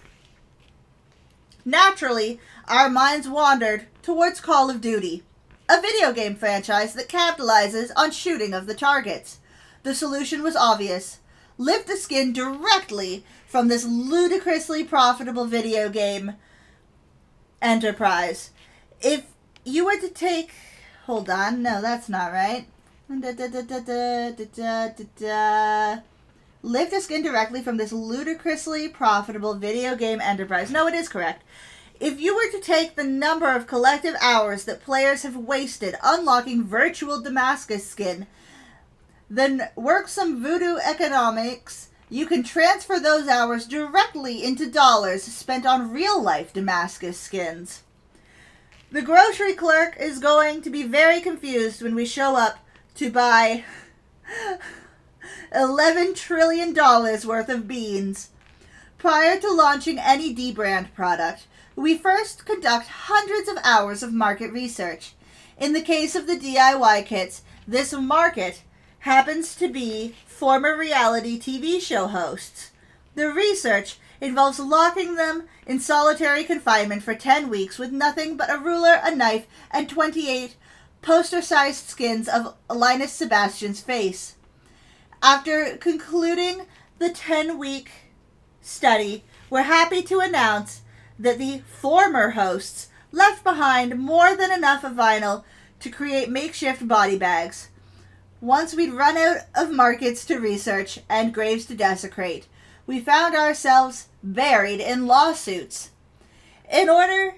Naturally, our minds wandered towards Call of Duty, a video game franchise that capitalizes on shooting of the targets. The solution was obvious. Lift the skin directly from this ludicrously profitable video game enterprise. If you were to take... Hold on. No, that's not right. Lift the skin directly from this ludicrously profitable video game enterprise. No, it is correct. If you were to take the number of collective hours that players have wasted unlocking virtual Damascus skin, then work some voodoo economics, you can transfer those hours directly into dollars spent on real-life Damascus skins. The grocery clerk is going to be very confused when we show up to buy $11 trillion worth of beans. Prior to launching any D-brand product, we first conduct hundreds of hours of market research. In the case of the DIY kits, this market happens to be former reality TV show hosts. The research involves locking them in solitary confinement for 10 weeks with nothing but a ruler, a knife, and 28 poster-sized skins of Linus Sebastian's face. After concluding the 10-week study, we're happy to announce that the former hosts left behind more than enough of vinyl to create makeshift body bags. Once we'd run out of markets to research and graves to desecrate, we found ourselves buried in lawsuits. In order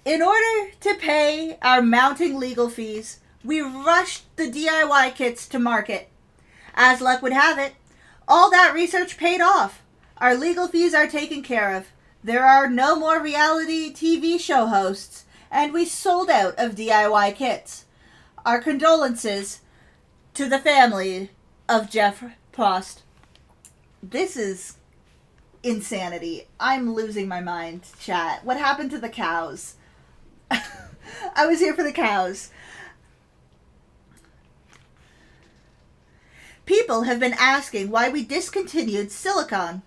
to pay our mounting legal fees, we rushed the DIY kits to market. As luck would have it, all that research paid off. Our legal fees are taken care of. There are no more reality TV show hosts, and we sold out of DIY kits. Our condolences to the family of Jeff Prost. This is insanity. I'm losing my mind, chat. What happened to the cows? I was here for the cows. People have been asking why we discontinued Silicon.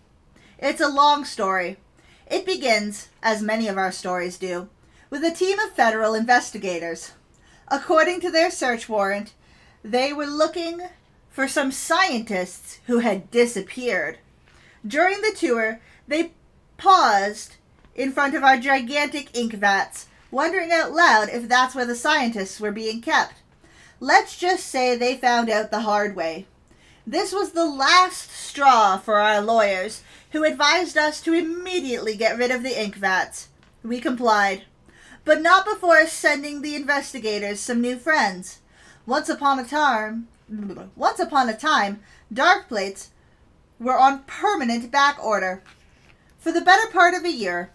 It's a long story. It begins, as many of our stories do, with a team of federal investigators. According to their search warrant, they were looking for some scientists who had disappeared. During the tour, they paused in front of our gigantic ink vats, wondering out loud if that's where the scientists were being kept. Let's just say they found out the hard way. This was the last straw for our lawyers, who advised us to immediately get rid of the ink vats. We complied, but not before sending the investigators some new friends. Once upon a time, dark plates were on permanent back order. For the better part of a year,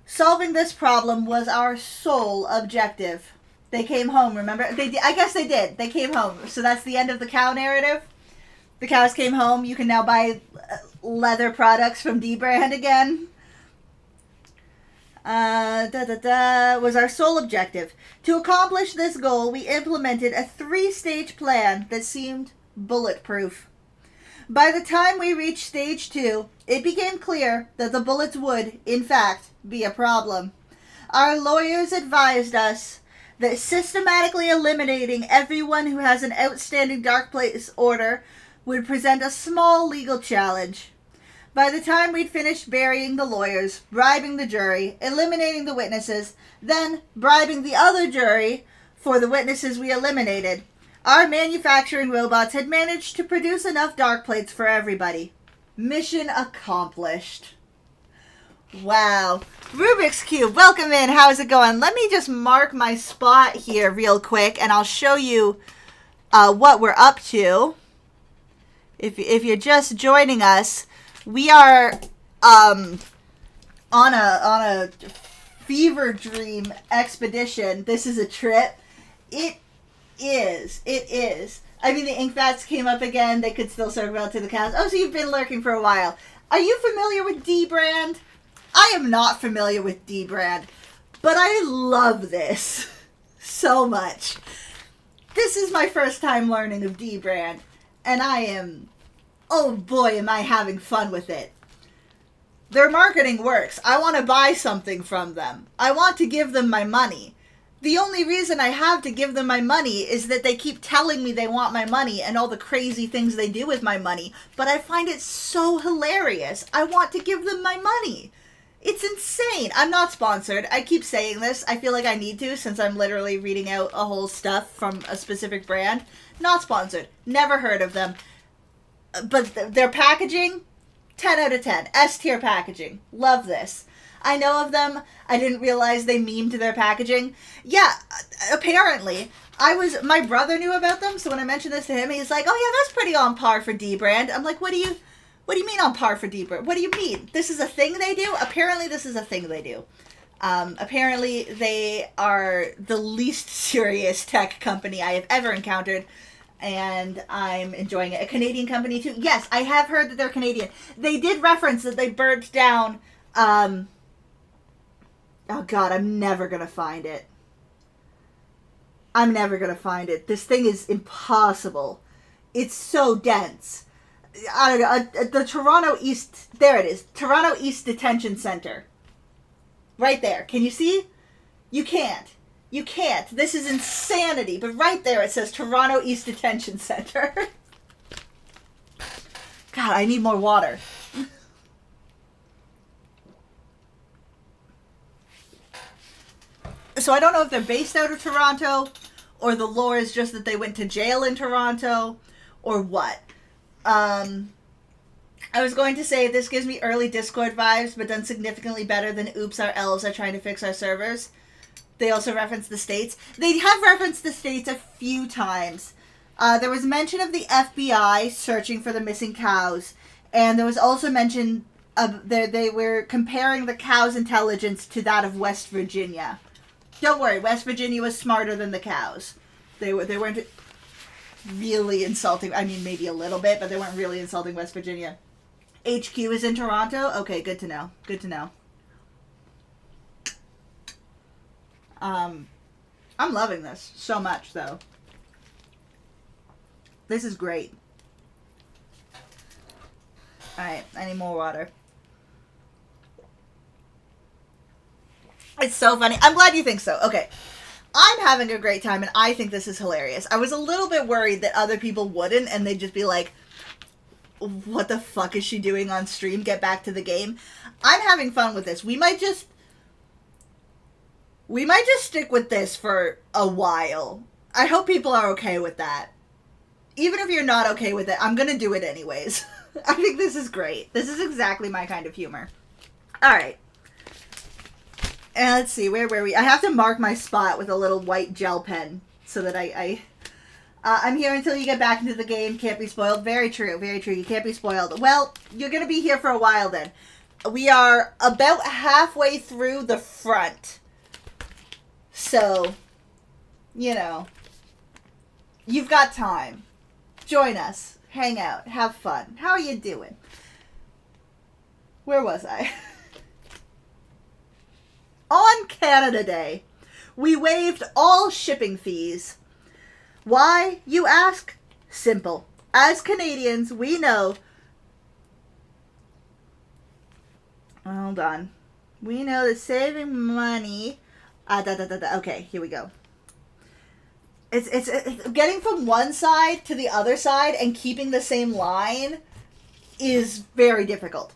solving this problem was our sole objective. They came home, remember? I guess they did. They came home. So that's the end of the cow narrative. The cows came home. You can now buy leather products from D-Brand again. Was our sole objective. To accomplish this goal, we implemented a 3-stage plan that seemed bulletproof. By the time we reached stage 2, it became clear that the bullets would, in fact, be a problem. Our lawyers advised us that systematically eliminating everyone who has an outstanding Dark Place order would present a small legal challenge. By the time we'd finished burying the lawyers, bribing the jury, eliminating the witnesses, then bribing the other jury for the witnesses we eliminated, our manufacturing robots had managed to produce enough Dark Plates for everybody. Mission accomplished. Wow. Rubik's Cube, welcome in. How's it going? Let me just mark my spot here real quick, and I'll show you what we're up to. If you're just joining us, we are on a fever dream expedition. This is a trip. It is. I mean, the Inkbats came up again. They could still circle out to the cows. Oh, so you've been lurking for a while. Are you familiar with dbrand? I am not familiar with dbrand, but I love this so much. This is my first time learning of dbrand, and oh boy, am I having fun with it. Their marketing works. I want to buy something from them. I want to give them my money. The only reason I have to give them my money is that they keep telling me they want my money and all the crazy things they do with my money, but I find it so hilarious. I want to give them my money. It's insane. I'm not sponsored. I keep saying this. I feel like I need to since I'm literally reading out a whole stuff from a specific brand. Not sponsored. Never heard of them. But their packaging, 10 out of 10. S-tier packaging. Love this. I know of them. I didn't realize they memed their packaging. Yeah, apparently. My brother knew about them, so when I mentioned this to him, he's like, oh yeah, that's pretty on par for dbrand. I'm like, what do you mean on par for dbrand? What do you mean? This is a thing they do? Apparently this is a thing they do. Apparently they are the least serious tech company I have ever encountered, and I'm enjoying it. A Canadian company too. Yes, I have heard that they're Canadian. They did reference that they burnt down, oh god, I'm never gonna find it. This thing is impossible. It's so dense. I don't know, the Toronto East, there it is. Toronto East Detention Center. Right there. Can you see? You can't. This is insanity. But right there it says Toronto East Detention Center. God, I need more water. So I don't know if they're based out of Toronto, or the lore is just that they went to jail in Toronto, or what. I was going to say this gives me early Discord vibes, but done significantly better than Oops, Our Elves Are Trying to Fix Our Servers. They also reference the States. They have referenced the States a few times. There was mention of the FBI searching for the missing cows, and there was also mention of they were comparing the cows' intelligence to that of West Virginia. Don't worry, West Virginia was smarter than the cows. They weren't really insulting. I mean, maybe a little bit, but they weren't really insulting West Virginia. HQ is in Toronto? Okay, good to know. I'm loving this so much, though. This is great. Alright, I need more water. It's so funny. I'm glad you think so. Okay. I'm having a great time, and I think this is hilarious. I was a little bit worried that other people wouldn't, and they'd just be like, what the fuck is she doing on stream? Get back to the game. I'm having fun with this. We might just stick with this for a while. I hope people are okay with that. Even if you're not okay with it, I'm gonna do it anyways. I think this is great. This is exactly my kind of humor. Alright. And let's see, where were we? I have to mark my spot with a little white gel pen so that I'm here until you get back into the game. Can't be spoiled. Very true. You can't be spoiled. Well, you're going to be here for a while then. We are about halfway through the front. So, you know, you've got time. Join us. Hang out. Have fun. How are you doing? Where was I? On Canada Day, we waived all shipping fees. Why, you ask? Simple. As Canadians, we know. Hold on. We know that saving money. Okay, here we go. It's getting from one side to the other side and keeping the same line is very difficult.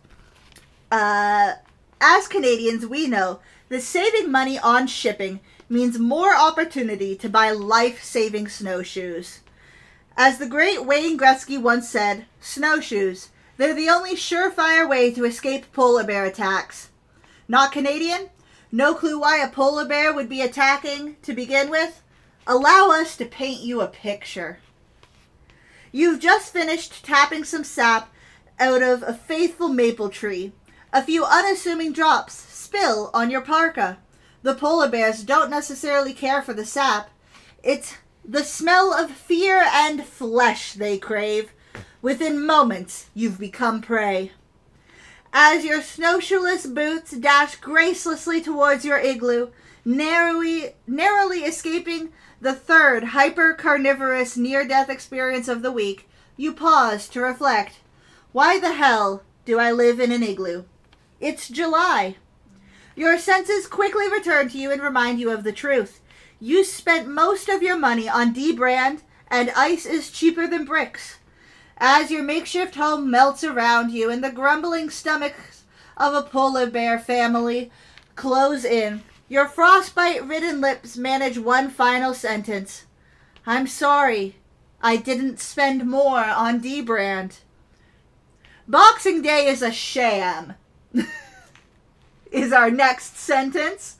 As Canadians, we know that saving money on shipping means more opportunity to buy life-saving snowshoes. As the great Wayne Gretzky once said, snowshoes, they're the only surefire way to escape polar bear attacks. Not Canadian? No clue why a polar bear would be attacking to begin with? Allow us to paint you a picture. You've just finished tapping some sap out of a faithful maple tree. A few unassuming drops spill on your parka. The polar bears don't necessarily care for the sap. It's the smell of fear and flesh they crave. Within moments, you've become prey. As your snowshoeless boots dash gracelessly towards your igloo, narrowly escaping the third hyper-carnivorous near-death experience of the week, you pause to reflect. Why the hell do I live in an igloo? It's July. Your senses quickly return to you and remind you of the truth. You spent most of your money on D-brand, and ice is cheaper than bricks. As your makeshift home melts around you and the grumbling stomachs of a polar bear family close in, your frostbite-ridden lips manage one final sentence. I'm sorry, I didn't spend more on D-brand. Boxing Day is a sham, is our next sentence.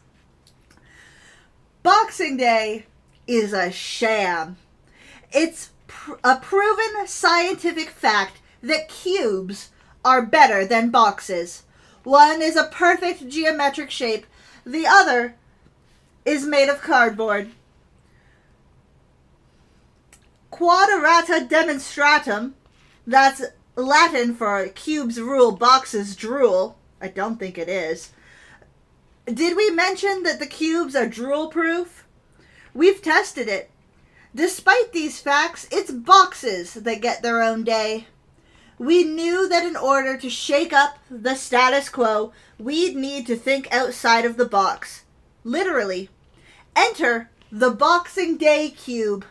Boxing Day is a sham. It's a proven scientific fact that cubes are better than boxes. One is a perfect geometric shape. The other is made of cardboard. Quadrata demonstratum, that's Latin for cubes rule, boxes drool. I don't think it is. Did we mention that the cubes are drool-proof? We've tested it. Despite these facts, it's boxes that get their own day. We knew that in order to shake up the status quo, we'd need to think outside of the box. Literally. Enter the Boxing Day cube.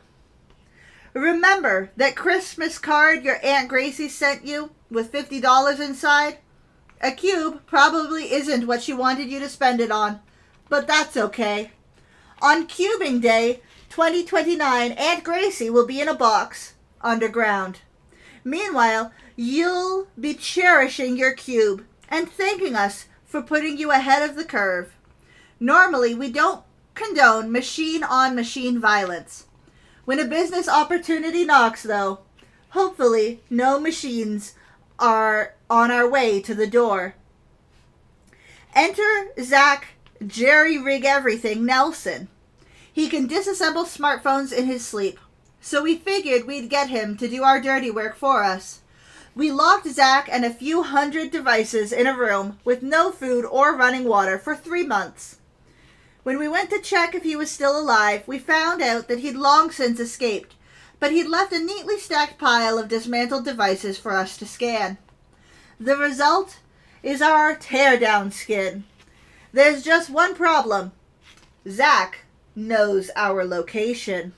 Remember that Christmas card your Aunt Gracie sent you with $50 inside? A cube probably isn't what she wanted you to spend it on, but that's okay. On Cubing Day, 2029, Aunt Gracie will be in a box underground. Meanwhile, you'll be cherishing your cube and thanking us for putting you ahead of the curve. Normally, we don't condone machine-on-machine violence. When a business opportunity knocks, though, hopefully no machines are on our way to the door. Enter Zach Jerry-rig-everything Nelson. He can disassemble smartphones in his sleep, so we figured we'd get him to do our dirty work for us. We locked Zach and a few hundred devices in a room with no food or running water for 3 months. When we went to check if he was still alive, we found out that he'd long since escaped, but he'd left a neatly stacked pile of dismantled devices for us to scan. The result is our teardown skin. There's just one problem. Zach knows our location.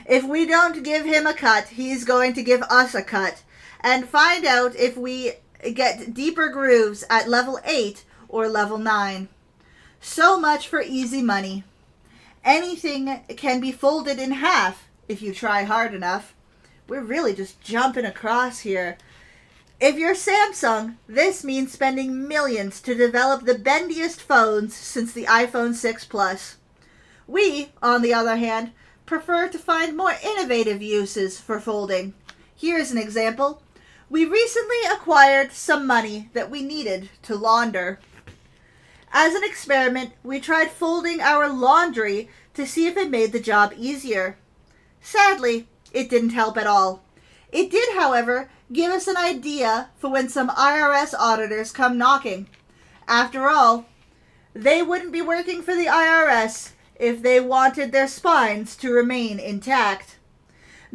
If we don't give him a cut, he's going to give us a cut and find out if we get deeper grooves at level 8 or level 9. So much for easy money. Anything can be folded in half if you try hard enough. We're really just jumping across here. If you're Samsung, this means spending millions to develop the bendiest phones since the iPhone 6 Plus. We, on the other hand, prefer to find more innovative uses for folding. Here's an example. We recently acquired some money that we needed to launder. As an experiment, we tried folding our laundry to see if it made the job easier. Sadly, it didn't help at all. It did, however, give us an idea for when some IRS auditors come knocking. After all, they wouldn't be working for the IRS if they wanted their spines to remain intact.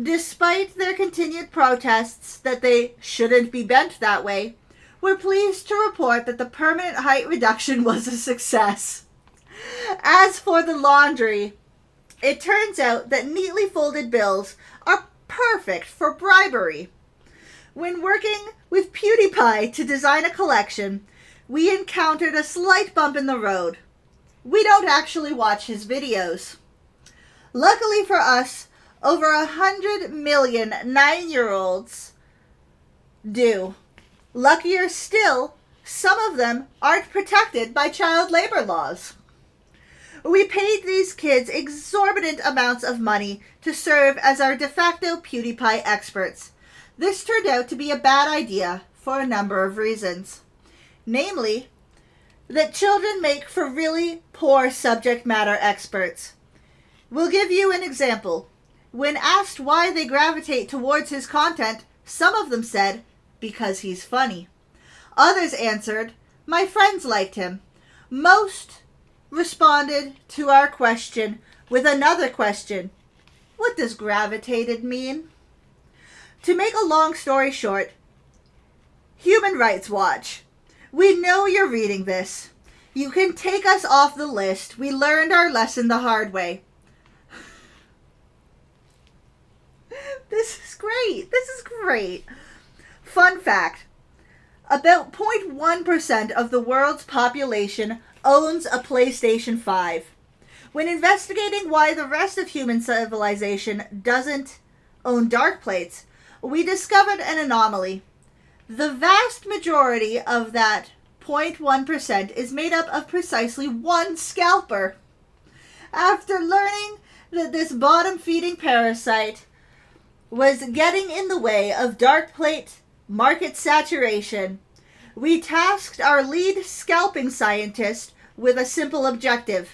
Despite their continued protests that they shouldn't be bent that way, we're pleased to report that the permanent height reduction was a success. As for the laundry, it turns out that neatly folded bills are perfect for bribery. When working with PewDiePie to design a collection, we encountered a slight bump in the road. We don't actually watch his videos. Luckily for us, over 100 million 9-year-olds do. Luckier still, some of them aren't protected by child labor laws. We paid these kids exorbitant amounts of money to serve as our de facto PewDiePie experts. This turned out to be a bad idea for a number of reasons. Namely, that children make for really poor subject matter experts. We'll give you an example. When asked why they gravitate towards his content, some of them said, because he's funny. Others answered, my friends liked him. Most responded to our question with another question. What does gravitated mean? To make a long story short, Human Rights Watch. We know you're reading this. You can take us off the list. We learned our lesson the hard way. This is great. This is great. Fun fact. About 0.1% of the world's population owns a PlayStation 5. When investigating why the rest of human civilization doesn't own dark plates, we discovered an anomaly. The vast majority of that 0.1% is made up of precisely one scalper. After learning that this bottom-feeding parasite was getting in the way of dark plate market saturation, we tasked our lead scalping scientist with a simple objective: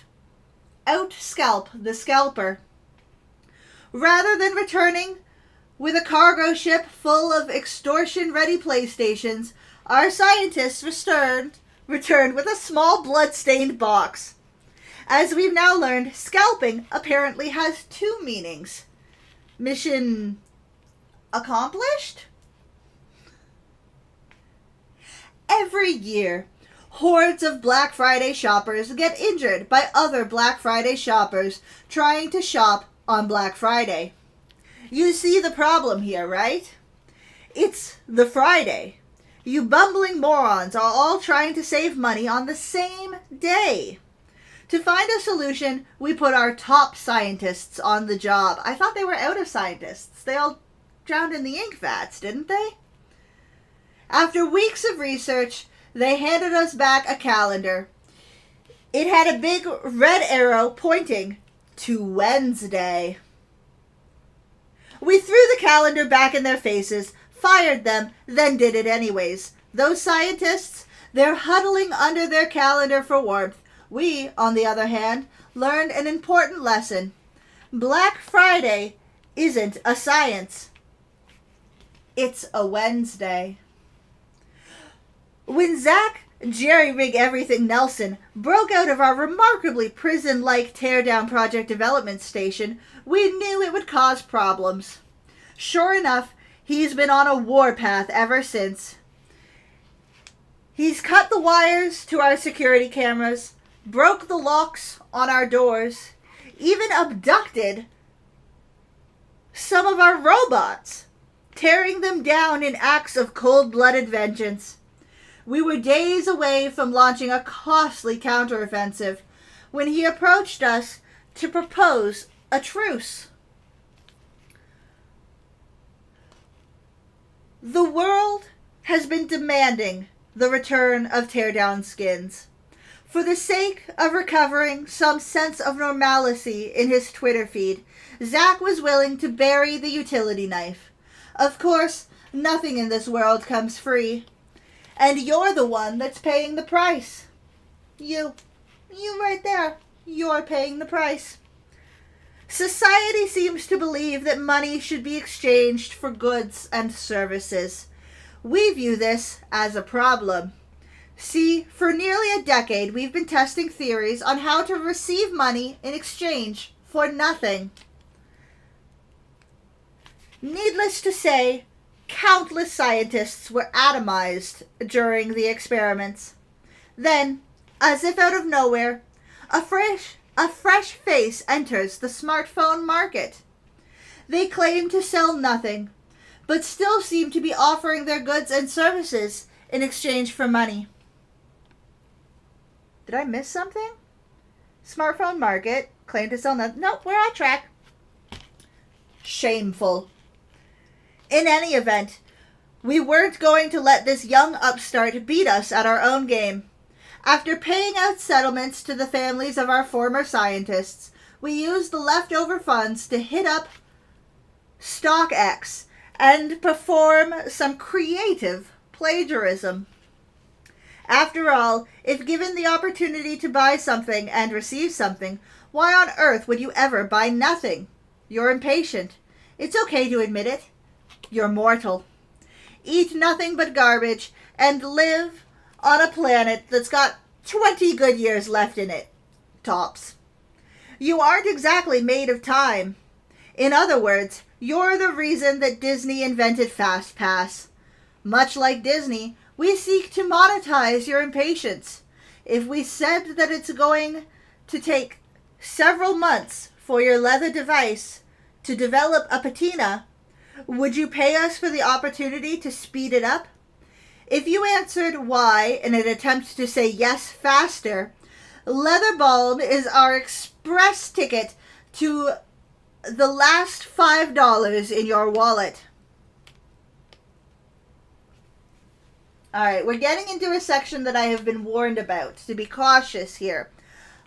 out-scalp the scalper. Rather than returning with a cargo ship full of extortion-ready PlayStations, our scientists returned with a small blood-stained box. As we've now learned, scalping apparently has two meanings. Mission accomplished? Every year, hordes of Black Friday shoppers get injured by other Black Friday shoppers trying to shop on Black Friday. You see the problem here, right? It's the Friday. You bumbling morons are all trying to save money on the same day. To find a solution, we put our top scientists on the job. I thought they were out of scientists. They all drowned in the ink vats, didn't they? After weeks of research, they handed us back a calendar. It had a big red arrow pointing to Wednesday. We threw the calendar back in their faces, fired them, then did it anyways. Those scientists, they're huddling under their calendar for warmth. We, on the other hand, learned an important lesson. Black Friday isn't a science. It's a Wednesday. When Zach Jerry-Rig Everything Nelson broke out of our remarkably prison-like teardown project development station, we knew it would cause problems. Sure enough, he's been on a warpath ever since. He's cut the wires to our security cameras, broke the locks on our doors, even abducted some of our robots, tearing them down in acts of cold-blooded vengeance. We were days away from launching a costly counteroffensive when he approached us to propose a truce. The world has been demanding the return of teardown skins. For the sake of recovering some sense of normalcy in his Twitter feed, Zach was willing to bury the utility knife. Of course, nothing in this world comes free. And you're the one that's paying the price. You right there. You're paying the price. Society seems to believe that money should be exchanged for goods and services. We view this as a problem. See, for nearly a decade, we've been testing theories on how to receive money in exchange for nothing. Needless to say, countless scientists were atomized during the experiments. Then, as if out of nowhere, a fresh face enters the smartphone market. They claim to sell nothing, but still seem to be offering their goods and services in exchange for money. Did I miss something? Smartphone market, claim to sell nothing. Nope, we're on track. Shameful. In any event, we weren't going to let this young upstart beat us at our own game. After paying out settlements to the families of our former scientists, we used the leftover funds to hit up StockX and perform some creative plagiarism. After all, if given the opportunity to buy something and receive something, why on earth would you ever buy nothing? You're impatient. It's okay to admit it. You're mortal. Eat nothing but garbage and live on a planet that's got 20 good years left in it. Tops. You aren't exactly made of time. In other words, you're the reason that Disney invented FastPass. Much like Disney, we seek to monetize your impatience. If we said that it's going to take several months for your leather device to develop a patina, would you pay us for the opportunity to speed it up? If you answered why in an attempt to say yes faster, Leather Balm is our express ticket to the last $5 in your wallet. Alright, we're getting into a section that I have been warned about, to be cautious here.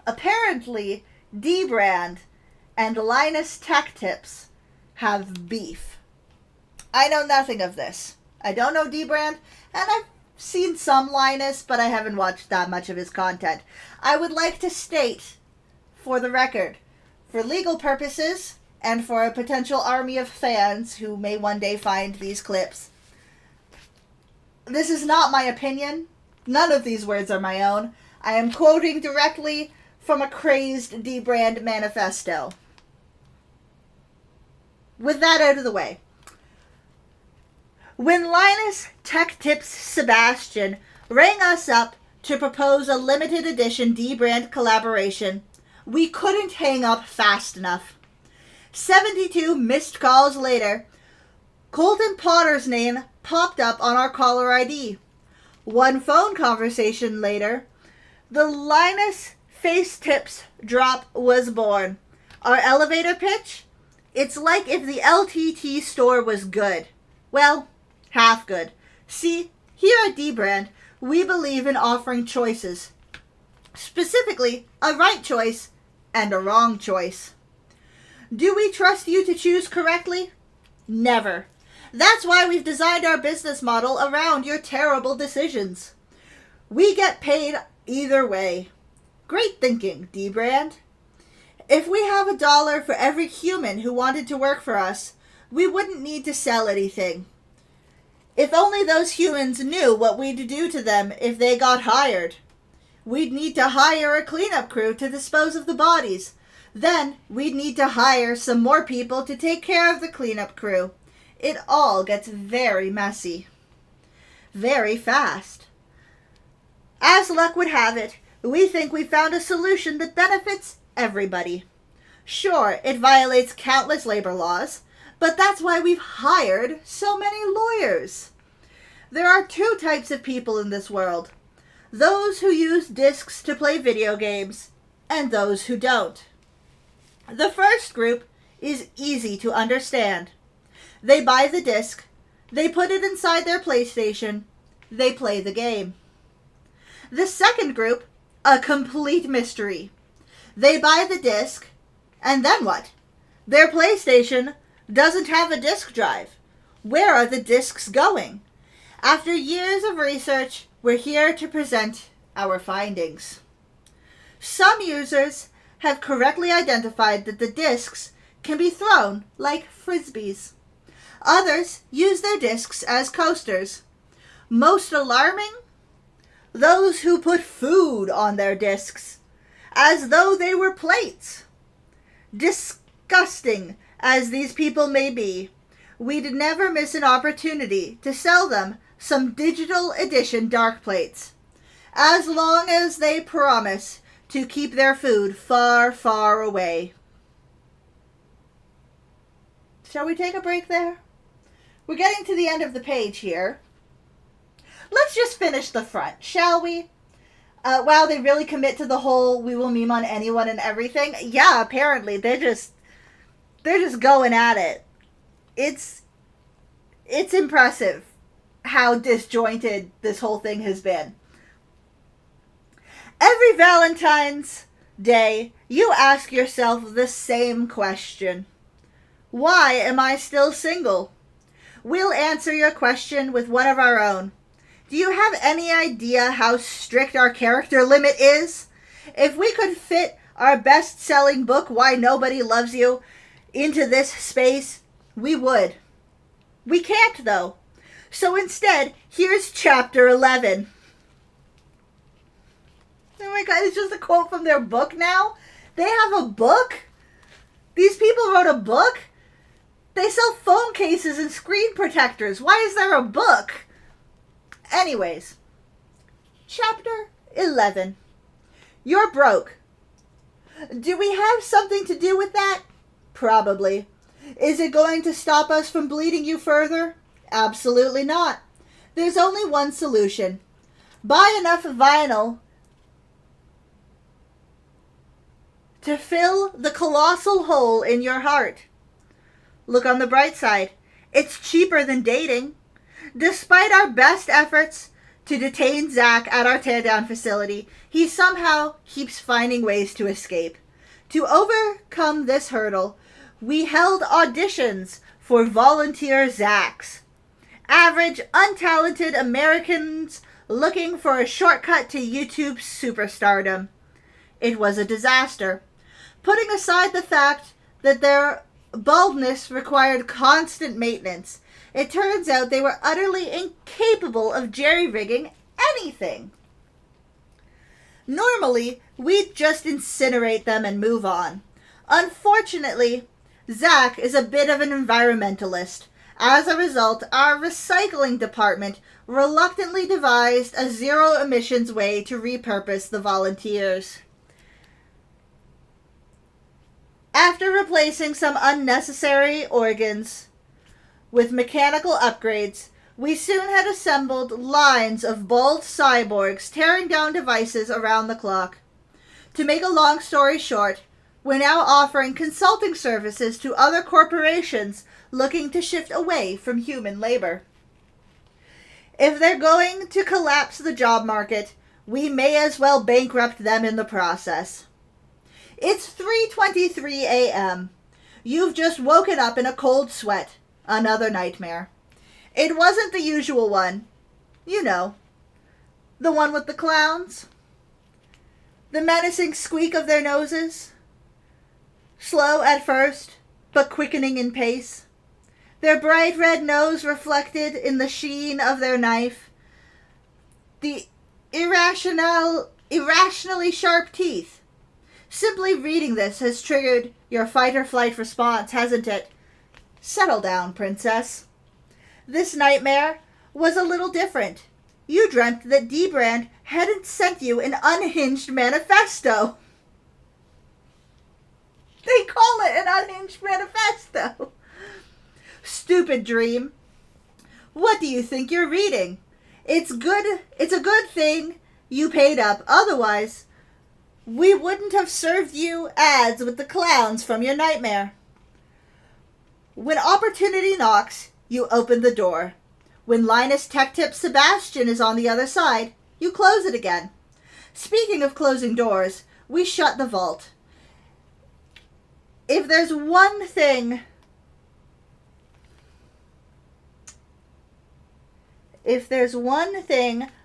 Apparently, Dbrand and Linus Tech Tips have beef. I know nothing of this. I don't know Dbrand, and I've seen some Linus, but I haven't watched that much of his content. I would like to state, for the record, for legal purposes, and for a potential army of fans who may one day find these clips, this is not my opinion. None of these words are my own. I am quoting directly from a crazed Dbrand manifesto. With that out of the way, when Linus Tech Tips Sebastian rang us up to propose a limited edition Dbrand collaboration, we couldn't hang up fast enough. 72 missed calls later, Colton Potter's name popped up on our caller ID. One phone conversation later, the Linus Face Tips drop was born. Our elevator pitch? It's like if the LTT store was good. Well, half good. See, here at Dbrand, we believe in offering choices. Specifically, a right choice and a wrong choice. Do we trust you to choose correctly? Never. That's why we've designed our business model around your terrible decisions. We get paid either way. Great thinking, Dbrand. If we have $1 for every human who wanted to work for us, we wouldn't need to sell anything. If only those humans knew what we'd do to them if they got hired. We'd need to hire a cleanup crew to dispose of the bodies. Then we'd need to hire some more people to take care of the cleanup crew. It all gets very messy. Very fast. As luck would have it, we think we found a solution that benefits everybody. Sure, it violates countless labor laws, but that's why we've hired so many lawyers. There are two types of people in this world. Those who use discs to play video games, and those who don't. The first group is easy to understand. They buy the disc, they put it inside their PlayStation, they play the game. The second group, a complete mystery. They buy the disc, and then what? Their PlayStation doesn't have a disk drive. Where are the discs going? After years of research, we're here to present our findings. Some users have correctly identified that the discs can be thrown like frisbees. Others use their discs as coasters. Most alarming? Those who put food on their discs, as though they were plates. Disgusting as these people may be, we'd never miss an opportunity to sell them some digital edition dark plates, as long as they promise to keep their food far, far away. Shall we take a break there? We're getting to the end of the page here. Let's just finish the front, shall we? Wow, they really commit to the whole we will meme on anyone and everything. Yeah, apparently they're just going at it. It's impressive how disjointed this whole thing has been. Every Valentine's Day, you ask yourself the same question. Why am I still single? We'll answer your question with one of our own. Do you have any idea how strict our character limit is? If we could fit our best-selling book, Why Nobody Loves You, into this space, we would. We can't, though. So instead, here's chapter 11. Oh my god, it's just a quote from their book now? They have a book? These people wrote a book? They sell phone cases and screen protectors. Why is there a book? Anyways, chapter 11. You're broke. Do we have something to do with that? Probably. Is it going to stop us from bleeding you further? Absolutely not. There's only one solution. Buy enough vinyl to fill the colossal hole in your heart. Look on the bright side. It's cheaper than dating. Despite our best efforts to detain Zach at our teardown facility, he somehow keeps finding ways to escape. To overcome this hurdle, we held auditions for volunteer Zachs. Average, untalented Americans looking for a shortcut to YouTube superstardom. It was a disaster. Putting aside the fact that their baldness required constant maintenance, it turns out they were utterly incapable of jerry-rigging anything. Normally, we'd just incinerate them and move on. Unfortunately, Zach is a bit of an environmentalist. As a result, our recycling department reluctantly devised a zero-emissions way to repurpose the volunteers. After replacing some unnecessary organs with mechanical upgrades, we soon had assembled lines of bald cyborgs tearing down devices around the clock. To make a long story short, we're now offering consulting services to other corporations looking to shift away from human labor. If they're going to collapse the job market, we may as well bankrupt them in the process. It's 3:23 a.m. You've just woken up in a cold sweat. Another nightmare. It wasn't the usual one. You know, the one with the clowns. The menacing squeak of their noses. Slow at first, but quickening in pace. Their bright red nose reflected in the sheen of their knife. The irrationally sharp teeth. Simply reading this has triggered your fight or flight response, hasn't it? Settle down, princess. This nightmare was a little different. You dreamt that Dbrand hadn't sent you an unhinged manifesto. They call it an unhinged manifesto. Stupid dream. What do you think you're reading? It's a good thing you paid up. Otherwise, we wouldn't have served you ads with the clowns from your nightmare. When opportunity knocks, you open the door. When Linus Tech Tip Sebastian is on the other side, you close it again. Speaking of closing doors, we shut the vault. If there's one thing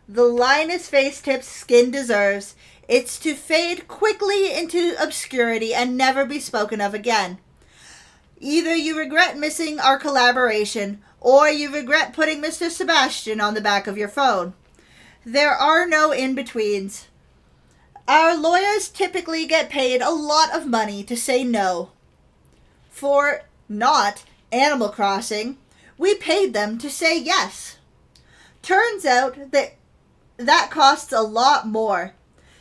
the Linus Face Tip's skin deserves, it's to fade quickly into obscurity and never be spoken of again. Either you regret missing our collaboration, or you regret putting Mr. Sebastian on the back of your phone. There are no in-betweens. Our lawyers typically get paid a lot of money to say no. For not Animal Crossing, We paid them to say yes. Turns out that costs a lot more.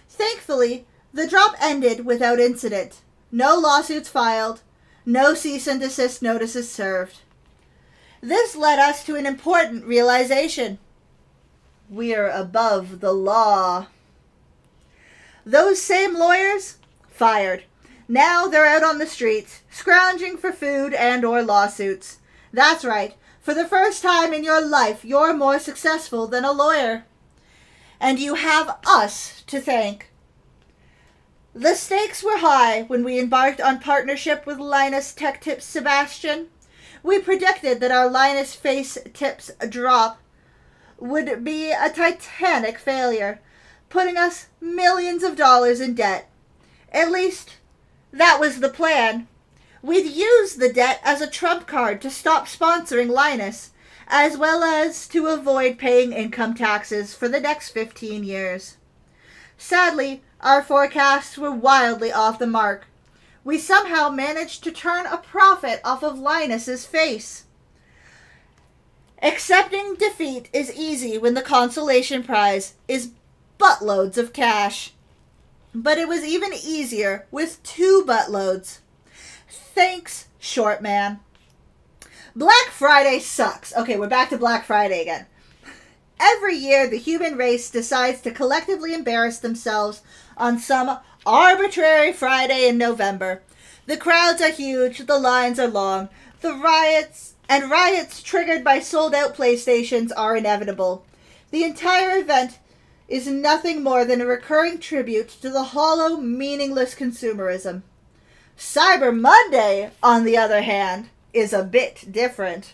Thankfully, the drop ended without incident. No lawsuits filed. No cease and desist notices served. This led us to an important realization. We're above the law. Those same lawyers? Fired. Now they're out on the streets, scrounging for food and or lawsuits. That's right. For the first time in your life, you're more successful than a lawyer. And you have us to thank. The stakes were high when we embarked on partnership with Linus Tech Tips Sebastian. We predicted that our Linus Face Tips drop would be a titanic failure, putting us millions of dollars in debt. At least, that was the plan. We'd use the debt as a trump card to stop sponsoring Linus, as well as to avoid paying income taxes for the next 15 years. Sadly, our forecasts were wildly off the mark. We somehow managed to turn a profit off of Linus's face. Accepting defeat is easy when the consolation prize is buttloads of cash. But it was even easier with 2 buttloads. Thanks, short man. Black Friday sucks. Okay, we're back to Black Friday again. Every year, the human race decides to collectively embarrass themselves on some arbitrary Friday in November. The crowds are huge, the lines are long, the riots triggered by sold-out PlayStations are inevitable. The entire event is nothing more than a recurring tribute to the hollow, meaningless consumerism. Cyber Monday, on the other hand, is a bit different.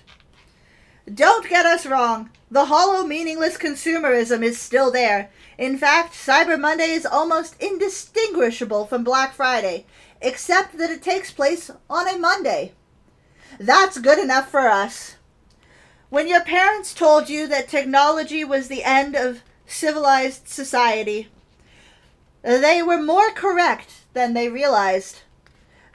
Don't get us wrong, the hollow, meaningless consumerism is still there. In fact, Cyber Monday is almost indistinguishable from Black Friday, except that it takes place on a Monday. That's good enough for us. When your parents told you that technology was the end of civilized society, they were more correct than they realized.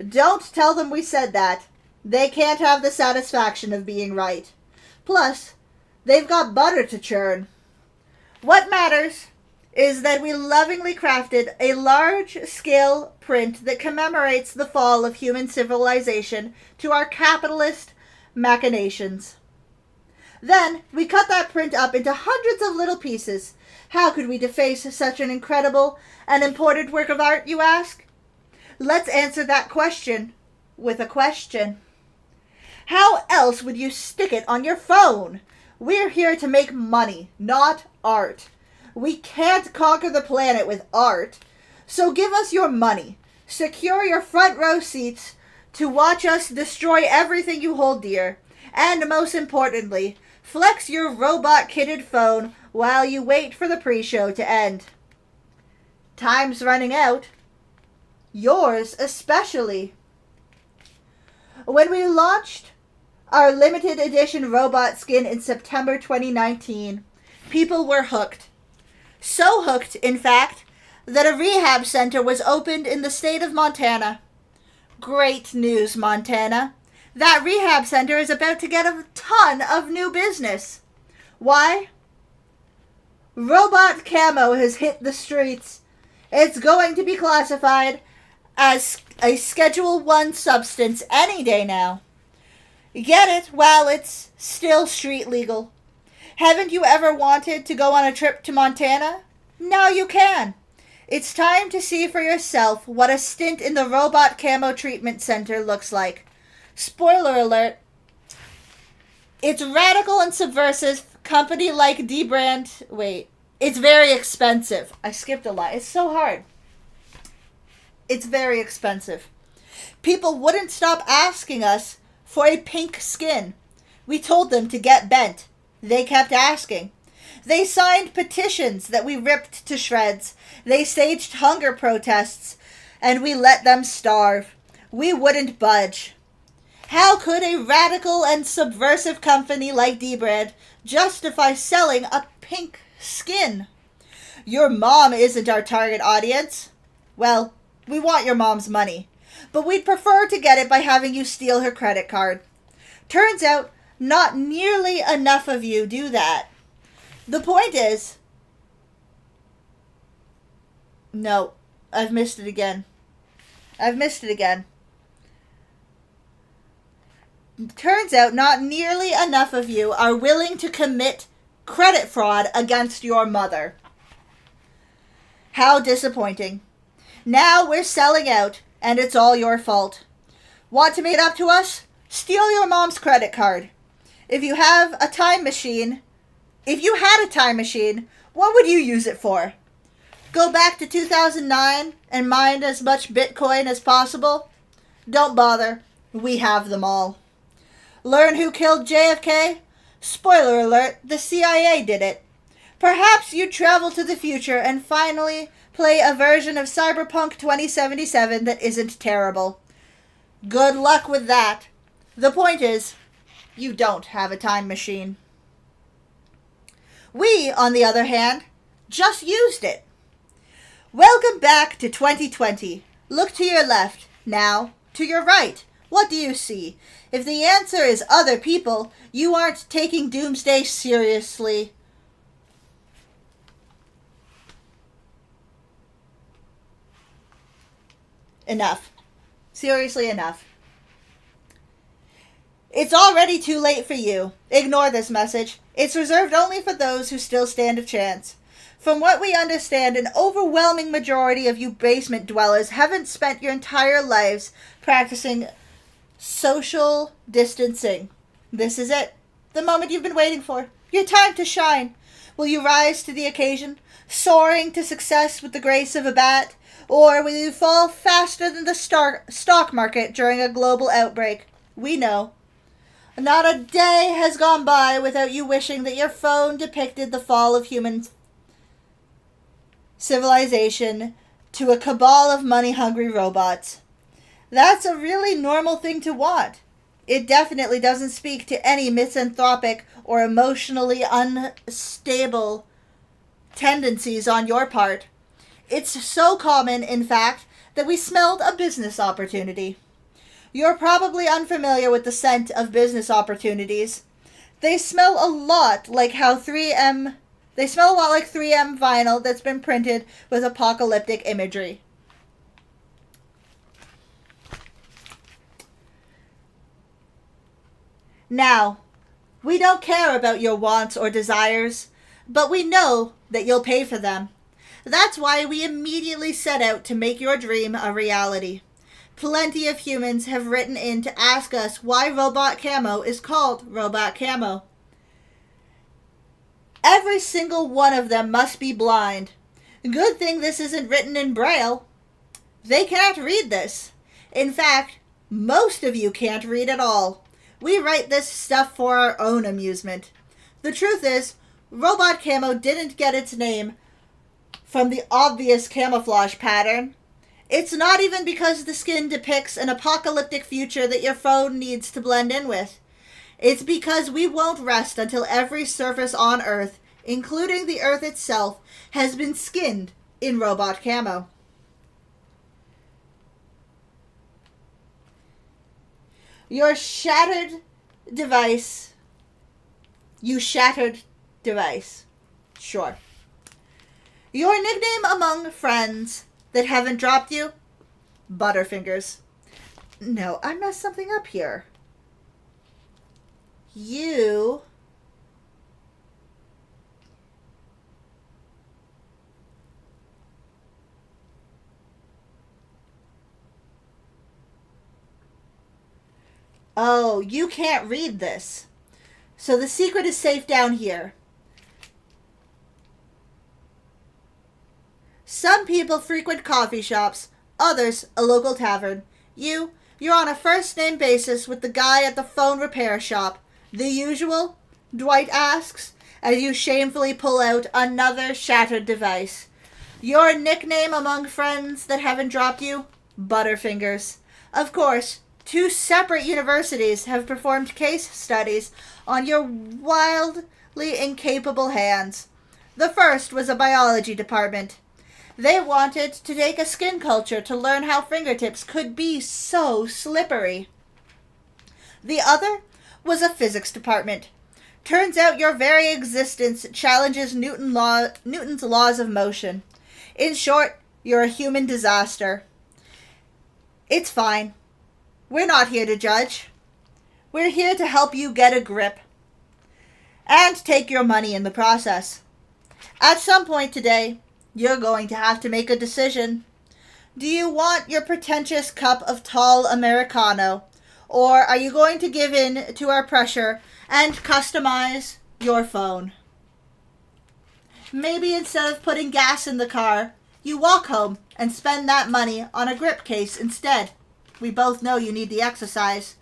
Don't tell them we said that. They can't have the satisfaction of being right. Plus, they've got butter to churn. What matters is that we lovingly crafted a large-scale print that commemorates the fall of human civilization to our capitalist machinations. Then, we cut that print up into hundreds of little pieces. How could we deface such an incredible and important work of art, you ask? Let's answer that question with a question. How else would you stick it on your phone? We're here to make money, not art. We can't conquer the planet with art. So give us your money. Secure your front row seats to watch us destroy everything you hold dear. And most importantly, flex your robot-kitted phone while you wait for the pre-show to end. Time's running out. Yours especially. When we launched our limited edition robot skin in September 2019, people were hooked. So hooked, in fact, that a rehab center was opened in the state of Montana. Great news, Montana. That rehab center is about to get a ton of new business. Why? Robot camo has hit the streets. It's going to be classified as a Schedule 1 substance any day now. Get it while it's still street legal. Haven't you ever wanted to go on a trip to Montana? Now you can. It's time to see for yourself what a stint in the Robot Camo Treatment Center looks like. Spoiler alert. It's radical and subversive. Company like Dbrand. Wait. It's very expensive. I skipped a lot. It's so hard. It's very expensive. People wouldn't stop asking us for a pink skin. We told them to get bent. They kept asking. They signed petitions that we ripped to shreds. They staged hunger protests, and we let them starve. We wouldn't budge. How could a radical and subversive company like Dbrand justify selling a pink skin? Your mom isn't our target audience. Well, we want your mom's money, but we'd prefer to get it by having you steal her credit card. Turns out Not nearly enough of you do that. The point is... No, I've missed it again. Turns out not nearly enough of you are willing to commit credit fraud against your mother. How disappointing. Now we're selling out, and it's all your fault. Want to make it up to us? Steal your mom's credit card. If you had a time machine, what would you use it for? Go back to 2009 and mine as much Bitcoin as possible? Don't bother. We have them all. Learn who killed JFK? Spoiler alert, the CIA did it. Perhaps you travel to the future and finally play a version of Cyberpunk 2077 that isn't terrible. Good luck with that. The point is, you don't have a time machine. We, on the other hand, just used it. Welcome back to 2020. Look to your left. Now, to your right. What do you see? If the answer is other people, you aren't taking doomsday seriously. Enough. Seriously, enough. It's already too late for you. Ignore this message. It's reserved only for those who still stand a chance. From what we understand, an overwhelming majority of you basement dwellers haven't spent your entire lives practicing social distancing. This is it. The moment you've been waiting for. Your time to shine. Will you rise to the occasion, soaring to success with the grace of a bat? Or will you fall faster than the stock market during a global outbreak? We know. Not a day has gone by without you wishing that your phone depicted the fall of human civilization to a cabal of money-hungry robots. That's a really normal thing to want. It definitely doesn't speak to any misanthropic or emotionally unstable tendencies on your part. It's so common, in fact, that we smelled a business opportunity. You're probably unfamiliar with the scent of business opportunities. They smell a lot like 3M vinyl that's been printed with apocalyptic imagery. Now, we don't care about your wants or desires, but we know that you'll pay for them. That's why we immediately set out to make your dream a reality. Plenty of humans have written in to ask us why robot camo is called robot camo. Every single one of them must be blind. Good thing this isn't written in Braille. They can't read this. In fact, most of you can't read at all. We write this stuff for our own amusement. The truth is, robot camo didn't get its name from the obvious camouflage pattern. It's not even because the skin depicts an apocalyptic future that your phone needs to blend in with. It's because we won't rest until every surface on Earth, including the Earth itself, has been skinned in robot camo. You shattered device. Sure. Your nickname among friends that haven't dropped you? Butterfingers. No, I messed something up here. You... Oh, you can't read this. So the secret is safe down here. Some people frequent coffee shops, others a local tavern. You're on a first-name basis with the guy at the phone repair shop. The usual? Dwight asks, as you shamefully pull out another shattered device. Your nickname among friends that haven't dropped you? Butterfingers. Of course, 2 separate universities have performed case studies on your wildly incapable hands. The first was a biology department. They wanted to take a skin culture to learn how fingertips could be so slippery. The other was a physics department. Turns out your very existence challenges Newton's laws of motion. In short, you're a human disaster. It's fine. We're not here to judge. We're here to help you get a grip. And take your money in the process. At some point today, you're going to have to make a decision. Do you want your pretentious cup of tall Americano, or are you going to give in to our pressure and customize your phone? Maybe instead of putting gas in the car, you walk home and spend that money on a grip case instead. We both know you need the exercise.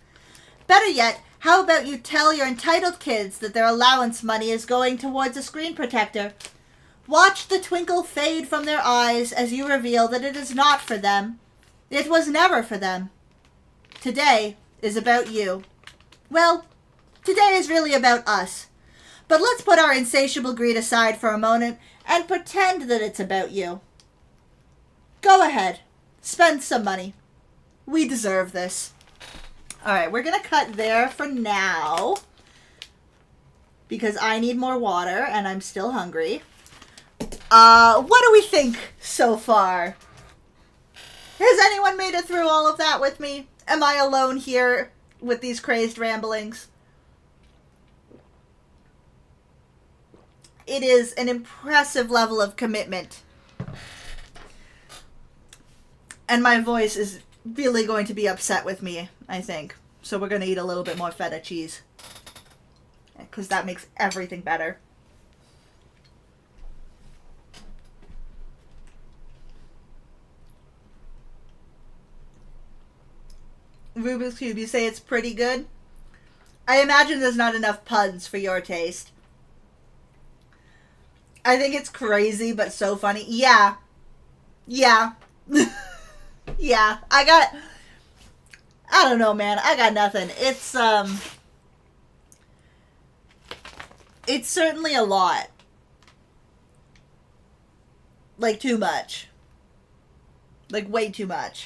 Better yet, how about you tell your entitled kids that their allowance money is going towards a screen protector? Watch the twinkle fade from their eyes as you reveal that it is not for them. It was never for them. Today is about you. Well, today is really about us. But let's put our insatiable greed aside for a moment and pretend that it's about you. Go ahead. Spend some money. We deserve this. All right, we're going to cut there for now because I need more water and I'm still hungry. What do we think so far? Has anyone made it through all of that with me? Am I alone here with these crazed ramblings? It is an impressive level of commitment. And my voice is really going to be upset with me, I think. So we're going to eat a little bit more feta cheese. Because that makes everything better. Rubik's Cube, you say it's pretty good? I imagine there's not enough puns for your taste. I think it's crazy, but so funny. Yeah. Yeah. Yeah. I don't know, man. I got nothing. It's certainly a lot. Like, too much. Like, way too much.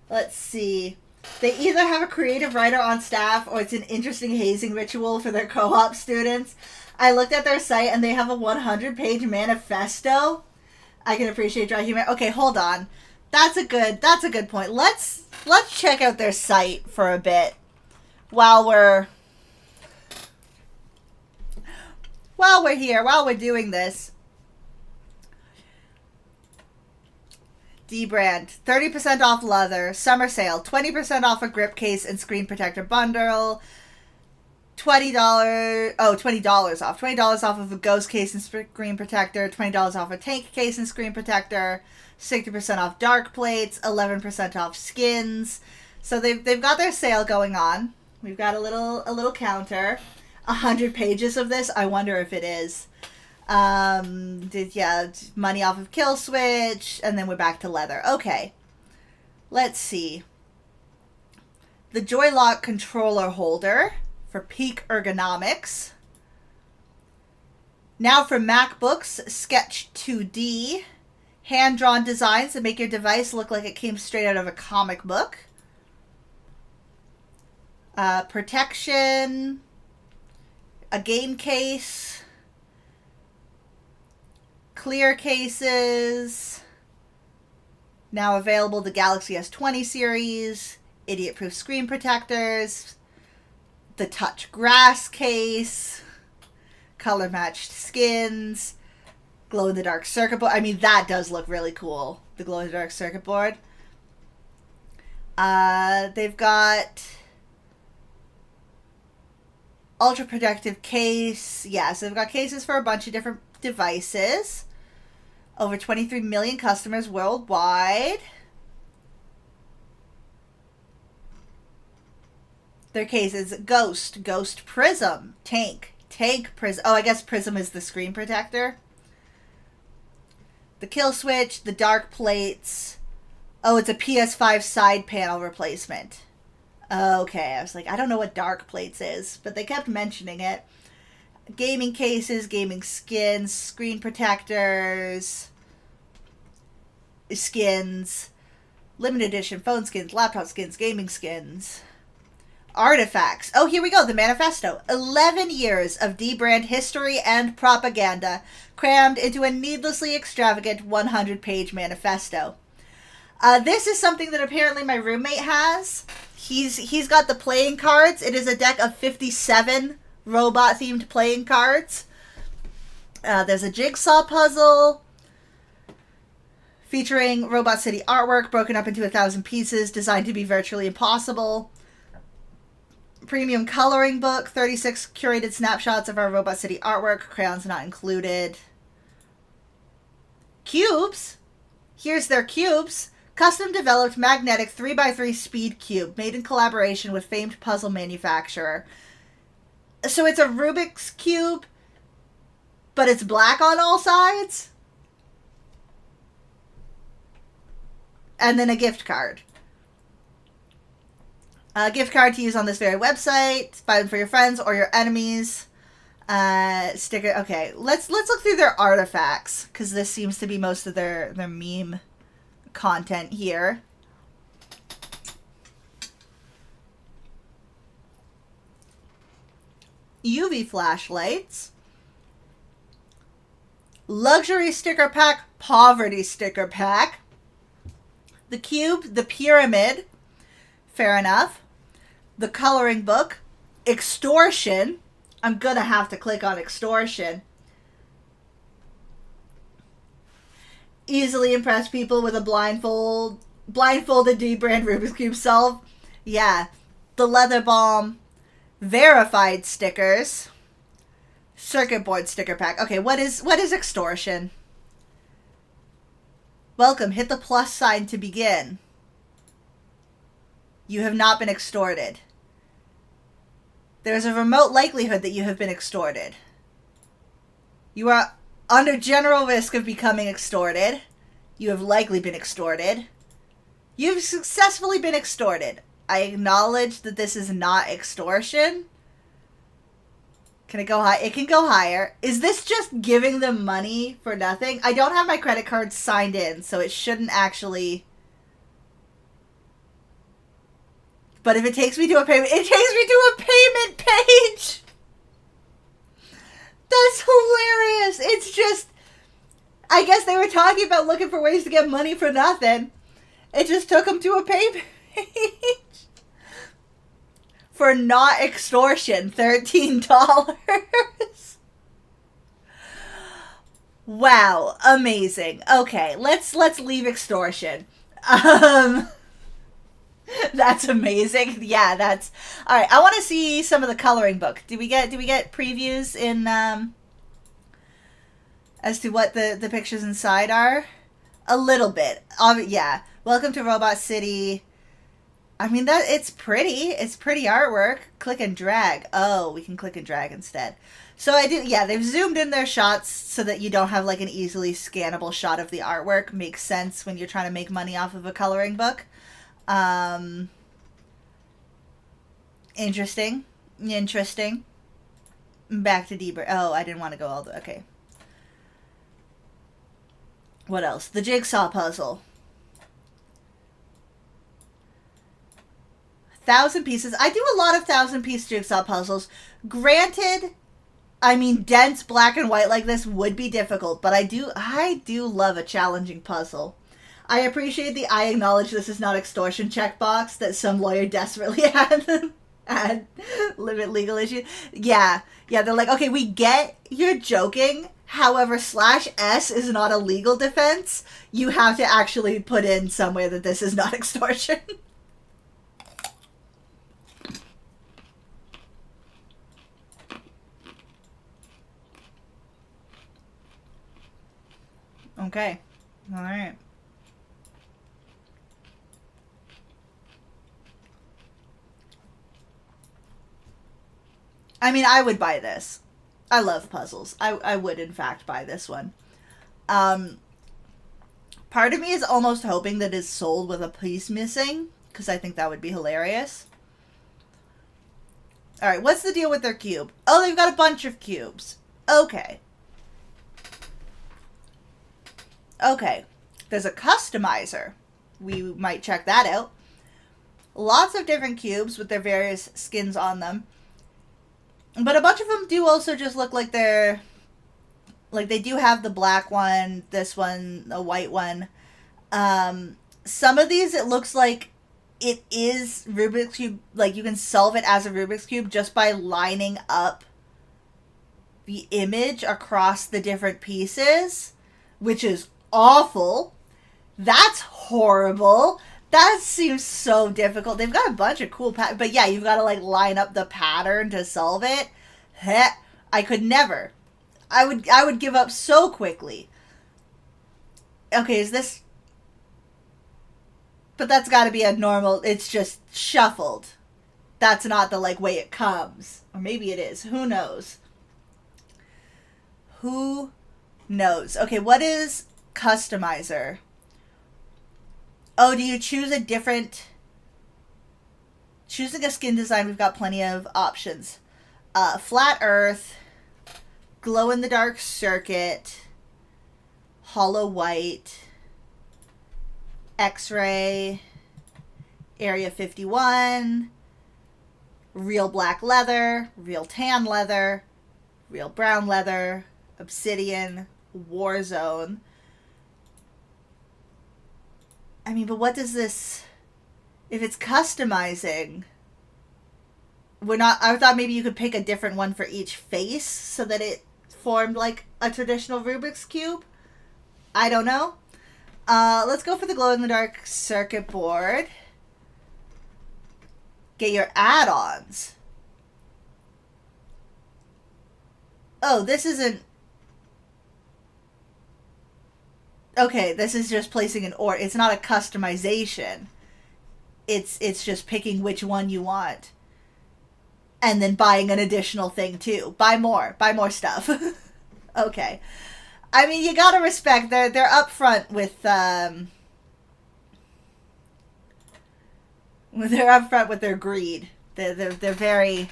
Let's see. They either have a creative writer on staff or it's an interesting hazing ritual for their co-op students. I looked at their site and they have a 100-page manifesto. I can appreciate dry humor. Okay, hold on. That's a good point. Let's check out their site for a bit while we're here, while we're doing this. D-Brand, 30% off leather, summer sale, 20% off a grip case and screen protector bundle, $20 off, $20 off of a ghost case and screen protector, $20 off a tank case and screen protector, 60% off dark plates, 11% off skins. So they've got their sale going on. We've got a little counter. 100 pages of this. I wonder if it is. Money off of Kill Switch, and then we're back to leather. Okay. Let's see. The Joylock controller holder for peak ergonomics. Now for MacBooks, Sketch 2D. Hand-drawn designs that make your device look like it came straight out of a comic book. Protection. A game case. Clear cases. Now available the Galaxy S20 series. Idiot-proof screen protectors. The Touch Grass case. Color-matched skins. Glow-in-the-dark circuit board. I mean, that does look really cool. The glow-in-the-dark circuit board. They've got ultra protective case. Yeah, so they've got cases for a bunch of different devices. Over 23 million customers worldwide. Their cases: Ghost Prism, Tank Prism. Oh, I guess Prism is the screen protector. The Kill Switch, the dark plates. Oh, it's a PS5 side panel replacement. Okay, I was like, I don't know what dark plates is, but they kept mentioning it. Gaming cases, gaming skins, screen protectors, skins. Limited edition phone skins, laptop skins, gaming skins. Artifacts. Oh, here we go. The manifesto. 11 years of D-brand history and propaganda crammed into a needlessly extravagant 100-page manifesto. This is something that apparently my roommate has. He's got the playing cards. It is a deck of 57 robot-themed playing cards. There's a jigsaw puzzle featuring Robot City artwork broken up into 1,000 pieces designed to be virtually impossible. Premium coloring book, 36 curated snapshots of our Robot City artwork, crayons not included. Cubes. Here's their cubes. Custom developed magnetic 3x3 speed cube made in collaboration with famed puzzle manufacturer. So it's a Rubik's Cube, but it's black on all sides. And then a gift card. A gift card to use on this very website. Buy them for your friends or your enemies. Sticker. Okay, let's look through their artifacts, because this seems to be most of their meme content here. UV flashlights. Luxury sticker pack, poverty sticker pack. The cube, the pyramid. Fair enough. The coloring book. Extortion. I'm gonna have to click on extortion. Easily impress people with a blindfolded D-brand Rubik's Cube solve. Yeah. The leather bomb. Verified stickers. Circuit board sticker pack. Okay, what is extortion? Welcome. Hit the plus sign to begin. You have not been extorted. There is a remote likelihood that you have been extorted. You are under general risk of becoming extorted. You have likely been extorted. You've successfully been extorted. I acknowledge that this is not extortion. Can it go high? It can go higher. Is this just giving them money for nothing? I don't have my credit card signed in, so it shouldn't actually... But if it takes me to a payment... It takes me to a payment page! That's hilarious! It's just... I guess they were talking about looking for ways to get money for nothing. It just took them to a payment page. For not extortion, $13. Wow, amazing. Okay, let's leave extortion. That's amazing. Yeah, that's all right. I want to see some of the coloring book. Do we get previews in as to what the pictures inside are? A little bit. Yeah. Welcome to Robot City. I mean, that it's pretty. It's pretty artwork. Click and drag. Oh, we can click and drag instead. So I do. Yeah, they've zoomed in their shots so that you don't have like an easily scannable shot of the artwork. Makes sense when you're trying to make money off of a coloring book. Interesting. Back to Deber. Oh, I didn't want to go all the... Okay. What else? The jigsaw puzzle. 1,000 pieces. I do a lot of 1,000-piece jigsaw puzzles. Granted, I mean, dense black and white like this would be difficult, but I do love a challenging puzzle. I appreciate the I acknowledge this is not extortion checkbox that some lawyer desperately had limit legal issues. Yeah, they're like, okay, we get you're joking. However, /S is not a legal defense. You have to actually put in somewhere that this is not extortion. Okay. All right. I mean, I would buy this. I love puzzles. I would, in fact, buy this one. Part of me is almost hoping that it's sold with a piece missing, because I think that would be hilarious. Alright, what's the deal with their cube? Oh, they've got a bunch of cubes. Okay. Okay. There's a customizer. we might check that out. Lots of different cubes with their various skins on them. But a bunch of them do also just look like they're... Like, they do have the black one, this one, the white one. Some of these, it looks like it is Rubik's Cube. Like, you can solve it as a Rubik's Cube just by lining up the image across the different pieces, which is awful. That's horrible. That seems so difficult. They've got a bunch of cool patterns, but yeah, you've got to like line up the pattern to solve it. Heh, I could never. I would give up so quickly. Okay, is this... But that's got to be a normal... It's just shuffled. That's not the like way it comes. Or maybe it is. Who knows? Who knows? Okay, what is customizer? Oh, do you choose a different... Choosing a skin design, we've got plenty of options. Flat Earth, glow-in-the-dark circuit, hollow white, X-ray, Area 51, real black leather, real tan leather, real brown leather, obsidian, Warzone. I mean, but what does this... If it's customizing... We're not... I thought maybe you could pick a different one for each face so that it formed like a traditional Rubik's Cube. I don't know. Let's go for the glow-in-the-dark circuit board. Get your add-ons. Oh, this isn't... Okay, this is just placing an order. It's not a customization. It's just picking which one you want. And then buying an additional thing, too. Buy more stuff. Okay. I mean, you gotta respect, they're upfront with, they're upfront with their greed. They're very,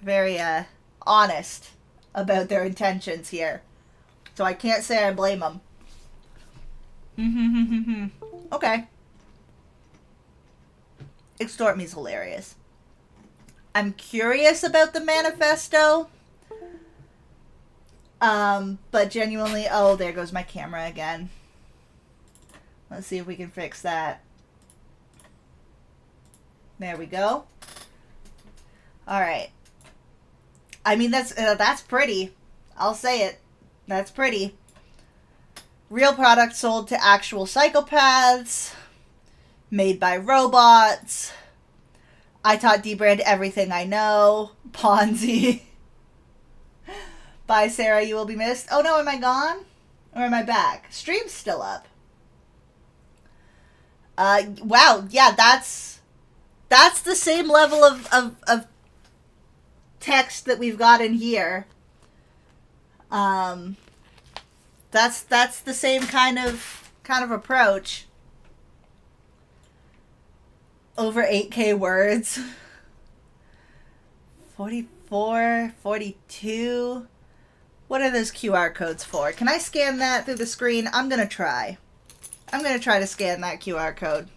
very, honest about their intentions here. So I can't say I blame them. Okay. Extort Me's hilarious. I'm curious about the manifesto. But genuinely... Oh, there goes my camera again. Let's see if we can fix that. There we go. Alright. I mean, that's pretty. I'll say it. That's pretty. Real product sold to actual psychopaths. Made by robots. I taught Dbrand everything I know. Ponzi. Bye, Sarah. You will be missed. Oh, no. Am I gone? Or am I back? Stream's still up. Wow. Yeah, that's the same level of text that we've got in here. That's the same kind of approach. Over 8K words. 44, 42. What are those QR codes for? Can I scan that through the screen? I'm gonna try. I'm gonna try to scan that QR code.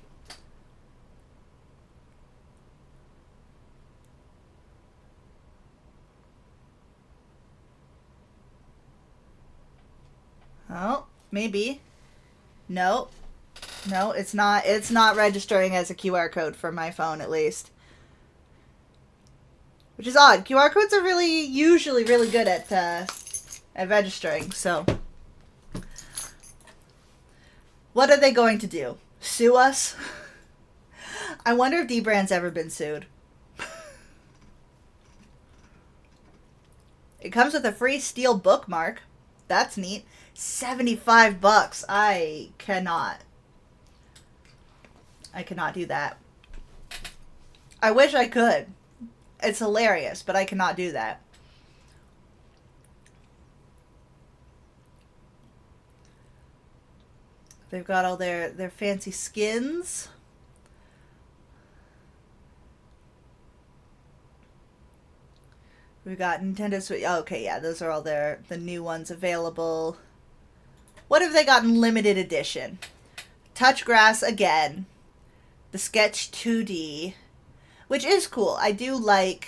Oh, maybe. No. No, it's not registering as a QR code for my phone, at least. Which is odd. QR codes are usually really good at registering, so. What are they going to do? Sue us? I wonder if Dbrand's ever been sued. It comes with a free steel bookmark. That's neat. $75. I cannot do that. I wish I could. It's hilarious, but I cannot do that. They've got all their fancy skins. We've got Nintendo Switch. Oh, okay, yeah, those are all the new ones available. What have they got in limited edition? Touch Grass again. the Sketch 2D, which is cool. I do like...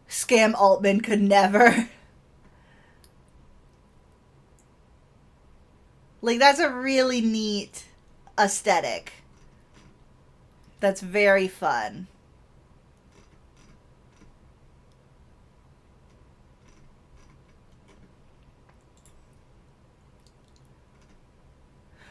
Scam Altman could never. Like, that's a really neat aesthetic. That's very fun.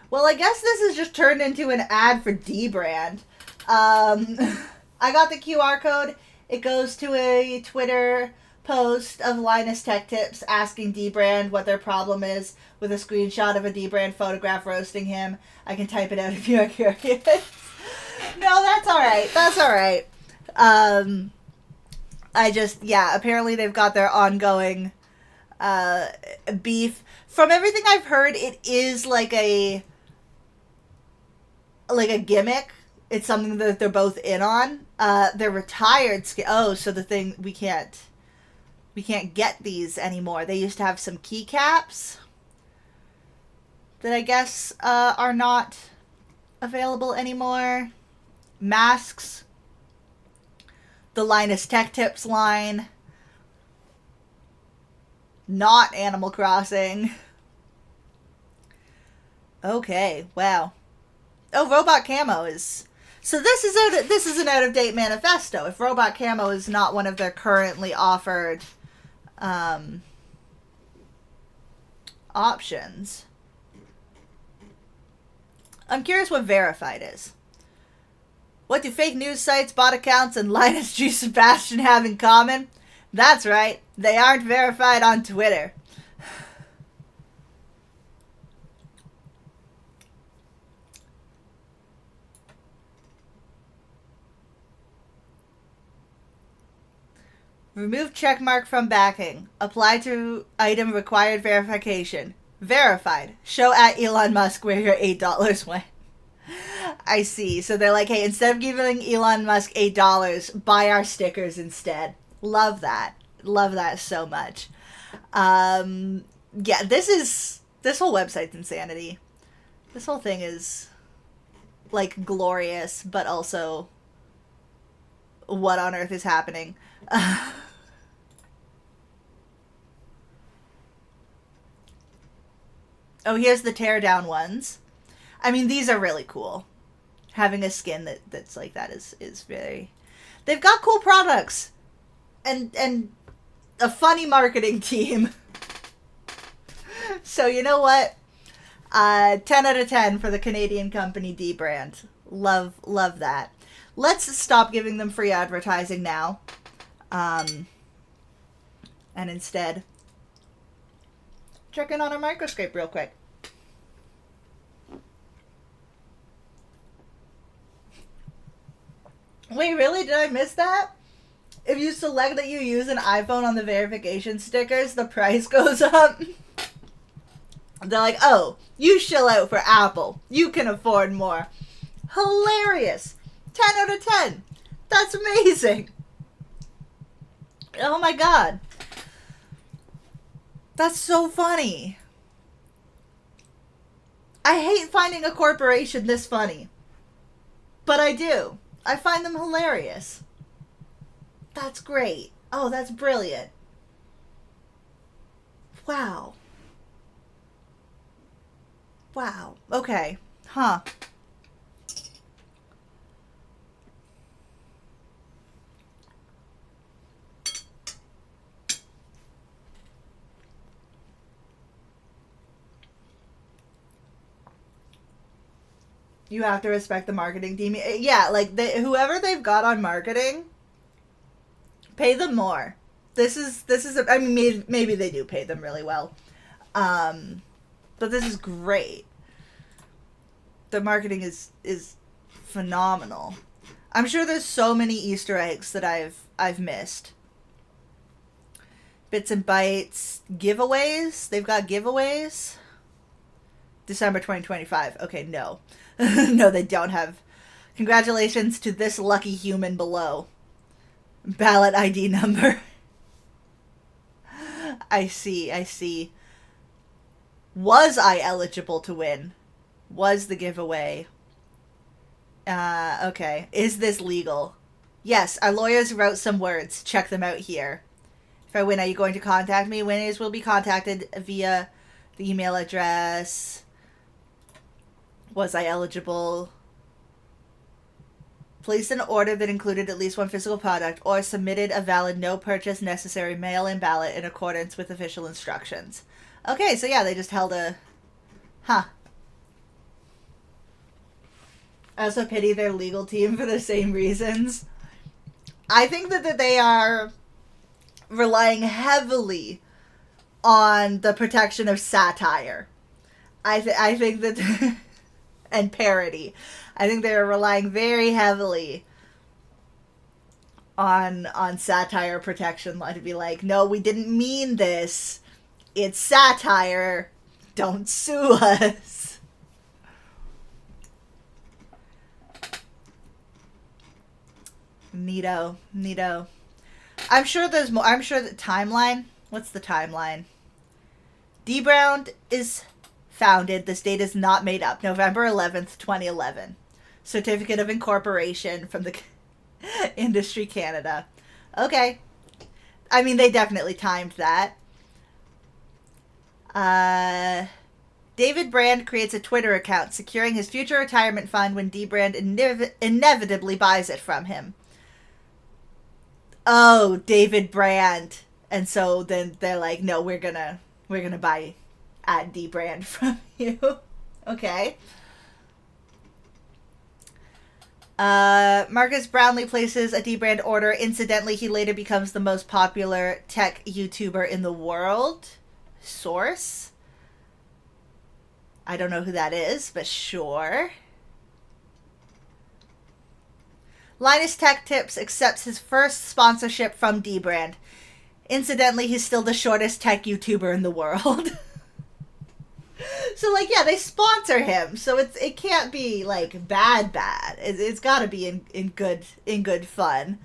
Well, I guess this has just turned into an ad for dbrand. I got the QR code. It goes to a Twitter post of Linus Tech Tips asking dbrand what their problem is with a screenshot of a dbrand photograph roasting him. I can type it out if you're curious. No, that's all right. That's all right. Apparently they've got their ongoing beef. From everything I've heard, it is like a gimmick. It's something that they're both in on. They're retired. So the thing, we can't get these anymore. They used to have some keycaps that I guess are not available anymore. Masks. The Linus Tech Tips line. Not Animal Crossing. Okay, wow. Oh, Robot Camo is... So this is an out-of-date manifesto. If Robot Camo is not one of their currently offered options. I'm curious what verified is. What do fake news sites, bot accounts, and Linus G. Sebastian have in common? That's right, they aren't verified on Twitter. Remove checkmark from backing. Apply to item required verification. Verified. Show at Elon Musk where your $8 went. I see. So they're like, hey, instead of giving Elon Musk $8, buy our stickers instead. Love that. Love that so much. Yeah, this whole website's insanity. This whole thing is like glorious, but also what on earth is happening? Oh, here's the teardown ones. I mean, these are really cool. Having a skin that's like that is very... They've got cool products. And a funny marketing team. So, you know what? 10 out of 10 for the Canadian company dbrand. Love that. Let's stop giving them free advertising now. And instead... check in on our microscope real quick. Wait, really? Did I miss that? If you select that you use an iPhone on the verification stickers, the price goes up. They're like, oh, you shill out for Apple. You can afford more. Hilarious. 10 out of 10. That's amazing. Oh my god. That's so funny. I hate finding a corporation this funny. But I do. I find them hilarious. That's great. Oh, that's brilliant. Wow. Wow. Okay. Huh. You have to respect the marketing team. Yeah, like whoever they've got on marketing, pay them more. This is I mean, maybe they do pay them really well. But this is great. The marketing is phenomenal. I'm sure there's so many Easter eggs that I've missed. Bits and Bytes giveaways. They've got giveaways. December 2025. Okay, no. No, they don't have. Congratulations to this lucky human below. Ballot ID number. I see. Was I eligible to win? Was the giveaway? Okay. Is this legal? Yes, our lawyers wrote some words. Check them out here. If I win, are you going to contact me? Winners will be contacted via the email address. Was I eligible? Placed an order that included at least one physical product or submitted a valid no purchase necessary mail-in ballot in accordance with official instructions. Okay, so yeah, they just held a... Huh. I also pity their legal team for the same reasons. I think that they are relying heavily on the protection of satire. I think that... and parody. I think they're relying very heavily on satire protection law to be like, no, we didn't mean this. It's satire. Don't sue us. Neato. I'm sure there's more. I'm sure the timeline. What's the timeline? dbrand is founded. This date is not made up. November 11th, 2011. Certificate of Incorporation from the Industry Canada. Okay. I mean, they definitely timed that. David Brand creates a Twitter account, securing his future retirement fund when dbrand inevitably buys it from him. Oh, David Brand. And so then they're like, no, we're gonna buy at dbrand from you. Okay. Marcus Brownlee places a dbrand order. Incidentally, he later becomes the most popular tech YouTuber in the world. Source? I don't know who that is, but sure. Linus Tech Tips accepts his first sponsorship from dbrand. Incidentally, he's still the shortest tech YouTuber in the world. So, like, yeah, they sponsor him, so it can't be, like, bad. It's got to be in good fun.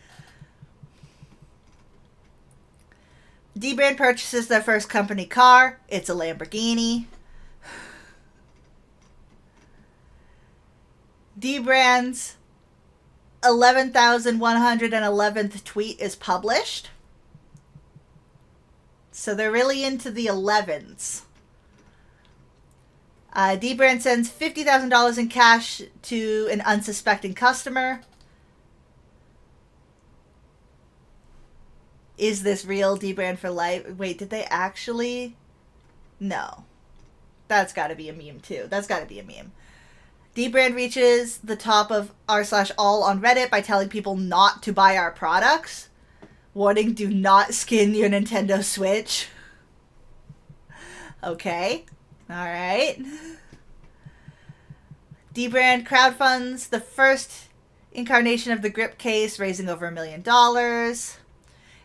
dbrand purchases their first company car. It's a Lamborghini. dbrand's 11,111th tweet is published. So they're really into the 11s. dbrand sends $50,000 in cash to an unsuspecting customer. Is this real? dbrand for life? Wait, did they actually? No. That's got to be a meme too. dbrand reaches the top of r/all on Reddit by telling people not to buy our products. Warning, do not skin your Nintendo Switch. Okay. Alright. dbrand crowdfunds the first incarnation of the Grip case, raising over $1 million.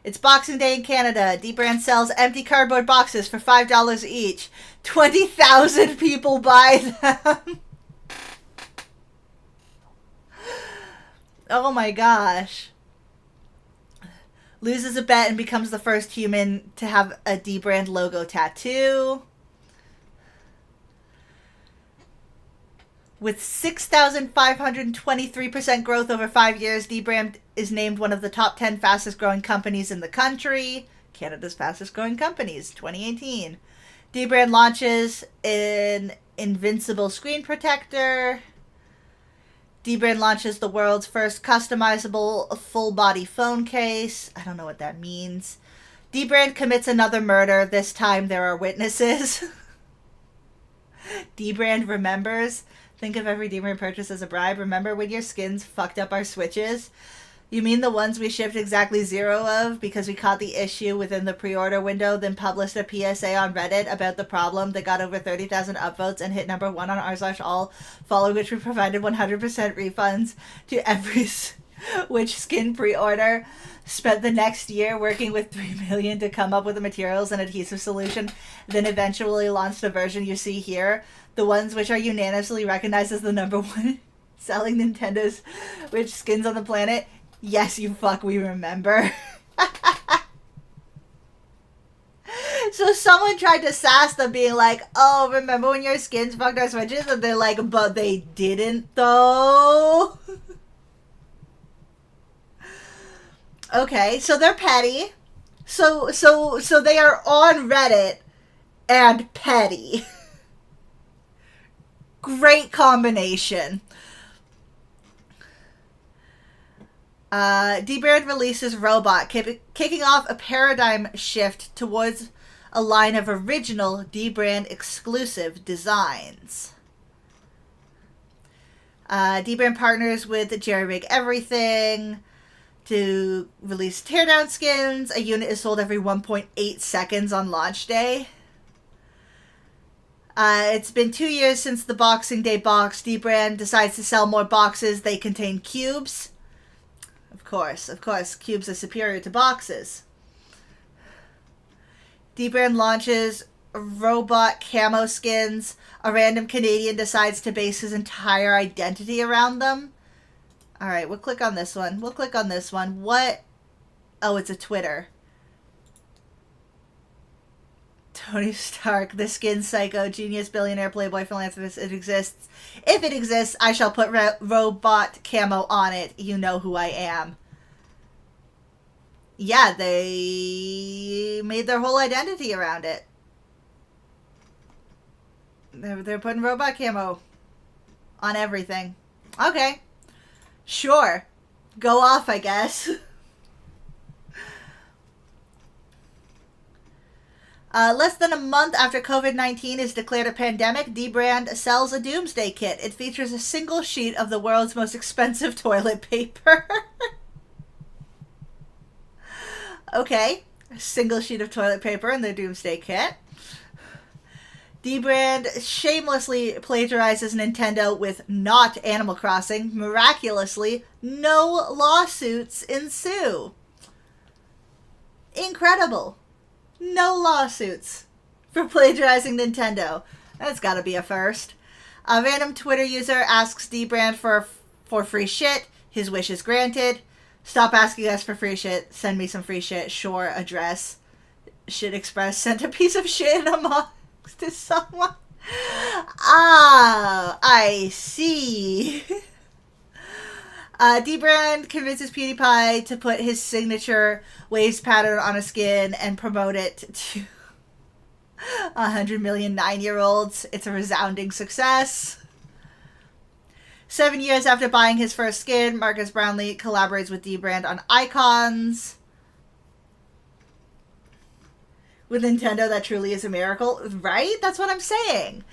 It's Boxing Day in Canada. dbrand sells empty cardboard boxes for $5 each. 20,000 people buy them. Oh my gosh. Loses a bet and becomes the first human to have a dbrand logo tattoo. With 6,523% growth over 5 years, dbrand is named one of the top 10 fastest growing companies in the country. Canada's fastest growing companies, 2018. dbrand launches an invincible screen protector. dbrand launches the world's first customizable full-body phone case. I don't know what that means. dbrand commits another murder. This time there are witnesses. dbrand remembers. Think of every dbrand purchase as a bribe. Remember when your skins fucked up our Switches? You mean the ones we shipped exactly 0 of because we caught the issue within the pre-order window, then published a PSA on Reddit about the problem that got over 30,000 upvotes and hit number 1 on r/all, following which we provided 100% refunds to every which skin pre-order. Spent the next year working with $3 million to come up with the materials and adhesive solution, then eventually launched the version you see here, the ones which are unanimously recognized as the number 1 selling Nintendo's which skins on the planet. Yes, you fuck, we remember. So someone tried to sass them being like, oh, remember when your skins fucked our switches? And they're like, but they didn't though. Okay, so they're petty. So they are on Reddit and petty. Great combination. Dbrand releases Robot, kicking off a paradigm shift towards a line of original Dbrand exclusive designs. Dbrand partners with Jerry Rig Everything to release teardown skins. A unit is sold every 1.8 seconds on launch day. It's been 2 years since the Boxing Day box. Dbrand decides to sell more boxes. They contain cubes. Of course, cubes are superior to boxes. Dbrand launches Robot camo skins. A random Canadian decides to base his entire identity around them. Alright, we'll click on this one. What? Oh, it's a Twitter. Tony Stark, the skin psycho, genius, billionaire, playboy, philanthropist. It exists. If it exists, I shall put robot camo on it. You know who I am. Yeah, they made their whole identity around it. They're putting robot camo on everything. Okay. Sure. Go off, I guess. Less than a month after COVID-19 is declared a pandemic, Dbrand sells a doomsday kit. It features a single sheet of the world's most expensive toilet paper. Okay. A single sheet of toilet paper in their doomsday kit. Dbrand shamelessly plagiarizes Nintendo with not Animal Crossing. Miraculously, no lawsuits ensue. Incredible. No lawsuits for plagiarizing Nintendo. That's gotta be a first. A random Twitter user asks Dbrand for free shit. His wish is granted. Stop asking us for free shit. Send me some free shit. Sure, address. Shit Express sent a piece of shit in a box to someone. Ah, I see. Dbrand convinces PewDiePie to put his signature waves pattern on a skin and promote it to 100 million 9-year-olds. It's a resounding success. 7 years after buying his first skin, Marcus Brownlee collaborates with Dbrand on icons. With Nintendo, that truly is a miracle, right? That's what I'm saying.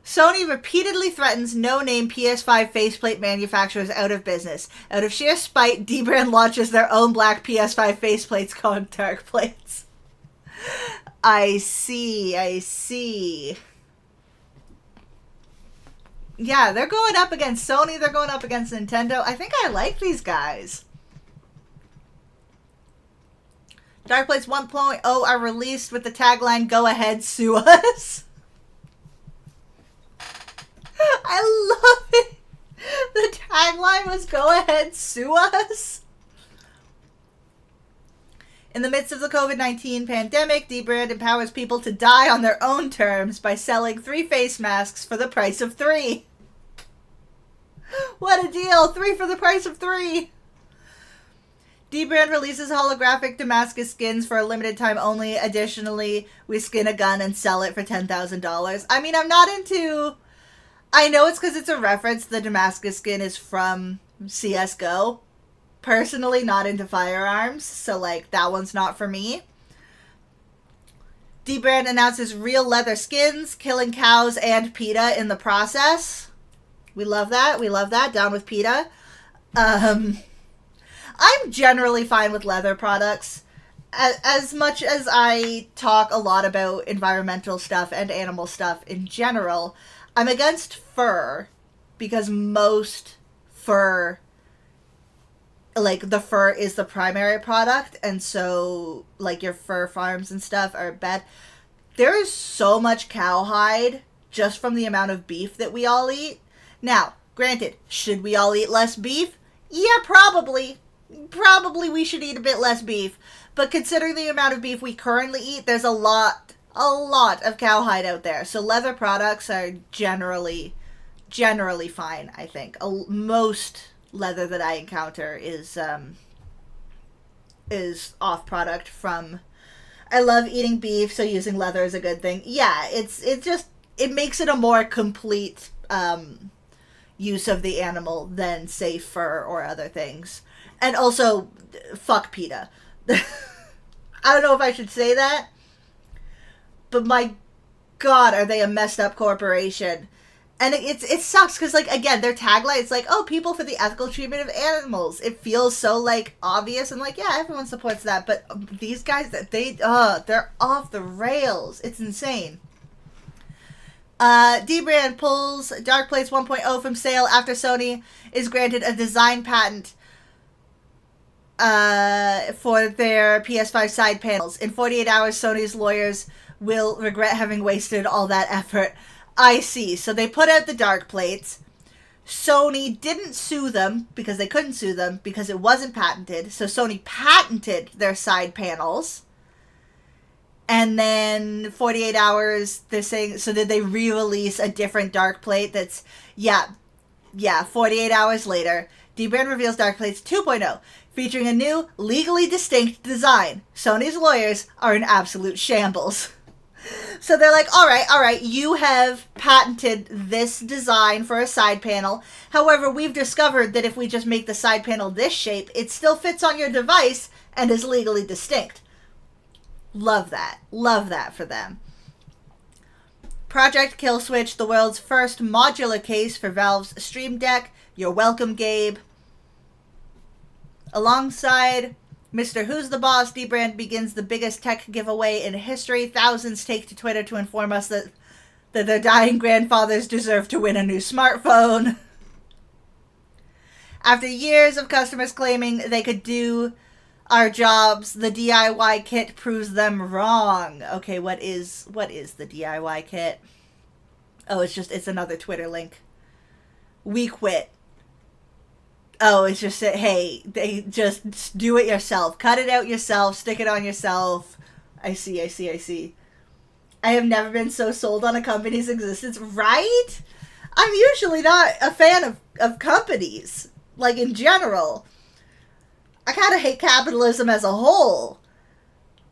Sony repeatedly threatens no-name PS5 faceplate manufacturers out of business. Out of sheer spite, Dbrand launches their own black PS5 faceplates called Dark Plates. I see. Yeah, they're going up against Sony, they're going up against Nintendo. I think I like these guys. Dark Plates 1.0 are released with the tagline, "Go ahead, sue us." I love it. The tagline was, "Go ahead, sue us." In the midst of the COVID-19 pandemic, Dbrand empowers people to die on their own terms by selling 3 face masks for the price of 3. What a deal! 3 for the price of 3! Dbrand releases holographic Damascus skins for a limited time only. Additionally, we skin a gun and sell it for $10,000. I mean, I'm not into... I know it's because it's a reference. The Damascus skin is from CSGO. Personally, not into firearms, so, like, that one's not for me. Dbrand announces real leather skins, killing cows and PETA in the process. We love that. Down with PETA. I'm generally fine with leather products. As much as I talk a lot about environmental stuff and animal stuff in general, I'm against fur because most fur, like, the fur is the primary product, and so, like, your fur farms and stuff are bad. There is so much cowhide just from the amount of beef that we all eat. Now, granted, should we all eat less beef? Yeah, probably. probably we should eat a bit less beef. But considering the amount of beef we currently eat, there's a lot of cowhide out there. So leather products are generally fine, I think. Most leather that I encounter is off product from. I love eating beef, so using leather is a good thing. Yeah, it makes it a more complete use of the animal than, say, fur or other things. And also, fuck PETA. I don't know if I should say that, but my God, are they a messed up corporation? And it sucks because, like, again, their tagline is like, oh, people for the ethical treatment of animals. It feels so, like, obvious and like, yeah, everyone supports that. But these guys, they're off the rails. It's insane. Dbrand pulls Dark Plates 1.0 from sale after Sony is granted a design patent for their PS5 side panels. In 48 hours, Sony's lawyers will regret having wasted all that effort. I see. So they put out the Dark Plates. Sony didn't sue them because they couldn't sue them because it wasn't patented. So Sony patented their side panels. And then 48 hours, they're saying, so did they re-release a different Dark Plate that's, 48 hours later, Dbrand reveals Dark Plates 2.0, featuring a new, legally distinct design. Sony's lawyers are in absolute shambles. So they're like, all right, you have patented this design for a side panel. However, we've discovered that if we just make the side panel this shape, it still fits on your device and is legally distinct. Love that. Love that for them. Project Kill Switch, the world's first modular case for Valve's Stream Deck. You're welcome, Gabe. Alongside Mr. Who's the Boss, Dbrand begins the biggest tech giveaway in history. Thousands take to Twitter to inform us that their dying grandfathers deserve to win a new smartphone. After years of customers claiming they could do our jobs, the DIY kit proves them wrong. Okay, what is the DIY kit? Oh, it's another Twitter link. We quit. Oh, it's just that, hey, they just do it yourself. Cut it out yourself. Stick it on yourself. I see. I have never been so sold on a company's existence. Right? I'm usually not a fan of companies. Like, in general. I kind of hate capitalism as a whole.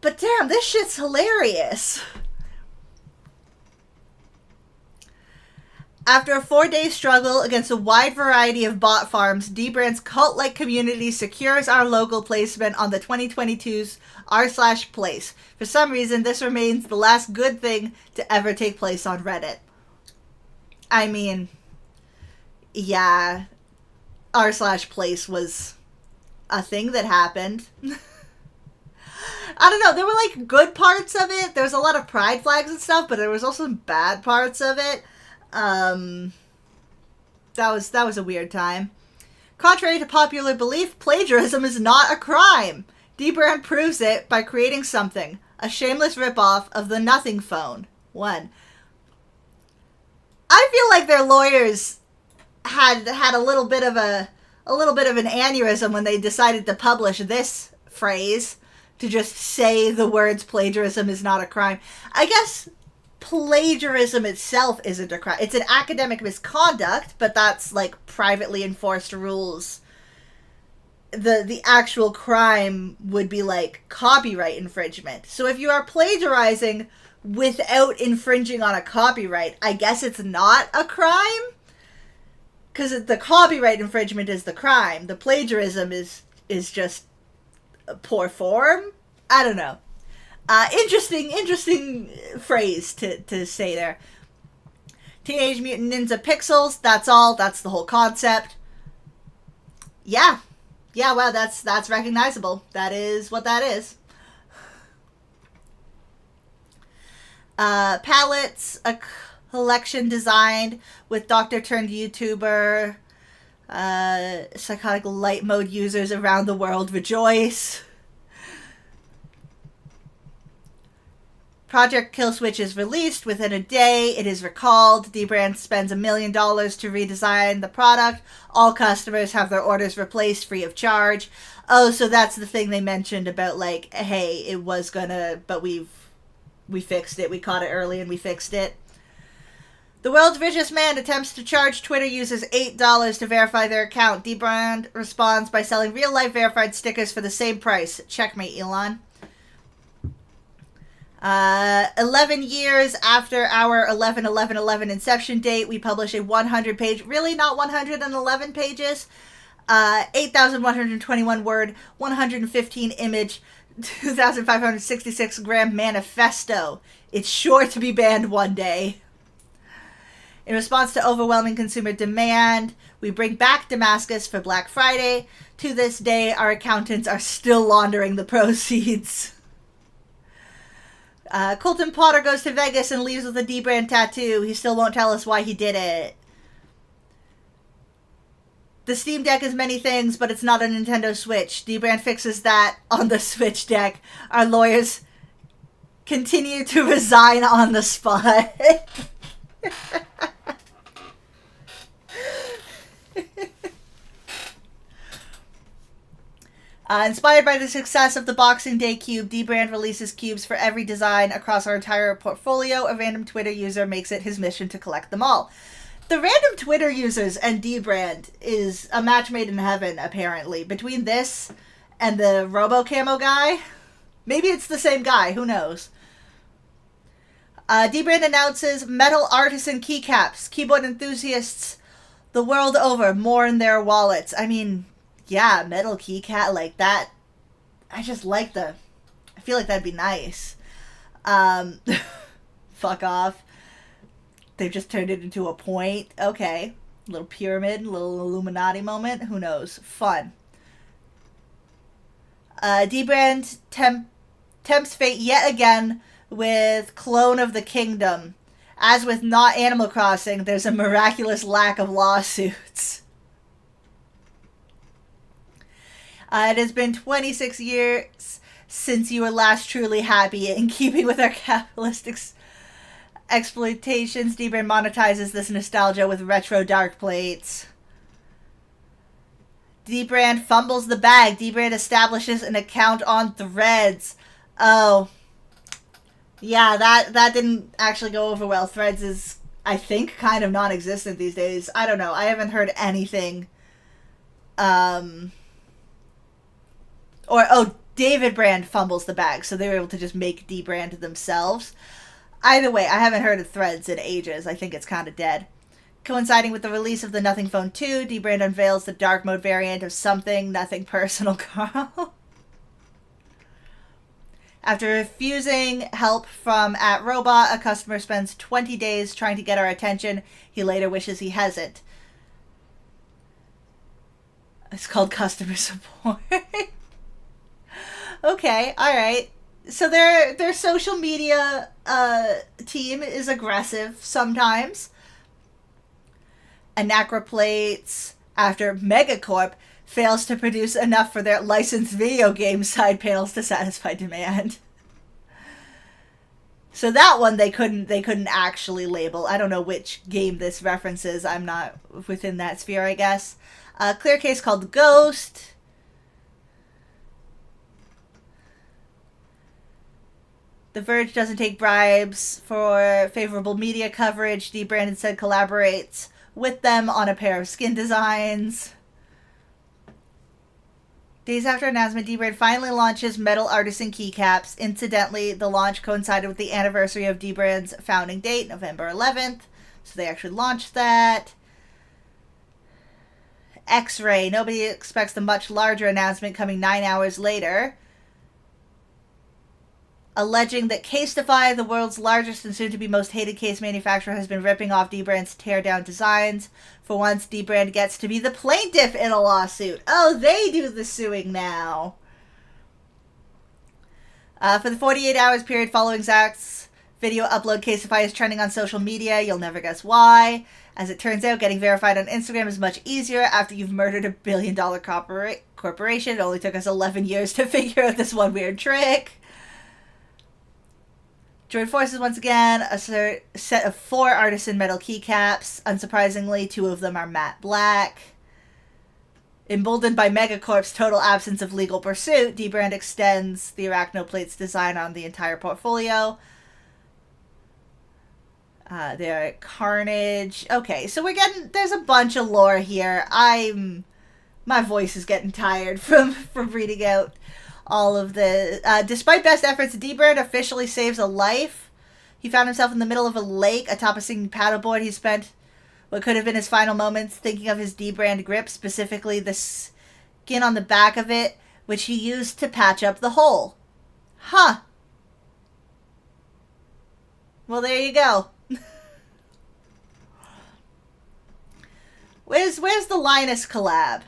But damn, this shit's hilarious. After a 4-day struggle against a wide variety of bot farms, Dbrand's cult-like community secures our logo placement on the 2022's r/place. For some reason, this remains the last good thing to ever take place on Reddit. I mean, yeah, r/place was a thing that happened. I don't know, there were like good parts of it. There was a lot of pride flags and stuff, but there was also some bad parts of it. That was a weird time. Contrary to popular belief, plagiarism is not a crime. Dbrand proves it by creating something, a shameless ripoff of the Nothing Phone. 1. I feel like their lawyers had a little bit of an aneurysm when they decided to publish this phrase, to just say the words plagiarism is not a crime. I guess plagiarism itself isn't a crime. It's an academic misconduct, but that's like privately enforced rules. The actual crime would be like copyright infringement. So if you are plagiarizing without infringing on a copyright, I guess it's not a crime. Because the copyright infringement is the crime. The plagiarism is just poor form. I don't know. Interesting phrase to say there. Teenage Mutant Ninja Pixels. That's all. That's the whole concept. Yeah. Well, that's recognizable. That is what that is. Palettes, a collection designed with doctor turned YouTuber. Psychotic light mode users around the world rejoice. Project Kill Switch is released. Within a day, it is recalled. Dbrand spends $1 million to redesign the product. All customers have their orders replaced free of charge. Oh, so that's the thing they mentioned about, like, hey, it was gonna, but we fixed it. We caught it early and we fixed it. The world's richest man attempts to charge Twitter users $8 to verify their account. Dbrand responds by selling real-life verified stickers for the same price. Checkmate, Elon. 11 years after our 11/11/11 inception date, we publish a 100-page, really not 111 pages, 8,121 word, 115 image, 2,566 gram manifesto. It's sure to be banned one day. In response to overwhelming consumer demand, we bring back Damascus for Black Friday. To this day, our accountants are still laundering the proceeds. Colton Potter goes to Vegas and leaves with a Dbrand tattoo. He still won't tell us why he did it. The Steam Deck is many things, but it's not a Nintendo Switch. Dbrand fixes that on the Switch deck. Our lawyers continue to resign on the spot. Inspired by the success of the Boxing Day Cube, Dbrand releases cubes for every design across our entire portfolio. A random Twitter user makes it his mission to collect them all. The random Twitter users and Dbrand is a match made in heaven, apparently. Between this and the Robo-Camo guy, maybe it's the same guy, who knows. Dbrand announces metal artisan keycaps. Keyboard enthusiasts the world over mourn their wallets. I mean, yeah, metal keycap like that. I just like I feel like that'd be nice. Fuck off. They've just turned it into a point. Okay. Little pyramid, little Illuminati moment. Who knows? Fun. Dbrand tempts fate yet again with Clone of the Kingdom. As with not Animal Crossing, there's a miraculous lack of lawsuits. It has been 26 years since you were last truly happy. In keeping with our capitalistic exploitations, Dbrand monetizes this nostalgia with retro dark plates. Dbrand fumbles the bag. Dbrand establishes an account on Threads. Oh. Yeah, that didn't actually go over well. Threads is, I think, kind of non-existent these days. I don't know. I haven't heard anything. David Brand fumbles the bag, so they were able to just make Dbrand themselves. Either way, I haven't heard of Threads in ages. I think it's kind of dead. Coinciding with the release of the Nothing Phone 2, Dbrand unveils the dark mode variant of something, Nothing Personal, Carl. After refusing help from @Robot, a customer spends 20 days trying to get our attention. He later wishes he hasn't. It's called customer support. Okay, alright. So their social media team is aggressive sometimes. Anacroplates, after Megacorp fails to produce enough for their licensed video game side panels to satisfy demand. So that one they couldn't actually label. I don't know which game this references. I'm not within that sphere, I guess. A clear case called Ghost. The Verge doesn't take bribes for favorable media coverage. Dbrand instead collaborates with them on a pair of skin designs. Days after announcement, Dbrand finally launches metal artisan keycaps. Incidentally, the launch coincided with the anniversary of Dbrand's founding date, November 11th. So they actually launched that. X-Ray. Nobody expects the much larger announcement coming 9 hours later. Alleging that Casetify, the world's largest and soon-to-be most hated case manufacturer, has been ripping off Dbrand's tear-down designs. For once, Dbrand gets to be the plaintiff in a lawsuit. Oh, they do the suing now. For the 48 hours period following Zach's video upload, Casetify is trending on social media. You'll never guess why. As it turns out, getting verified on Instagram is much easier after you've murdered a billion-dollar corporation. It only took us 11 years to figure out this one weird trick. Joined forces once again, a set of 4 artisan metal keycaps. Unsurprisingly, 2 of them are matte black. Emboldened by Megacorp's total absence of legal pursuit, Dbrand extends the Arachnoplate's design on the entire portfolio. They're Carnage. Okay, so there's a bunch of lore here. My voice is getting tired from reading out all of the... despite best efforts, Dbrand officially saves a life. He found himself in the middle of a lake atop a sinking paddleboard. He spent what could have been his final moments thinking of his Dbrand grip, specifically the skin on the back of it, which he used to patch up the hole. Huh. Well, there you go. Where's the Linus collab?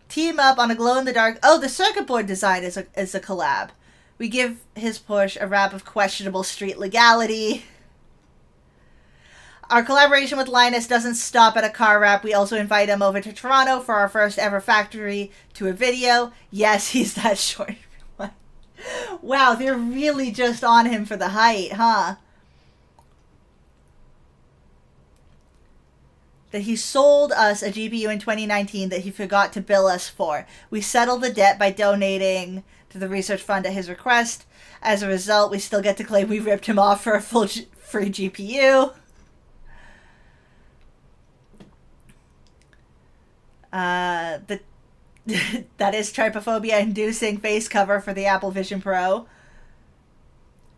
Team up on a glow-in-the-dark... Oh, the circuit board design is a collab. We give his Porsche a rap of questionable street legality. Our collaboration with Linus doesn't stop at a car wrap. We also invite him over to Toronto for our first ever factory tour video. Yes, he's that short. Wow, they're really just on him for the height, huh? That he sold us a GPU in 2019 that he forgot to bill us for. We settled the debt by donating to the research fund at his request. As a result, we still get to claim we ripped him off for a full free GPU. That is trypophobia-inducing face cover for the Apple Vision Pro.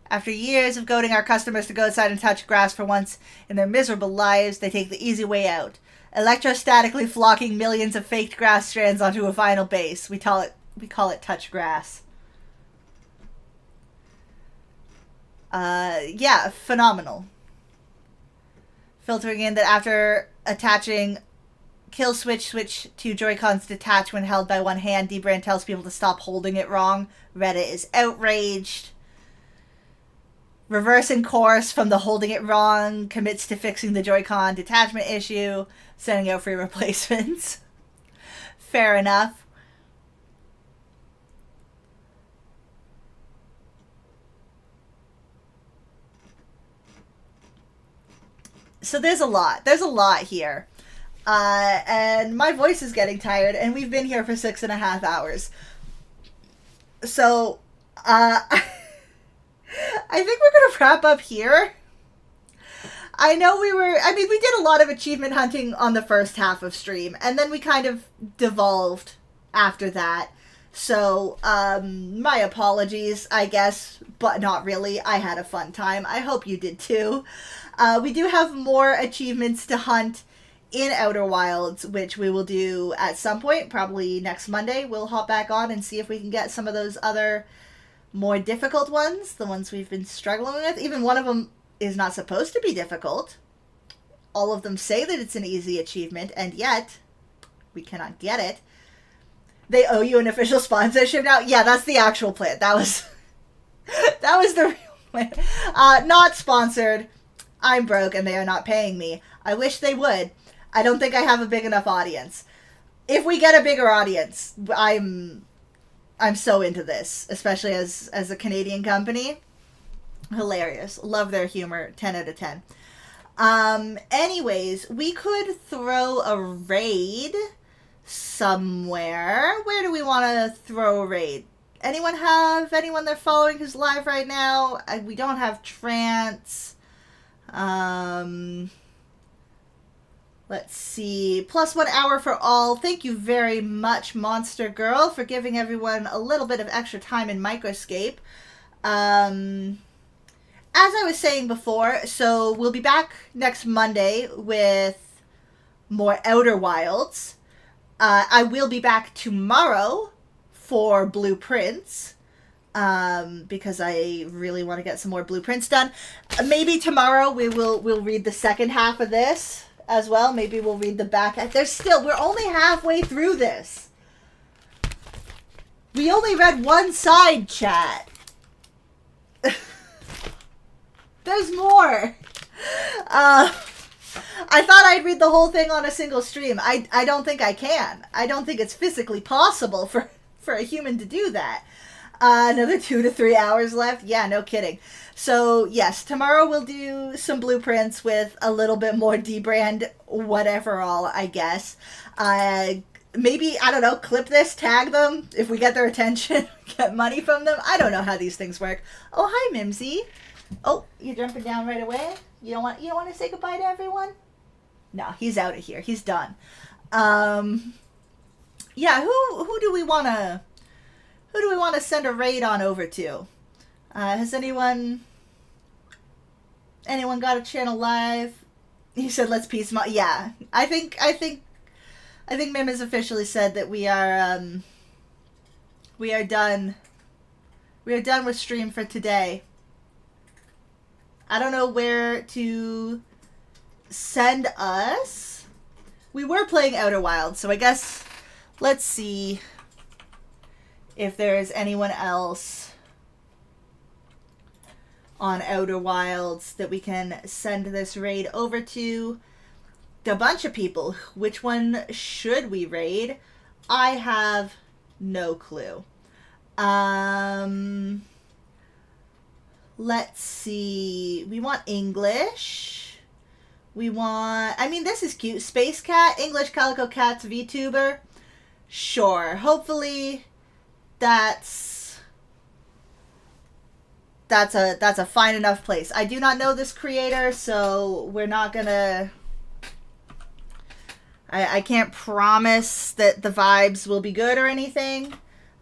After years of goading our customers to go outside and touch grass for once in their miserable lives, they take the easy way out, electrostatically flocking millions of faked grass strands onto a vinyl base. We call it touch grass. Yeah, phenomenal. Filtering in that after attaching kill switch to Joy-Cons detach when held by one hand, Dbrand tells people to stop holding it wrong. Reddit is outraged. Reversing course from the holding it wrong, commits to fixing the Joy-Con detachment issue, sending out free replacements. Fair enough. So there's a lot. There's a lot here. And my voice is getting tired, and we've been here for 6.5 hours. So, I think we're going to wrap up here. I know we did a lot of achievement hunting on the first half of stream, and then we kind of devolved after that. So, my apologies, I guess, but not really. I had a fun time. I hope you did too. We do have more achievements to hunt in Outer Wilds, which we will do at some point, probably next Monday. We'll hop back on and see if we can get some of those other more difficult ones, the ones we've been struggling with. Even one of them is not supposed to be difficult. All of them say that it's an easy achievement, and yet we cannot get it. They owe you an official sponsorship now. Yeah, that's the actual plan. That was the real plan. Not sponsored. I'm broke and they are not paying me. I wish they would. I don't think I have a big enough audience. If we get a bigger audience, I'm so into this, especially as a Canadian company. Hilarious. Love their humor. 10 out of 10. Anyways, we could throw a raid somewhere. Where do we want to throw a raid? Anyone they're following who's live right now? We don't have Trance. Let's see. +1 hour for all. Thank you very much, Monster Girl, for giving everyone a little bit of extra time in Microscape. As I was saying before, so we'll be back next Monday with more Outer Wilds. I will be back tomorrow for Blueprints. Because I really want to get some more blueprints done. Maybe tomorrow we'll read the second half of this as well. Maybe we'll read the back. We're only halfway through this. We only read one side, chat. There's more. I thought I'd read the whole thing on a single stream. I don't think I can. I don't think it's physically possible for a human to do that. Another 2 to 3 hours left. Yeah, no kidding. So yes, tomorrow we'll do some blueprints with a little bit more D-brand whatever all, I guess. Maybe, I don't know, clip this, tag them if we get their attention, get money from them. I don't know how these things work. Oh, hi, Mimsy. Oh, you're jumping down right away? You don't want to say goodbye to everyone? No, he's out of here. He's done. Yeah, who do we want to send a raid on over to? Has anyone got a channel live? He said, "Let's peace." Yeah, I think Mim has officially said that we are done. We are done with stream for today. I don't know where to send us. We were playing Outer Wilds, so I guess let's see if there's anyone else on Outer Wilds that we can send this raid over to. A bunch of people. Which one should we raid? I have no clue. Let's see. We want English. We want... I mean, this is cute. Space Cat, English Calico Cats, VTuber. Sure. Hopefully that's a fine enough place. I do not know this creator, so we're not gonna... I can't promise that the vibes will be good or anything.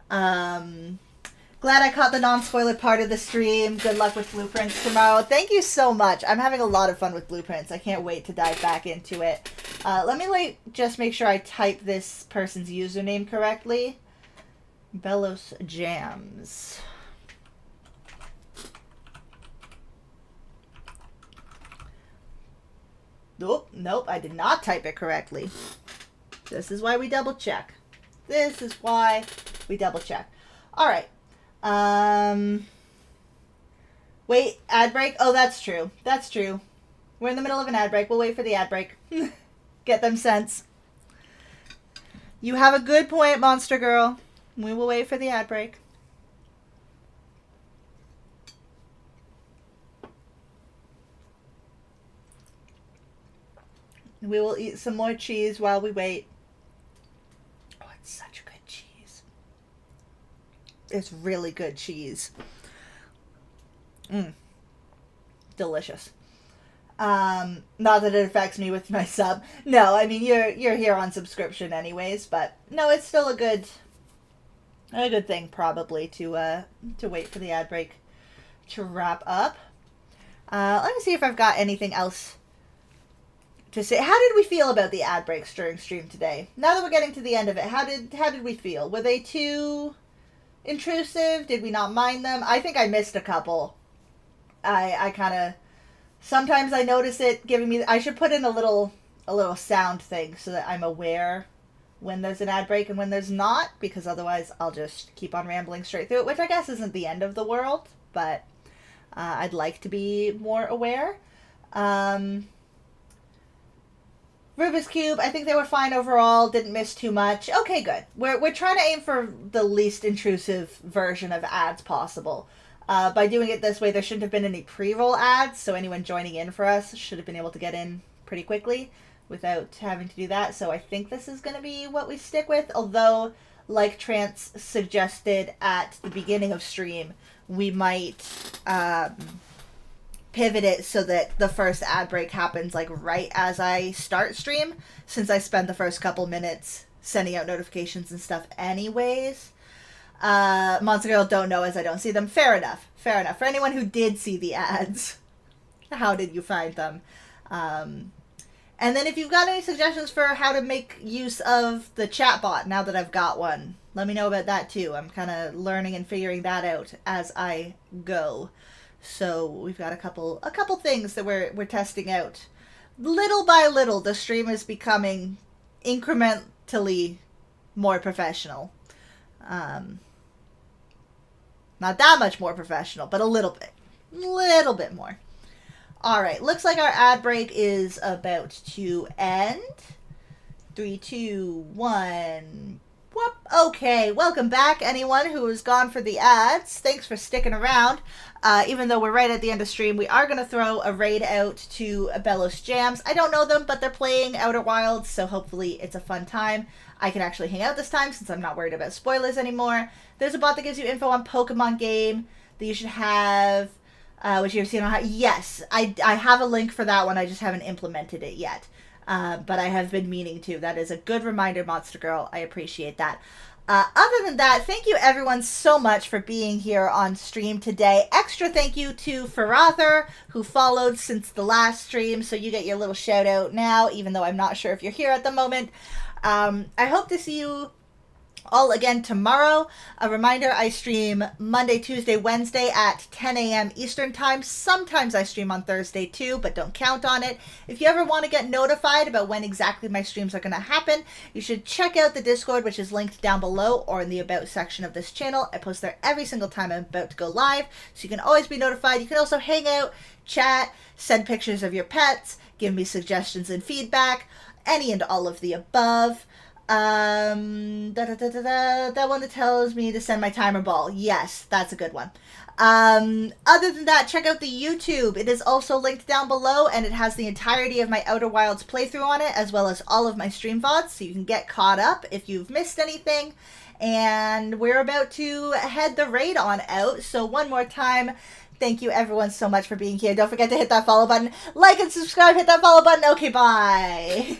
Glad I caught the non-spoiler part of the stream. Good luck with Blueprints tomorrow. Thank you so much. I'm having a lot of fun with Blueprints. I can't wait to dive back into it. Let me just make sure I type this person's username correctly. Bellos Jams. Nope, I did not type it correctly. This is why we double check. This is why we double check. All right. Wait, ad break? Oh, that's true. That's true. We're in the middle of an ad break. We'll wait for the ad break. Get them sense. You have a good point, Monster Girl. We will wait for the ad break. We will eat some more cheese while we wait. Oh, it's such good cheese. It's really good cheese. Delicious. Not that it affects me with my sub. No, I mean you're here on subscription anyways, but no, it's still a good thing probably to wait for the ad break to wrap up. Let me see if I've got anything else to say. How did we feel about the ad breaks during stream today? Now that we're getting to the end of it, how did we feel? Were they too intrusive? Did we not mind them? I think I missed a couple. I kind of... Sometimes I notice it giving me... I should put in a little sound thing so that I'm aware when there's an ad break and when there's not, because otherwise I'll just keep on rambling straight through it, which I guess isn't the end of the world, but I'd like to be more aware. Rubik's Cube, I think they were fine overall. Didn't miss too much. Okay, good. We're trying to aim for the least intrusive version of ads possible. By doing it this way, there shouldn't have been any pre-roll ads, so anyone joining in for us should have been able to get in pretty quickly without having to do that. So I think this is going to be what we stick with, although, like Trance suggested at the beginning of stream, we might... pivot it so that the first ad break happens like right as I start stream, since I spend the first couple minutes sending out notifications and stuff anyways. Monster Girl don't know as I don't see them. Fair enough. For anyone who did see the ads, how did you find them? And then if you've got any suggestions for how to make use of the chatbot now that I've got one, let me know about that too. I'm kind of learning and figuring that out as I go. So we've got a couple things that we're testing out. Little by little, the stream is becoming incrementally more professional. Not that much more professional, but a little bit more. All right, looks like our ad break is about to end. 3, 2, 1. Whoop. Okay, welcome back, anyone who has gone for the ads. Thanks for sticking around. Even though we're right at the end of stream, we are going to throw a raid out to Bellows Jams. I don't know them, but they're playing Outer Wilds, so hopefully it's a fun time. I can actually hang out this time since I'm not worried about spoilers anymore. There's a bot that gives you info on Pokemon game that you should have, which you've seen on how. Yes, I have a link for that one. I just haven't implemented it yet. But I have been meaning to. That is a good reminder, Monster Girl. I appreciate that. Other than that, thank you everyone so much for being here on stream today. Extra thank you to Farather, who followed since the last stream, so you get your little shout out now, even though I'm not sure if you're here at the moment. I hope to see you all again tomorrow. A reminder, I stream Monday, Tuesday, Wednesday at 10 a.m. Eastern Time. Sometimes I stream on Thursday too, but don't count on it. If you ever want to get notified about when exactly my streams are going to happen, you should check out the Discord, which is linked down below or in the About section of this channel. I post there every single time I'm about to go live, so you can always be notified. You can also hang out, chat, send pictures of your pets, give me suggestions and feedback, any and all of the above. That one that tells me to send my timer ball. Yes, that's a good one. Other than that, check out the YouTube. It is also linked down below, and it has the entirety of my Outer Wilds playthrough on it, as well as all of my stream VODs, so you can get caught up if you've missed anything. And we're about to head the raid on out, so one more time, thank you everyone so much for being here. Don't forget to hit that follow button, like and subscribe, hit that follow button. Okay, bye.